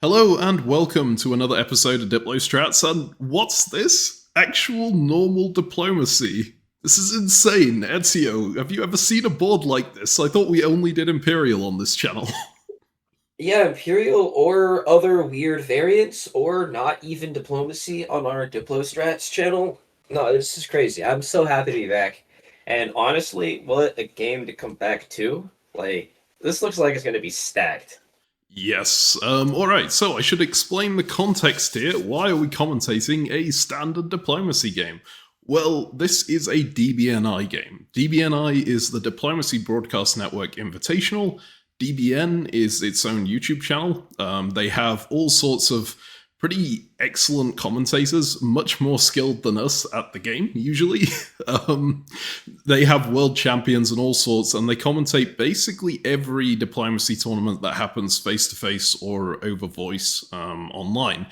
Hello and welcome to another episode of Diplo Strats, and what's this? Actual normal diplomacy. This is insane. Ezio, have you ever seen a board like this? I thought we only did Imperial on this channel. Yeah, Imperial or other weird variants, or not even diplomacy on our Diplostrats channel. No, this is crazy. I'm so happy to be back. And honestly, what a game to come back to. Like, this looks like it's going to be stacked. Yes, alright, so I should explain the context here. Why are we commentating a standard diplomacy game? Well, this is a DBNI game. DBNI is the Diplomacy Broadcast Network Invitational. DBN is its own YouTube channel. They have all sorts of pretty excellent commentators, much more skilled than us at the game, usually. They have world champions and all sorts, and they commentate basically every diplomacy tournament that happens face-to-face or over voice online.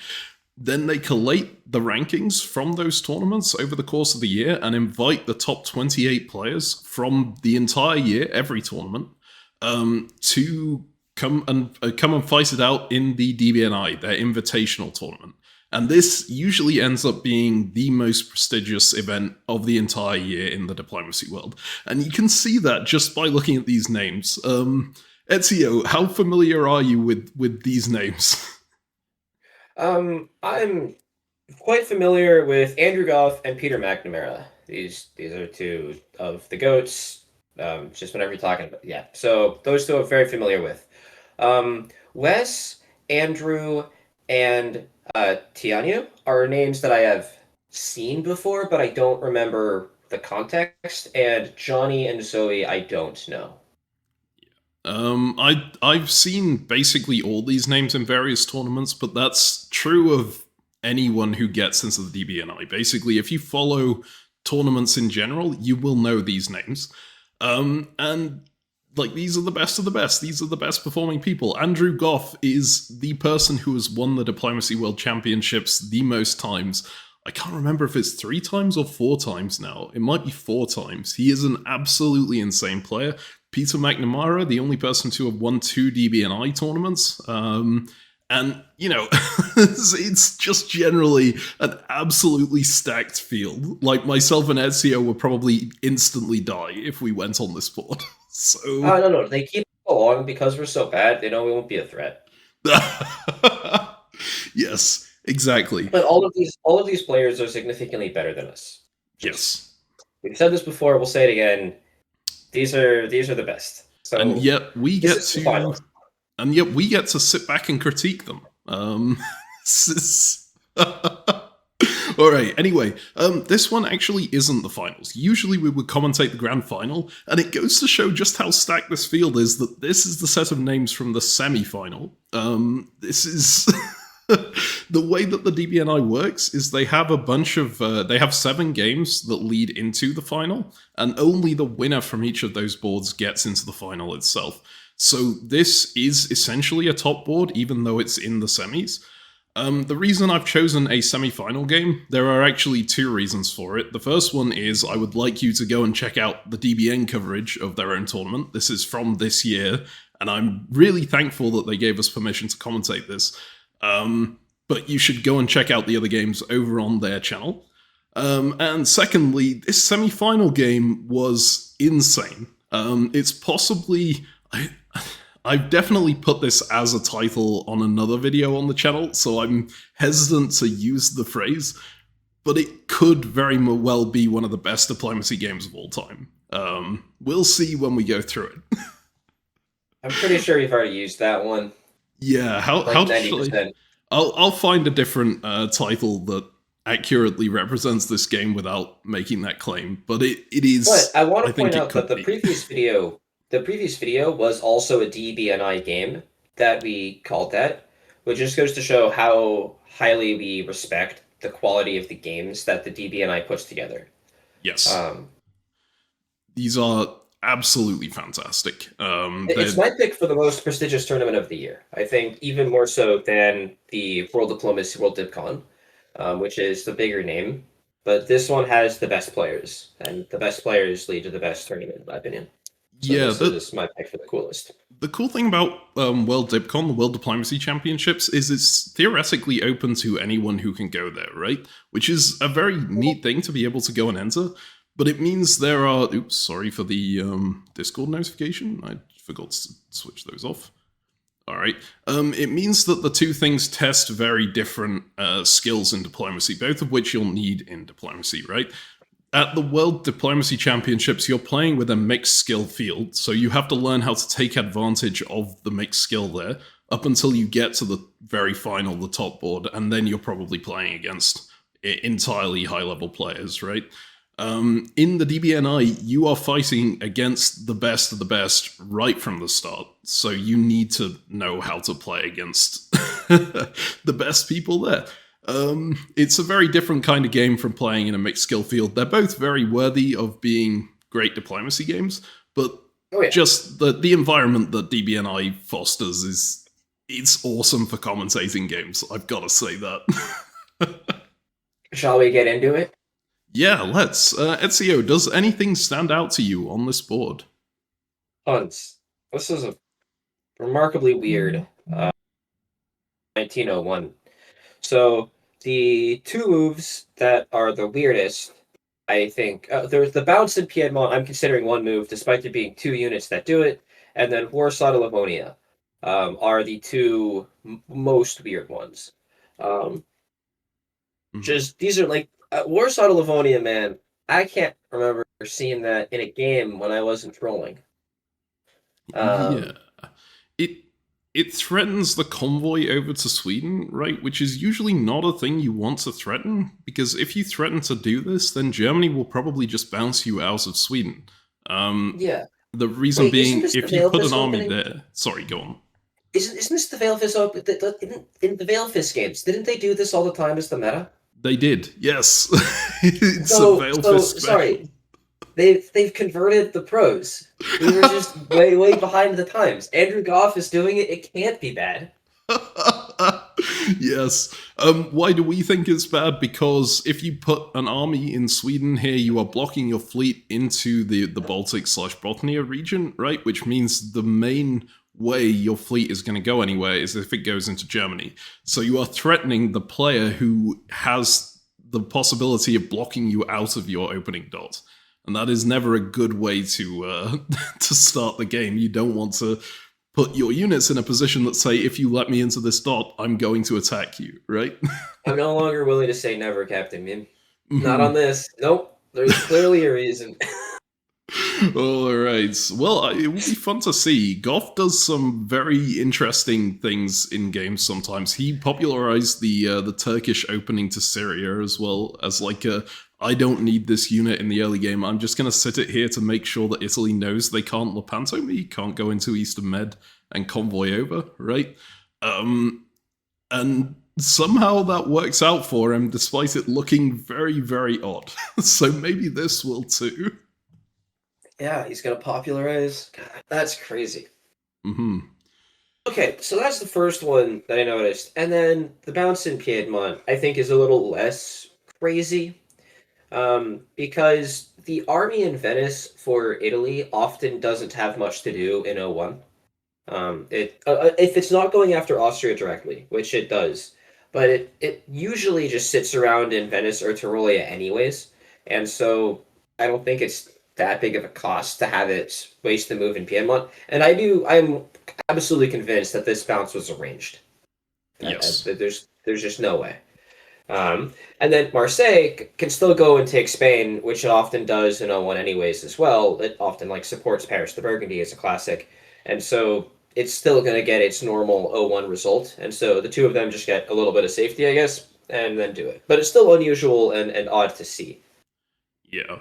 Then they collate the rankings from those tournaments over the course of the year and invite the top 28 players from the entire year, every tournament, to come and fight it out in the DBNI, their invitational tournament. And this usually ends up being the most prestigious event of the entire year in the diplomacy world. And you can see that just by looking at these names. Ezio, how familiar are you with these names? I'm quite familiar with Andrew Goff and Peter McNamara. These are two of the GOATs. Just whenever you're talking about, yeah. So those two I'm very familiar with. Wes, Andrew, and Tianyu are names that I have seen before, but I don't remember the context. And Johnny and Zoe, I don't know. I've seen basically all these names in various tournaments, but that's true of anyone who gets into the DBNI. Basically, if you follow tournaments in general, you will know these names. And like, these are the best of the best. These are the best performing people. Andrew Goff is the person who has won the Diplomacy World Championships the most times. I can't remember if it's 3 times or 4 times now. It might be 4 times. He is an absolutely insane player. Peter McNamara, the only person to have won 2 DBNI tournaments. And, you know, it's just generally an absolutely stacked field. Like, myself and Ezio would probably instantly die if we went on this board. So No. They keep along because we're so bad. They know we won't be a threat. Yes, exactly. But all of these players are significantly better than us. Yes. We've said this before. We'll say it again. These are the best. So and yet we get to sit back and critique them. All right, anyway, this one actually isn't the finals. Usually we would commentate the grand final, and it goes to show just how stacked this field is that this is the set of names from the semi-final. This is... The way that the DBNI works is they have a bunch of... they have 7 games that lead into the final, and only the winner from each of those boards gets into the final itself. So this is essentially a top board, even though it's in the semis. The reason I've chosen a semi-final game, there are actually 2 reasons for it. The first one is I would like you to go and check out the DBN coverage of their own tournament. This is from this year, and I'm really thankful that they gave us permission to commentate this. But you should go and check out the other games over on their channel. And secondly, this semi-final game was insane. It's possibly... I've definitely put this as a title on another video on the channel, so I'm hesitant to use the phrase, but it could very well be one of the best diplomacy games of all time. We'll see when we go through it. I'm pretty sure you've already used that one. Yeah, I'll find a different title that accurately represents this game without making that claim, but it is... But I want to point out that the previous video was also a DBNI game that we called that, which just goes to show how highly we respect the quality of the games that the DBNI puts together. Yes. These are absolutely fantastic. It's my pick for the most prestigious tournament of the year. I think even more so than the World Diplomacy World DipCon, which is the bigger name. But this one has the best players, and the best players lead to the best tournament, in my opinion. So this is my pick for the coolest. The cool thing about World DipCon, the World Diplomacy Championships, is it's theoretically open to anyone who can go there, right? Which is a very neat thing to be able to go and enter. But it means there are... Oops, sorry for the Discord notification. I forgot to switch those off. All right. It means that the two things test very different skills in diplomacy, both of which you'll need in diplomacy, right? At the World Diplomacy Championships, you're playing with a mixed skill field, so you have to learn how to take advantage of the mixed skill there up until you get to the very final, the top board, and then you're probably playing against entirely high-level players, right? In the DBNI, you are fighting against the best of the best right from the start, so you need to know how to play against the best people there. It's a very different kind of game from playing in a mixed skill field. They're both very worthy of being great diplomacy games, but just the environment that DBNI fosters it's awesome for commentating games. I've got to say that. Shall we get into it? Yeah, let's. Ezio, does anything stand out to you on this board? Tons. This is a remarkably weird 1901. So the two moves that are the weirdest, I think, there's the bounce in Piedmont. I'm considering one move, despite there being two units that do it, and then Warsaw to Livonia are the two most weird ones. Just these are like Warsaw to Livonia, man. I can't remember seeing that in a game when I wasn't trolling. Yeah, it threatens the convoy over to Sweden, right? Which is usually not a thing you want to threaten, because if you threaten to do this, then Germany will probably just bounce you out of Sweden. Yeah. The reason being, if you put an army there... Sorry, go on. Isn't this the Veilfist open? In the Veilfist games, didn't they do this all the time as the meta? They did, yes. It's a Veilfist special. Sorry. They've converted the pros. We were just way behind the times. Andrew Goff is doing it. It can't be bad. Yes. Why do we think it's bad? Because if you put an army in Sweden here, you are blocking your fleet into the Baltic/Bothnia region, right? Which means the main way your fleet is going to go anywhere is if it goes into Germany. So you are threatening the player who has the possibility of blocking you out of your opening dot. And that is never a good way to to start the game. You don't want to put your units in a position that say, if you let me into this dot, I'm going to attack you, right? I'm no longer willing to say never, CaptainMeme. Not on this. Nope. There's clearly a reason. All right. Well, it will be fun to see. Goff does some very interesting things in games sometimes. He popularized the Turkish opening to Syria as well as like a... I don't need this unit in the early game. I'm just going to sit it here to make sure that Italy knows they can't Lepanto me, can't go into Eastern Med and convoy over, right? And somehow that works out for him, despite it looking very, very odd. So maybe this will too. Yeah, he's going to popularize. God, that's crazy. Mm-hmm. Okay, so that's the first one that I noticed. And then the bounce in Piedmont, I think, is a little less crazy. Because the army in Venice for Italy often doesn't have much to do in 01. If it's not going after Austria directly, which it does, but it usually just sits around in Venice or Tyrolia anyways, and so I don't think it's that big of a cost to have it waste the move in Piedmont. And I'm absolutely convinced that this bounce was arranged. Yes. There's just no way. And then Marseille can still go and take Spain, which it often does in 01 anyways as well. It often supports Paris to Burgundy as a classic. And so it's still going to get its normal 01 result. And so the two of them just get a little bit of safety, I guess, and then do it. But it's still unusual and odd to see. Yeah.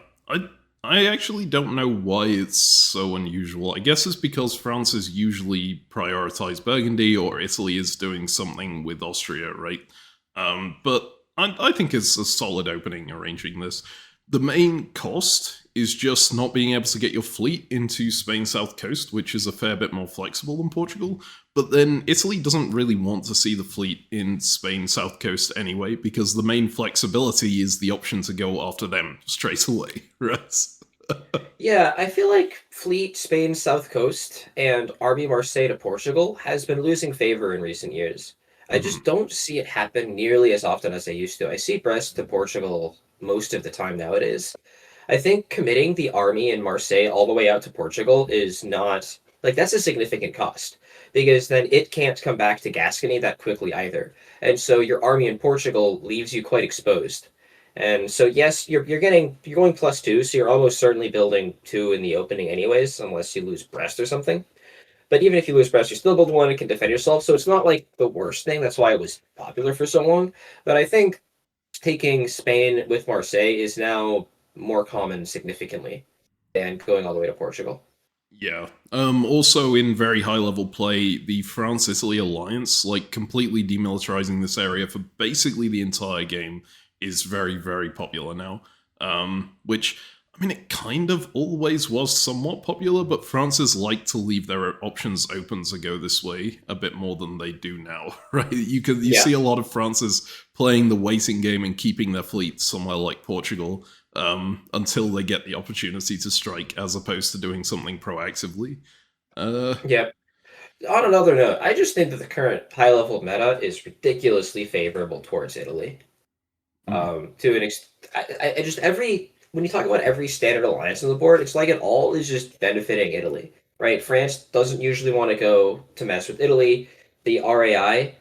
I actually don't know why it's so unusual. I guess it's because France is usually prioritized Burgundy or Italy is doing something with Austria, right? But I think it's a solid opening arranging this. The main cost is just not being able to get your fleet into Spain's south coast, which is a fair bit more flexible than Portugal. But then Italy doesn't really want to see the fleet in Spain's south coast anyway, because the main flexibility is the option to go after them straight away, right? Yeah, I feel like Fleet Spain's south coast and Army Marseille to Portugal has been losing favor in recent years. I Mhm. just don't see it happen nearly as often as I used to. I see Brest to Portugal most of the time nowadays. I think committing the army in Marseille all the way out to Portugal is not like that's a significant cost because then it can't come back to Gascony that quickly either. And so your army in Portugal leaves you quite exposed. And so yes, you're going +2, so you're almost certainly building two in the opening anyways, unless you lose Brest or something. But even if you lose Brest, you still build one and can defend yourself. So it's not like the worst thing. That's why it was popular for so long. But I think taking Spain with Marseille is now more common significantly than going all the way to Portugal. Yeah. Also, in very high level play, the France Italy alliance, like completely demilitarizing this area for basically the entire game, is very, very popular now. Which, I mean, it kind of always was somewhat popular, but France's like to leave their options open to go this way a bit more than they do now, right? You Yeah, see a lot of France's playing the waiting game and keeping their fleet somewhere like Portugal until they get the opportunity to strike, as opposed to doing something proactively. Uh, yeah. On another note, I just think that the current high level meta is ridiculously favorable towards Italy. mm, To an I just every when you talk about every standard alliance on the board, it's like it all is just benefiting Italy, right? France doesn't usually want to go to mess with Italy. The RAI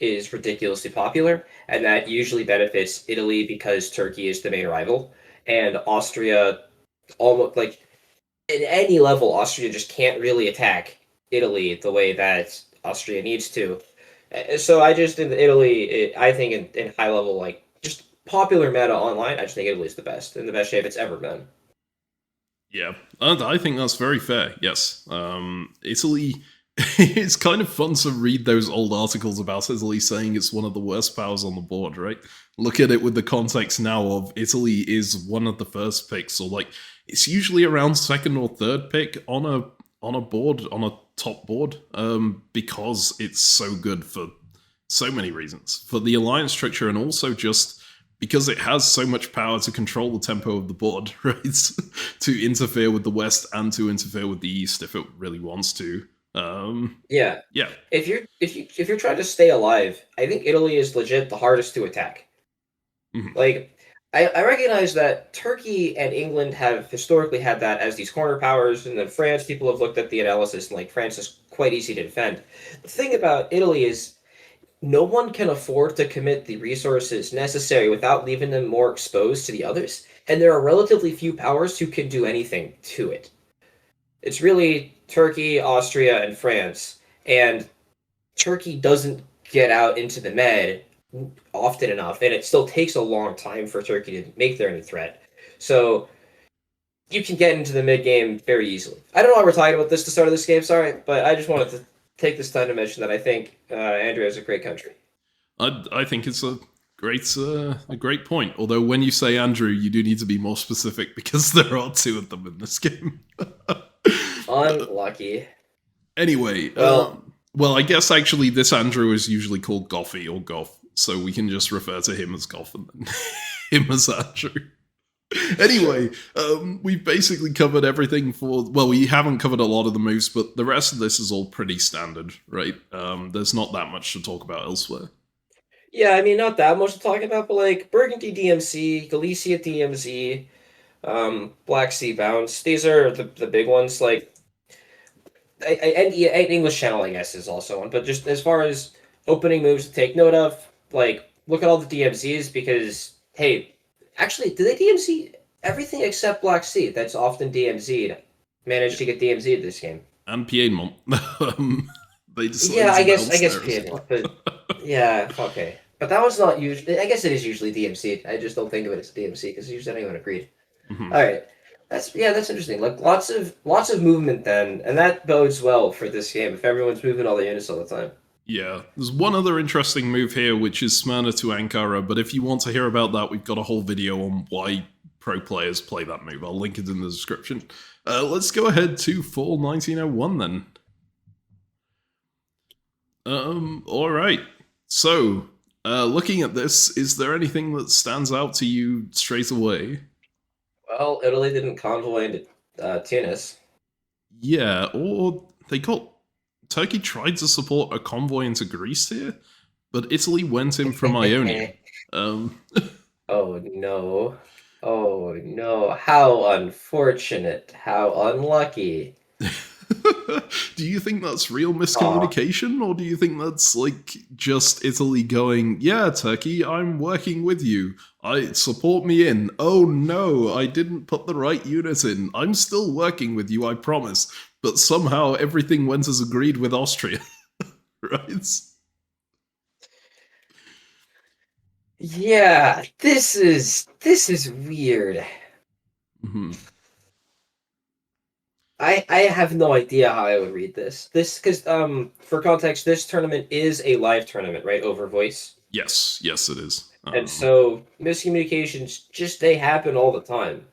is ridiculously popular, and that usually benefits Italy because Turkey is the main rival, and Austria almost like at any level, Austria just can't really attack Italy the way that Austria needs to. So I just in Italy, I think in high level like just popular meta online, I just think Italy's the best in the best shape it's ever been. yeah, and I think that's very fair. Yes, Italy. It's kind of fun to read those old articles about Italy saying it's one of the worst powers on the board, right? Look at it with the context now of Italy is one of the first picks, or like it's usually around second or third pick on a board on a top board, because it's so good for so many reasons for the alliance structure and also just because it has so much power to control the tempo of the board, right? To interfere with the West and to interfere with the East if it really wants to. Yeah, Yeah. if you're trying to stay alive, I think Italy is legit the hardest to attack. Mhm. Like, I recognize that Turkey and England have historically had that as these corner powers, and then France, people have looked at the analysis and like France is quite easy to defend. The thing about Italy is no one can afford to commit the resources necessary without leaving them more exposed to the others, and there are relatively few powers who can do anything to it. It's really Turkey, Austria, and France, and Turkey doesn't get out into the med often enough, and it still takes a long time for Turkey to make their any threat. So you can get into the mid game very easily. I don't know why we're talking about this at the start of this game, sorry, but I just wanted to take this time to mention that I think Andrea is a great country. I think it's a great point. Although when you say Andrew, you do need to be more specific because there are two of them in this game. Unlucky. Anyway, Well, well, I guess actually this Andrew is usually called Goffy or Goff, so we can just refer to him as Goff and then him as Andrew. sure. Anyway, we've basically covered everything for. Well, we haven't covered a lot of the moves, but the rest of this is all pretty standard, right? There's not that much to talk about elsewhere. Yeah, I mean, not that much to talk about, but like Burgundy DMC, Galicia DMZ, Black Sea Bounce. These are the big ones. Like and English Channel, I guess, is also one. But just as far as opening moves to take note of, like look at all the DMCs because hey, actually, do they DMC everything except Black Sea? That's often DMZ'd. Managed Yeah. to get DMZ'd this game. And Piedmont. They Yeah, decided to I bounce guess there as well. Piedmont, but yeah, okay. But that was not usually. I guess it is usually DMC. I just don't think of it as DMC because usually anyone agreed. Mhm. All right, that's interesting. Like lots of movement then, and that bodes well for this game if everyone's moving all the units all the time. Yeah, there's one other interesting move here, which is Smyrna to Ankara. But if you want to hear about that, we've got a whole video on why pro players play that move. I'll link it in the description. Let's go ahead to fall 1901 then. All right. So, looking at this, is there anything that stands out to you straight away? Well, Italy didn't convoy into Tunis. Yeah, or they got Turkey tried to support a convoy into Greece here, but Italy went in from Ionia. Um, Oh no. Oh no. How unfortunate. How unlucky. do you think that's real Aw. miscommunication, or do you think that's like just Italy going, "Yeah, Turkey, I'm working with you. I support me in." Oh no, I didn't put the right unit in. I'm still working with you, I promise. But somehow everything went as agreed with Austria, right? Yeah, this is weird. Mhm. I have no idea how I would read this. This because for context, this tournament is a live tournament, right? Over voice. Yes, yes, it is. And so miscommunications just they happen all the time.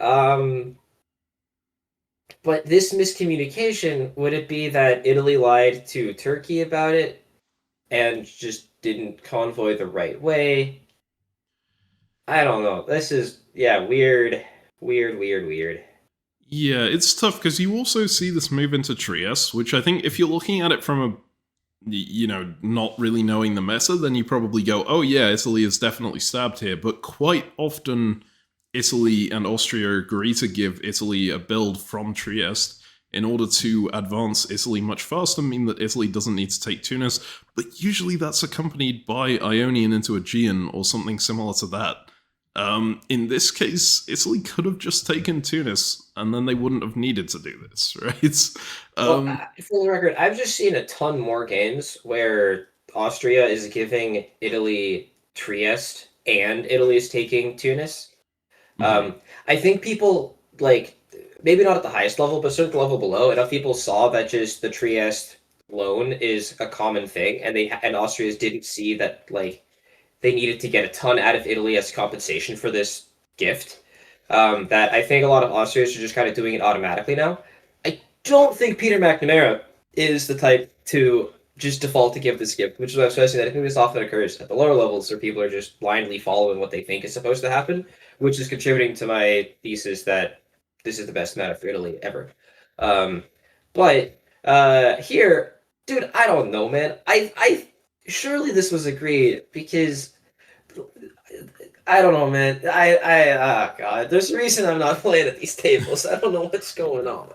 Um but this miscommunication, would it be that Italy lied to Turkey about it and just didn't convoy the right way? I don't know. This is weird. Weird, weird, weird. Yeah, it's tough because you also see this move into Trieste, which I think if you're looking at it from a not really knowing the meta, then you probably go, oh yeah, Italy is definitely stabbed here. But quite often, Italy and Austria agree to give Italy a build from Trieste in order to advance Italy much faster, mean that Italy doesn't need to take Tunis. But usually that's accompanied by Ionian into Aegean or something similar to that. In this case, Italy could have just taken Tunis, and then they wouldn't have needed to do this, right? Well, Um, for the record, I've just seen a ton more games where Austria is giving Italy Trieste and Italy is taking Tunis. mhm. I think people like maybe not at the highest level, but certain level below, enough people saw that just the Trieste loan is a common thing, and Austria's didn't see that like they needed to get a ton out of Italy as compensation for this gift. That I think a lot of Austrians are just kind of doing it automatically now. I don't think Peter McNamara is the type to just default to give this gift, which is why I'm stressing that I think this often occurs at the lower levels where people are just blindly following what they think is supposed to happen, which is contributing to my thesis that this is the best meta for Italy ever. Um, but here, dude, I don't know, man. I surely this was agreed because I don't know, man. Oh god, there's a reason I'm not playing at these tables. I don't know what's going on.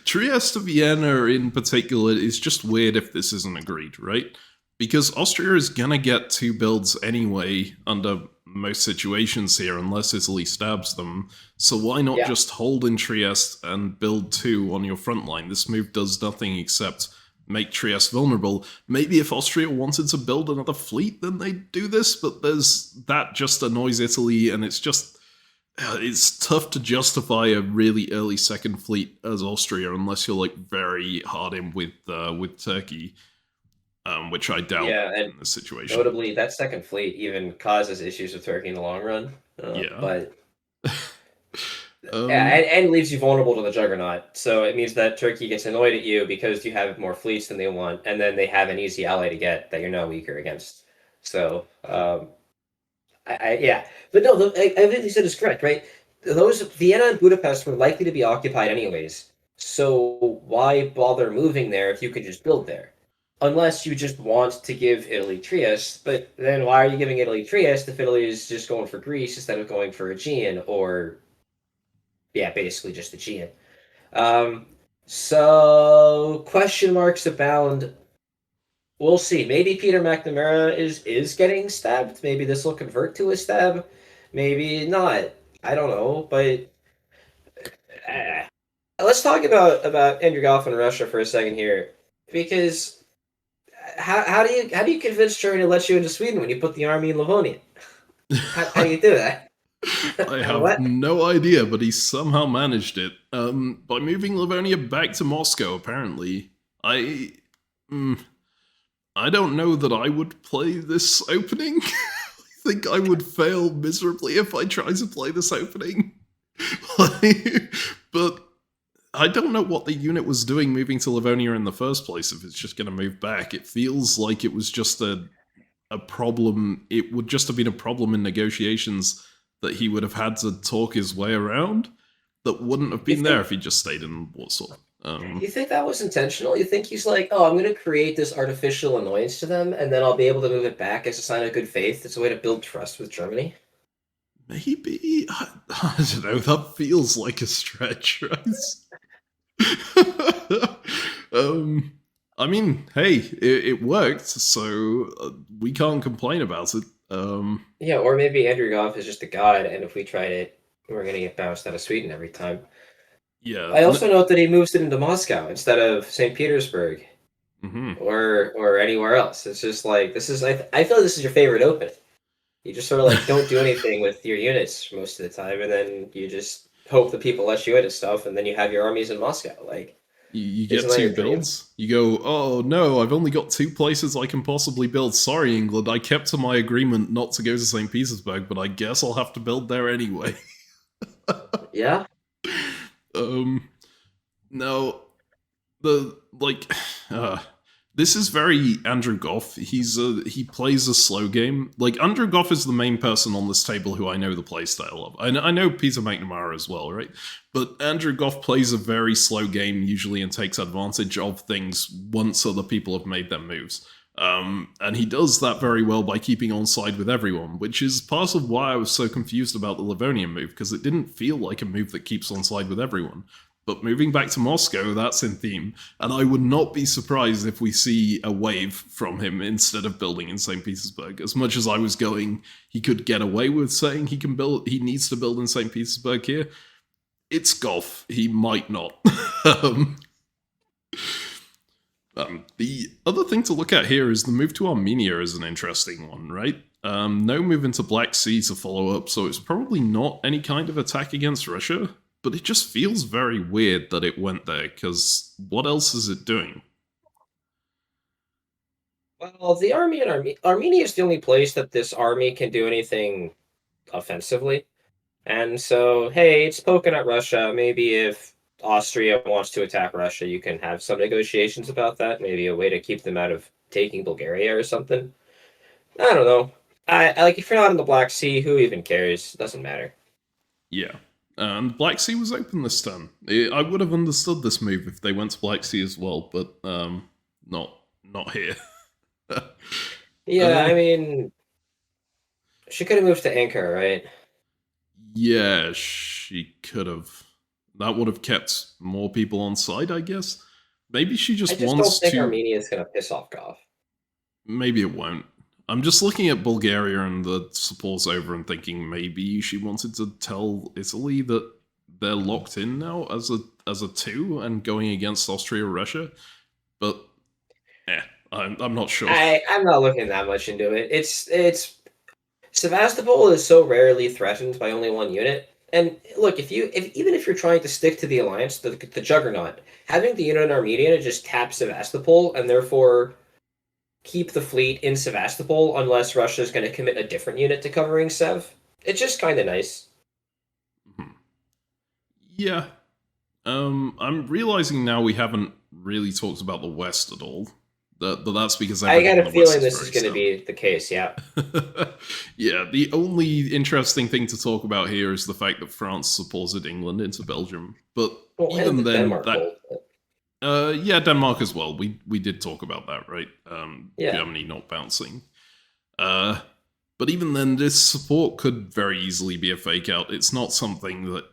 Trieste to Vienna in particular is just weird if this isn't agreed, right? Because Austria is gonna get two builds anyway under most situations here, unless Italy stabs them. So why not Yeah, just hold in Trieste and build two on your front line? This move does nothing except make Trieste vulnerable. Maybe if Austria wanted to build another fleet, then they'd do this, but that just annoys Italy, and it's tough to justify a really early second fleet as Austria unless you're like very hard in with Turkey, which I doubt yeah, and in this situation. notably, that second fleet even causes issues with Turkey in the long run. Yeah. But yeah, um. and leaves you vulnerable to the Juggernaut. So it means that Turkey gets annoyed at you because you have more fleets than they want, and then they have an easy ally to get that you're now weaker against. So yeah, but no, everything you said is correct, right? Those Vienna and Budapest were likely to be occupied anyways. So why bother moving there if you could just build there? Unless you just want to give Italy Trieste, but then why are you giving Italy Trieste if Italy is just going for Greece instead of going for Aegean or yeah, basically just Aegean? Um, so question marks abound. We'll see. Maybe Peter McNamara is getting stabbed. Maybe this will convert to a stab. Maybe not. I don't know. But uh, let's talk about Andrew Goff and Russia for a second here, because how do you convince Germany to let you into Sweden when you put the army in Livonia? How do you do that? I have What? no idea, but he somehow managed it. By moving Livonia back to Moscow, apparently. I. mm, I don't know that I would play this opening. I think I would fail miserably if I tried to play this opening. But I don't know what the unit was doing moving to Livonia in the first place if it's just going to move back. It feels like it was just a problem. It would just have been a problem in negotiations that he would have had to talk his way around that wouldn't have been there if he just stayed in Warsaw. You think that was intentional? You think he's like, oh, I'm going to create this artificial annoyance to them, and then I'll be able to move it back as a sign of good faith? It's a way to build trust with Germany. Maybe, I don't know, that feels like a stretch, right? I mean, hey, it worked, so we can't complain about it. Yeah, or maybe Andrew Goff is just a god, and if we tried it, we're going to get bounced out of Sweden every time. Yeah. I also note that he moves it into Moscow instead of St. Petersburg or anywhere else. It's just like, this is, I feel like this is your favorite opening. You just sort of like don't do anything with your units most of the time, and then you just hope that people let you into stuff, and then you have your armies in Moscow. Like, you get 2 builds. You go, oh no, I've only got 2 places I can possibly build. Sorry, England, I kept to my agreement not to go to St. Petersburg, but I guess I'll have to build there anyway. Yeah. No, this is very Andrew Goff. He plays a slow game. Like, Andrew Goff is the main person on this table who I know the playstyle of. I know Peter McNamara as well, right? But Andrew Goff plays a very slow game usually and takes advantage of things once other people have made their moves. And he does that very well by keeping on side with everyone, which is part of why I was so confused about the Livonian move, because it didn't feel like a move that keeps on side with everyone. But moving back to Moscow, that's in theme, and I would not be surprised if we see a wave from him instead of building in St. Petersburg. As much as I was going, he could get away with saying he needs to build in St. Petersburg here. It's Goff. He might not. The other thing to look at here is the move to Armenia is an interesting one, right? No move into Black Sea to follow up, so it's probably not any kind of attack against Russia. But it just feels very weird that it went there, because what else is it doing? Well, the army in Armenia is the only place that this army can do anything offensively. And so, hey, it's poking at Russia. Maybe if Austria wants to attack Russia, you can have some negotiations about that. Maybe a way to keep them out of taking Bulgaria or something. I don't know. I like, if you're not in the Black Sea, who even cares? It doesn't matter. Yeah. And Black Sea was open this turn. I would have understood this move if they went to Black Sea as well, but not here. Yeah, I mean, she could have moved to Ankara, right? Yeah, she could have. That would have kept more people on side, I guess. Maybe she just wants to... I just don't think Armenia is going to piss off Goff. Maybe it won't. I'm just looking at Bulgaria and the support's over and thinking maybe she wanted to tell Italy that they're locked in now as a 2 and going against Austria or Russia. But I'm not sure. I'm not looking that much into it. It's Sevastopol is so rarely threatened by only one unit. And look, even if you're trying to stick to the alliance, the Juggernaut, having the unit in Armenia to just tap Sevastopol and therefore keep the fleet in Sevastopol unless Russia's going to commit a different unit to covering Sev. It's just kind of nice. Yeah. I'm realizing now we haven't really talked about the West at all. But that's because I got a feeling this is going to be the case, yeah. Yeah, the only interesting thing to talk about here is the fact that France supported England into Belgium. But even then, yeah, Denmark as well. We did talk about that, right? Yeah. Germany not bouncing. But even then, this support could very easily be a fake out. It's not something that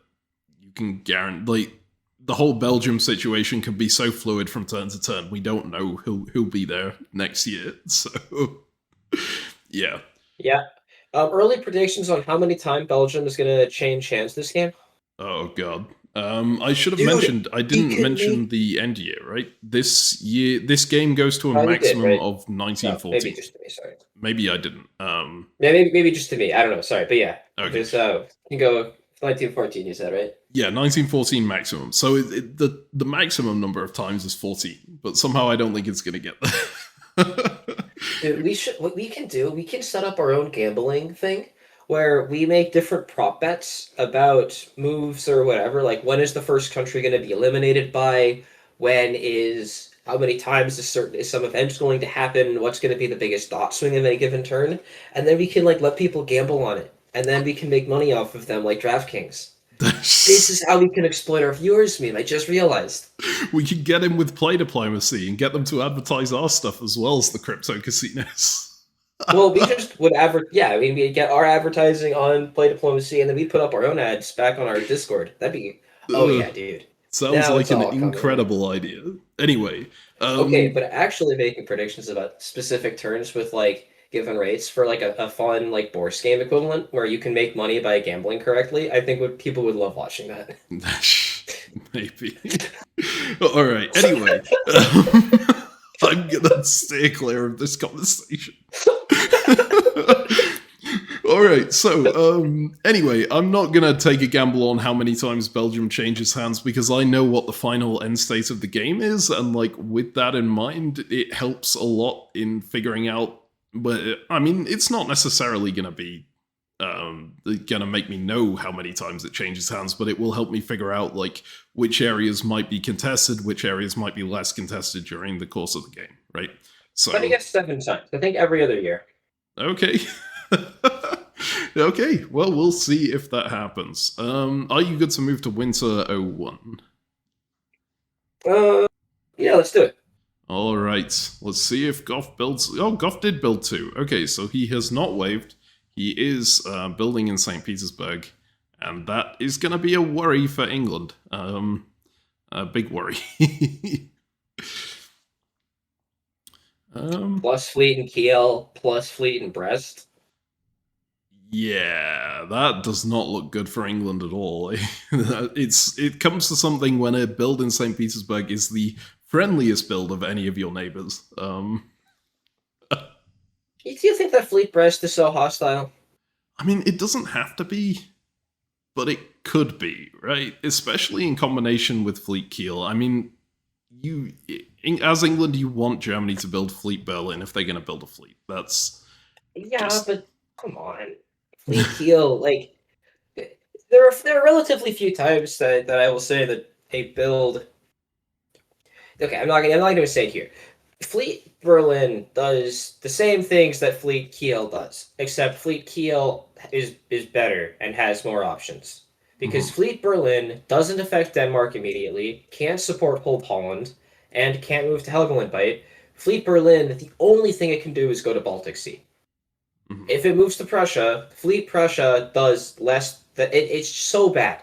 you can guarantee. Like, the whole Belgium situation can be so fluid from turn to turn. We don't know who'll be there next year. So, yeah. Yeah. Early predictions on how many times Belgium is going to change hands this game? Oh, God. I should have mentioned, I didn't mention the end year, right? This game goes to a maximum of 1914. No, maybe just to me, sorry. Maybe I didn't. Yeah, maybe just to me. I don't know, sorry. But yeah. Okay. Just, you can go 1914, you said, right? Yeah, 1914 maximum. So the maximum number of times is 14, but somehow I don't think it's going to get there. Dude, what we can set up our own gambling thing where we make different prop bets about moves or whatever. Like, when is the first country going to be eliminated by? How many times is some event going to happen? What's going to be the biggest dot swing in any given turn? And then we can, like, let people gamble on it and then we can make money off of them like DraftKings. This is how we can exploit our viewers, meme. I just realized. We could get in with play diplomacy and get them to advertise our stuff as well as the crypto casinos. Well, we just would we get our advertising on play diplomacy, and then we put up our own ads back on our Discord. That'd be, yeah, dude. Sounds Now like it's an all coming. incredible idea. Anyway. Okay, but actually making predictions about specific turns with, like, given rates for, like, a fun, like, Bourse game equivalent where you can make money by gambling correctly, I think people would love watching that. Maybe. All right, anyway. I'm gonna stay clear of this conversation. Alright, so, anyway, I'm not gonna take a gamble on how many times Belgium changes hands because I know what the final end state of the game is, and, like, with that in mind, it helps a lot in figuring out, but, I mean, it's not necessarily gonna be, gonna make me know how many times it changes hands, but it will help me figure out, like, which areas might be contested, which areas might be less contested during the course of the game, right? So, But I guess 7 times. I think every other year. Okay. Okay, well, we'll see if that happens. Are you good to move to Winter 01? Yeah, let's do it. Alright, let's see if Goff builds... Oh, Goff did build 2. Okay, so he has not waived. He is building in St. Petersburg, and that is going to be a worry for England. A big worry. Plus fleet in Kiel, plus fleet in Brest. Yeah, that does not look good for England at all. It comes to something when a build in St. Petersburg is the friendliest build of any of your neighbors. Do you think that fleet Brest is so hostile? I mean, it doesn't have to be, but it could be, right? Especially in combination with Fleet Kiel. I mean, as England, you want Germany to build Fleet Berlin if they're going to build a fleet. That's... Yeah, but come on. Fleet Kiel, like, there are relatively few times that I will say that a build... Okay, I'm not going to say it here. Fleet Berlin does the same things that Fleet Kiel does, except Fleet Kiel is better and has more options. Because Fleet Berlin doesn't affect Denmark immediately, can't support whole Holland, and can't move to Helgoland. Fleet Berlin, the only thing it can do is go to Baltic Sea. If it moves to Prussia, Fleet Prussia does less. It's so bad,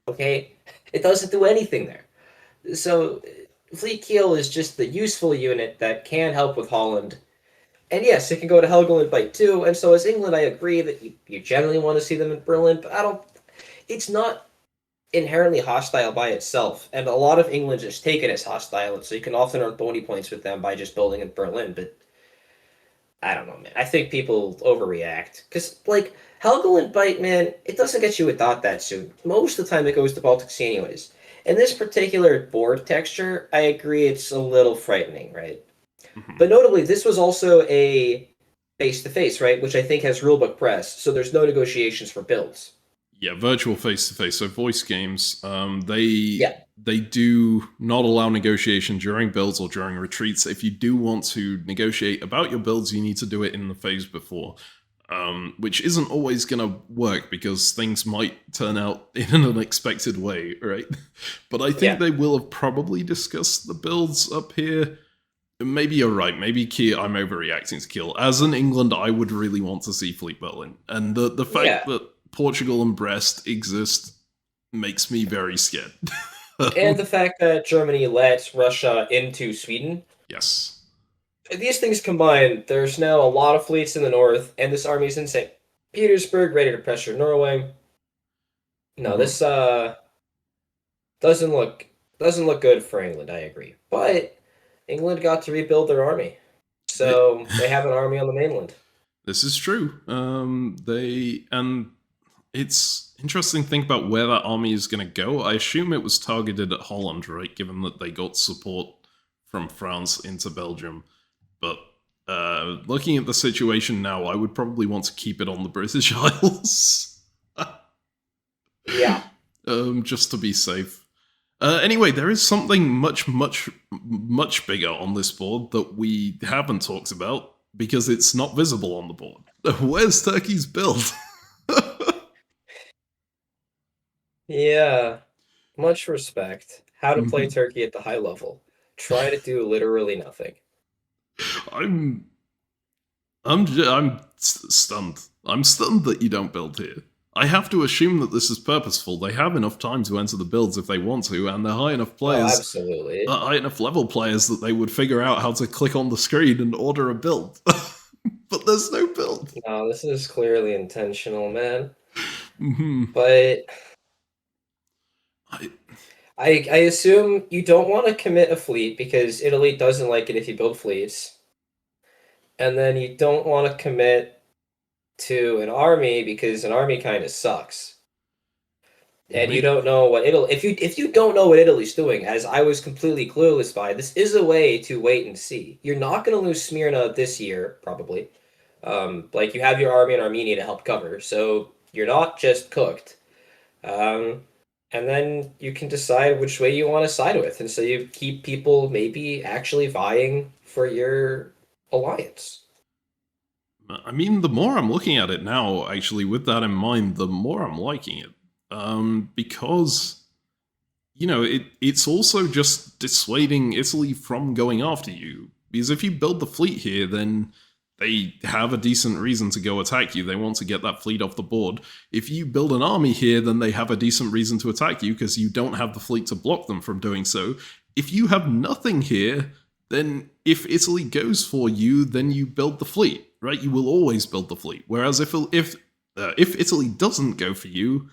okay? It doesn't do anything there. So Fleet Kiel is just the useful unit that can help with Holland. And yes, it can go to Helgoland too, and so as England, I agree that you generally want to see them in Berlin, but it's not inherently hostile by itself, and a lot of England just take it as hostile, and so you can often earn bonus points with them by just building in Berlin, but I don't know, man. I think people overreact. Because, like, Helgoland, man, it doesn't get you a dot that soon. Most of the time it goes to Baltic Sea anyways. In this particular board texture, I agree it's a little frightening, right? But notably, this was also a face-to-face, right? Which I think has rulebook press, so there's no negotiations for builds. Yeah, virtual face-to-face, so voice games, they do not allow negotiation during builds or during retreats. If you do want to negotiate about your builds, you need to do it in the phase before, which isn't always going to work because things might turn out in an unexpected way, right? But I think they will have probably discussed the builds up here. Maybe you're right. Maybe I'm overreacting to Kiel. As in England, I would really want to see Fleet Berlin. And the fact that Portugal and Brest exist makes me very scared. And the fact that Germany let Russia into Sweden. Yes. These things combined, there's now a lot of fleets in the north, and this army's in St. Petersburg, ready to pressure Norway. No, this doesn't look good for England, I agree. But England got to rebuild their army. So they have an army on the mainland. This is true. It's interesting to think about where that army is going to go. I assume it was targeted at Holland, right? Given that they got support from France into Belgium. But looking at the situation now, I would probably want to keep it on the British Isles. Yeah. Just to be safe. Anyway, there is something much, much, much bigger on this board that we haven't talked about because it's not visible on the board. Where's Turkey's build? Yeah, much respect. How to play Mhm. Turkey at the high level. Try to do literally nothing. I'm stunned. I'm stunned that you don't build here. I have to assume that this is purposeful. They have enough time to enter the builds if they want to, and they're high enough Oh, players, absolutely. high enough level players that they would figure out how to click on the screen and order a build. But there's no build. No, this is clearly intentional, man. Hmm. But I, I assume you don't want to commit a fleet because Italy doesn't like it if you build fleets. And then you don't want to commit to an army because an army kind of sucks. And you don't know what Italy if you don't know what Italy's doing, as I was completely clueless by, this is a way to wait and see. You're not going to lose Smyrna this year, probably. Like you have your army in Armenia to help cover, so you're not just cooked. Um, and then you can decide which way you want to side with, and so you keep people maybe actually vying for your alliance. I mean, the more I'm looking at it now, actually, with that in mind, the more I'm liking it. Because, it's also just dissuading Italy from going after you. Because if you build the fleet here, then they have a decent reason to go attack you. They want to get that fleet off the board. If you build an army here, then they have a decent reason to attack you because you don't have the fleet to block them from doing so. If you have nothing here, then if Italy goes for you, then you build the fleet, right? You will always build the fleet. Whereas if Italy doesn't go for you,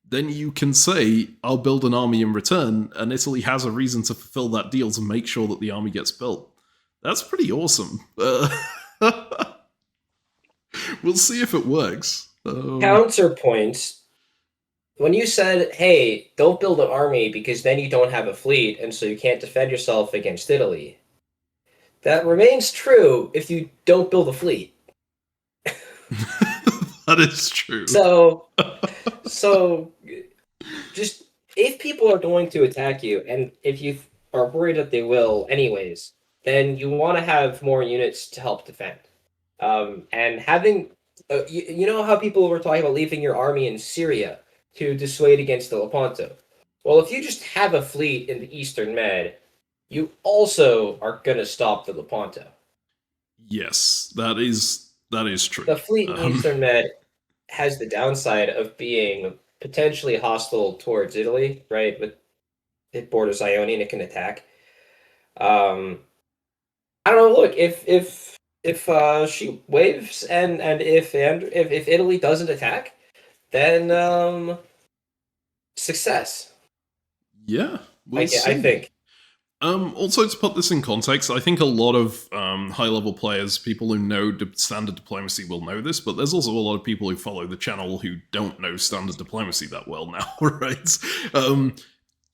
then you can say, I'll build an army in return, and Italy has a reason to fulfill that deal to make sure that the army gets built. That's pretty awesome. We'll see if it works. Counterpoint, when you said, hey, don't build an army because then you don't have a fleet and so you can't defend yourself against Italy, that remains true if you don't build a fleet. That is true. So just if people are going to attack you, and if you are worried that they will anyways, then you want to have more units to help defend. And having, you know how people were talking about leaving your army in Syria to dissuade against the Lepanto? Well, if you just have a fleet in the Eastern Med, you also are going to stop the Lepanto. Yes, that is true. The fleet in Eastern Med has the downside of being potentially hostile towards Italy, right? With it borders Ionian, it can attack. I don't know. Look, if she waves and if Italy doesn't attack, then success. Yeah, we'll see. I think. Also, to put this in context, I think a lot of high-level players, people who know standard diplomacy will know this, but there's also a lot of people who follow the channel who don't know standard diplomacy that well now, right?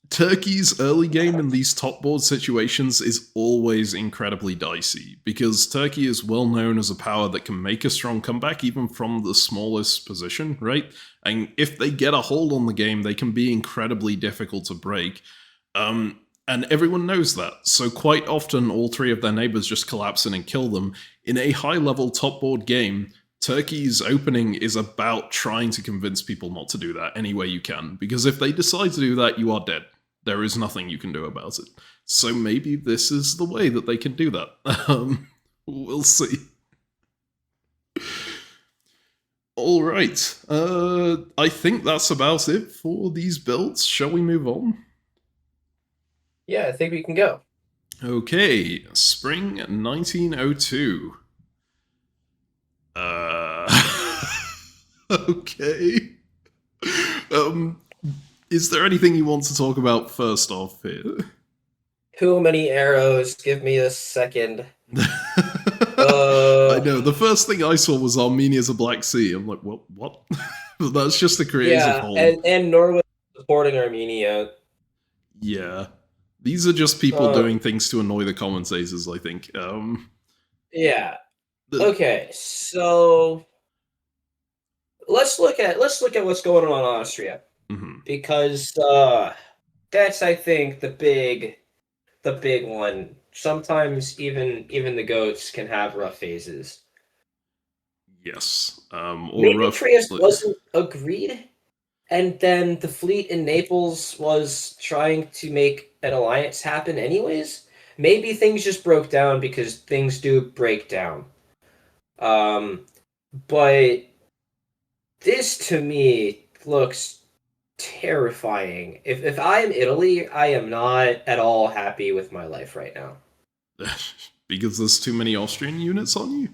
Turkey's early game in these top board situations is always incredibly dicey, because Turkey is well known as a power that can make a strong comeback even from the smallest position, right? And if they get a hold on the game, they can be incredibly difficult to break. And everyone knows that, so quite often all three of their neighbors just collapse in and kill them. In a high-level top-board game, Turkey's opening is about trying to convince people not to do that any way you can, because if they decide to do that, you are dead. There is nothing you can do about it. So maybe this is the way that they can do that. We'll see. All right. I think that's about it for these builds. Shall we move on? Yeah, I think we can go. Okay, spring 1902. Okay. Is there anything you want to talk about first off here? Too many arrows. Give me a second. I know. The first thing I saw was Armenia's a Black Sea. I'm like, what? That's just a creative hold. And Norway supporting Armenia. Yeah. These are just people doing things to annoy the commentators, I think. Yeah. Okay, so let's look at what's going on in Austria. Mm-hmm. Because that's, I think, the big one. Sometimes even the goats can have rough phases. Yes. Maybe Trieste wasn't agreed And then the fleet in Naples was trying to make an alliance happen anyways. Maybe things just broke down because things do break down. But this to me looks terrifying. If I am Italy, I am not at all happy with my life right now. Because there's too many Austrian units on you?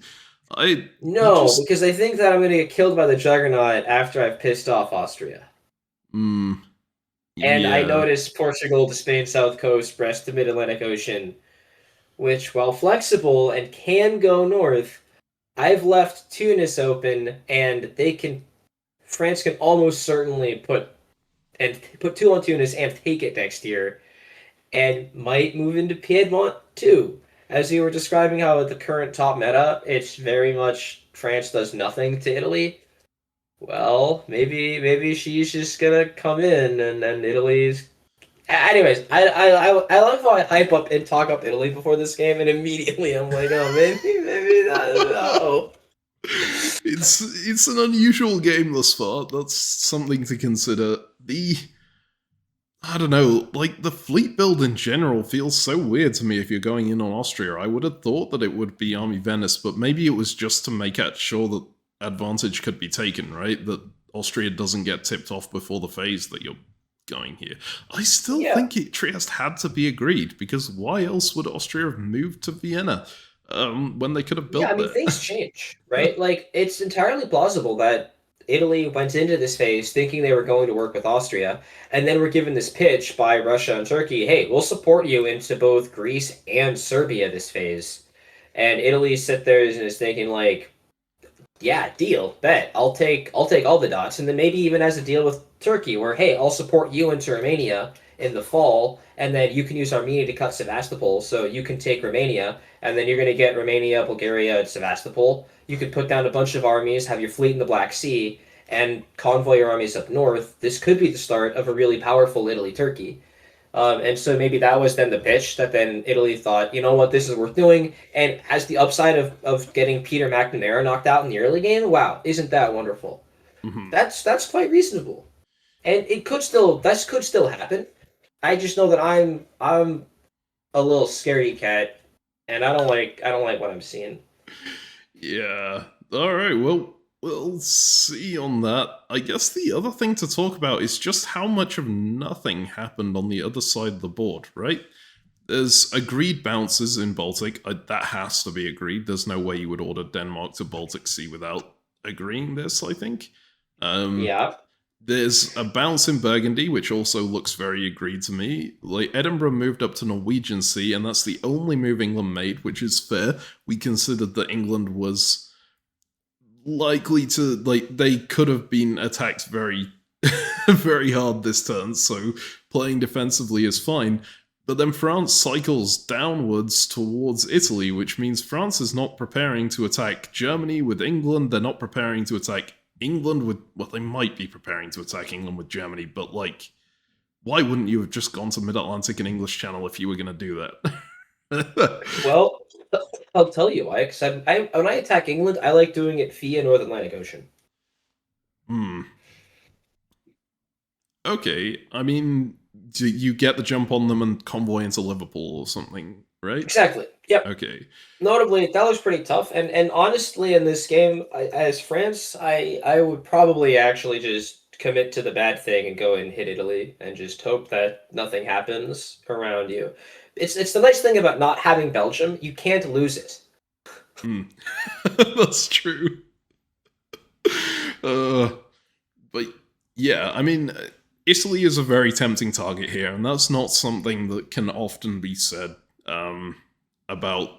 No, because I think that I'm going to get killed by the Juggernaut after I've pissed off Austria. Yeah. And I noticed Portugal to Spain South Coast, Brest to Mid-Atlantic Ocean, which, while flexible and can go north, I've left Tunis open, and France can almost certainly put two on Tunis and take it next year, and might move into Piedmont too. As you were describing how at the current top meta, it's very much France does nothing to Italy. Well, maybe she's just gonna come in, and then Italy's. Anyways, I love how I hype up and talk up Italy before this game, and immediately I'm like, oh, maybe not. No. It's an unusual game thus far. That's something to consider. I don't know, like, the fleet build in general feels so weird to me if you're going in on Austria. I would have thought that it would be Army Venice, but maybe it was just to make sure that advantage could be taken, right? That Austria doesn't get tipped off before the phase that you're going here. I still think Trieste had to be agreed, because why else would Austria have moved to Vienna when they could have built there? Things change, right? Like, it's entirely plausible that Italy went into this phase thinking they were going to work with Austria, and then were given this pitch by Russia and Turkey, hey, we'll support you into both Greece and Serbia this phase. And Italy sit there and is thinking like, yeah, deal, bet. I'll take all the dots, and then maybe even as a deal with Turkey, where hey, I'll support you into Romania in the fall, and then you can use Armenia to cut Sevastopol, so you can take Romania, and then you're going to get Romania, Bulgaria, and Sevastopol. You could put down a bunch of armies, have your fleet in the Black Sea, and convoy your armies up north. This could be the start of a really powerful Italy-Turkey. And so maybe that was then the pitch that then Italy thought, you know what, this is worth doing. And has the upside of getting Peter McNamara knocked out in the early game, wow, isn't that wonderful? Mm-hmm. That's quite reasonable. And this could still happen. I just know that I'm a little scaredy cat, and I don't like what I'm seeing. Yeah. All right. Well, we'll see on that. I guess the other thing to talk about is just how much of nothing happened on the other side of the board, right? There's agreed bounces in Baltic. That has to be agreed. There's no way you would order Denmark to Baltic Sea without agreeing this, I think. Yeah. There's a bounce in Burgundy, which also looks very agreed to me. Like, Edinburgh moved up to Norwegian Sea, and that's the only move England made, which is fair. We considered that England was likely to, like, they could have been attacked very, very hard this turn, so playing defensively is fine. But then France cycles downwards towards Italy, which means France is not preparing to attack Germany with England. They're not preparing to attack England with, well, they might be preparing to attack England with Germany, but, like, why wouldn't you have just gone to Mid-Atlantic and English Channel if you were going to do that? Well, I'll tell you why, because when I attack England, I like doing it via North Atlantic Ocean. Okay, I mean, do you get the jump on them and convoy into Liverpool or something, right? Exactly. Yep. Okay. Notably, that was pretty tough, and honestly, in this game, as France, I would probably actually just commit to the bad thing and go and hit Italy and just hope that nothing happens around you. It's the nice thing about not having Belgium, you can't lose it. That's true. But yeah, I mean, Italy is a very tempting target here, and that's not something that can often be said about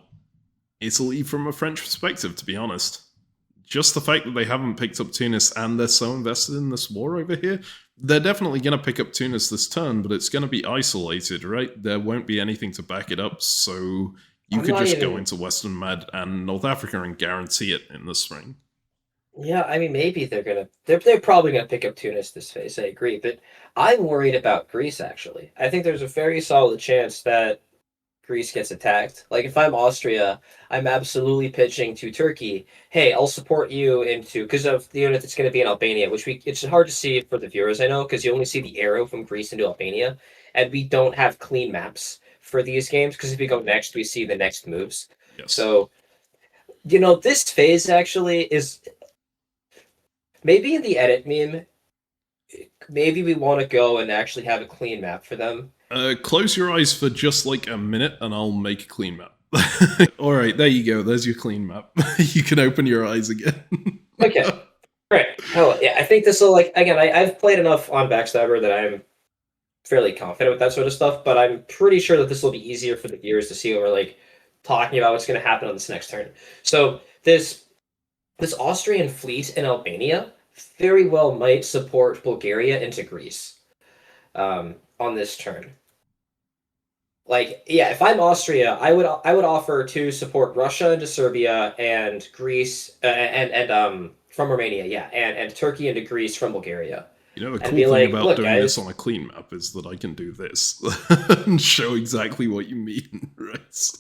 Italy from a French perspective, to be honest. Just the fact that they haven't picked up Tunis and they're so invested in this war over here, they're definitely going to pick up Tunis this turn, but it's going to be isolated, right? There won't be anything to back it up, so you could just go into Western Med and North Africa and guarantee it in the spring. Yeah, I mean, maybe they're probably going to pick up Tunis this phase, I agree, but I'm worried about Greece, actually. I think there's a very solid chance that Greece gets attacked. Like if I'm Austria, I'm absolutely pitching to Turkey, hey, I'll support you into because of the unit that's going to be in Albania, which it's hard to see for the viewers, I know, because you only see the arrow from Greece into Albania, and we don't have clean maps for these games because if we go next, we see the next moves. Yes. So, this phase actually is maybe in the edit meme, maybe we want to go and actually have a clean map for them. Close your eyes for just like a minute and I'll make a clean map. Alright, there you go. There's your clean map. You can open your eyes again. Okay. Right. Oh, yeah. I think this will, like, again, I've played enough on Backstabber that I'm fairly confident with that sort of stuff, but I'm pretty sure that this will be easier for the viewers to see when we're, like, talking about what's going to happen on this next turn. So, this Austrian fleet in Albania very well might support Bulgaria into Greece on this turn. Like, yeah, if I'm Austria, I would offer to support Russia into Serbia and Greece and from Romania, yeah, and Turkey into Greece from Bulgaria. You know, the And cool be thing like, about look, doing guys, this on a clean map is that I can do this and show exactly what you mean, right?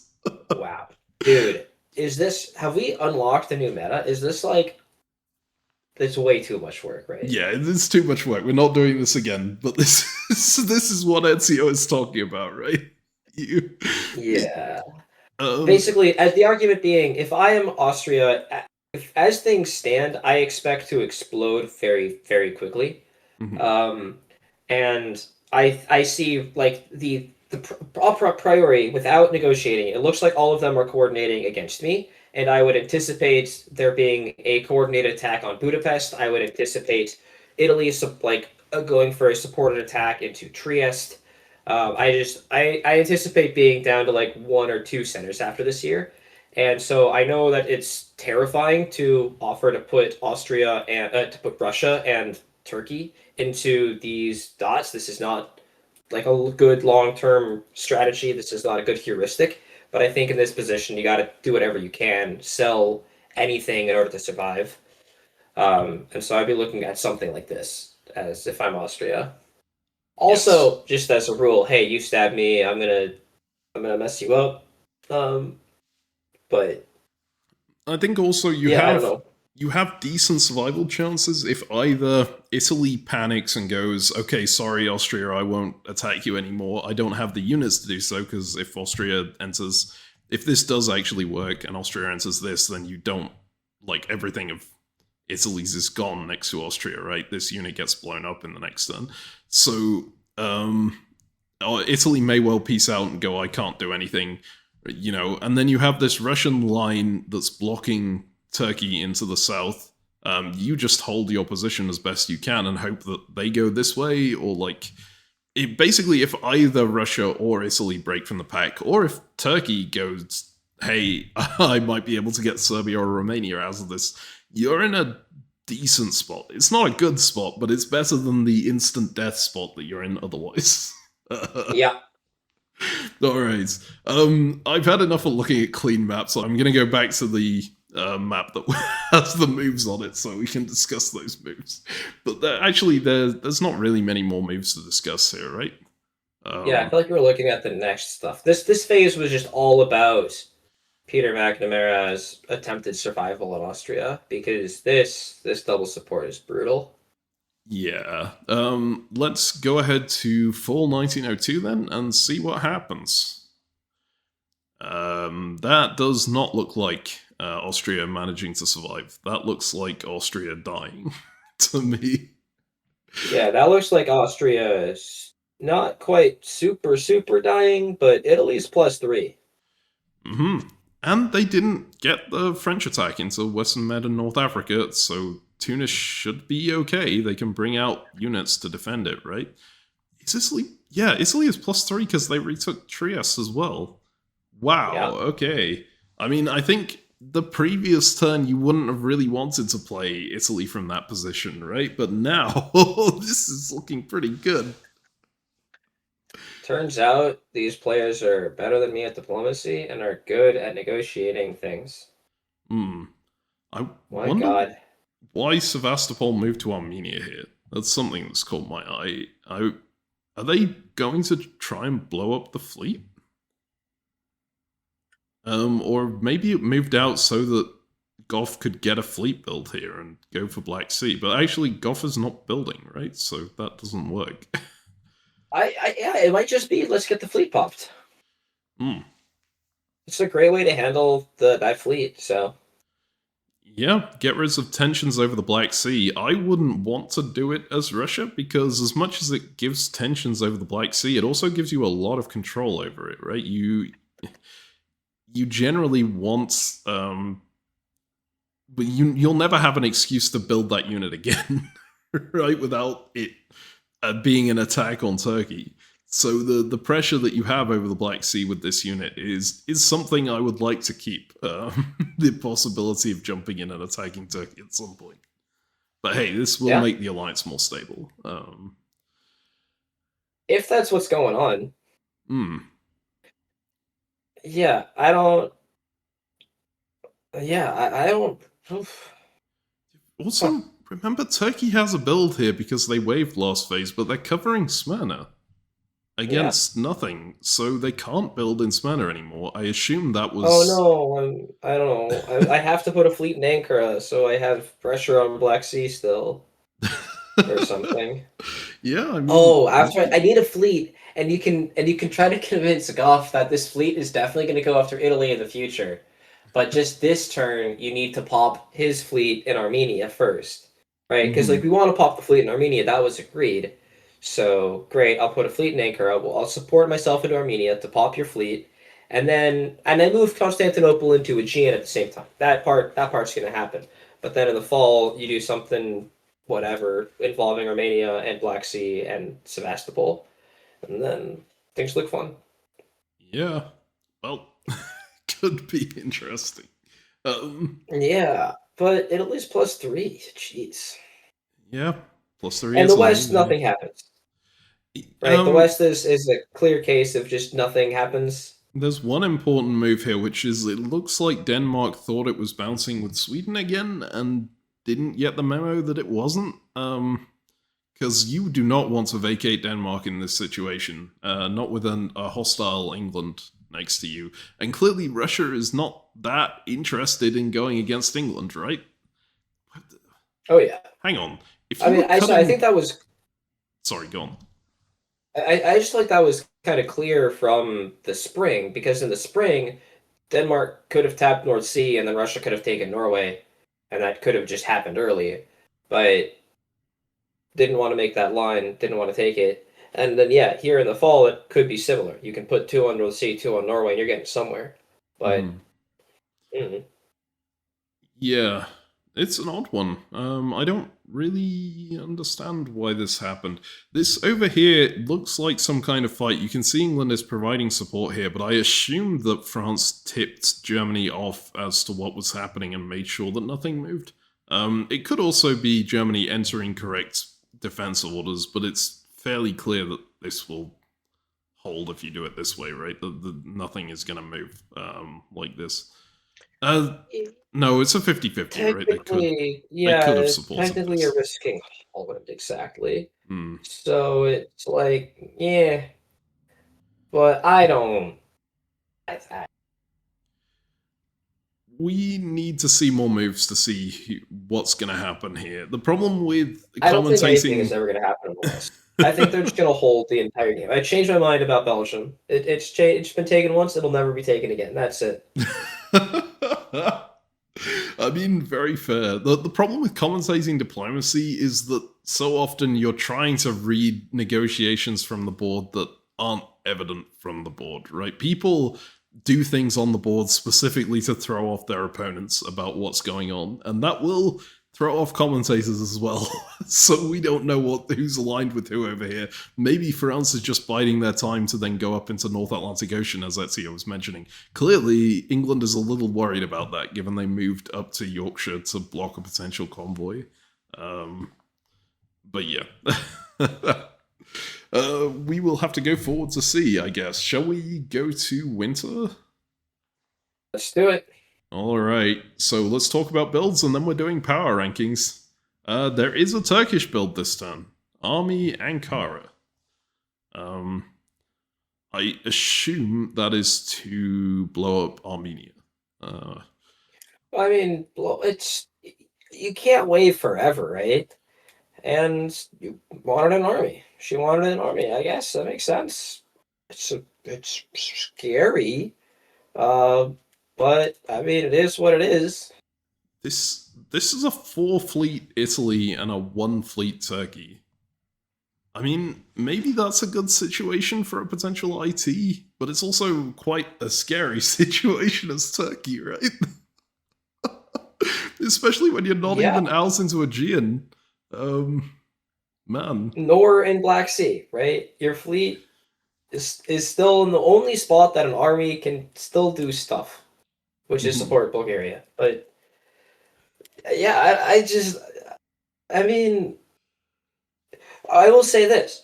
wow, dude, have we unlocked the new meta? Is this like, it's way too much work, right? Yeah, it's too much work. We're not doing this again, but this is what Ezio is talking about, right? Yeah. Um, Basically, as the argument being, if I am Austria, as things stand, I expect to explode very, very quickly. mhm. And I see like the priori without negotiating. It looks like all of them are coordinating against me, and I would anticipate there being a coordinated attack on Budapest. I would anticipate Italy going for a supported attack into Trieste. I anticipate being down to like one or two centers after this year. And so I know that it's terrifying to offer to put Austria and to put Russia and Turkey into these dots. This is not like a good long-term strategy. This is not a good heuristic. But I think in this position, you got to do whatever you can, sell anything in order to survive. And so I'd be looking at something like this as if I'm Austria. Yes. Also, just as a rule, hey, you stab me, I'm gonna mess you up. But I think also yeah, I don't know. you have decent survival chances if either Italy panics and goes, okay, sorry, Austria, I won't attack you anymore. I don't have the units to do so, because if Austria enters, if this does actually work and Austria enters this, then you don't, like, everything of Italy's is gone next to Austria, right? This unit gets blown up in the next turn. So, Italy may well peace out and go, I can't do anything, and then you have this Russian line that's blocking Turkey into the south. You just hold your position as best you can and hope that they go this way, or basically, if either Russia or Italy break from the pack, or if Turkey goes, hey, I might be able to get Serbia or Romania out of this, you're in a decent spot. It's not a good spot, but it's better than the instant death spot that you're in otherwise. Yeah. All right. I've had enough of looking at clean maps. So I'm going to go back to the map that has the moves on it, so we can discuss those moves. But there's not really many more moves to discuss here, right? Yeah, I feel like we were looking at the next stuff. This phase was just all about Peter McNamara's attempted survival in Austria because this double support is brutal. Yeah. Let's go ahead to fall 1902 then and see what happens. That does not look like Austria managing to survive. That looks like Austria dying to me. Yeah, that looks like Austria is not quite super dying, but Italy's +3. And they didn't get the French attack into Western Med and North Africa, so Tunis should be okay. They can bring out units to defend it, right? Is Italy? Yeah, Italy is +3 because they retook Trieste as well. Wow, Yeah. okay. I mean, I think the previous turn you wouldn't have really wanted to play Italy from that position, right? But now, this is looking pretty good. Turns out these players are better than me at diplomacy and are good at negotiating things. I My wonder God. why Sevastopol moved to Armenia here. That's something that's caught my eye. Are they going to try and blow up the fleet? Or maybe it moved out so that Goff could get a fleet build here and go for Black Sea. But actually, Goff is not building, right? So that doesn't work. Yeah, it might just be let's get the fleet popped. It's a great way to handle that fleet. So yeah, get rid of tensions over the Black Sea. I wouldn't want to do it as Russia because as much as it gives tensions over the Black Sea, it also gives you a lot of control over it, right? You generally want, but you'll never have an excuse to build that unit again, right? Without it being an attack on Turkey. So the pressure that you have over the Black Sea with this unit is something I would like to keep. The possibility of jumping in and attacking Turkey at some point. But hey, this will make the alliance more stable. If that's what's going on. Yeah, I don't. Yeah, I don't. Also, remember Turkey has a build here because they waived last phase, but they're covering Smyrna against nothing, so they can't build in Smyrna anymore. I assume that was... Oh no, I don't know. I have to put a fleet in Ankara, so I have pressure on Black Sea still. Or something. Yeah, I mean... I need a fleet, and you can try to convince Goff that this fleet is definitely going to go after Italy in the future. But just this turn, you need to pop his fleet in Armenia first, right? Because we want to pop the fleet in Armenia. That was agreed. So great, I'll put a fleet in Ankara. I'll support myself into Armenia to pop your fleet, and then move Constantinople into Aegean at the same time. That part's going to happen. But then in the fall, you do something whatever involving Armenia and Black Sea and Sevastopol, and then things look fun. Yeah, well, could be interesting. Yeah, but Italy's +3. Jeez. Yeah, +3. And the West, nothing happens. Right, the West is a clear case of just nothing happens. There's one important move here, which is it looks like Denmark thought it was bouncing with Sweden again and didn't get the memo that it wasn't. Because you do not want to vacate Denmark in this situation, not with a hostile England next to you. And clearly Russia is not that interested in going against England, right? Oh, yeah. Hang on. I think that was... Sorry, go on. I just like that was kind of clear from the spring, because in the spring, Denmark could have tapped North Sea, and then Russia could have taken Norway, and that could have just happened early. But didn't want to make that line, didn't want to take it. And then, yeah, here in the fall, it could be similar. You can put 2 on North Sea, 2 on Norway, and you're getting somewhere. But... Yeah, it's an odd one. I don't really understand why this happened. This over here looks like some kind of fight. You can see England is providing support here, but I assume that France tipped Germany off as to what was happening and made sure that nothing moved. It could also be Germany entering correct defense orders, but it's fairly clear that this will hold if you do it this way, right? Nothing is going to move like this. No, it's a 50-50, right? They could have supported technically this. You're risking Holland, exactly. So it's like, yeah. But I don't... We need to see more moves to see what's going to happen here. The problem with commentating... I don't think anything is ever going to happen in the West. I think they're just going to hold the entire game. I changed my mind about Belgium. It's been taken once, it'll never be taken again. That's it. I mean, very fair. The problem with commentating diplomacy is that so often you're trying to read negotiations from the board that aren't evident from the board, right? People do things on the board specifically to throw off their opponents about what's going on, and that will throw off commentators as well. So we don't know who's aligned with who over here. Maybe France is just biding their time to then go up into North Atlantic Ocean, as Ezio was mentioning. Clearly, England is a little worried about that, given they moved up to Yorkshire to block a potential convoy. But yeah. We will have to go forward to see, I guess. Shall we go to winter? Let's do it. All right, so let's talk about builds, and then we're doing power rankings. There is a Turkish build this turn. Army Ankara. I assume that is to blow up Armenia. I mean, well, you can't wait forever, right? And you wanted an army. She wanted an army. I guess that makes sense. It's scary, uh, but I mean, it is what it is. This is a 4-fleet Italy and a 1-fleet Turkey. I mean, maybe that's a good situation for a potential IT, but it's also quite a scary situation as Turkey, right? Especially when you're not even out into Aegean. Man. Nor in Black Sea, right? Your fleet is still in the only spot that an army can still do stuff, which is support Bulgaria. But yeah, I mean, I will say this.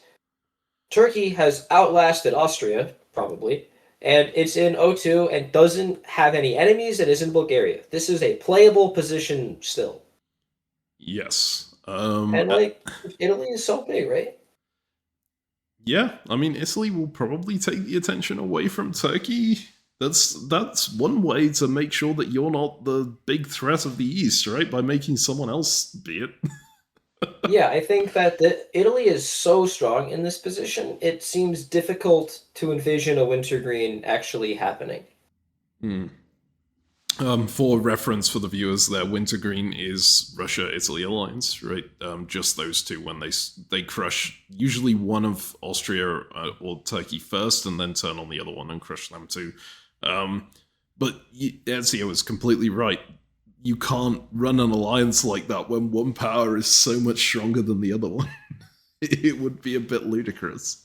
Turkey has outlasted Austria, probably, and it's in O2 and doesn't have any enemies and is in Bulgaria. This is a playable position still. Yes. And, like, Italy is so big, right? Yeah, I mean, Italy will probably take the attention away from Turkey. That's one way to make sure that you're not the big threat of the East, right? By making someone else be it. Yeah, I think that Italy is so strong in this position, it seems difficult to envision a wintergreen actually happening. For reference for the viewers there, wintergreen is Russia-Italy alliance, right? Just those two when they crush usually one of Austria or Turkey first and then turn on the other one and crush them too. But Ezio is completely right. You can't run an alliance like that when one power is so much stronger than the other one. It would be a bit ludicrous.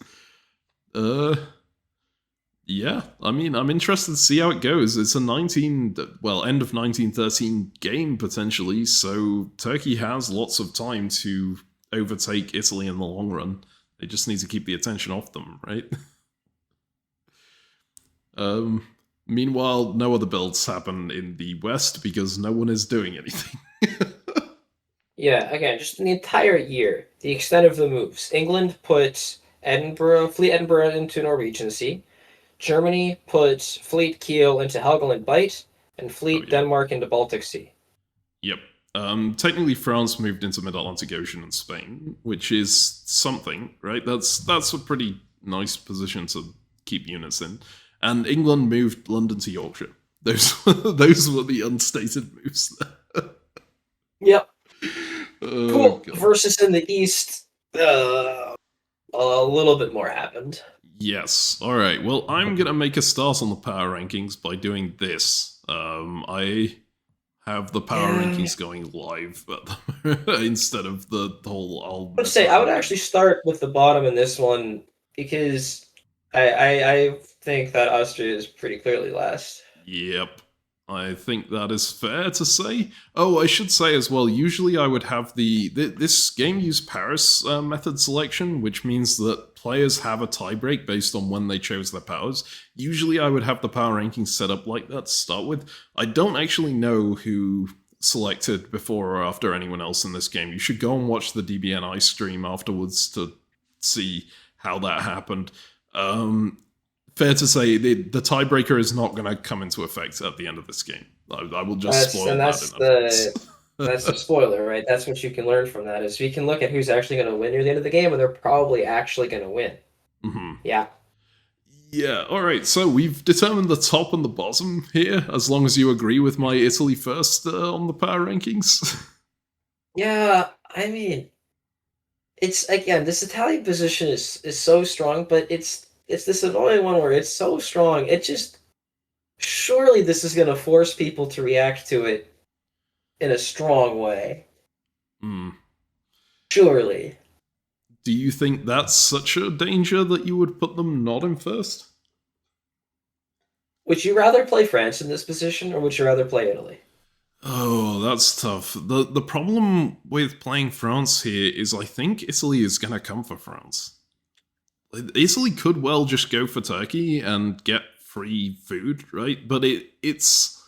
Yeah, I mean, I'm interested to see how it goes. It's a end of 1913 game, potentially, so Turkey has lots of time to overtake Italy in the long run. They just need to keep the attention off them, right? Meanwhile, no other builds happen in the West because no one is doing anything. Yeah, again, just in the entire year, the extent of the moves. England put Fleet Edinburgh into Norwegian Sea. Germany put Fleet Kiel into Helgoland Bight, and Fleet Denmark into Baltic Sea. Yep. Technically, France moved into Mid-Atlantic Ocean and Spain, which is something, right? That's a pretty nice position to keep units in. And England moved London to Yorkshire. Those were the unstated moves there. Yep. Cool. God. Versus in the East, a little bit more happened. Yes. All right. Well, I'm going to make a start on the power rankings by doing this. I have the power rankings going live instead of the whole... I would actually start with the bottom in this one because I think that Austria is pretty clearly last. Yep. I think that is fair to say. Oh, I should say as well, usually I would have this game use Paris method selection, which means that players have a tiebreak based on when they chose their powers. Usually I would have the power rankings set up like that to start with. I don't actually know who selected before or after anyone else in this game. You should go and watch the DBNI stream afterwards to see how that happened. Fair to say, the tiebreaker is not going to come into effect at the end of this game. I will just spoil that. That's the spoiler, right? That's what you can learn from that, is you can look at who's actually going to win near the end of the game, and they're probably actually going to win. Mm-hmm. Yeah. Yeah, alright, so we've determined the top and the bottom here, as long as you agree with my Italy first on the power rankings. Yeah, I mean, it's, again, this Italian position is so strong, but it's this annoying one where it's so strong, it just... Surely this is going to force people to react to it in a strong way. Surely. Do you think that's such a danger that you would put them not in first? Would you rather play France in this position, or would you rather play Italy? Oh, that's tough. The problem with playing France here is I think Italy is going to come for France. Italy could well just go for Turkey and get free food, right? But it's...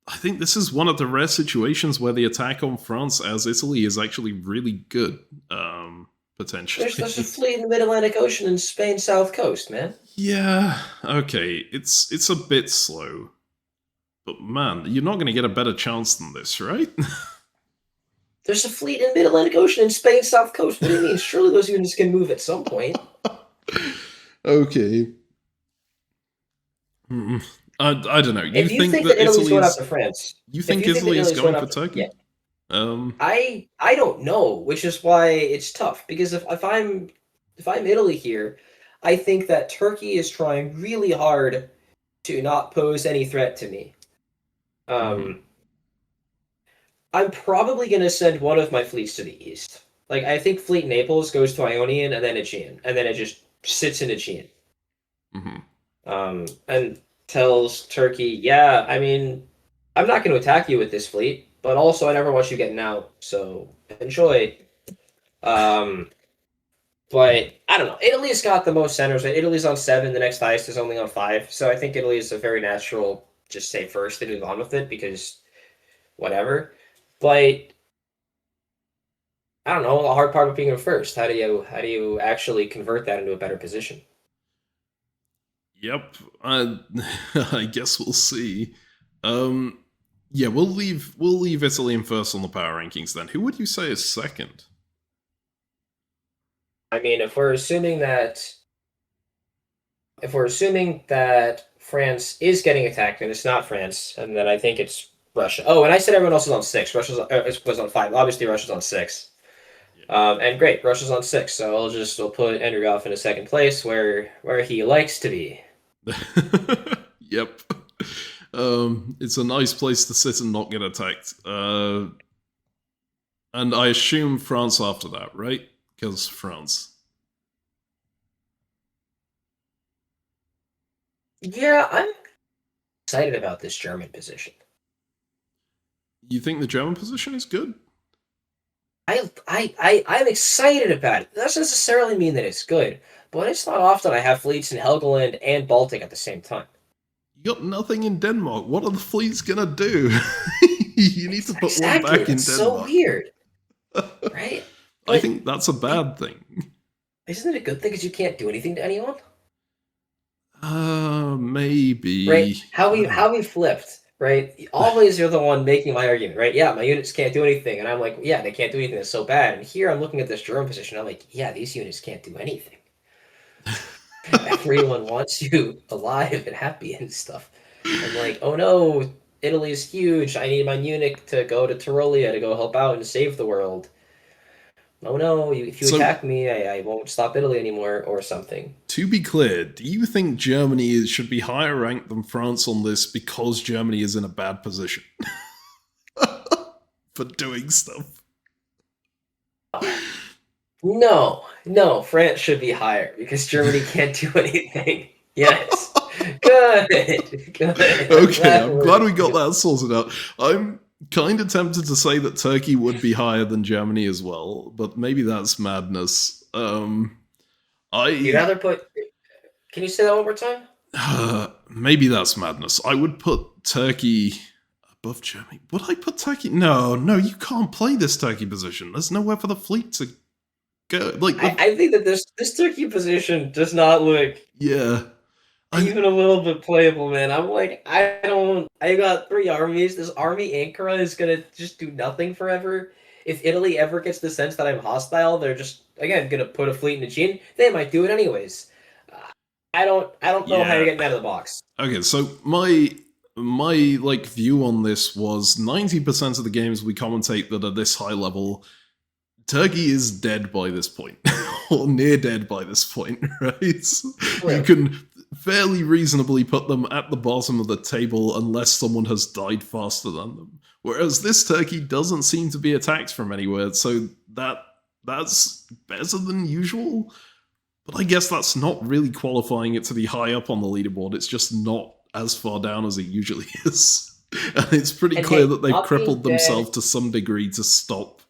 I think this is one of the rare situations where the attack on France as Italy is actually really good, potentially. There's a fleet in the Mid-Atlantic Ocean and Spain's south coast, man. Yeah, okay, it's a bit slow. But man, you're not going to get a better chance than this, right? There's a fleet in the Mid-Atlantic Ocean in Spain's south coast. What do you mean? Surely those units can move at some point. Okay. I don't know. You If you think think that that Italy's Italy going is... after France, You if think you think that Italy is Italy's going going for after, yeah, Turkey? I don't know, which is why it's tough. Because if I'm Italy here, I think that Turkey is trying really hard to not pose any threat to me. Mhm. I'm probably going to send one of my fleets to the east. Like, I think Fleet Naples goes to Ionian and then Aegean, and then it just sits in Aegean. Mhm. And tells Turkey, yeah, I mean, I'm not going to attack you with this fleet, but also I never want you getting out, so enjoy. Um, but I don't know. Italy's got the most centers. Right? Italy's on 7. The next highest is only on 5. So I think Italy is a very natural. Just say first and move on with it because whatever. But I don't know. The hard part of being a first. How do you actually convert that into a better position? Yep. I guess we'll see. Um, yeah, we'll leave Italy in first on the power rankings then. Who would you say is second? I mean, if we're assuming that France is getting attacked and it's not France, and then I think it's Russia. Oh, and I said everyone else is on 6. Was on 5. Obviously, Russia's on 6. And great, Russia's on 6. So we'll put Endergoff in a second place where he likes to be. Yep. It's a nice place to sit and not get attacked. And I assume France after that, right? Because France. Yeah, I'm excited about this German position. You think the German position is good? I'm excited about it. That doesn't necessarily mean that it's good, but it's not often I have fleets in Helgoland and Baltic at the same time. You got nothing in Denmark. What are the fleets gonna do? You need to put one Exactly, back in that's so Denmark. weird, right? I But think that's a bad thing. isn't it a good thing because you can't do anything to anyone? Right? Maybe. How we flipped, right? Always you're the one making my argument, right? Yeah, my units can't do anything, and I'm like, yeah, they can't do anything. That's so bad. And here I'm looking at this German position. I'm like, yeah, these units can't do anything. Everyone wants you alive and happy and stuff. I'm like, oh no, Italy's huge. I need my Munich to go to Tyrolia to go help out and save the world. Oh no, if you So, attack me, I won't stop Italy anymore or something. to be clear, do you think Germany should be higher ranked than France on this because Germany is in a bad position for doing stuff? No, France should be higher because Germany can't do anything. Yes. Good. Good. Okay, I'm glad we got that sorted out. I'm kind of tempted to say that Turkey would be higher than Germany as well, but maybe that's madness. You'd I rather put. Can you say that one more time? maybe that's madness. I would put Turkey above Germany. Would I put Turkey? No, you can't play this Turkey position. There's nowhere for the fleet to go. Like, I think that this Turkey position does not look yeah, even a little bit playable, man. I'm like, I got 3 armies. This army Ankara is gonna just do nothing forever. If Italy ever gets the sense that I'm hostile, they're just again gonna put a fleet in Aegean. They might do it anyways. I don't know how you're yeah. getting out of the box. Okay, so my like view on this was 90% of the games we commentate that are this high level, Turkey is dead by this point, or near dead by this point, right? You True. can fairly reasonably put them at the bottom of the table unless someone has died faster than them. Whereas this Turkey doesn't seem to be attacked from anywhere, so that's better than usual. But I guess that's not really qualifying it to be high up on the leaderboard. It's just not as far down as it usually is. And it's pretty And clear hey, that they've not being crippled dead. themselves to some degree to stop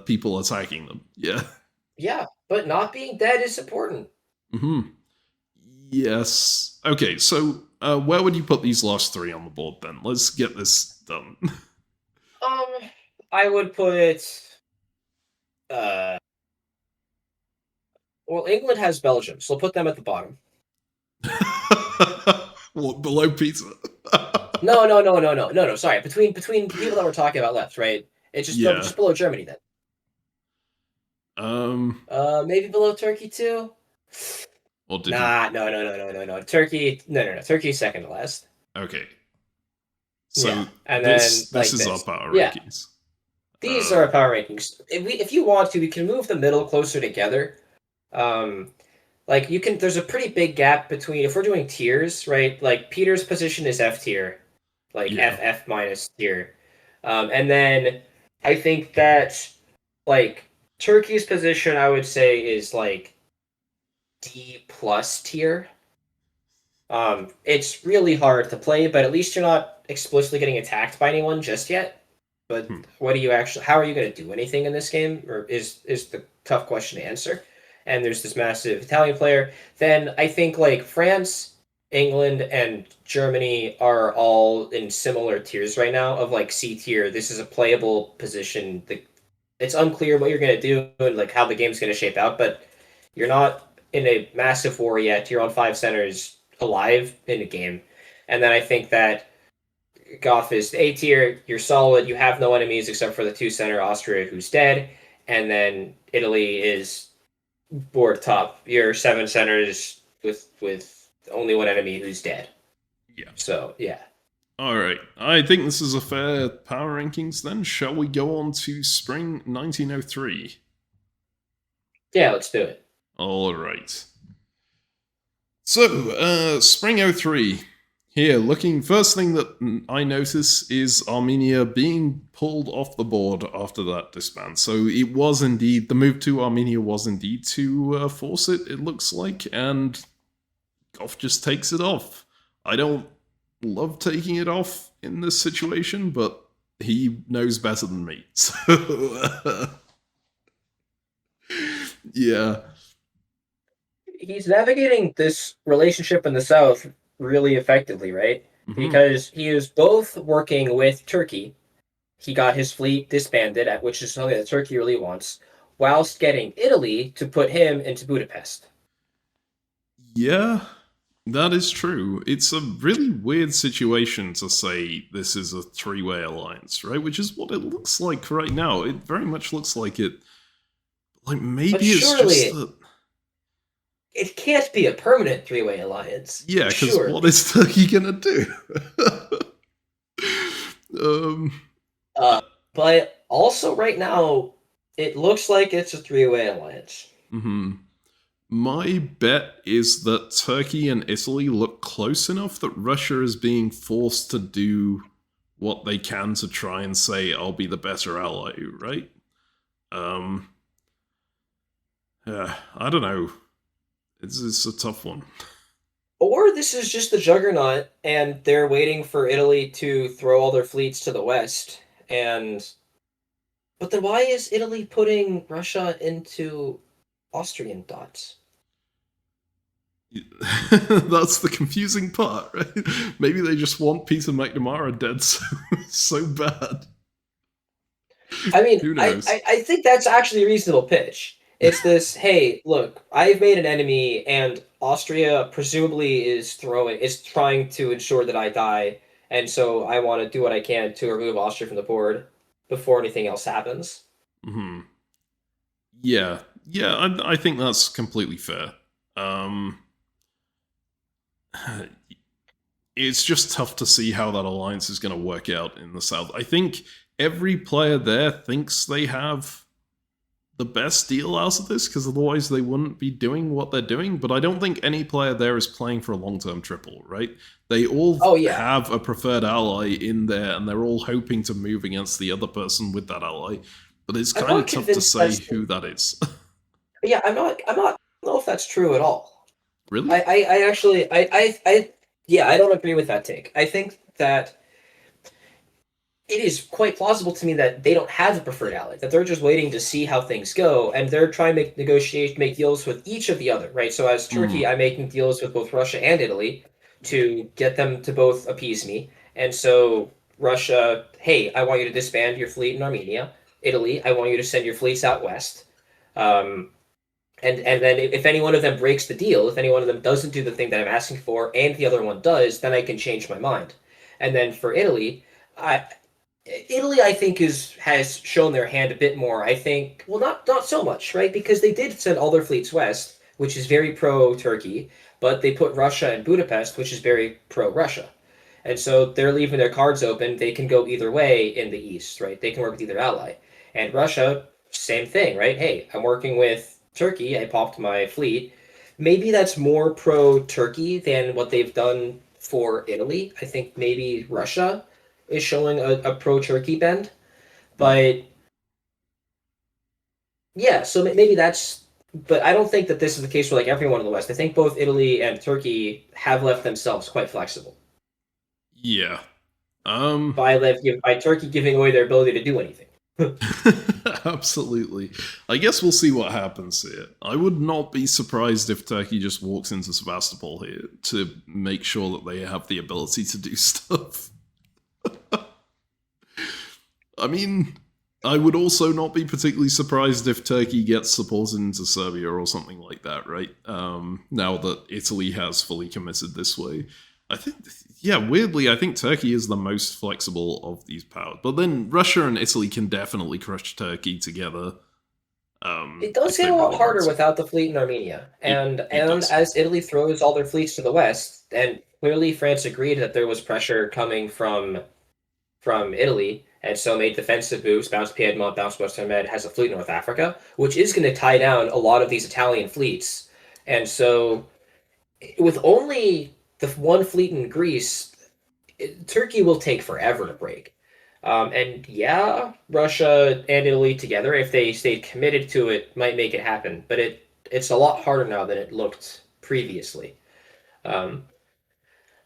people attacking them. Yeah. Yeah, but not being dead is important. Hmm. Yes. Okay, so where would you put these last 3 on the board then? Let's get this done. Um, I would put. Uh, well, England has Belgium, so I'll put them at the bottom. What, below Peter? No. Sorry, between the people that we're talking about left, right? It's just Yeah. just below Germany then. Um, Maybe below Turkey too. or did he? Nah, no. Turkey, no. Turkey's second to last. Okay. Yeah, So and then this like is our this. power Yeah, rankings. these are our power rankings. If you want to, we can move the middle closer together. Um, like you can. There's a pretty big gap between if we're doing tiers, right? Like Peter's position is F tier, like Yeah. F minus tier, and then I think that like Turkey's position, I would say, is like D plus tier. It's really hard to play, but at least you're not explicitly getting attacked by anyone just yet. But Hmm. what do you actually? How are you going to do anything in this game? Or is the tough question to answer? And there's this massive Italian player. Then I think like France, England, and Germany are all in similar tiers right now of like C tier. This is a playable position. It's unclear what you're going to do and like how the game's going to shape out, but you're not in a massive war yet. You're on five centers alive in a game. And then I think that Goth is A tier. You're solid. You have no enemies except for the two center Austria, who's dead. And then Italy is board top. You're seven centers with only one enemy who's dead. Yeah. So yeah. All right. I think this is a fair power rankings then. Shall we go on to spring 1903? Yeah, let's do it. All right. So, spring 03. Here, looking, first thing that I notice is Armenia being pulled off the board after that disband. So it was indeed, the move to Armenia was indeed to force it, it looks like, and Goff just takes it off. I don't love taking it off in this situation, but he knows better than me. So, yeah. He's navigating this relationship in the South really effectively, right? Because he is both working with Turkey. He got his fleet disbanded, which is something that Turkey really wants, whilst getting Italy to put him into Budapest. Yeah, that is true. It's a really weird situation to say this is a three-way alliance, right? Which is what it looks like right now. It very much looks like it. Like maybe But it's surely just that. it can't be a permanent three-way alliance. Yeah, because what is Turkey gonna do? But also right now, it looks like it's a three-way alliance. My bet is that Turkey and Italy look close enough that Russia is being forced to do what they can to try and say, I'll be the better ally, right? I don't know. It's a tough one. Or this is just the juggernaut, and they're waiting for Italy to throw all their fleets to the west. But then why is Italy putting Russia into Austrian dots? That's the confusing part, right? Maybe they just want Peter McNamara dead so bad. I mean, Who knows? I think that's actually a reasonable pitch. It's this, hey, look, I've made an enemy, and Austria presumably is trying to ensure that I die, and so I want to do what I can to remove Austria from the board before anything else happens. Yeah, I think that's completely fair. It's just tough to see how that alliance is going to work out in the South. I think every player there thinks they have the best deal out of this, because otherwise they wouldn't be doing what they're doing, but I don't think any player there is playing for a long-term triple, right? They all have a preferred ally in there, and they're all hoping to move against the other person with that ally, but it's kind of tough to say who that is. Yeah, I don't know if that's true at all. Really? I actually, yeah, I don't agree with that take. I think that it is quite plausible to me that they don't have a preferred ally, that they're just waiting to see how things go, and they're trying to make deals with each of the other, right? So as Turkey, I'm making deals with both Russia and Italy to get them to both appease me. And so Russia, hey, I want you to disband your fleet in Armenia. Italy, I want you to send your fleets out west. And then if any one of them breaks the deal, if any one of them doesn't do the thing that I'm asking for, and the other one does, then I can change my mind. And then for Italy, I think has shown their hand a bit more. I think, well, not so much, right? Because they did send all their fleets west, which is very pro Turkey, but they put Russia in Budapest, which is very pro Russia. And so they're leaving their cards open. They can go either way in the east, right? They can work with either ally. And Russia, same thing, right? Hey, I'm working with Turkey. I popped my fleet. Maybe that's more pro Turkey than what they've done for Italy. I think maybe Russia is showing a pro Turkey bend. But yeah, so maybe that's. But I don't think that this is the case for like everyone in the West. I think both Italy and Turkey have left themselves quite flexible. Yeah. By Turkey giving away their ability to do anything. Absolutely. I guess we'll see what happens here. I would not be surprised if Turkey just walks into Sevastopol here to make sure that they have the ability to do stuff. I mean, I would also not be particularly surprised if Turkey gets supported into Serbia or something like that, right? Now that Italy has fully committed this way. I think, yeah, weirdly, I think Turkey is the most flexible of these powers. But then Russia and Italy can definitely crush Turkey together. It does get a lot harder without the fleet in Armenia. And as Italy throws all their fleets to the west, and clearly France agreed that there was pressure coming from Italy, and so made defensive moves, bounced Piedmont, bounced Western Med, has a fleet in North Africa, which is going to tie down a lot of these Italian fleets. And so with only the one fleet in Greece, Turkey will take forever to break. And yeah, Russia and Italy together, if they stayed committed to it, might make it happen. But it's a lot harder now than it looked previously. And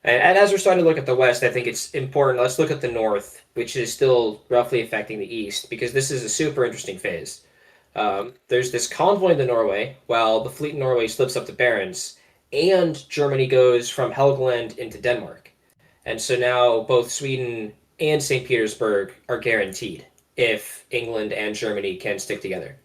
as we're starting to look at the West, I think it's important. Let's look at the North, which is still roughly affecting the East, because this is a super interesting phase. There's this convoy into Norway, while the fleet in Norway slips up to Barents, and Germany goes from Helgoland into Denmark. And so now both Sweden and St. Petersburg are guaranteed if England and Germany can stick together.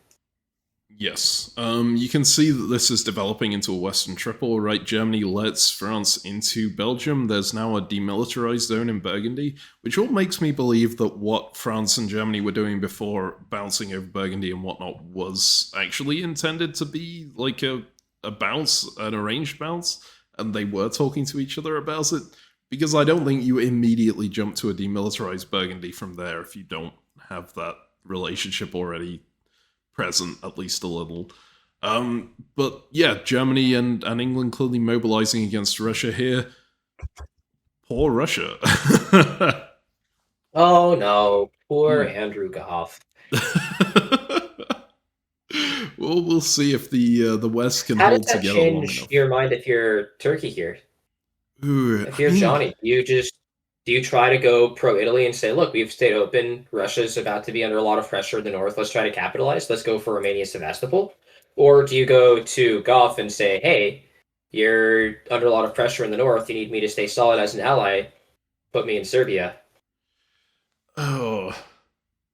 Yes. You can see that this is developing into a Western Triple, right? Germany lets France into Belgium. There's now a demilitarized zone in Burgundy, which all makes me believe that what France and Germany were doing before bouncing over Burgundy and whatnot was actually intended to be like a bounce, an arranged bounce, and they were talking to each other about it. Because I don't think you immediately jump to a demilitarized Burgundy from there if you don't have that relationship already present, at least a little. But yeah, Germany and England clearly mobilizing against Russia here. Poor Russia. Oh no, poor Andrew Goff. Well, we'll see if the West can How hold does that together long change enough. your mind if you're Turkey here? Ooh, If you're Johnny, do you try to go pro Italy and say, look, we've stayed open. Russia's about to be under a lot of pressure in the north. Let's try to capitalize. Let's go for Romania Sevastopol. Or do you go to Goff and say, hey, you're under a lot of pressure in the north. You need me to stay solid as an ally. Put me in Serbia. Oh.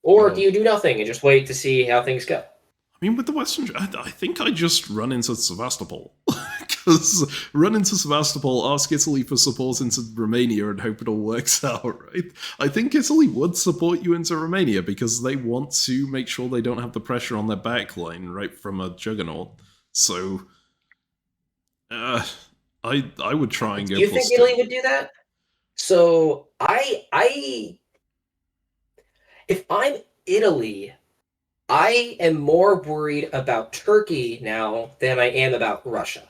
Or do you do nothing and just wait to see how things go? I mean, with the Western, I think I just run into Sevastopol. Because run into Sevastopol, ask Italy for support into Romania, and hope it all works out, right? I think Italy would support you into Romania because they want to make sure they don't have the pressure on their backline, right, from a juggernaut. So, I would try and go. Do you think Italy would do that? So if I'm Italy, I am more worried about Turkey now than I am about Russia.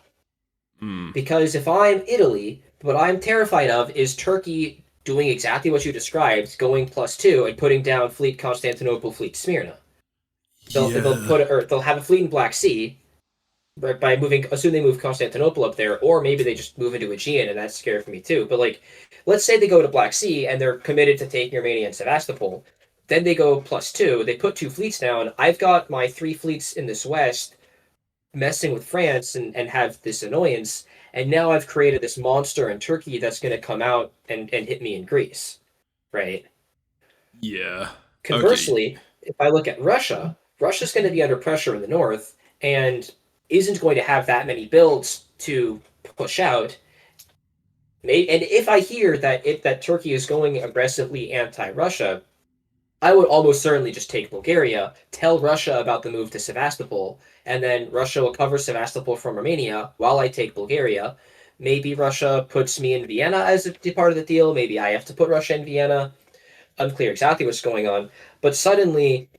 Because if I'm Italy, what I'm terrified of is Turkey doing exactly what you described, going +2 and putting down fleet Constantinople, fleet Smyrna. They'll have a fleet in Black Sea by moving. Assume they move Constantinople up there, or maybe they just move into Aegean, and that's scary for me too. But like, let's say they go to Black Sea and they're committed to taking Romania and Sevastopol. Then they go +2. They put 2 fleets down. I've got my 3 fleets in this west messing with France and have this annoyance. And now I've created this monster in Turkey that's going to come out and hit me in Greece. Right? Yeah. Conversely, if I look at Russia, Russia's going to be under pressure in the north. And isn't going to have that many builds to push out. And if I hear that Turkey is going aggressively anti-Russia, I would almost certainly just take Bulgaria, tell Russia about the move to Sevastopol, and then Russia will cover Sevastopol from Romania while I take Bulgaria. Maybe Russia puts me in Vienna as a part of the deal. Maybe I have to put Russia in Vienna. Unclear exactly what's going on. But suddenly,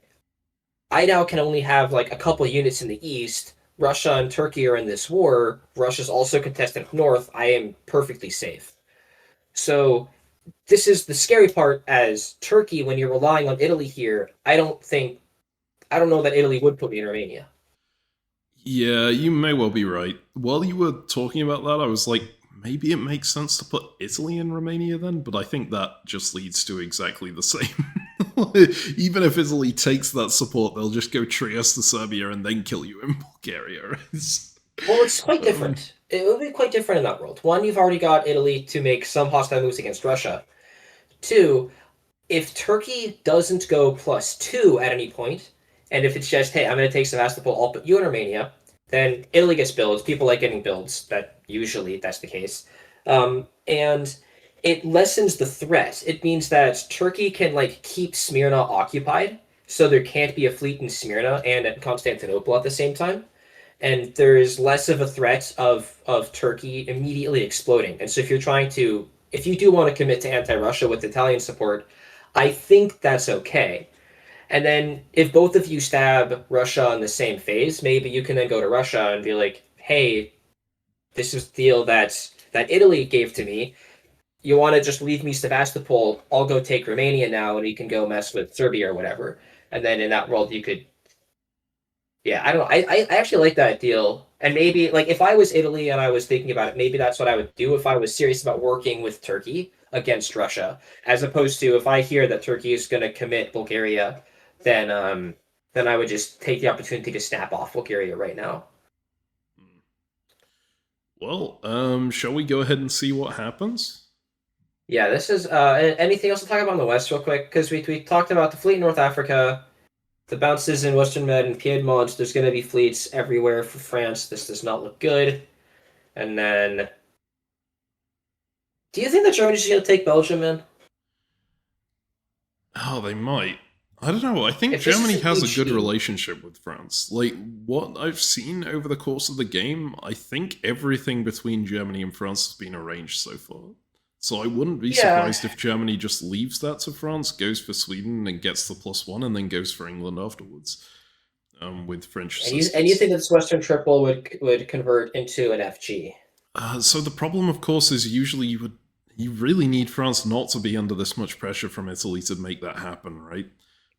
I now can only have like a couple units in the east. Russia and Turkey are in this war. Russia's also contesting north. I am perfectly safe. So this is the scary part as Turkey when you're relying on Italy here. I don't know that Italy would put me in Romania. Yeah, you may well be right. While you were talking about that, I was like, maybe it makes sense to put Italy in Romania then, but I think that just leads to exactly the same. Even if Italy takes that support, they'll just go Trieste to Serbia and then kill you in Bulgaria. Well, it's quite different. It would be quite different in that world. One, you've already got Italy to make some hostile moves against Russia. Two, if Turkey doesn't go +2 at any point, and if it's just, hey, I'm going to take Sevastopol, I'll put you in Romania, then Italy gets builds. People like getting builds. That's the case. And it lessens the threat. It means that Turkey can like keep Smyrna occupied, so there can't be a fleet in Smyrna and at Constantinople at the same time. And there's less of a threat of Turkey immediately exploding. And so if you do want to commit to anti-Russia with Italian support, I think that's okay. And then if both of you stab Russia in the same phase, maybe you can then go to Russia and be like, hey, this is the deal that Italy gave to me. You want to just leave me Sevastopol, I'll go take Romania now, and you can go mess with Serbia or whatever. And then in that world, you could... Yeah, I don't know. I actually like that deal. And maybe, like, if I was Italy and I was thinking about it, maybe that's what I would do if I was serious about working with Turkey against Russia, as opposed to if I hear that Turkey is going to commit Bulgaria, then I would just take the opportunity to snap off Bulgaria right now. Well, shall we go ahead and see what happens? Yeah, this is anything else to talk about in the West real quick? Because we talked about the fleet in North Africa, the bounces in Western Med and Piedmont. There's going to be fleets everywhere for France. This does not look good. And then, do you think that Germany's going to take Belgium in? Oh, they might. I don't know. I think If this Germany is has a good HE. relationship with France. Like, what I've seen over the course of the game, I think everything between Germany and France has been arranged so far. So I wouldn't be surprised if Germany just leaves that to France, goes for Sweden and gets the +1, and then goes for England afterwards. With French assistance. And you think that this Western Triple would convert into an FG? So the problem, of course, is usually you really need France not to be under this much pressure from Italy to make that happen, right?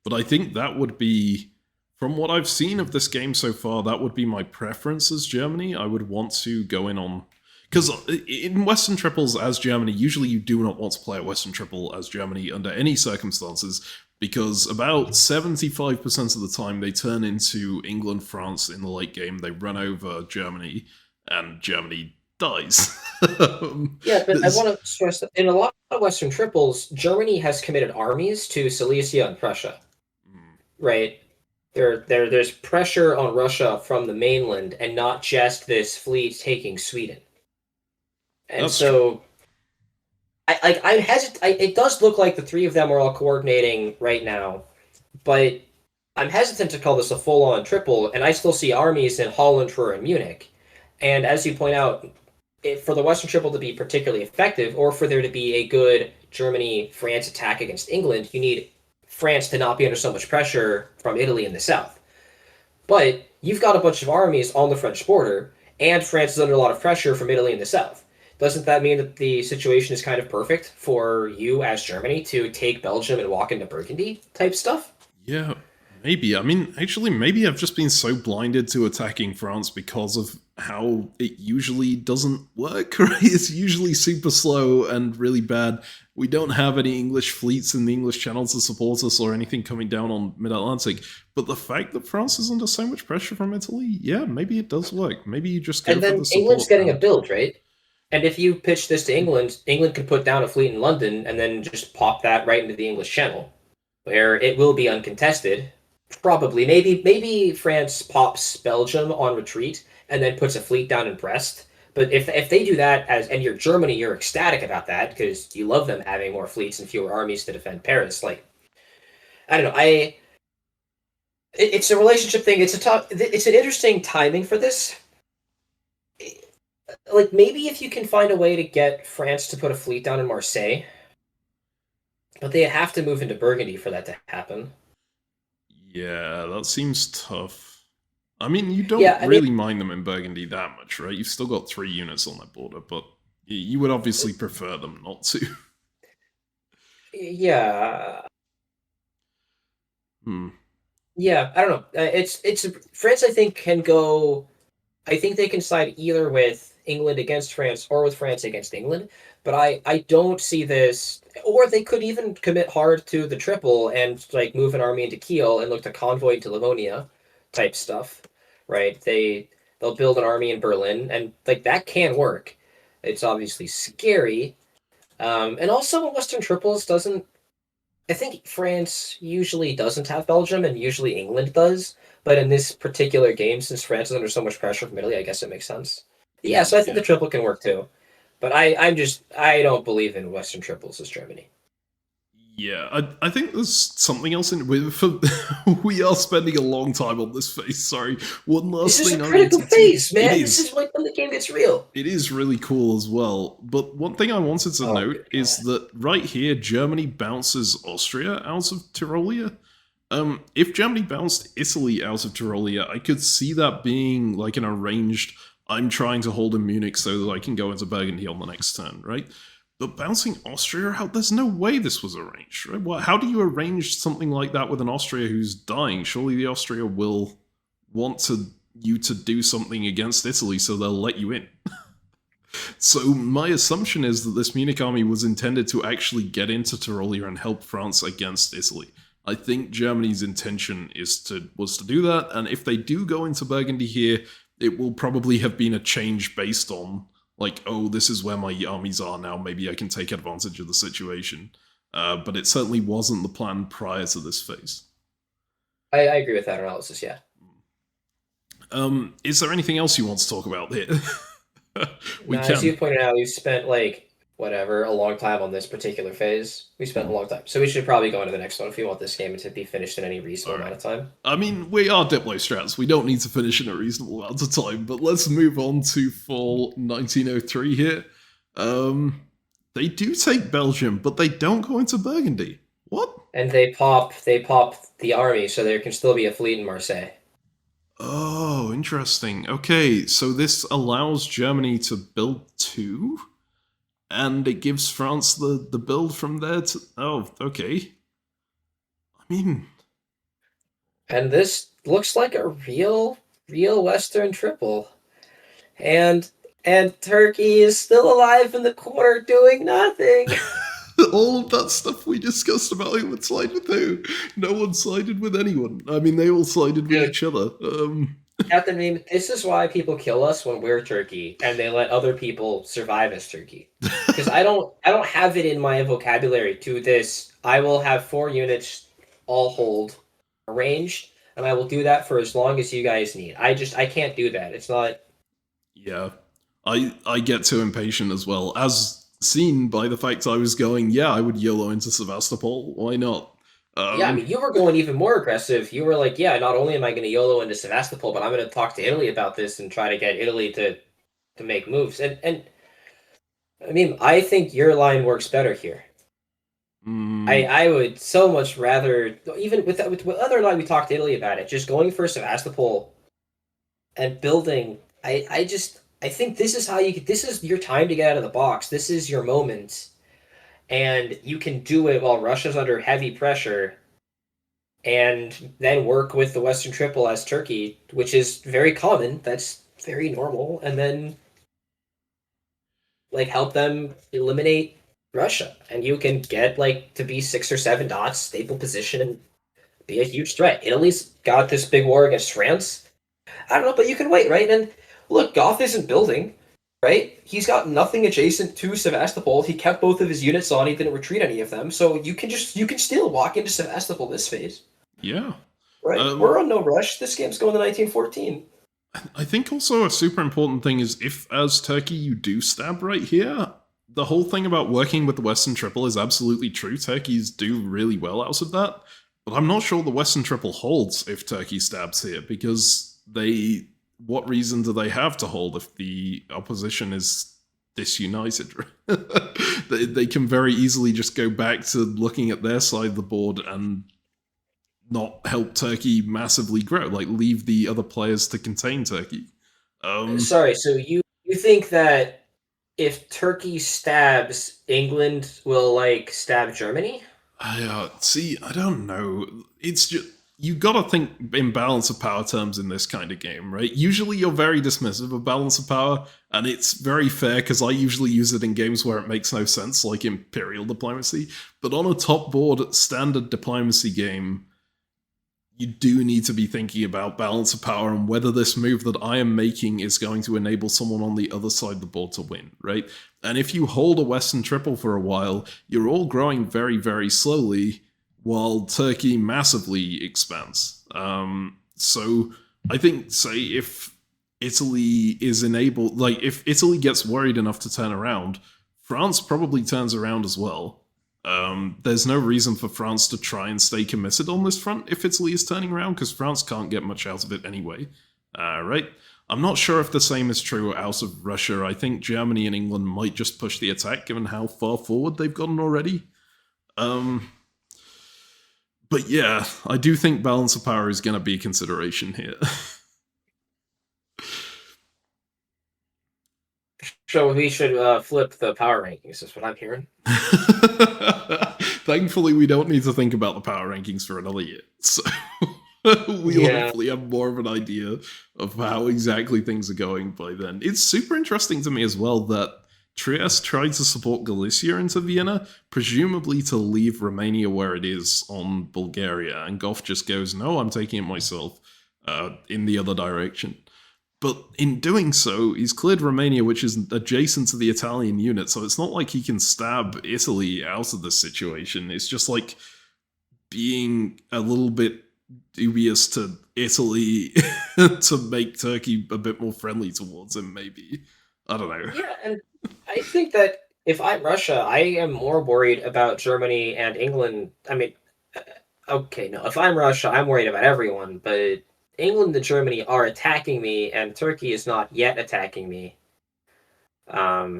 But I think that would be, from what I've seen of this game so far, that would be my preference as Germany. I would want to go in on... Because in Western Triples as Germany, usually you do not want to play a Western Triple as Germany under any circumstances, because about 75% of the time they turn into England-France in the late game, they run over Germany, and Germany dies. Yeah, but I want to stress that in a lot of Western Triples, Germany has committed armies to Silesia and Prussia. Right? There's pressure on Russia from the mainland, and not just this fleet taking Sweden. And That's so, I'm hesitant. It does look like the three of them are all coordinating right now, but I'm hesitant to call this a full-on triple, and I still see armies in Holland, Ruhr, and Munich. And as you point out, for the Western Triple to be particularly effective, or for there to be a good Germany-France attack against England, you need France to not be under so much pressure from Italy in the south. But you've got a bunch of armies on the French border, and France is under a lot of pressure from Italy in the south. Doesn't that mean that the situation is kind of perfect for you as Germany to take Belgium and walk into Burgundy type stuff? Yeah, maybe. I mean, actually, maybe I've just been so blinded to attacking France because of how it usually doesn't work, right? It's usually super slow and really bad. We don't have any English fleets in the English Channel to support us or anything coming down on mid-Atlantic. But the fact that France is under so much pressure from Italy, yeah, maybe it does work. Maybe you just go and for then the support. England's getting a build, right? And if you pitch this to England, England could put down a fleet in London and then just pop that right into the English Channel, where it will be uncontested. Probably. Maybe France pops Belgium on retreat and then puts a fleet down in Brest. But if they do that and you're Germany, you're ecstatic about that because you love them having more fleets and fewer armies to defend Paris. Like, I don't know. It's a relationship thing. It's an interesting timing for this. Like, maybe if you can find a way to get France to put a fleet down in Marseille, but they have to move into Burgundy for that to happen. Yeah, that seems tough. I mean, you don't really mind them in Burgundy that much, right? You've still got 3 units on that border, but you would obviously prefer them not to. Yeah. Hmm. Yeah, I don't know. It's France. I think can go. I think they can side either with England against France or with France against England. But I don't see this. Or they could even commit hard to the triple and like move an army into Kiel and look to convoy into Livonia, type stuff, right? They'll build an army in Berlin and like that can work. It's obviously scary, and also Western Triples doesn't. I think France usually doesn't have Belgium, and usually England does. But in this particular game, since France is under so much pressure from Italy, I guess it makes sense. Yeah, so I think the triple can work too. But I don't believe in Western triples as Germany. Yeah, I think there's something else in with. We are spending a long time on this phase. Sorry, one last thing. This is a critical phase, man. This is like when the game gets real. It is really cool as well. But one thing I wanted to note is that right here, Germany bounces Austria out of Tyrolia. If Germany bounced Italy out of Tyrolia, I could see that being like an arranged. I'm trying to hold in Munich so that I can go into Burgundy on the next turn, right? But bouncing Austria out, there's no way this was arranged, right? Well, how do you arrange something like that with an Austria who's dying? Surely the Austria will want you to do something against Italy, so they'll let you in. So my assumption is that this Munich army was intended to actually get into Tyrolia and help France against Italy. I think Germany's intention was to do that, and if they do go into Burgundy here, it will probably have been a change based on like, oh, this is where my armies are now, maybe I can take advantage of the situation. But it certainly wasn't the plan prior to this phase. I agree with that analysis, yeah. Is there anything else you want to talk about here? As you pointed out, we've spent, like, a long time on this particular phase. We spent a long time. So we should probably go into the next one if we want this game to be finished in any reasonable amount of time. I mean, we are Diplo strats. We don't need to finish in a reasonable amount of time, but let's move on to fall 1903 here. They do take Belgium, but they don't go into Burgundy. What? And they pop the army, so there can still be a fleet in Marseille. Oh, interesting. Okay, so this allows Germany to build 2? And it gives France the build from there to... Oh, okay. I mean... And this looks like a real Western triple. And Turkey is still alive in the corner doing nothing. All of that stuff we discussed about who would side with who. No one sided with anyone. I mean, they all sided with each other. CaptainMeme, this is why people kill us when we're Turkey, and they let other people survive as Turkey. Because I don't have it in my vocabulary to this. I will have 4 units all hold arranged, and I will do that for as long as you guys need. I can't do that. It's not. Yeah, I get too impatient as well, as seen by the fact I was going, yeah, I would YOLO into Sevastopol. Why not? Yeah, I mean, you were going even more aggressive. You were like, yeah, not only am I going to YOLO into Sevastopol, but I'm going to talk to Italy about this and try to get Italy to make moves. And I mean, I think your line works better here. I would so much rather, even with other line, we talked to Italy about it, just going for Sevastopol and building. I think this is how this is your time to get out of the box. This is your moment. And you can do it while Russia's under heavy pressure, and then work with the Western Triple as Turkey, which is very common. That's very normal. And then, like, help them eliminate Russia. And you can get, like, to be 6 or 7 dots, stable position, and be a huge threat. Italy's got this big war against France. I don't know, but you can wait, right? And look, Goth isn't building. Right? He's got nothing adjacent to Sevastopol. He kept both of his units on. He didn't retreat any of them. So you can still walk into Sevastopol this phase. Yeah. Right? We're on no rush. This game's going to 1914. I think also a super important thing is if, as Turkey, you do stab right here, the whole thing about working with the Western Triple is absolutely true. Turkeys do really well out of that. But I'm not sure the Western Triple holds if Turkey stabs here, because they. What reason do they have to hold if the opposition is disunited? They can very easily just go back to looking at their side of the board and not help Turkey massively grow, like leave the other players to contain Turkey. Sorry, so you think that if Turkey stabs, England will like stab Germany? See, I don't know. It's just you gotta think in balance of power terms in this kind of game, right? Usually you're very dismissive of balance of power, and it's very fair because I usually use it in games where it makes no sense, like Imperial Diplomacy. But on a top board standard diplomacy game, you do need to be thinking about balance of power and whether this move that I am making is going to enable someone on the other side of the board to win, right? And if you hold a Western Triple for a while, you're all growing very, very slowly while Turkey massively expands. So I think, say, if Italy is enabled, like if Italy gets worried enough to turn around, France probably turns around as well. There's no reason for France to try and stay committed on this front if Italy is turning around, because France can't get much out of it anyway. Right? I'm not sure if the same is true out of Russia. I think Germany and England might just push the attack, given how far forward they've gotten already. But yeah, I do think balance of power is going to be a consideration here. So we should flip the power rankings, is what I'm hearing. Thankfully, we don't need to think about the power rankings for another year. So we'll hopefully have more of an idea of how exactly things are going by then. It's super interesting to me as well that Trieste tried to support Galicia into Vienna, presumably to leave Romania where it is on Bulgaria, and Goff just goes, no, I'm taking it myself, in the other direction. But in doing so, he's cleared Romania, which is adjacent to the Italian unit, so it's not like he can stab Italy out of this situation. It's just like being a little bit dubious to Italy to make Turkey a bit more friendly towards him, maybe. I don't know. Yeah, and I think that if I'm Russia, I am more worried about Germany and England. I mean, okay, no, if I'm Russia, I'm worried about everyone, but England and Germany are attacking me, and Turkey is not yet attacking me.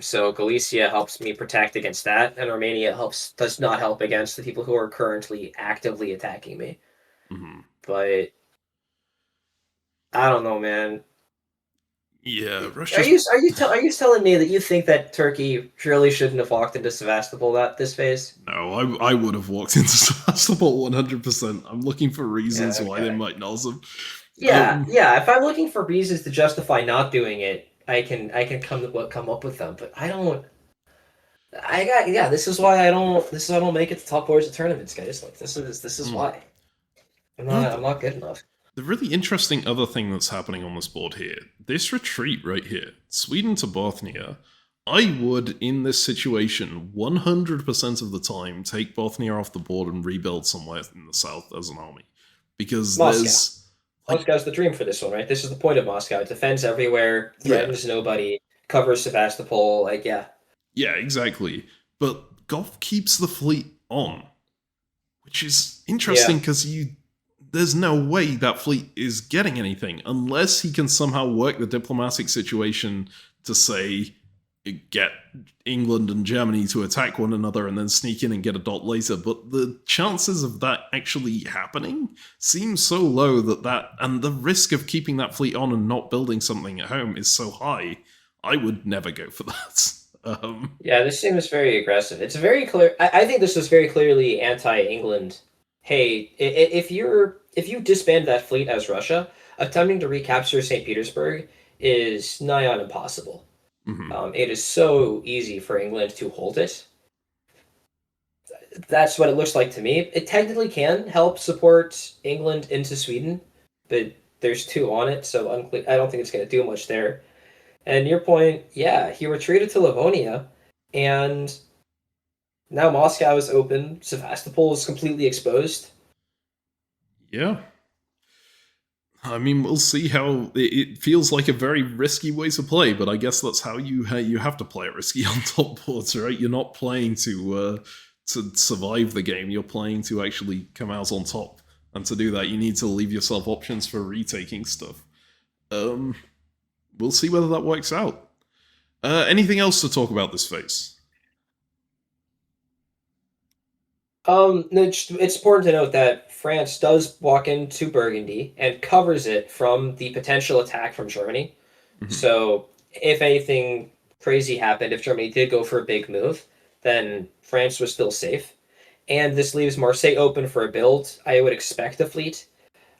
So Galicia helps me protect against that, and Romania does not help against the people who are currently actively attacking me. Mm-hmm. But I don't know, man. Yeah, Russia. Are you telling me that you think that Turkey really shouldn't have walked into Sevastopol at this phase? No, I would have walked into Sevastopol 100%. I'm looking for reasons why they might not have. Yeah. If I'm looking for reasons to justify not doing it, I can come up with them. But I don't. This is why I don't make it to top boards of tournaments, guys. Like this is why. I'm not good enough. The really interesting other thing that's happening on this board here, this retreat right here, Sweden to Bothnia, I would, in this situation, 100% of the time, take Bothnia off the board and rebuild somewhere in the south as an army. Because Moscow's the dream for this one, right? This is the point of Moscow. It defends everywhere, threatens nobody, covers Sevastopol, Yeah, exactly. But Goff keeps the fleet on, which is interesting because there's no way that fleet is getting anything unless he can somehow work the diplomatic situation to, say, get England and Germany to attack one another and then sneak in and get a dot later. But the chances of that actually happening seem so low and the risk of keeping that fleet on and not building something at home is so high, I would never go for that. This seems very aggressive. It's very clear. I think this is very clearly anti-England. Hey, if you disband that fleet as Russia, attempting to recapture St. Petersburg is nigh on impossible. Mm-hmm. It is so easy for England to hold it. That's what it looks like to me. It technically can help support England into Sweden, but there's two on it, so I don't think it's going to do much there. And your point, he retreated to Livonia, and now Moscow is open. Sevastopol is completely exposed. Yeah. I mean, we'll see how it feels like a very risky way to play, but I guess that's how you have to play it risky on top boards, right? You're not playing to survive the game. You're playing to actually come out on top, and to do that, you need to leave yourself options for retaking stuff. We'll see whether that works out. Anything else to talk about this phase? It's important to note that France does walk into Burgundy and covers it from the potential attack from Germany. Mhm. So if anything crazy happened, if Germany did go for a big move, then France was still safe. And this leaves Marseille open for a build. I would expect a fleet.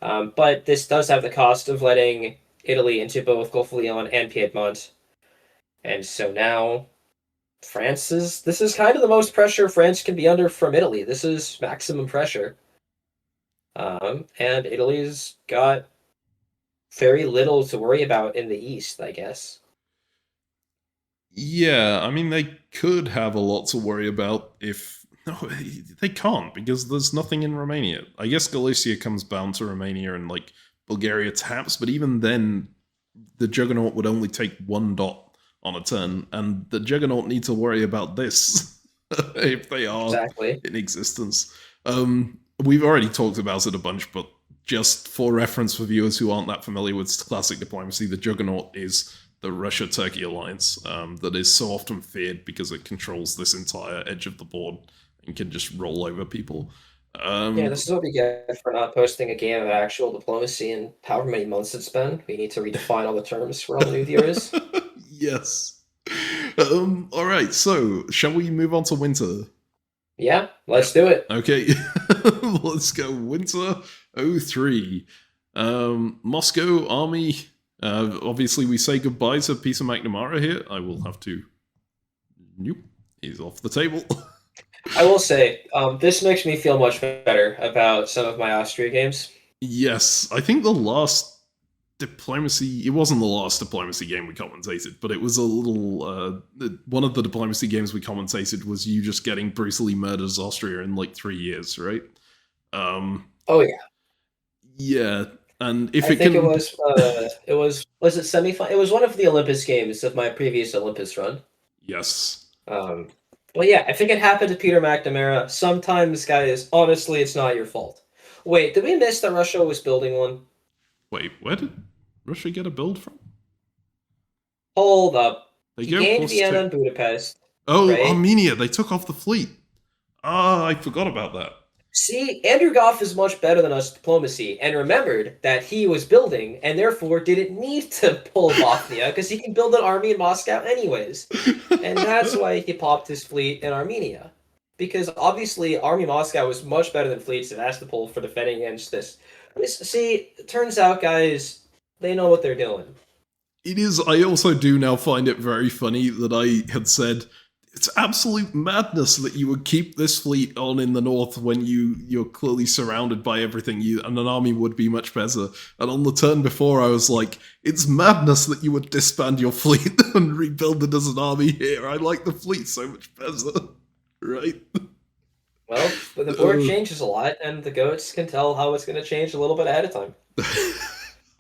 But this does have the cost of letting Italy into both Gulf of Leon and Piedmont. And so now this is kind of the most pressure France can be under from Italy. This is maximum pressure. And Italy's got very little to worry about in the East, I guess. Yeah, I mean, they could have a lot to worry about if... No, they can't, because there's nothing in Romania. I guess Galicia comes bound to Romania and, like, Bulgaria taps, but even then, the Juggernaut would only take 1 dot on a turn, and the Juggernaut need to worry about this if they are in existence. We've already talked about it a bunch, but just for reference for viewers who aren't that familiar with classic diplomacy, the Juggernaut is the Russia-Turkey alliance that is so often feared because it controls this entire edge of the board and can just roll over people. Yeah, this is what we get for not posting a game of actual diplomacy in however many months it's been. We need to redefine all the terms for all the new viewers. Yes. All right, so shall we move on to winter? Yeah, let's do it. Okay, let's go. Winter 03. Moscow Army. Obviously, we say goodbye to Peter McNamara here. I will have to... Nope, he's off the table. I will say, this makes me feel much better about some of my Austria games. Yes, I think the last diplomacy... It wasn't the last diplomacy game we commentated, but it was a little... one of the diplomacy games we commentated was you just getting brutally murdered as Austria in like 3 years, right? Oh, yeah. Yeah, and if I think it was it semifinal? It was one of the Olympus games of my previous Olympus run. Yes. Well, yeah, I think it happened to Peter McNamara. Sometimes, guys, honestly, it's not your fault. Wait, did we miss that Russia was building one? Wait, where did Russia get a build from? Hold up. They gained Vienna and Budapest. Oh, right? Armenia, they took off the fleet. Ah, I forgot about that. See, Andrew Goff is much better than us diplomacy, and remembered that he was building, and therefore didn't need to pull Bothnia, because he can build an army in Moscow anyways. And that's why he popped his fleet in Armenia. Because obviously, Army Moscow was much better than fleets it has to pull for defending against this. See, it turns out, guys, they know what they're doing. It is. I also do now find it very funny that I had said it's absolute madness that you would keep this fleet on in the north when you're clearly surrounded by everything, and an army would be much better. And on the turn before, I was like, it's madness that you would disband your fleet and rebuild it as an army here. I like the fleet so much better, right? Well, the board changes a lot, and the goats can tell how it's going to change a little bit ahead of time.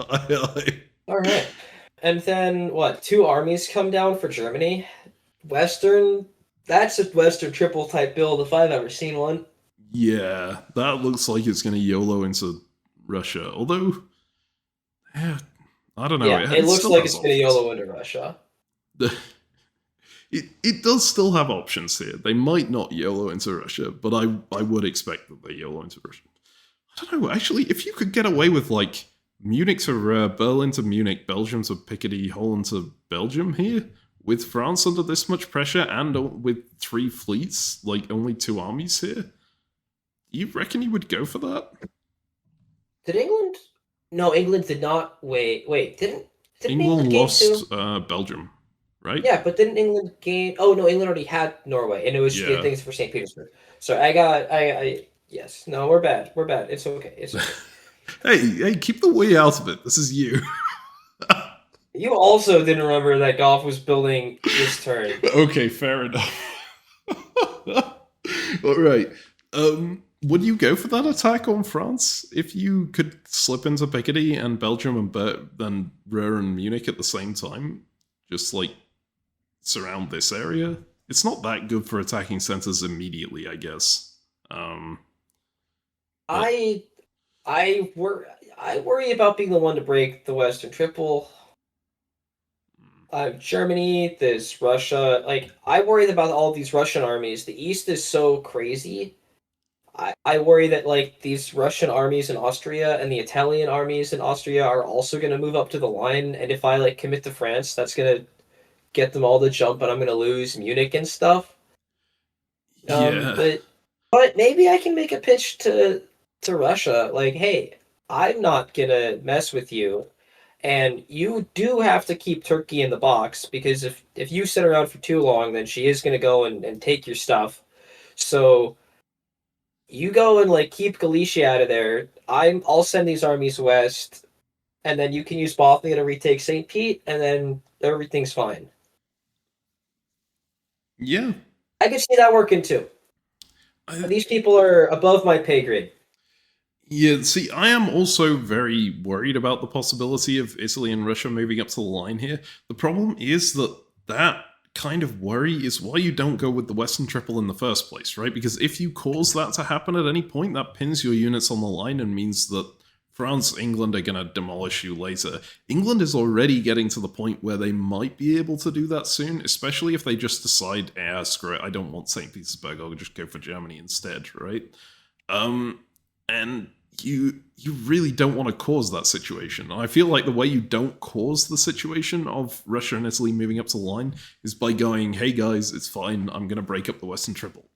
Aye. All right. And then, what, 2 armies come down for Germany? Western, that's a Western triple type build if I've ever seen one. Yeah, that looks like it's going to YOLO into Russia. Although, yeah, I don't know. Yeah, it looks like it's going to YOLO into Russia. It does still have options here. They might not YOLO into Russia, but I would expect that they YOLO into Russia. I don't know, actually, if you could get away with, like, Munich to Berlin to Munich, Belgium to Picardy, Holland to Belgium here, with France under this much pressure and with 3 fleets, like only 2 armies here, you reckon you would go for that? Did England? No, England did not. Wait, didn't England lost Belgium, right? Yeah, but didn't England gain? Oh no, England already had Norway, and it was things for St. Petersburg. So yes, no, we're bad. It's okay. It's okay. hey, keep the way out of it. This is you. You also didn't remember that Goff was building this turn. Okay, fair enough. All right. Would you go for that attack on France if you could slip into Picardy and Belgium and then Ruhr and Munich at the same time? Just like surround this area? It's not that good for attacking centers immediately, I guess. I worry about being the one to break the Western Triple. Germany, there's Russia. Like, I worry about all these Russian armies. The East is so crazy. I worry that like these Russian armies in Austria and the Italian armies in Austria are also going to move up to the line. And if I like commit to France, that's going to get them all to jump, and I'm going to lose Munich and stuff. Yeah. But maybe I can make a pitch to Russia, like, hey, I'm not gonna mess with you, and you do have to keep Turkey in the box, because if you sit around for too long, then she is gonna go and take your stuff. So you go and like keep Galicia out of there. I'll send these armies west, and then you can use Bothnia to retake St. Pete, and then everything's fine. Yeah. I could see that working too. These people are above my pay grade. Yeah, see, I am also very worried about the possibility of Italy and Russia moving up to the line here. The problem is that kind of worry is why you don't go with the Western Triple in the first place, right? Because if you cause that to happen at any point, that pins your units on the line and means that France, England are going to demolish you later. England is already getting to the point where they might be able to do that soon, especially if they just decide, screw it, I don't want St. Petersburg, I'll just go for Germany instead, right? And you really don't want to cause that situation. I feel like the way you don't cause the situation of Russia and Italy moving up to the line is by going, hey guys, it's fine, I'm going to break up the Western Triple.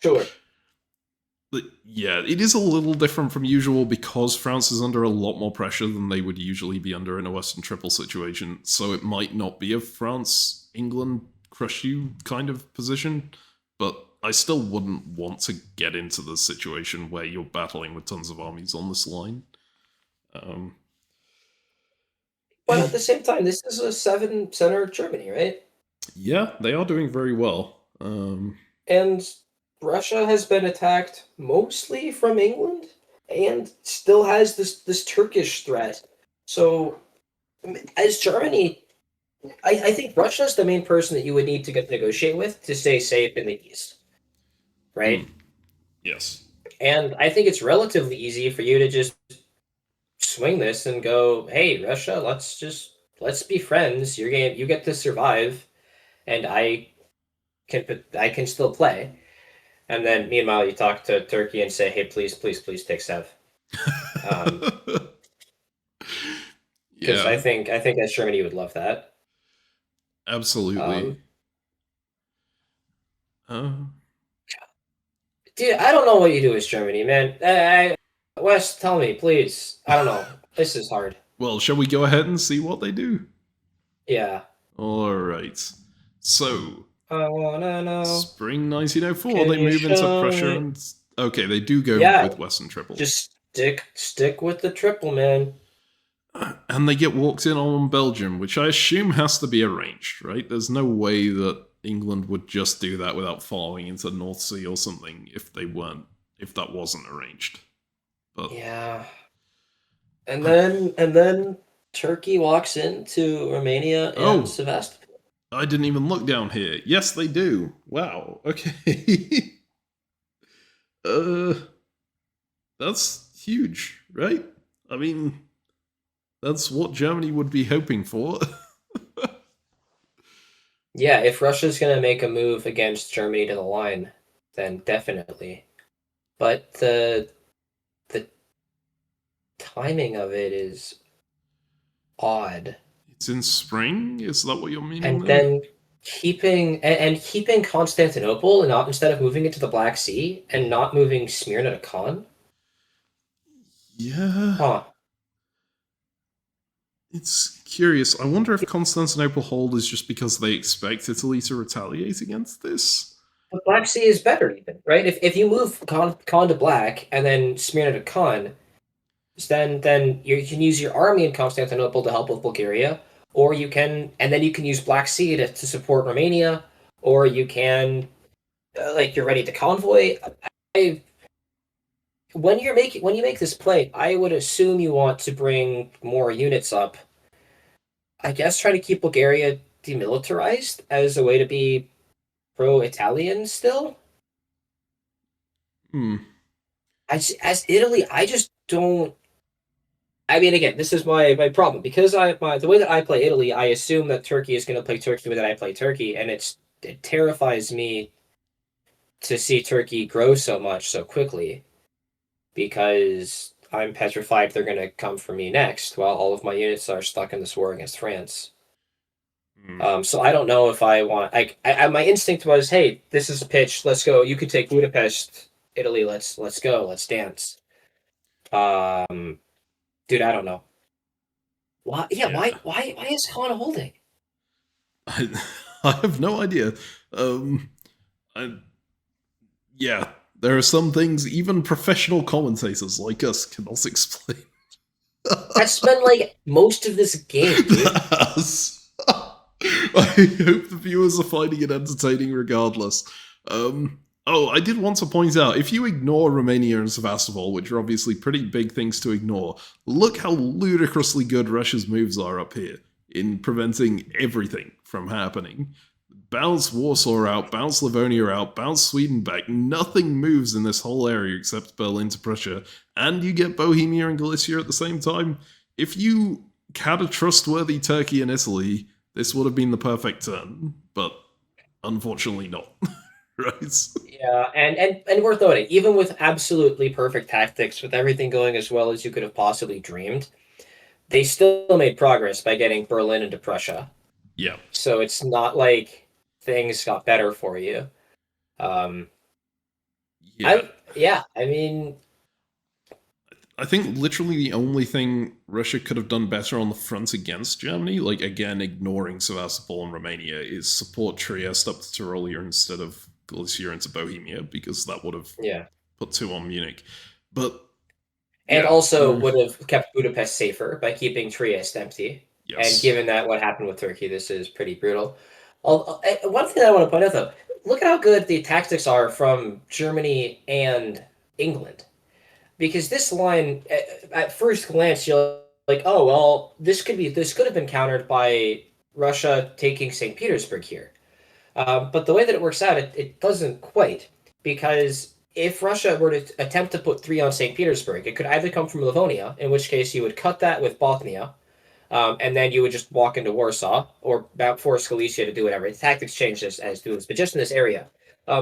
Sure. But yeah, it is a little different from usual because France is under a lot more pressure than they would usually be under in a Western Triple situation, so it might not be a France, England, crush you kind of position, but I still wouldn't want to get into the situation where you're battling with tons of armies on this line. But at the same time, this is a 7-center Germany, right? Yeah, they are doing very well. And Russia has been attacked mostly from England and still has this Turkish threat. So, as Germany, I think Russia's the main person that you would need to negotiate with to stay safe in the East. Right? Yes. And I think it's relatively easy for you to just swing this and go, hey, Russia, let's be friends. You get to survive, and I can still play. And then meanwhile, you talk to Turkey and say, hey, please take Sev. Because I think as Germany would love that. Absolutely. Dude, I don't know what you do as Germany, man. Wes, tell me, please. I don't know. This is hard. Well, shall we go ahead and see what they do? Yeah. All right. So, I wanna know. Spring 1904, they move into pressure and... Okay, they do go with Western Triple. Just stick with the triple, man. And they get walked in on Belgium, which I assume has to be arranged, right? There's no way that England would just do that without following into the North Sea or something if that wasn't arranged. But yeah. And then Turkey walks into Romania and Sevastopol. I didn't even look down here. Yes, they do. Wow. Okay. That's huge, right? I mean, that's what Germany would be hoping for. Yeah, if Russia's going to make a move against Germany to the line, then definitely. But the timing of it is odd. It's in spring? Is that what you're meaning? And then keeping Constantinople and not, instead of moving it to the Black Sea and not moving Smyrna to Khan? Yeah. Huh. It's curious. I wonder if Constantinople hold is just because they expect Italy to retaliate against this. The Black Sea is better, even, right? If you move Khan to Black and then Smyrna to Khan, then you can use your army in Constantinople to help with Bulgaria, and then you can use Black Sea to support Romania, or you can like you're ready to convoy. I when you make this play, I would assume you want to bring more units up. I guess try to keep Bulgaria demilitarized as a way to be pro-Italian still. Hmm. As Italy, I just don't. I mean, again, this is my problem because the way that I play Italy, I assume that Turkey is going to play Turkey the way that I play Turkey, and it terrifies me to see Turkey grow so much so quickly because I'm petrified they're going to come for me next while all of my units are stuck in this war against France. So I don't know if I want. My instinct was, hey, this is a pitch. Let's go. You could take Budapest, Italy. Let's go. Let's dance. Dude, I don't know. Why? Yeah. Yeah. Why is Khan holding? I have no idea. I, yeah, there are some things even professional commentators like us cannot explain. I spent like most of this game, dude. I hope the viewers are finding it entertaining regardless. Oh, I did want to point out, if you ignore Romania and Sevastopol, which are obviously pretty big things to ignore, look how ludicrously good Russia's moves are up here in preventing everything from happening. Bounce Warsaw out, bounce Livonia out, bounce Sweden back. Nothing moves in this whole area except Berlin to Prussia, and you get Bohemia and Galicia at the same time. If you had a trustworthy Turkey and Italy, this would have been the perfect turn, but unfortunately not. Right? Yeah, and worth noting, even with absolutely perfect tactics, with everything going as well as you could have possibly dreamed, they still made progress by getting Berlin into Prussia. Yeah. So it's not like things got better for you. Yeah. I mean, I think literally the only thing Russia could have done better on the front against Germany, like again ignoring Sevastopol and Romania, is support Trieste up to Tyrolia instead of Galicia into Bohemia, because that would have put 2 on Munich. But and also would have kept Budapest safer by keeping Trieste empty. Yes. And given that what happened with Turkey, this is pretty brutal. One thing I want to point out, though, look at how good the tactics are from Germany and England. Because this line, at first glance, you're like, oh, well, this could have been countered by Russia taking St. Petersburg here. But the way that it works out, it doesn't quite. Because if Russia were to attempt to put 3 on St. Petersburg, it could either come from Livonia, in which case you would cut that with Bothnia, and then you would just walk into Warsaw, or force Galicia to do whatever. The tactics change as doings, but just in this area.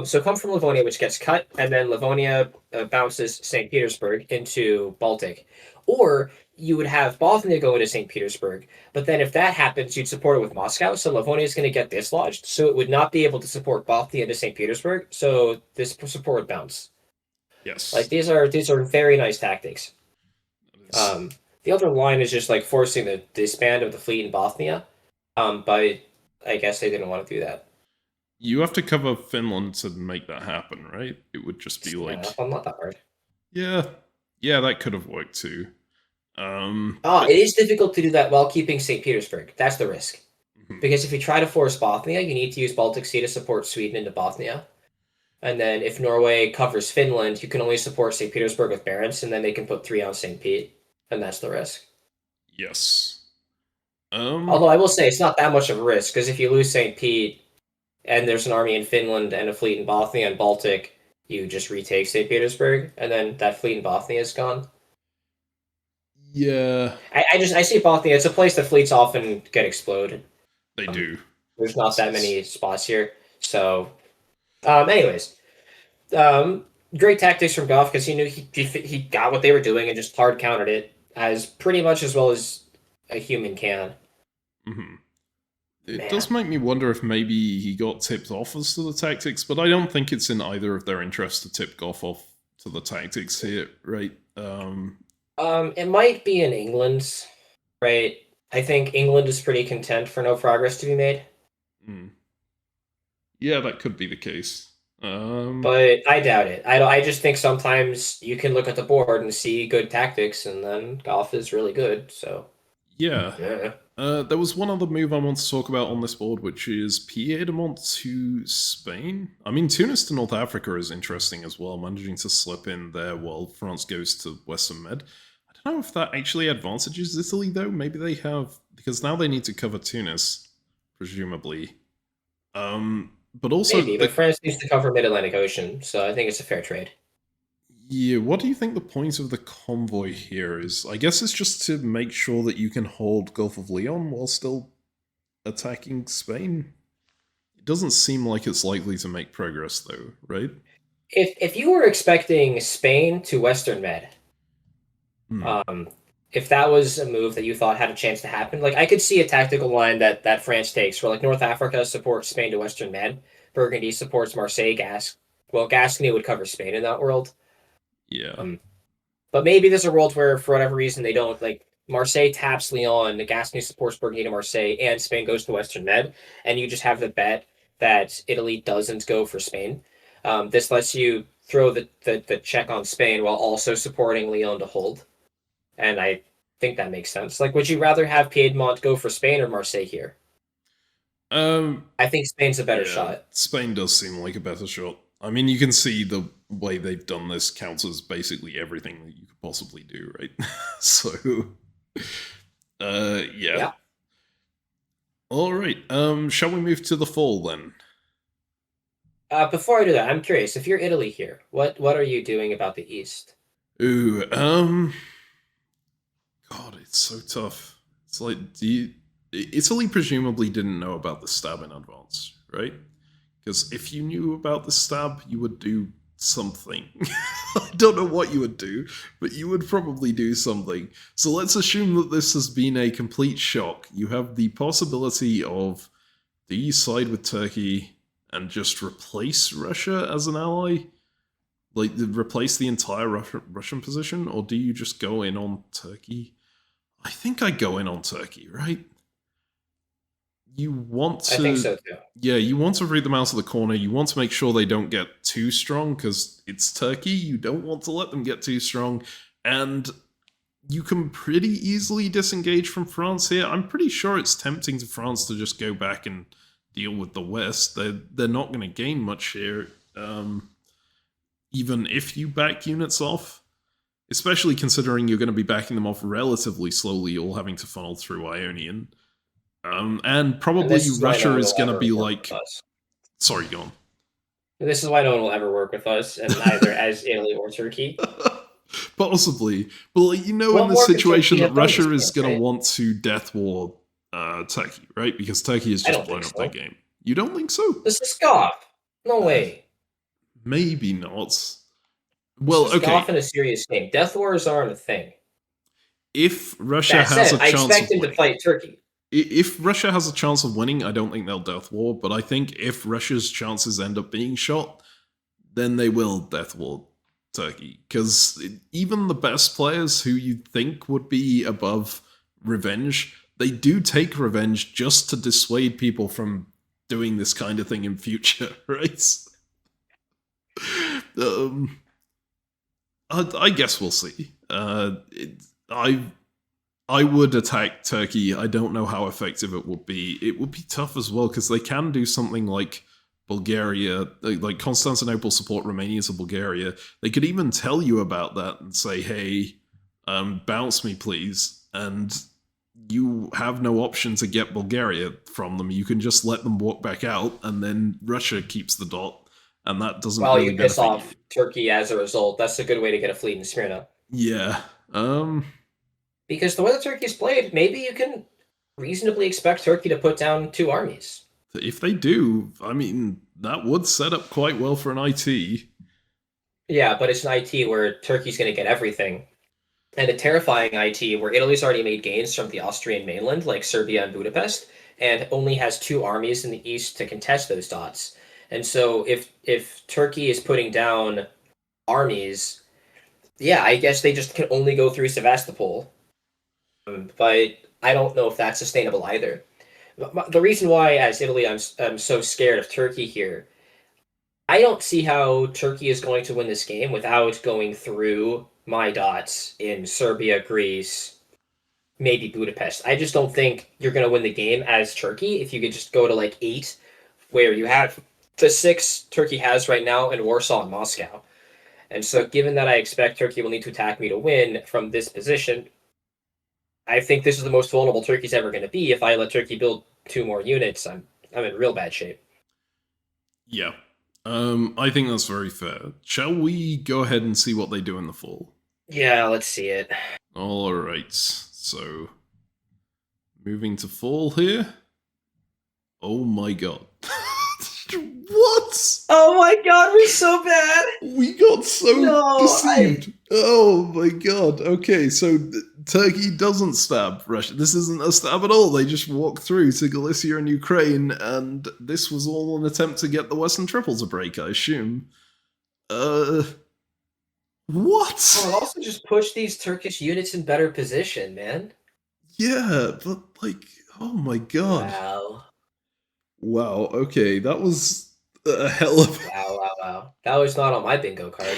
So come from Livonia, which gets cut, and then Livonia bounces St. Petersburg into Baltic. Or you would have Bothnia go into St. Petersburg, but then if that happens, you'd support it with Moscow, so Livonia is going to get dislodged, so it would not be able to support Bothnia into St. Petersburg, so this support would bounce. Yes. Like, these are very nice tactics. The other line is just like forcing the disband of the fleet in Bothnia, but I guess they didn't want to do that. You have to cover Finland to make that happen, right? It would just be like... Yeah, not that hard. Yeah, that could have worked too. It is difficult to do that while keeping St. Petersburg. That's the risk. Mm-hmm. Because if you try to force Bothnia, you need to use Baltic Sea to support Sweden into Bothnia. And then if Norway covers Finland, you can only support St. Petersburg with Barents, and then they can put 3 on St. Pete. And that's the risk. Yes. Although I will say it's not that much of a risk, because if you lose St. Pete and there's an army in Finland and a fleet in Bothnia and Baltic, you just retake St. Petersburg, and then that fleet in Bothnia is gone. Yeah. I see Bothnia. It's a place that fleets often get exploded. They do. There's not that many spots here. So, anyways, great tactics from Goff because he knew he got what they were doing and just hard countered it as pretty much as well as a human can. Mm-hmm. It does make me wonder if maybe he got tipped off as to the tactics, but I don't think it's in either of their interests to tip Goff off to the tactics here, right? It might be in England's, right? I think England is pretty content for no progress to be made. Yeah, that could be the case. But I doubt it. I just think sometimes you can look at the board and see good tactics, and then Goff is really good. So yeah. There was one other move I want to talk about on this board, which is Piedmont to Spain. I mean, Tunis to North Africa is interesting as well, managing to slip in there while France goes to Western Med. I don't know if that actually advantages Italy, though. Maybe they have, because now they need to cover Tunis, presumably. But also... Maybe, but France needs to cover Mid-Atlantic Ocean, so I think it's a fair trade. Yeah, what do you think the point of the convoy here is? I guess it's just to make sure that you can hold Gulf of Leon while still attacking Spain. It doesn't seem like it's likely to make progress, though, right? If you were expecting Spain to Western Med, if that was a move that you thought had a chance to happen, like I could see a tactical line that France takes, where like North Africa supports Spain to Western Med, Burgundy supports Marseille, Gascony would cover Spain in that world. Yeah. But maybe there's a world where, for whatever reason, they don't, like, Marseille taps Lyon, Gascony supports Burgundy to Marseille, and Spain goes to Western Med, and you just have the bet that Italy doesn't go for Spain. This lets you throw the check on Spain while also supporting Lyon to hold. And I think that makes sense. Like, would you rather have Piedmont go for Spain or Marseille here? I think Spain's a better shot. Spain does seem like a better shot. I mean, you can see the way they've done this counts as basically everything that you could possibly do, right? So, yeah. All right. Shall we move to the fall then? Before I do that, I'm curious. If you're Italy here, what are you doing about the East? Ooh, God, it's so tough. It's like, Italy presumably didn't know about the stab in advance, right? Because if you knew about the stab, you would do something. I don't know what you would do, but you would probably do something. So let's assume that this has been a complete shock. You have the possibility of, do you side with Turkey and just replace Russia as an ally? Like, replace the entire Russian position? Or do you just go in on Turkey? I think I go in on Turkey, right? You want to... I think so, too. Yeah, you want to read them out of the corner. You want to make sure they don't get too strong, because it's Turkey. You don't want to let them get too strong. And you can pretty easily disengage from France here. I'm pretty sure it's tempting to France to just go back and deal with the West. They're not going to gain much here, even if you back units off. Especially considering you're going to be backing them off relatively slowly, all having to funnel through Ionian. And probably Russia is going to be like... Sorry, go on. This is why no one will ever work with us, and either as Italy or Turkey. Possibly. But like, in this situation that Russia is going to want to death war Turkey, right? Because Turkey has just blown up their game. You don't think so? This is scoff. No way. Maybe not. Well, okay. Scoff in a serious game. Death wars aren't a thing. If Russia has a chance, I expect him to fight Turkey. If Russia has a chance of winning, I don't think they'll death war, but I think if Russia's chances end up being shot, then they will death war Turkey. Because even the best players who you'd think would be above revenge, they do take revenge just to dissuade people from doing this kind of thing in future, right? I guess we'll see. I would attack Turkey. I don't know how effective it would be. It would be tough as well, because they can do something like Bulgaria, like Constantinople support Romania to Bulgaria. They could even tell you about that and say, hey, bounce me please. And you have no option to get Bulgaria from them. You can just let them walk back out, and then Russia keeps the dot. And that doesn't really you piss off Turkey as a result. That's a good way to get a fleet in Smyrna. Yeah. Because the way that Turkey's played, maybe you can reasonably expect Turkey to put down 2 armies. If they do, I mean, that would set up quite well for an IT. Yeah, but it's an IT where Turkey's going to get everything. And a terrifying IT where Italy's already made gains from the Austrian mainland, like Serbia and Budapest, and only has 2 armies in the east to contest those dots. And so if Turkey is putting down armies, yeah, I guess they just can only go through Sevastopol. But I don't know if that's sustainable either. The reason why, as Italy, I'm so scared of Turkey here, I don't see how Turkey is going to win this game without going through my dots in Serbia, Greece, maybe Budapest. I just don't think you're going to win the game as Turkey if you could just go to like 8, where you have the 6 Turkey has right now in Warsaw and Moscow. And so, given that I expect Turkey will need to attack me to win from this position, I think this is the most vulnerable Turkey's ever going to be. If I let Turkey build 2 more units, I'm in real bad shape. Yeah. I think that's very fair. Shall we go ahead and see what they do in the fall? Yeah, let's see it. Alright, so moving to fall here. Oh my god. What? Oh my god, we're so bad! We got so deceived. Oh my god. Okay, so Turkey doesn't stab Russia. This isn't a stab at all. They just walk through to Galicia and Ukraine, and this was all an attempt to get the Western Triples a break, I assume. What? Oh, it also just pushed these Turkish units in better position, man. Yeah, but like, oh my god. Wow. Wow, okay, that was a hell of Wow. That was not on my bingo card.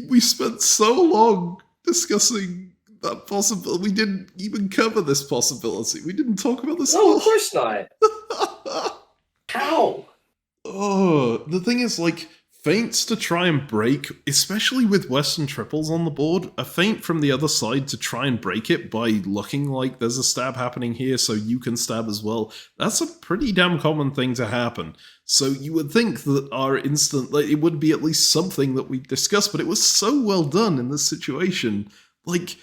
We spent so long discussing that possibility. We didn't even cover this possibility. We didn't talk about this. No, of course not. How? Oh, the thing is, like, feints to try and break, especially with Western Triples on the board, a feint from the other side to try and break it by looking like there's a stab happening here so you can stab as well, that's a pretty damn common thing to happen. So you would think that our instant, like, it would be at least something that we discussed, but it was so well done in this situation. Like,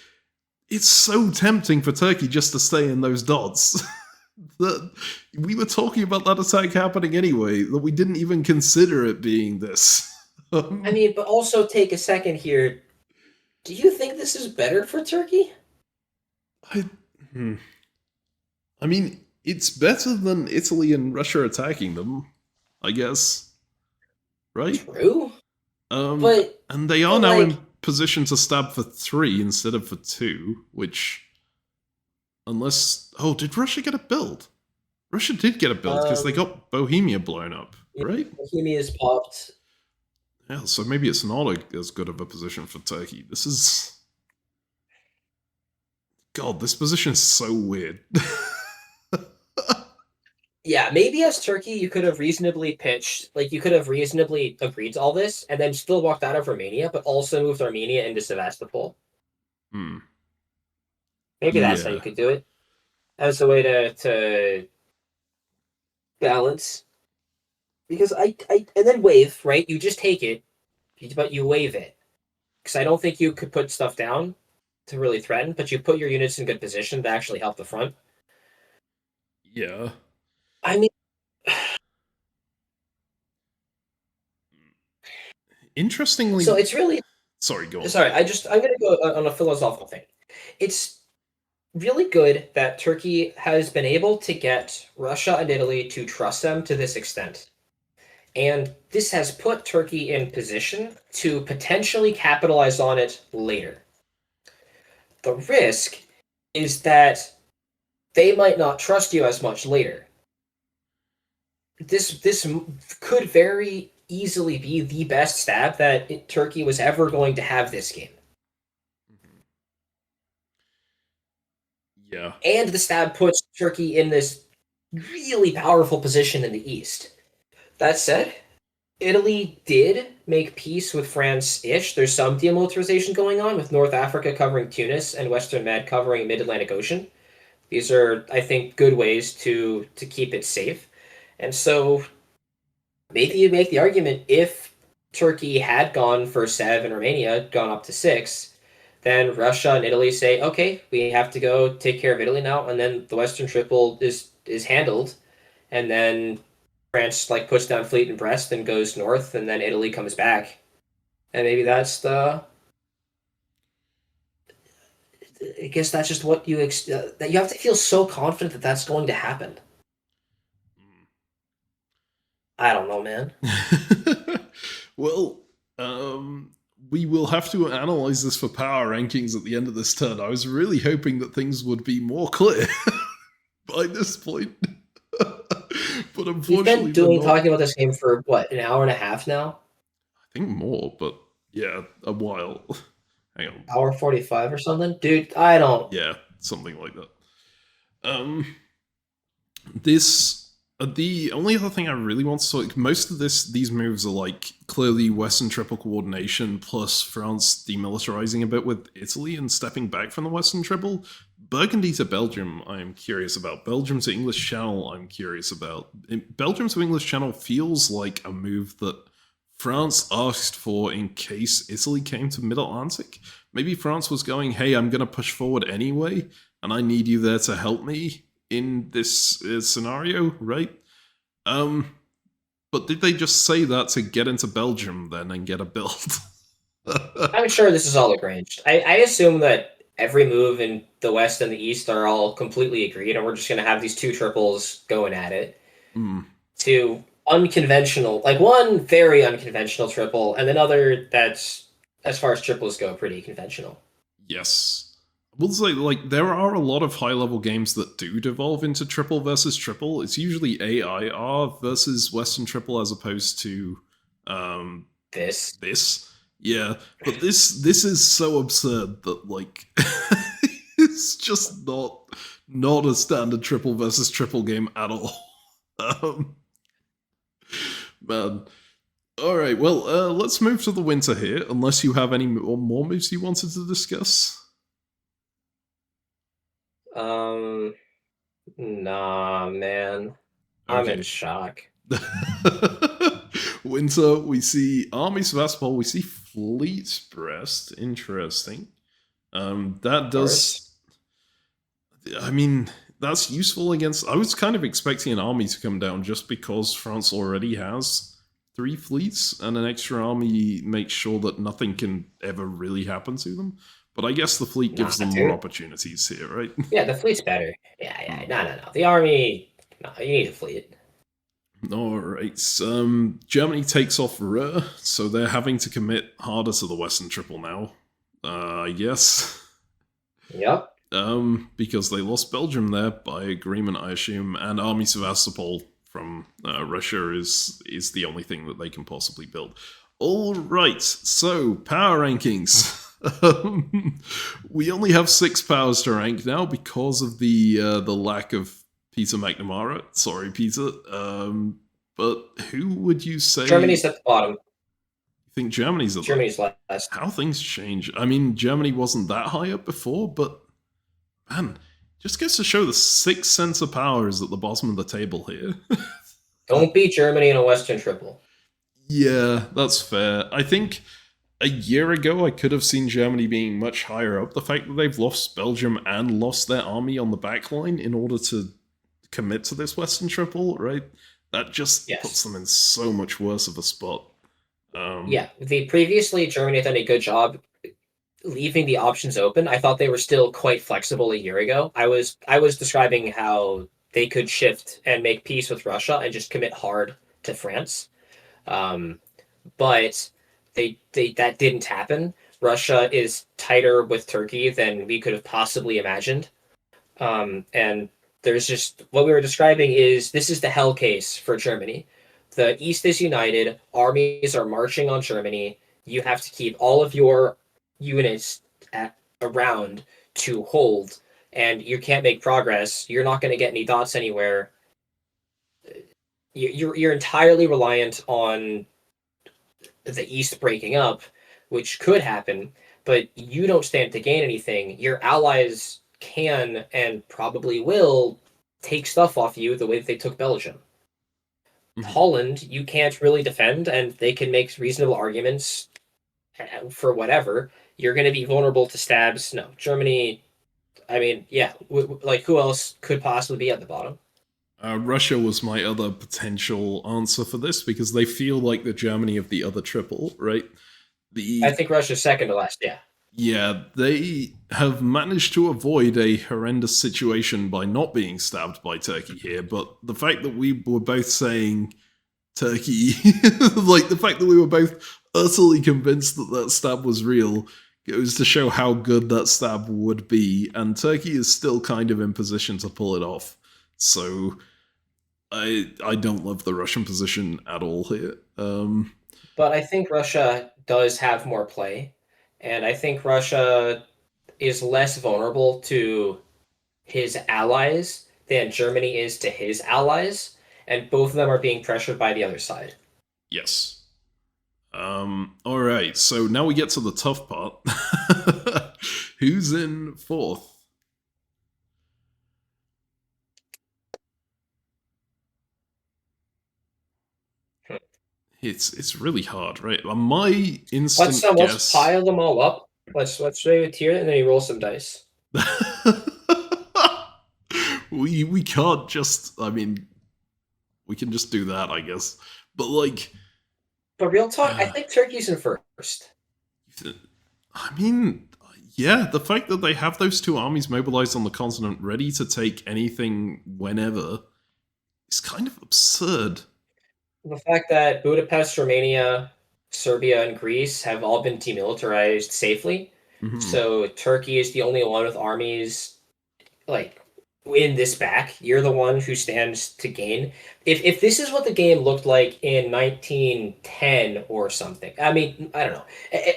it's so tempting for Turkey just to stay in those dots. That we were talking about that attack happening anyway, that we didn't even consider it being this. I mean, but also take a second here. Do you think this is better for Turkey? I mean, it's better than Italy and Russia attacking them, I guess. Right? True. But and they are now in position to stab for 3 instead of for 2, which... Unless... Oh, did Russia get a build? Russia did get a build, because they got Bohemia blown up, right? Bohemia's popped. Yeah, so maybe it's not as good of a position for Turkey. This is... God, this position is so weird. Yeah, maybe as Turkey, you could have reasonably pitched, like, you could have reasonably agreed to all this, and then still walked out of Romania, but also moved Armenia into Sevastopol. Maybe that's how you could do it. As a way to balance. Because and then wave, right? You just take it, but you wave it. Because I don't think you could put stuff down to really threaten, but you put your units in good position to actually help the front. Yeah. I mean... Interestingly... So it's really... Sorry, go on. Sorry, I'm going to go on a philosophical thing. It's really good that Turkey has been able to get Russia and Italy to trust them to this extent. And this has put Turkey in position to potentially capitalize on it later. The risk is that they might not trust you as much later. This could very easily be the best stab that Turkey was ever going to have this game. Yeah. And the stab puts Turkey in this really powerful position in the east. That said, Italy did make peace with France-ish. There's some demilitarization going on, with North Africa covering Tunis and Western Med covering Mid-Atlantic Ocean. These are, I think, good ways to keep it safe. And so maybe you make the argument, if Turkey had gone for 7, Romania, gone up to 6, then Russia and Italy say, okay, we have to go take care of Italy now, and then the Western Triple is handled, and then France like puts down fleet in Brest and goes north, and then Italy comes back, and maybe that's the... I guess that's just what you that you have to feel so confident that that's going to happen. I don't know, man. Well, we will have to analyze this for power rankings at the end of this turn. I was really hoping that things would be more clear by this point. But unfortunately, we've been talking about this game for, what, an hour and a half now? I think more, but yeah, a while. Hang on. Hour 45 or something? Dude, I don't... Yeah. something like that. This the only other thing I really want to talk. Most of these moves are like clearly Western triple coordination plus France demilitarizing a bit with Italy and stepping back from the Western triple. Burgundy to Belgium, I'm curious about. Belgium to English Channel, I'm curious about. Belgium to English Channel feels like a move that France asked for in case Italy came to Mid-Atlantic. Maybe France was going, hey, I'm going to push forward anyway, and I need you there to help me in this scenario, right? But did they just say that to get into Belgium then and get a build? I'm sure this is all arranged. I assume that every move in the West and the East are all completely agreed, and we're just going to have these two triples going at it. To unconventional, like one very unconventional triple, and another that's, as far as triples go, pretty conventional. Yes. We'll say, like, there are a lot of high-level games that do devolve into triple versus triple. It's usually AIR versus Western triple as opposed to this. Yeah, but this is so absurd that, like, it's just not a standard triple versus triple game at all. Man. Alright, well, let's move to the winter here, unless you have any more moves you wanted to discuss. Nah, man. I'm in shock. Winter, we see Army Sevastopol, we see Fleet Brest. Interesting. That does... I mean, that's useful against... I was kind of expecting an army to come down just because France already has 3 fleets, and an extra army makes sure that nothing can ever really happen to them. But I guess the fleet gives them more opportunities here, right? Yeah, the fleet's better. Yeah. No. The army, no, you need a fleet. Alright, Germany takes off Ruhr, so they're having to commit harder to the Western triple now, I guess. Yep. Because they lost Belgium there by agreement, I assume, and Army Sevastopol from Russia is the only thing that they can possibly build. Alright, so power rankings. We only have 6 powers to rank now because of the lack of Peter McNamara. Sorry, Peter. But who would you say... Germany's at the bottom. You think Germany's at the Germany's last. How things change. I mean, Germany wasn't that high up before, but man, just goes to show the 6th sense of power is at the bottom of the table here. Don't beat Germany in a Western triple. Yeah, that's fair. I think a year ago, I could have seen Germany being much higher up. The fact that they've lost Belgium and lost their army on the back line in order to commit to this Western triple, right? That just puts them in so much worse of a spot. Previously Germany had done a good job leaving the options open. I thought they were still quite flexible a year ago. I was describing how they could shift and make peace with Russia and just commit hard to France. But that didn't happen. Russia is tighter with Turkey than we could have possibly imagined. And there's just, what we were describing is, this is the hell case for Germany. The East is united, armies are marching on Germany, you have to keep all of your units around to hold, and you can't make progress, you're not going to get any dots anywhere. You're entirely reliant on the East breaking up, which could happen, but you don't stand to gain anything. Your allies can and probably will take stuff off you the way that they took Belgium. Holland, you can't really defend, and they can make reasonable arguments for whatever. You're going to be vulnerable to stabs. No, Germany, I mean, yeah, like, who else could possibly be at the bottom? Russia was my other potential answer for this, because they feel like the Germany of the other triple, right? I think Russia's second to last, yeah. Yeah, they have managed to avoid a horrendous situation by not being stabbed by Turkey here, but the fact that we were both saying Turkey, like the fact that we were both utterly convinced that that stab was real, goes to show how good that stab would be, and Turkey is still kind of in position to pull it off. So I don't love the Russian position at all here. But I think Russia does have more play. And I think Russia is less vulnerable to his allies than Germany is to his allies, and both of them are being pressured by the other side. Yes. All right. So now we get to the tough part. Who's in fourth? It's really hard, right? My instant Let's guess. pile them all up. Let's show you a tier, and then you roll some dice. we can't just. I mean, we can just do that, I guess. But like, but real talk, I think Turkey's in first. I mean, yeah, the fact that they have those two armies mobilized on the continent, ready to take anything whenever, is kind of absurd. The fact that Budapest, Romania, Serbia, and Greece have all been demilitarized safely. Mm-hmm. So Turkey is the only one with armies like in this back. You're the one who stands to gain. If this is what the game looked like in 1910 or something, I mean, I don't know.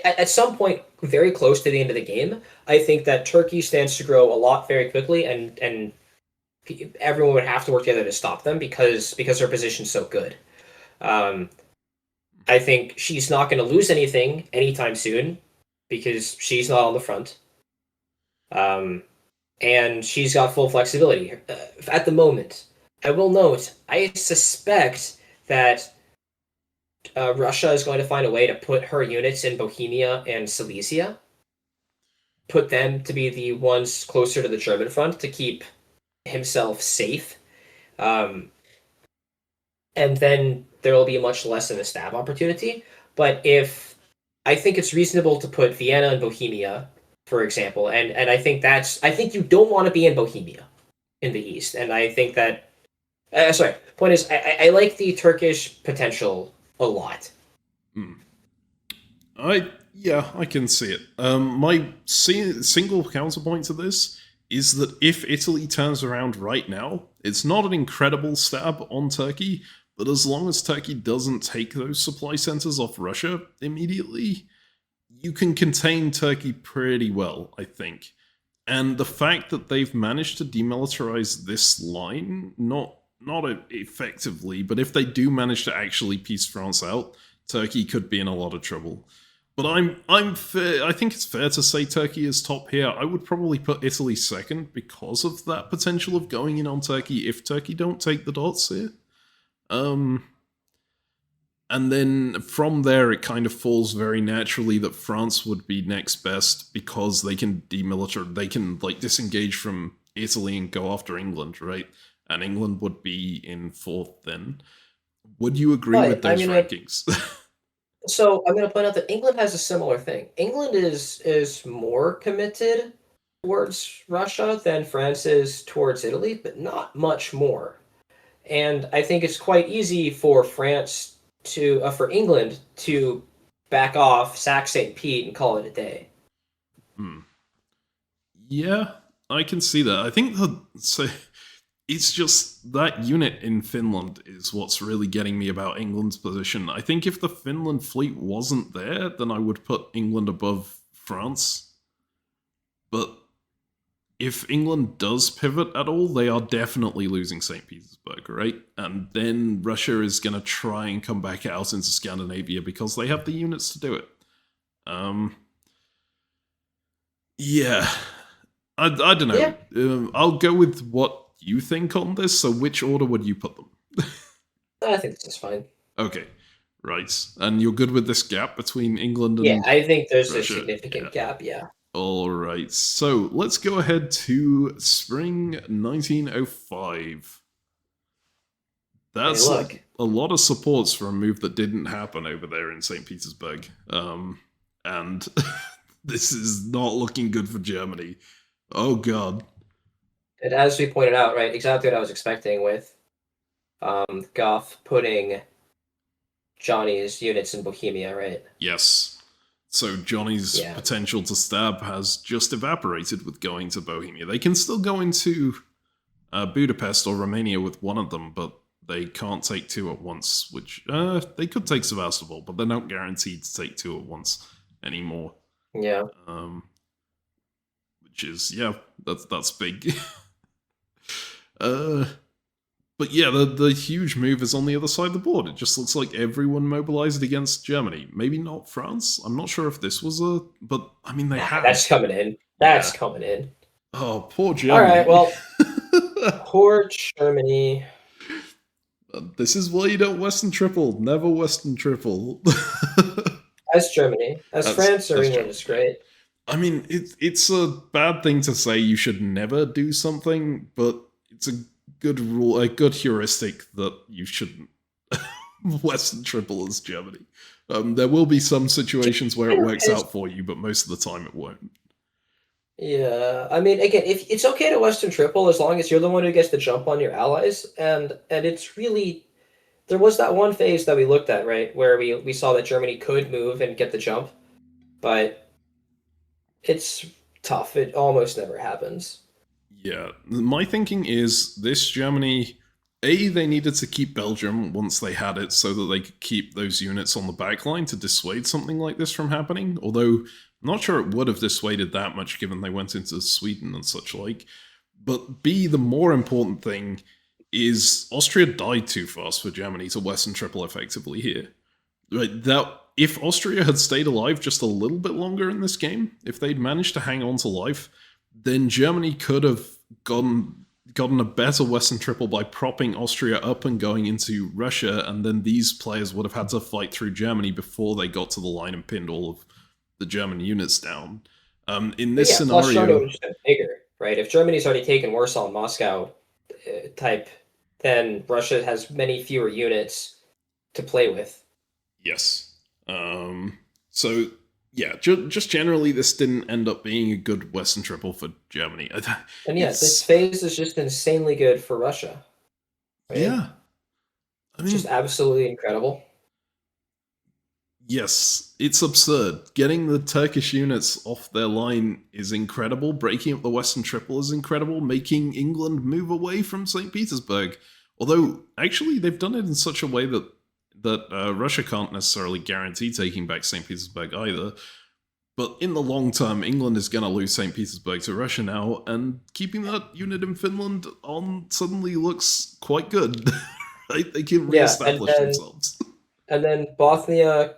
At some point, very close to the end of the game, I think that Turkey stands to grow a lot very quickly, and everyone would have to work together to stop them because her position's so good. I think she's not going to lose anything anytime soon because she's not on the front. And she's got full flexibility at the moment. I will note, I suspect that Russia is going to find a way to put her units in Bohemia and Silesia, put them to be the ones closer to the German front to keep himself safe. And then there will be much less of a stab opportunity. But if I think it's reasonable to put Vienna and Bohemia, for example, and I think you don't want to be in Bohemia in the east, and I think that point is I like the Turkish potential a lot. I can see it. My single counterpoint to this is that if Italy turns around right now, it's not an incredible stab on Turkey. But as long as Turkey doesn't take those supply centers off Russia immediately, you can contain Turkey pretty well, I think. And the fact that they've managed to demilitarize this line, not effectively, but if they do manage to actually piece France out, Turkey could be in a lot of trouble. But I think it's fair to say Turkey is top here. I would probably put Italy second because of that potential of going in on Turkey if Turkey don't take the dots here. And then from there, it kind of falls very naturally that France would be next best because they can disengage from Italy and go after England, right? And England would be in fourth then. Would you agree with those rankings? So I'm going to point out that England has a similar thing. England is more committed towards Russia than France is towards Italy, but not much more. And I think it's quite easy for for England to back off, sack St. Pete, and call it a day. Yeah, I can see that. I think it's just that unit in Finland is what's really getting me about England's position. I think if the Finland fleet wasn't there, then I would put England above France. But if England does pivot at all, they are definitely losing St. Petersburg, right? And then Russia is going to try and come back out into Scandinavia because they have the units to do it. Yeah. I don't know. Yeah. I'll go with what you think on this. So which order would you put them? I think this is fine. Okay. Right. And you're good with this gap between England and Yeah, I think there's Russia? A significant gap, yeah. All right, so let's go ahead to spring 1905. That's a lot of supports for a move that didn't happen over there in St. Petersburg. And this is not looking good for Germany. Oh, God. And as we pointed out, right, exactly what I was expecting with Goff putting Johnny's units in Bohemia, right? Yes. So Johnny's potential to stab has just evaporated with going to Bohemia. They can still go into Budapest or Romania with one of them, but they can't take two at once, which they could take Sevastopol, but they're not guaranteed to take two at once anymore. Yeah. Which is, that's big. But yeah, the huge move is on the other side of the board. It just looks like everyone mobilized against Germany. Maybe not France. I'm not sure if this was but I mean they have. That's coming in. That's coming in. Oh, poor Germany. All right, well, poor Germany. This is why you don't Western triple. Never Western triple. As Germany. As France or England is great. I mean, it's a bad thing to say you should never do something, but it's a good rule, a good heuristic that you shouldn't Western triple as Germany. There will be some situations where it works out for you, but most of the time it won't. Yeah, I mean, again, if it's okay to Western triple as long as you're the one who gets the jump on your allies, and it's really, there was that one phase that we looked at, right, where we saw that Germany could move and get the jump, but it's tough. It almost never happens. Yeah, my thinking is this Germany, they needed to keep Belgium once they had it so that they could keep those units on the back line to dissuade something like this from happening, although I'm not sure it would have dissuaded that much given they went into Sweden and such like. But B, the more important thing is Austria died too fast for Germany to Western triple effectively here. Right, that if Austria had stayed alive just a little bit longer in this game, if they'd managed to hang on to life, then Germany could have gotten a better Western triple by propping Austria up and going into Russia, and then these players would have had to fight through Germany before they got to the line and pinned all of the German units down. In this scenario, bigger, right? If Germany's already taken Warsaw and Moscow type, then Russia has many fewer units to play with. Yes. So yeah, just generally, this didn't end up being a good Western triple for Germany. And yeah, this phase is just insanely good for Russia. Right? Yeah. I mean, just absolutely incredible. Yes, it's absurd. Getting the Turkish units off their line is incredible. Breaking up the Western triple is incredible. Making England move away from St. Petersburg. Although, actually, they've done it in such a way that Russia can't necessarily guarantee taking back St. Petersburg either. But in the long term, England is going to lose St. Petersburg to Russia now, and keeping that unit in Finland on suddenly looks quite good. Right? They can reestablish themselves. And then Bothnia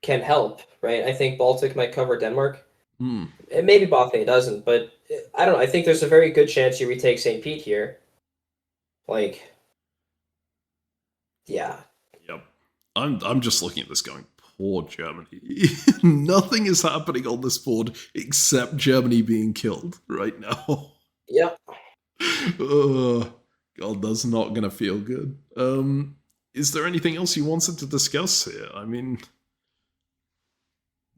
can help, right? I think Baltic might cover Denmark. And maybe Bothnia doesn't, but I don't know. I think there's a very good chance you retake St. Pete here. Like, yeah. Yep. I'm just looking at this going, poor Germany. Nothing is happening on this board except Germany being killed right now. Yep. God, that's not going to feel good. Is there anything else you wanted to discuss here? I mean,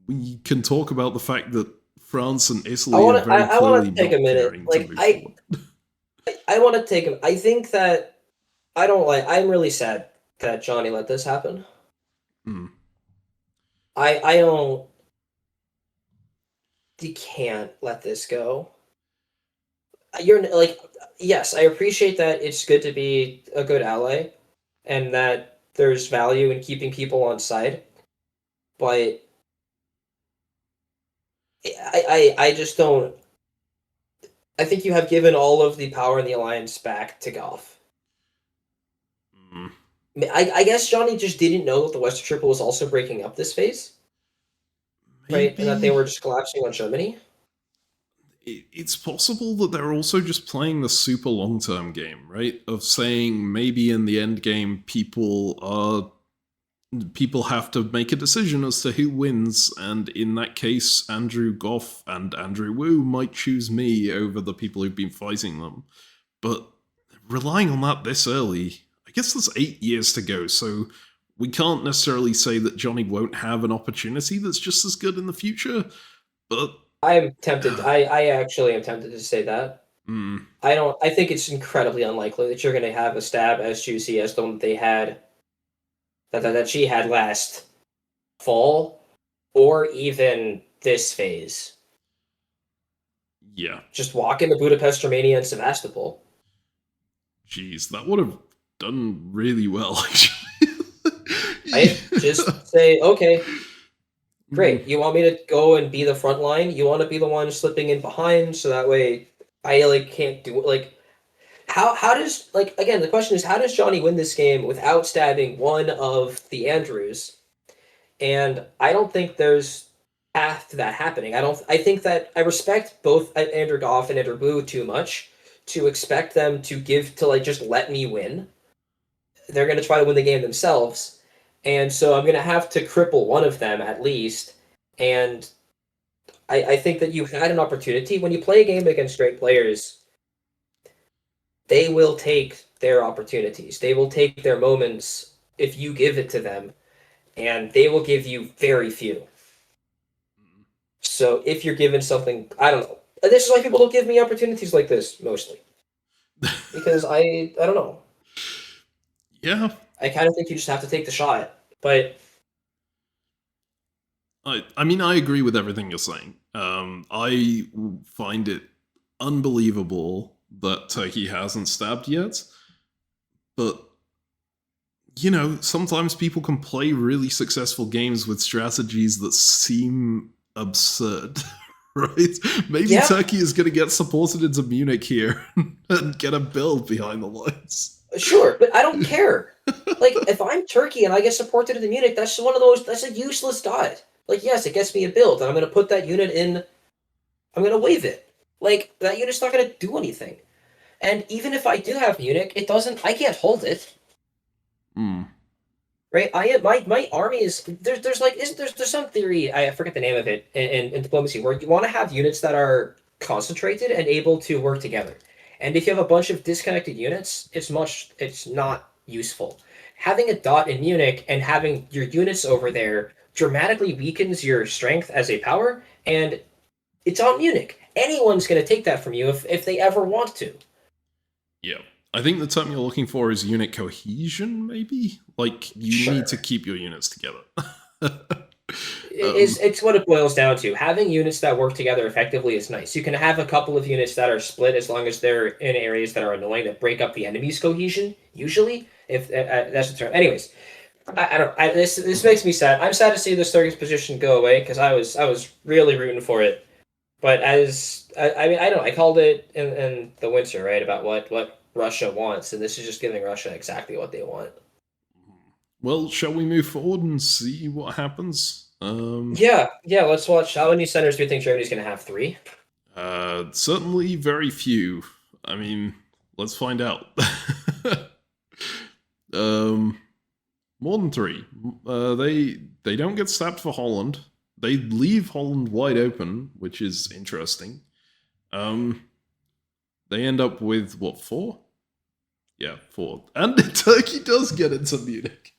we can talk about the fact that France and Italy are very clearly I want to take a minute. Like, I want to take I think that I'm really sad that Johnny let this happen. I don't. You can't let this go. You're like, yes, I appreciate that it's good to be a good ally, and that there's value in keeping people on side, but I just don't. I think you have given all of the power in the alliance back to Goff. I guess Johnny just didn't know that the Western triple was also breaking up this phase, right? And that they were just collapsing on Germany. It's possible that they're also just playing the super long-term game, right? Of saying maybe in the end game people have to make a decision as to who wins, and in that case, Andrew Goff and Andrew Wu might choose me over the people who've been fighting them. But relying on that this early, I guess there's 8 years to go, so we can't necessarily say that Johnny won't have an opportunity that's just as good in the future, but I'm tempted. I actually am tempted to say that. I think it's incredibly unlikely that you're going to have a stab as juicy as the one that they had, that she had last fall, or even this phase. Yeah. Just walk into Budapest, Romania, and Sevastopol. Jeez, that would have done really well, actually. I just say, okay, great. You want me to go and be the front line? You want to be the one slipping in behind, so that way I can't do it. how does, like, again, the question is, how does Johnny win this game without stabbing one of the Andrews? And I don't think there's path to that happening. I think that I respect both Andrew Goff and Andrew Blue too much to expect them to like just let me win. They're going to try to win the game themselves. And so I'm going to have to cripple one of them at least. And I think that you had an opportunity. When you play a game against great players, they will take their opportunities. They will take their moments if you give it to them, and they will give you very few. So if you're given something, I don't know. This is why people don't give me opportunities like this, mostly. Because I don't know. Yeah. I kind of think you just have to take the shot. But I mean, I agree with everything you're saying. I find it unbelievable that Turkey hasn't stabbed yet. But, you know, sometimes people can play really successful games with strategies that seem absurd, right? Maybe Turkey is going to get supported into Munich here and get a build behind the lines. Sure, but I don't care. Like, if I'm Turkey and I get supported into Munich, that's one of those, that's a useless dot. Like, yes, it gets me a build, and I'm going to put that unit in, I'm going to wave it. Like, that unit's not going to do anything. And even if I do have Munich, it doesn't, I can't hold it. Right? My army is, there's like, there's some theory, I forget the name of it, in diplomacy, where you want to have units that are concentrated and able to work together. And if you have a bunch of disconnected units, it's not useful. Having a dot in Munich and having your units over there dramatically weakens your strength as a power, and it's on Munich. Anyone's going to take that from you if they ever want to. Yeah. I think the term you're looking for is unit cohesion, maybe? Like, you need to keep your units together. It's what it boils down to. Having units that work together effectively is nice. You can have a couple of units that are split as long as they're in areas that are annoying, that break up the enemy's cohesion, usually. If that's the term. Anyways, I don't. This makes me sad. I'm sad to see this Turkish position go away, because I was really rooting for it. But as I mean, I don't know. I called it in the winter, right, about what Russia wants, and this is just giving Russia exactly what they want. Well, shall we move forward and see what happens? Yeah, let's watch. How many centers do you think Germany's going to have? 3? Certainly very few. I mean, let's find out. More than 3. They don't get stabbed for Holland. They leave Holland wide open, which is interesting. They end up with, what, 4? Yeah, 4. And Turkey does get into Munich.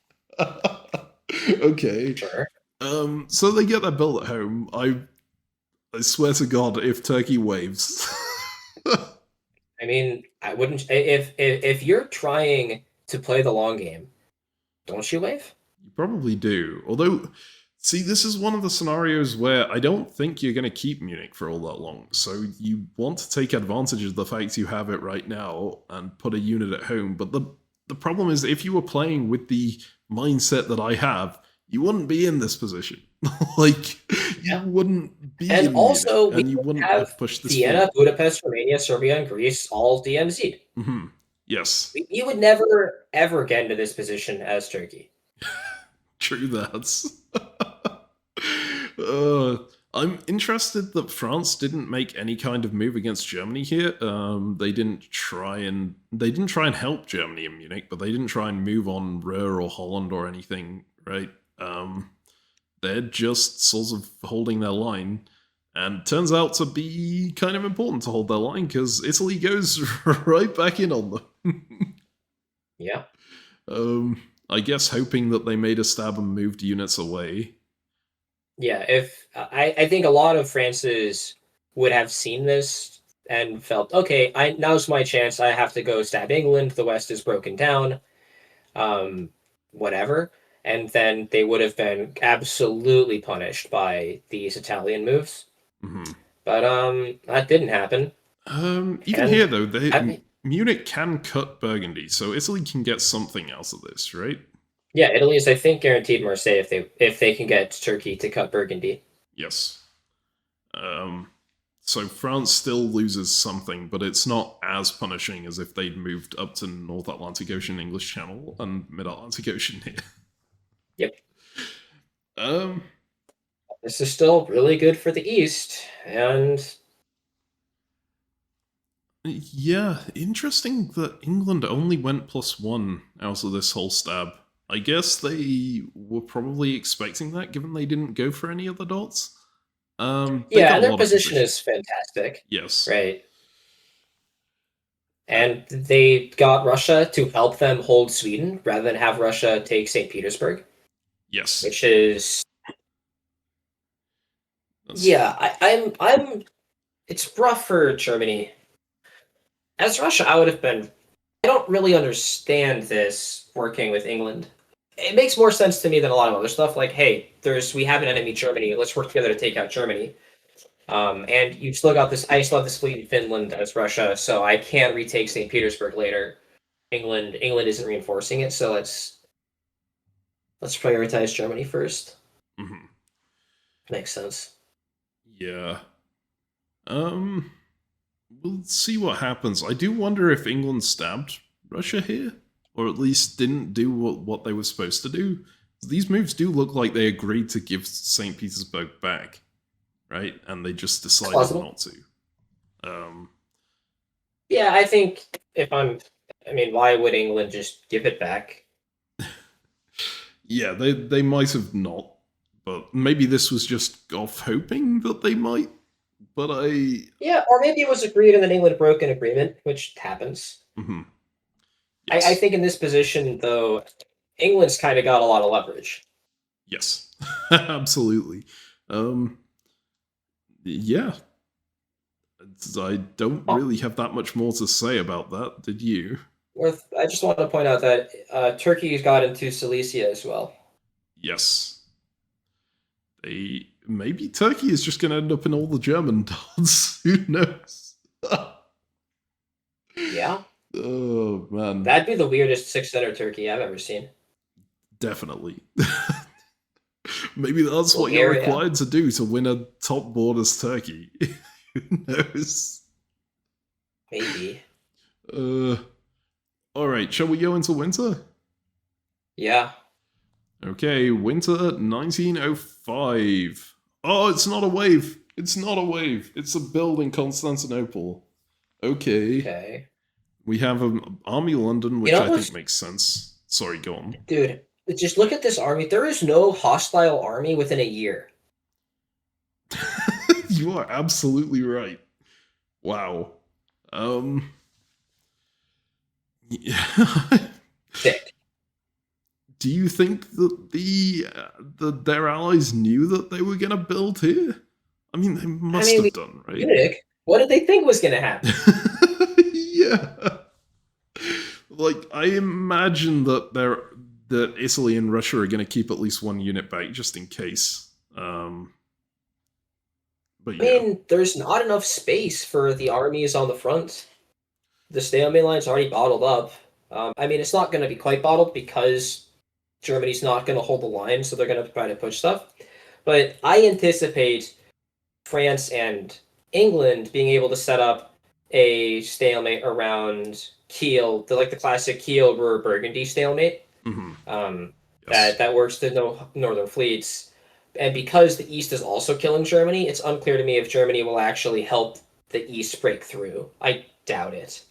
Okay. Sure. So they get that build at home. I swear to God, if Turkey waves. I mean, I wouldn't. If you're trying to play the long game, don't you wave? You probably do. Although, see, this is one of the scenarios where I don't think you're going to keep Munich for all that long. So you want to take advantage of the fact you have it right now and put a unit at home. But the problem is, if you were playing with the mindset that I have, you wouldn't be in this position. Like, you wouldn't be and in also Munich, and you wouldn't have pushed this Vienna, Budapest, Romania, Serbia, and Greece all DMZ'd. Mm-hmm. Yes. You would never, ever get into this position as Turkey. True that. I'm interested that France didn't make any kind of move against Germany here. They didn't try and help Germany in Munich, but they didn't try and move on Ruhr or Holland or anything, right? They're just sort of holding their line, and turns out to be kind of important to hold their line because Italy goes right back in on them. Yeah. I guess hoping that they made a stab and moved units away. Yeah, if I think a lot of France's would have seen this and felt, okay, now's my chance. I have to go stab England. The West is broken down. Whatever. And then they would have been absolutely punished by these Italian moves. Mm-hmm. But that didn't happen. Even here, though, Munich can cut Burgundy, so Italy can get something out of this, right? Yeah, Italy is, I think, guaranteed Marseille if they can get Turkey to cut Burgundy. Yes. So France still loses something, but it's not as punishing as if they'd moved up to North Atlantic Ocean English Channel and Mid Atlantic Ocean here. Yep. Um. This is still really good for the East, and Yeah, interesting that England only went +1 out of this whole stab. I guess they were probably expecting that, given they didn't go for any other dots. They yeah, got and a their lot of position is fantastic, Yes. right? And they got Russia to help them hold Sweden rather than have Russia take St. Petersburg, Yes. which is That's- yeah. I'm. It's rough for Germany. As Russia, I would have been. I don't really understand this working with England. It makes more sense to me than a lot of other stuff. Like, hey, we have an enemy, Germany. Let's work together to take out Germany. And you've still got this. I still have this fleet in Finland as Russia, so I can retake St. Petersburg later. England isn't reinforcing it, so let's prioritize Germany first. Mhm. Makes sense. Yeah. We'll see what happens. I do wonder if England stabbed Russia here, or at least didn't do what they were supposed to do. These moves do look like they agreed to give St. Petersburg back, right? And they just decided not to. Yeah, I think why would England just give it back? Yeah, they might have not, but maybe this was just Gough hoping that they might. But yeah, or maybe it was agreed and then England broke an agreement, which happens. Mm-hmm. Yes. I think in this position, though, England's kind of got a lot of leverage. Yes, absolutely. Yeah. I don't really have that much more to say about that. Did you? I just want to point out that Turkey's got into Cilicia as well. Yes. Maybe Turkey is just going to end up in all the German dots. Who knows? Yeah. Oh, man. That'd be the weirdest 6-center Turkey I've ever seen. Definitely. Maybe that's what you're required to do to win a top borders Turkey. Who knows? Maybe. Alright, shall we go into winter? Yeah. Okay, winter 1905. Oh, it's not a wave. It's not a wave. It's a build in Constantinople. Okay. We have Army London, which I think makes sense. Sorry, go on. Dude, just look at this army. There is no hostile army within a year. You are absolutely right. Wow. Yeah. Sick. Do you think that their allies knew that they were going to build here? I mean, they must have done, right? Munich. What did they think was going to happen? Yeah. Like, I imagine that Italy and Russia are going to keep at least one unit back just in case. But yeah. I mean, there's not enough space for the armies on the front. The stalemate line's already bottled up. I mean, it's not going to be quite bottled because Germany's not going to hold the line, so they're going to try to push stuff. But I anticipate France and England being able to set up a stalemate around Kiel, the classic Kiel Ruhr Burgundy stalemate. Mm-hmm. That works to no northern fleets. And because the East is also killing Germany, it's unclear to me if Germany will actually help the East break through. I doubt it.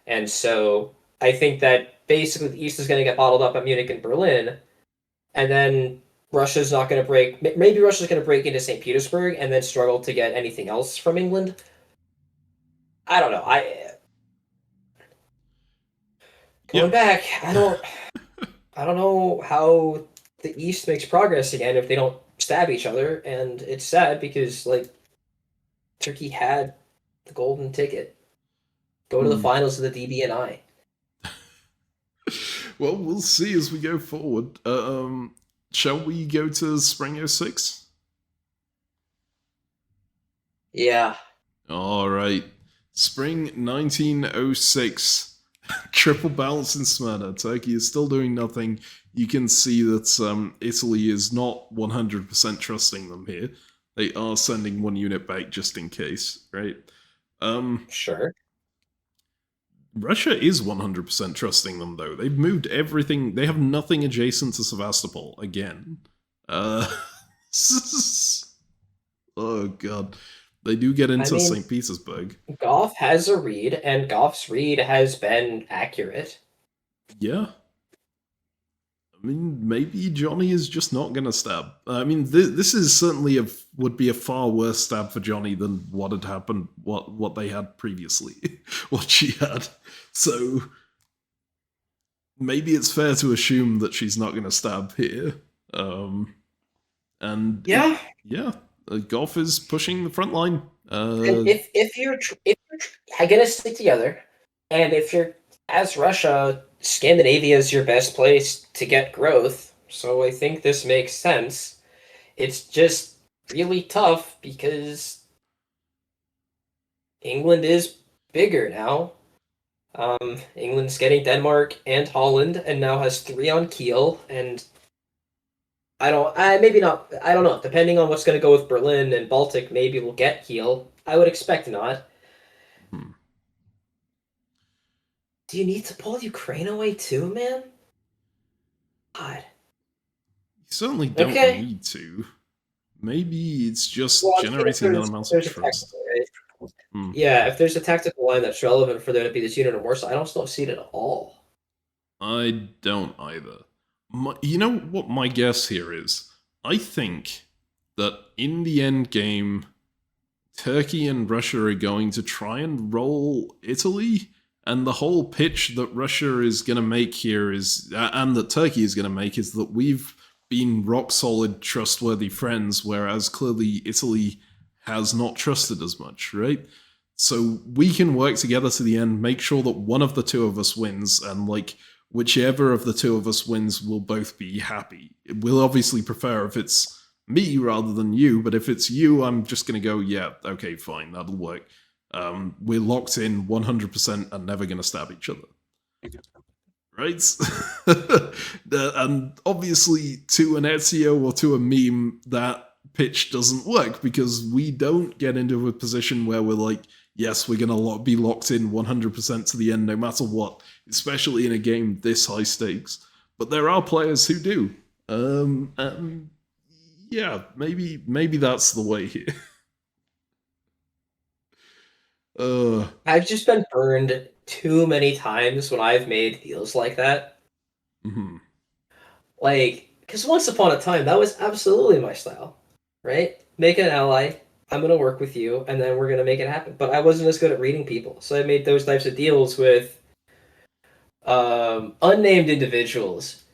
And so I think that basically the East is going to get bottled up at Munich and Berlin, and then Russia's not going to break. Maybe Russia's going to break into St. Petersburg and then struggle to get anything else from England. I don't know. Going back, I don't know how the East makes progress again if they don't stab each other, and it's sad because Turkey had the golden ticket. Go to the finals of the DBNI. Well, we'll see as we go forward. Shall we go to Spring 06? Yeah. All right. Spring 1906. Triple balance in Smyrna. Turkey is still doing nothing. You can see that Italy is not 100% trusting them here. They are sending one unit back just in case, right? Sure. Russia is 100% trusting them, though. They've moved everything. They have nothing adjacent to Sevastopol again. Oh god, they do get into St. Petersburg. Goff has a read, and Goff's read has been accurate. Yeah. I mean, maybe Johnny is just not going to stab. I mean, this is certainly would be a far worse stab for Johnny than what had happened, what they had previously, what she had. So maybe it's fair to assume that she's not going to stab here. And yeah, Goff is pushing the front line. If you're gonna stick together, and if you're as Russia, Scandinavia is your best place to get growth. So I think this makes sense. It's just really tough because England is bigger now. England's getting Denmark and Holland, and now has 3 on Kiel, and I don't know. Depending on what's going to go with Berlin and Baltic, maybe we'll get Kiel. I would expect not. Do you need to pull Ukraine away too, man? God. You certainly don't need to. Maybe it's just generating that amount of trust. Yeah, if there's a tactical line that's relevant for there to be this unit in Warsaw, I don't see it at all. I don't either. You know what my guess here is? I think that in the end game, Turkey and Russia are going to try and roll Italy, and the whole pitch that Russia is going to make here is, and that Turkey is going to make, is that we've been rock solid, trustworthy friends, whereas clearly Italy has not trusted as much, right? So we can work together to the end, make sure that one of the two of us wins, and whichever of the two of us wins, we'll both be happy. We'll obviously prefer if it's me rather than you, but if it's you, I'm just going to go, yeah, okay, fine, that'll work. We're locked in 100% and never going to stab each other. Right? And obviously, to an Ezio or to a meme, that pitch doesn't work because we don't get into a position where we're like, yes, we're going to be locked in 100% to the end no matter what, especially in a game this high stakes. But there are players who do. Yeah, maybe that's the way here. I've just been burned too many times when I've made deals like that. Mm-hmm. Because once upon a time, that was absolutely my style, right? Make an ally, I'm going to work with you, and then we're going to make it happen. But I wasn't as good at reading people, so I made those types of deals with unnamed individuals.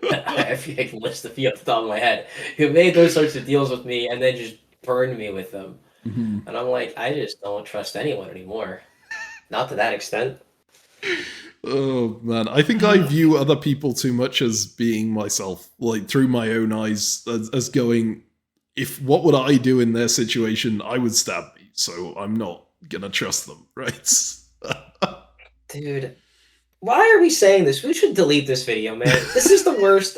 I can list a few off the top of my head who made those sorts of deals with me and then just burned me with them. Mm-hmm. And I'm like, I just don't trust anyone anymore. Not to that extent. Oh man, I think I view other people too much as being myself, through my own eyes, as going, what would I do in their situation? I would stab me, so I'm not gonna trust them, right? Dude, why are we saying this? We should delete this video, man. This is the worst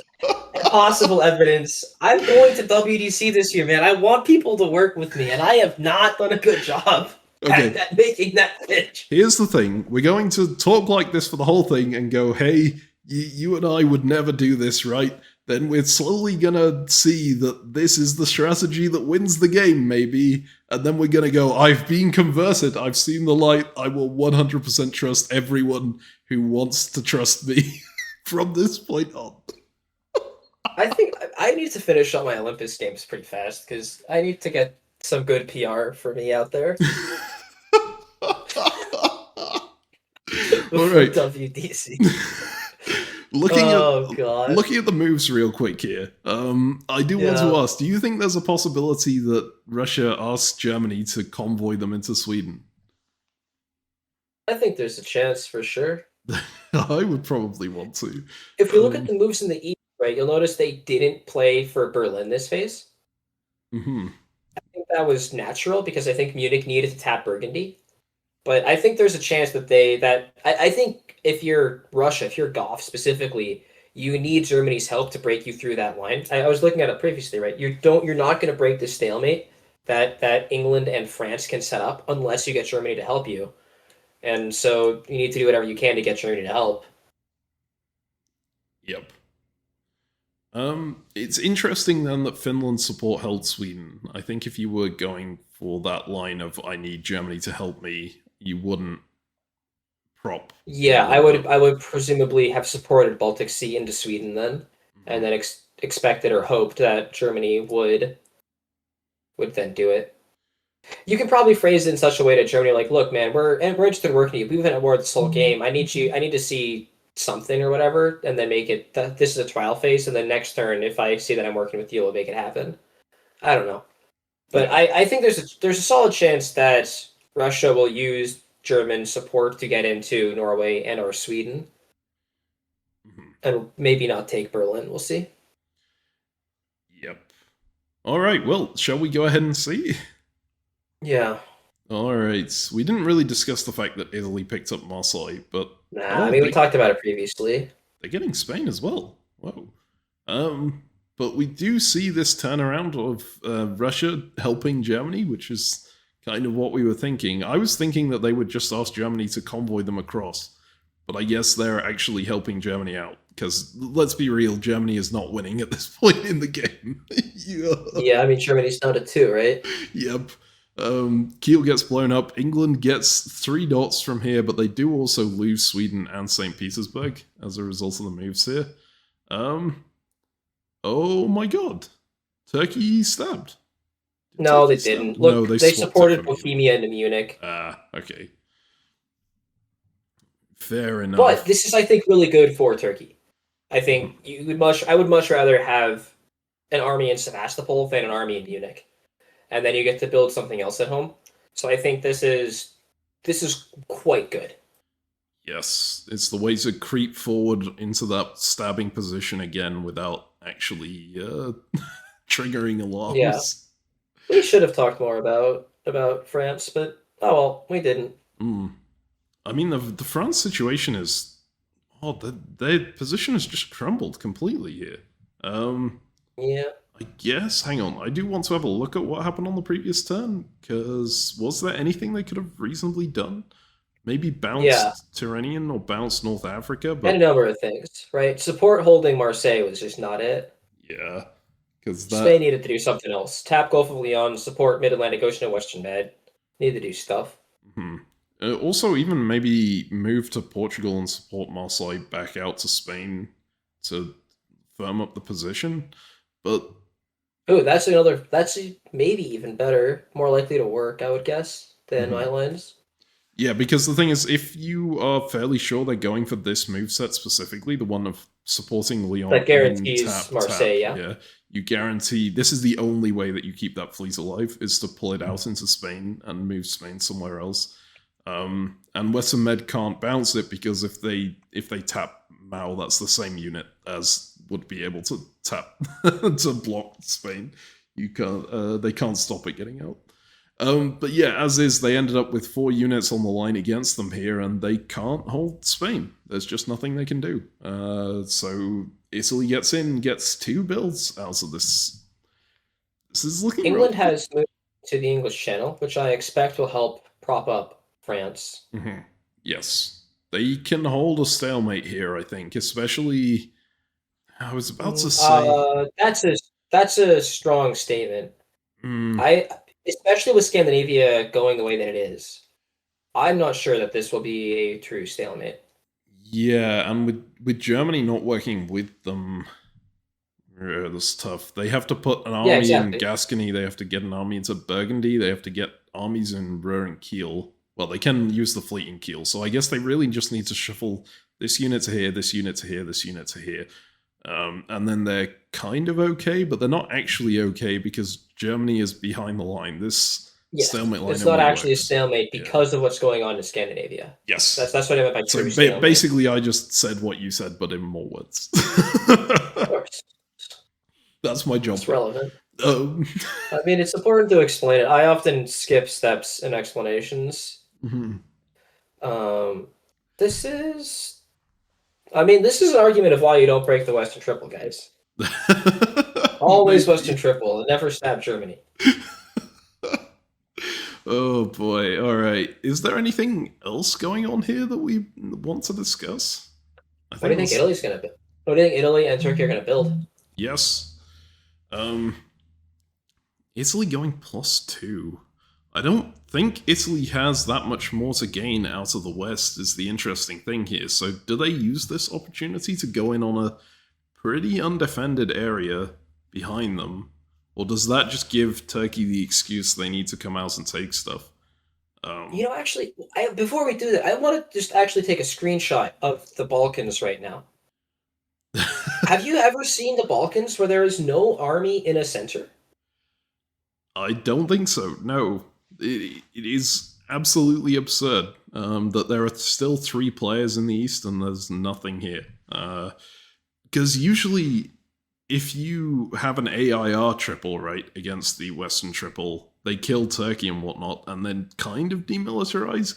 possible evidence. I'm going to WDC this year, man. I want people to work with me, and I have not done a good job at making that pitch. Here's the thing. We're going to talk like this for the whole thing and go, hey, you and I would never do this, right? Then we're slowly going to see that this is the strategy that wins the game, maybe. And then we're going to go, I've been converted. I've seen the light. I will 100% trust everyone who wants to trust me from this point on. I think I need to finish up my Olympus games pretty fast because I need to get some good PR for me out there. All right. WDC. Looking at the moves real quick here, I do want to ask, do you think there's a possibility that Russia asks Germany to convoy them into Sweden? I think there's a chance for sure. I would probably want to. If we look at the moves in the East, right, you'll notice they didn't play for Berlin this phase. Mm-hmm. I think that was natural because I think Munich needed to tap Burgundy. But I think there's a chance that I think if you're Russia, if you're Goff specifically, you need Germany's help to break you through that line. I was looking at it previously, right? You're not going to break the stalemate that England and France can set up unless you get Germany to help you. And so you need to do whatever you can to get Germany to help. Yep. It's interesting then that Finland's support held Sweden. I think if you were going for that line of I need Germany to help me, you wouldn't prop. Yeah, I would presumably have supported Baltic Sea into Sweden then, and then expected or hoped that Germany would then do it. You can probably phrase it in such a way to Germany, like, "Look, man, we're interested in working with you. We've been at war this whole game. I need to see something or whatever," and then make it that this is a trial phase, and then next turn, if I see that I'm working with you, I'll make it happen. I don't know, but I think there's a solid chance that Russia will use German support to get into Norway and or Sweden, and maybe not take Berlin. We'll see. Yep. All right. Well, shall we go ahead and see? Yeah. All right. We didn't really discuss the fact that Italy picked up Marseille, but I mean, we talked about it previously. They're getting Spain as well. Whoa. But we do see this turnaround of Russia helping Germany, which is kind of what we were thinking. I was thinking that they would just ask Germany to convoy them across, but I guess they're actually helping Germany out. Because, let's be real, Germany is not winning at this point in the game. Yeah, I mean, Germany's down to 2, right? Yep. Kiel gets blown up. England gets 3 dots from here, but they do also lose Sweden and St. Petersburg as a result of the moves here. Oh my god. Turkey stabbed. No, they didn't. Look, no, they supported Bohemia and Munich. Okay. Fair enough. But this is, I think, really good for Turkey. I think I would much rather have an army in Sevastopol than an army in Munich. And then you get to build something else at home. So I think this is quite good. Yes, it's the way to creep forward into that stabbing position again without actually triggering alarms. Yeah. We should have talked more about France, but oh well, we didn't. I mean, the France situation is... Oh, their position has just crumbled completely here. Yeah. I guess, hang on, I do want to have a look at what happened on the previous turn, because was there anything they could have reasonably done? Maybe bounced Tyrrhenian or bounced North Africa? But... and a number of things, right? Support holding Marseille was just not it. Yeah. Because Spain needed to do something else. Tap Gulf of Lyon, support Mid-Atlantic Ocean and Western Med. Needed to do stuff. Also, even maybe move to Portugal and support Marseille back out to Spain to firm up the position. But... oh, that's maybe even better, more likely to work, I would guess, than my lines. Yeah, because the thing is, if you are fairly sure they're going for this moveset specifically, the one of supporting Lyon... that guarantees Marseille, yeah. You guarantee... this is the only way that you keep that fleet alive, is to pull it out into Spain and move Spain somewhere else. And Western Med can't bounce it, because if they tap Mao, that's the same unit as would be able to tap to block Spain. You can't. They can't stop it getting out. But yeah, as is, they ended up with 4 units on the line against them here, and they can't hold Spain. There's just nothing they can do. So Italy gets 2 builds out of this. This is looking. England has moved to the English Channel, which I expect will help prop up France. Yes, they can hold a stalemate here, I think, especially... I was about to say... that's a strong statement. Especially with Scandinavia going the way that it is, I'm not sure that this will be a true stalemate. Yeah, and with Germany not working with them, that's tough. They have to put an army in Gascony, they have to get an army into Burgundy, they have to get armies in Ruhr and Kiel. Well, they can use the fleet in Kiel, so I guess they really just need to shuffle this unit to here, this unit to here, this unit to here. And then they're kind of okay, but they're not actually okay because Germany is behind the line. This stalemate line... it's not actually a stalemate because of what's going on in Scandinavia. Yes. That's what I meant by true stalemate. Basically, I just said what you said, but in more words. Of course. That's my job. It's relevant. I mean, it's important to explain it. I often skip steps and explanations. This is... I mean, this is an argument of why you don't break the Western Triple, guys. Always Western Triple, and never stab Germany. Oh boy, alright. Is there anything else going on here that we want to discuss? What do you think Italy's going to build? What do you think Italy and Turkey are going to build? Yes. Italy going +2. I don't think Italy has that much more to gain out of the West is the interesting thing here. So do they use this opportunity to go in on a pretty undefended area behind them? Or does that just give Turkey the excuse they need to come out and take stuff? You know, actually, before we do that, I want to just actually take a screenshot of the Balkans right now. Have you ever seen the Balkans where there is no army in a center? I don't think so, no. It is absolutely absurd that there are still 3 players in the East and there's nothing here. Because usually, if you have an AIR triple, right, against the Western triple, they kill Turkey and whatnot, and then kind of demilitarize,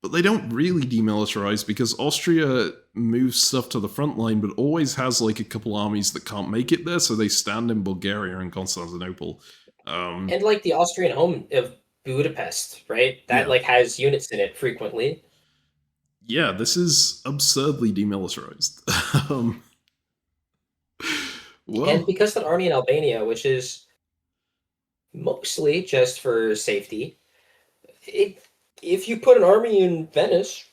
but they don't really demilitarize because Austria moves stuff to the front line, but always has like a couple armies that can't make it there, so they stand in Bulgaria and Constantinople. And like the Austrian home of Budapest, right? That like has units in it frequently. Yeah, this is absurdly demilitarized. Well, and because the army in Albania, which is mostly just for safety, if you put an army in Venice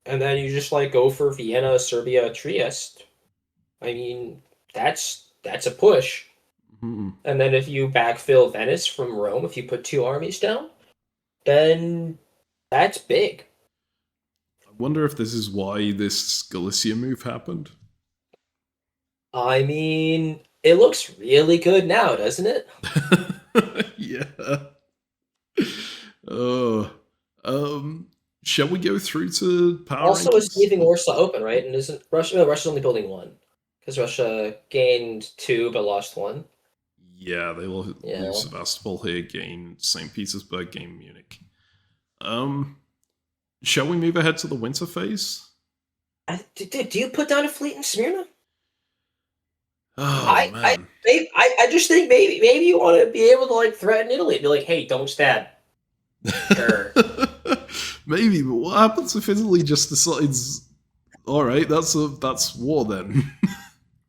and then you just like go for Vienna, Serbia, Trieste, I mean, that's a push. Mm-hmm. And then if you backfill Venice from Rome, if you put 2 armies down, then that's big. I wonder if this is why this Galicia move happened. I mean, it looks really good now, doesn't it? Yeah. Shall we go through to power Also, rankings? it's leaving Warsaw open, right? And isn't Russia? No, Russia's only building 1 because Russia gained 2 but lost 1. Yeah, they will lose Sevastopol here, gain St. Petersburg, gain Munich. Shall we move ahead to the winter phase? Do you put down a fleet in Smyrna? Oh, man. I just think maybe you want to be able to like threaten Italy, be like, hey, don't stab. Sure. Maybe, but what happens if Italy just decides, all right, that's war then?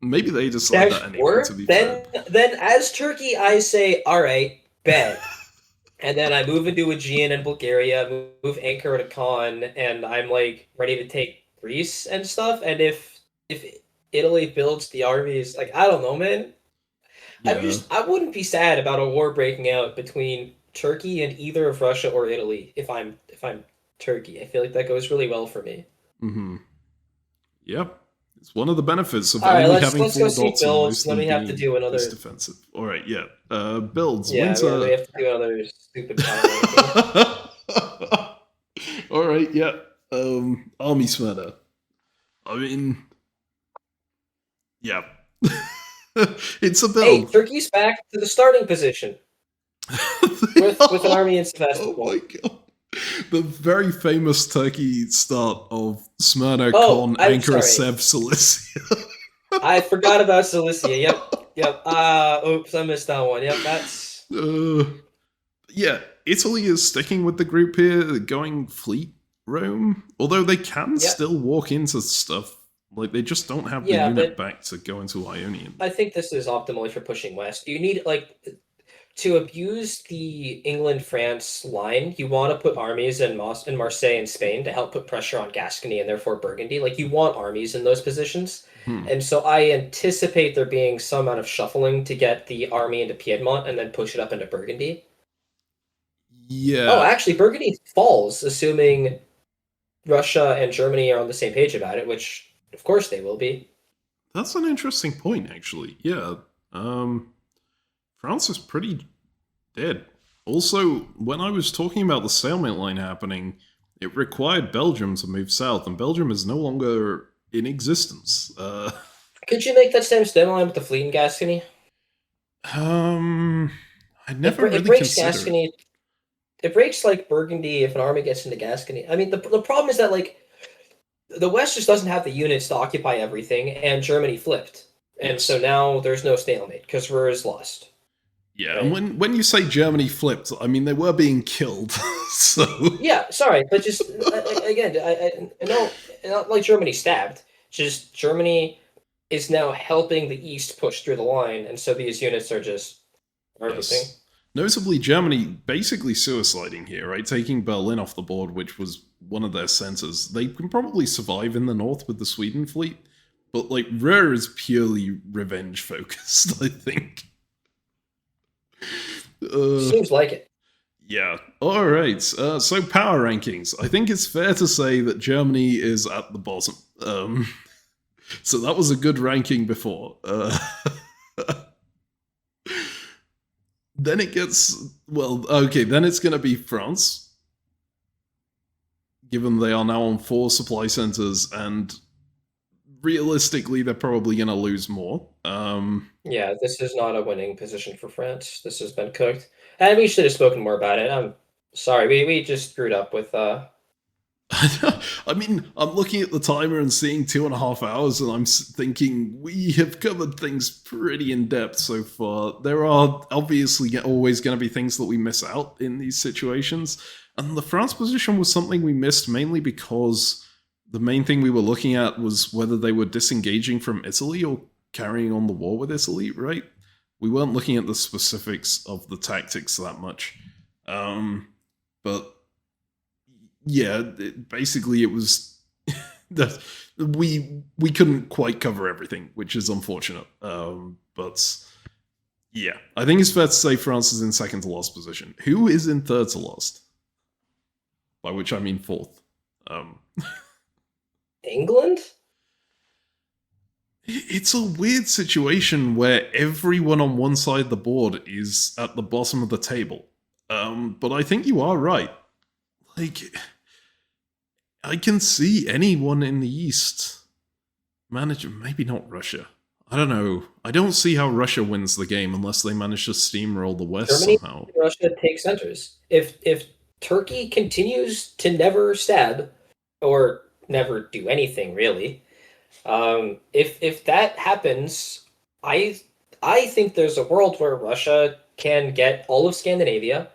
Maybe they decide that anyway, to be fair. Then as Turkey, I say, all right, bet. And then I move into Aegean and Bulgaria, move Ankara to Khan, and I'm like ready to take Greece and stuff. And if Italy builds the armies, like, I don't know, man. Yeah. I wouldn't be sad about a war breaking out between Turkey and either of Russia or Italy if I'm Turkey. I feel like that goes really well for me. Mm-hmm. Yep. It's one of the benefits of only having 4 dots on most Then we have to do another defensive. All right, yeah. Builds. Yeah, winter. we have to do another stupid power. All right, yeah. Army Smyrna. I mean, yeah. It's a build. Hey, Turkey's back to the starting position with an army in Sevastopol. Oh my god. The very famous Turkey start of Smyrna, Kon, Ankara, Sev, Cilicia. I forgot about Cilicia. Yep. Oops, I missed that one. Yep, that's... yeah, Italy is sticking with the group here, going fleet Rome. Although they can still walk into stuff. Like, they just don't have the unit back to go into Ionian. I think this is optimally for pushing west. You need, like... To abuse the England-France line, you want to put armies in Marseille and Spain to help put pressure on Gascony and therefore Burgundy. Like, you want armies in those positions. And so I anticipate there being some amount of shuffling to get the army into Piedmont and then push it up into Burgundy. Yeah. Oh, actually, Burgundy falls, assuming Russia and Germany are on the same page about it, which, of course, they will be. That's an interesting point, actually. Yeah. France is pretty dead. Also, when I was talking about the stalemate line happening, it required Belgium to move south, and Belgium is no longer in existence. Could you make that same stalemate line with the fleet in Gascony? I never really breaks considered. Gascony. It breaks like Burgundy if an army gets into Gascony. I mean, the problem is that like the West just doesn't have the units to occupy everything, and Germany flipped. And Yes. so now there's no stalemate because Ruhr is lost. Yeah, Right. and when you say Germany flipped, I mean they were being killed. So Yeah, sorry, but just again, I know not like Germany stabbed. Just Germany is now helping the East push through the line, and so these units are just harvesting. yes. Notably, Germany basically suiciding here, right? Taking Berlin off the board, which was one of their centers. They can probably survive in the north with the Sweden fleet, but like Ruhr is purely revenge focused, I think. Seems like it. Yeah. All right. So power rankings. I think it's fair to say that Germany is at the bottom. So that was a good ranking before. Then it gets, well, okay, then it's going to be France, given they are now on 4 supply centers, and realistically, they're probably going to lose more. Yeah, this is not a winning position for France. This has been cooked. And we should have spoken more about it. I'm sorry, we just screwed up with I mean, I'm looking at the timer and seeing 2.5 hours, and I'm thinking we have covered things pretty in depth so far. There are obviously always going to be things that we miss out in these situations, and the France position was something we missed mainly because the main thing we were looking at was whether they were disengaging from Italy or carrying on the war with Italy, right? We weren't looking at the specifics of the tactics that much. But yeah, basically it was that we couldn't quite cover everything, which is unfortunate. But yeah, I think it's fair to say France is in second to last position. Who is in third to last? By which I mean fourth. England? It's a weird situation where everyone on one side of the board is at the bottom of the table. But I think you are right. Like, I can see anyone in the East manage, maybe not Russia. I don't know. I don't see how Russia wins the game unless they manage to steamroll the West Germany somehow. and Russia take centers. If Turkey continues to never stab or never do anything really, if that happens, I think there's a world where Russia can get all of Scandinavia,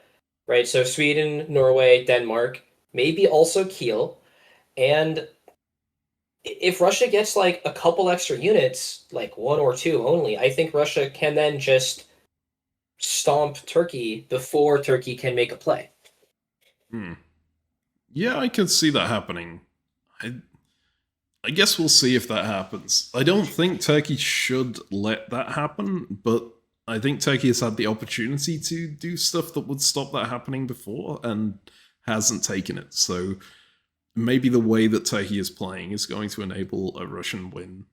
right? So Sweden, Norway, Denmark, maybe also Kiel, and if Russia gets like a couple extra units, like 1 or 2 only, I think Russia can then just stomp Turkey before Turkey can make a play. Yeah, I could see that happening. I guess we'll see if that happens. I don't think Turkey should let that happen, but I think Turkey has had the opportunity to do stuff that would stop that happening before and hasn't taken it. So maybe the way that Turkey is playing is going to enable a Russian win.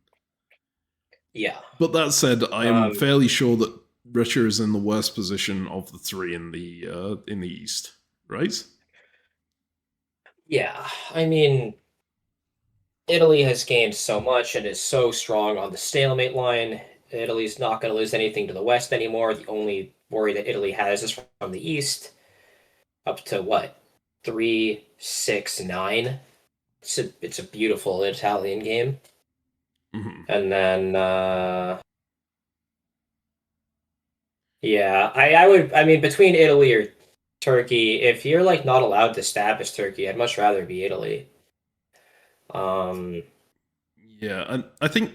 Yeah. But that said, I am fairly sure that Russia is in the worst position of the 3 in the East, right? Yeah. I mean, Italy has gained so much and is so strong on the stalemate line. Italy's not going to lose anything to the West anymore. The only worry that Italy has is from the East. Up to what? 3, 6, 9. It's a beautiful Italian game. Mm-hmm. And then yeah, I mean between Italy or Turkey, if you're like not allowed to stab as Turkey, I'd much rather be Italy. Yeah, and I think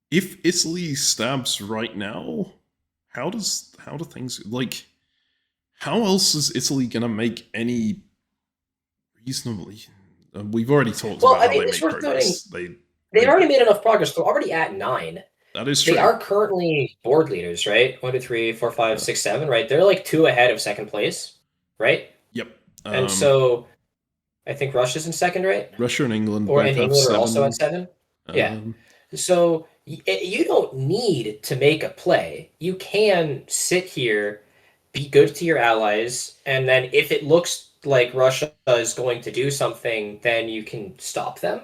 if Italy stabs right now, how do things like? How else is Italy gonna make any reasonably? We've already talked about how they make progress. They've already made enough progress. They're already at 9. That is true. They are currently board leaders, right? 1, 2, 3, 4, 5, 6, 7, right? They're like 2 ahead of second place, right? Yep. And so I think Russia's in second, right? Russia and England or both and have England 7. are also at 7. Yeah. So you don't need to make a play. You can sit here, be good to your allies, and then if it looks like Russia is going to do something, then you can stop them.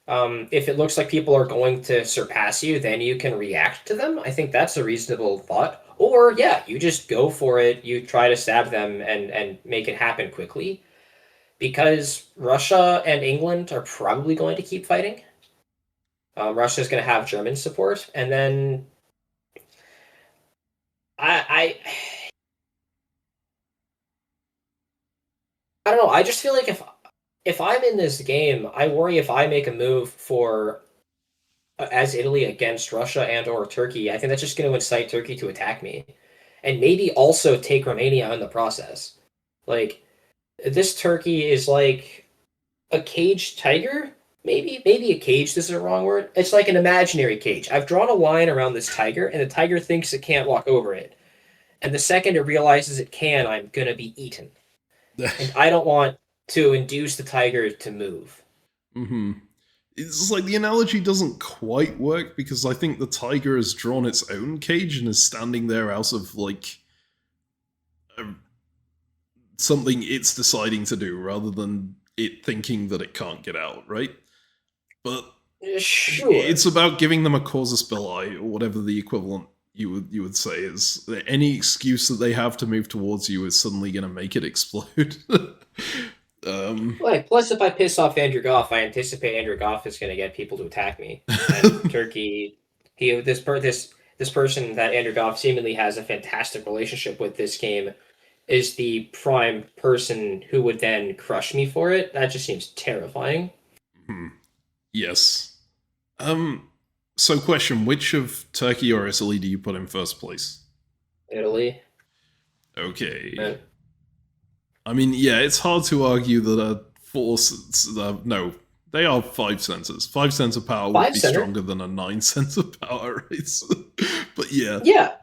If it looks like people are going to surpass you, then you can react to them. I think that's a reasonable thought. Or, yeah, you just go for it. You try to stab them and make it happen quickly. because Russia and England are probably going to keep fighting. Russia's going to have German support, and then I don't know. I just feel like if I'm in this game, I worry if I make a move for as Italy against Russia and or Turkey, I think that's just going to incite Turkey to attack me, and maybe also take Romania in the process. Like, this Turkey is like a caged tiger. Maybe a cage. This is a wrong word. It's like an imaginary cage. I've drawn a line around this tiger, and the tiger thinks it can't walk over it. And the second it realizes it can, I'm gonna be eaten. And I don't want to induce the tiger to move. Mm-hmm. It's like the analogy doesn't quite work because I think the tiger has drawn its own cage and is standing there out of like something it's deciding to do rather than it thinking that it can't get out, right? But Sure. it's about giving them a casus belli or whatever the equivalent you would say is. That any excuse that they have to move towards you is suddenly going to make it explode. Plus, if I piss off Andrew Goff, I anticipate Andrew Goff is going to get people to attack me. And Turkey, this person that Andrew Goff seemingly has a fantastic relationship with this game is the prime person who would then crush me for it. That just seems terrifying. Yes. So question, which of Turkey or Italy do you put in first place? Italy. Okay. I mean, yeah, it's hard to argue that no, they are 5 centers. 5 center power would be stronger than a 9 center power, right? But yeah. Yeah.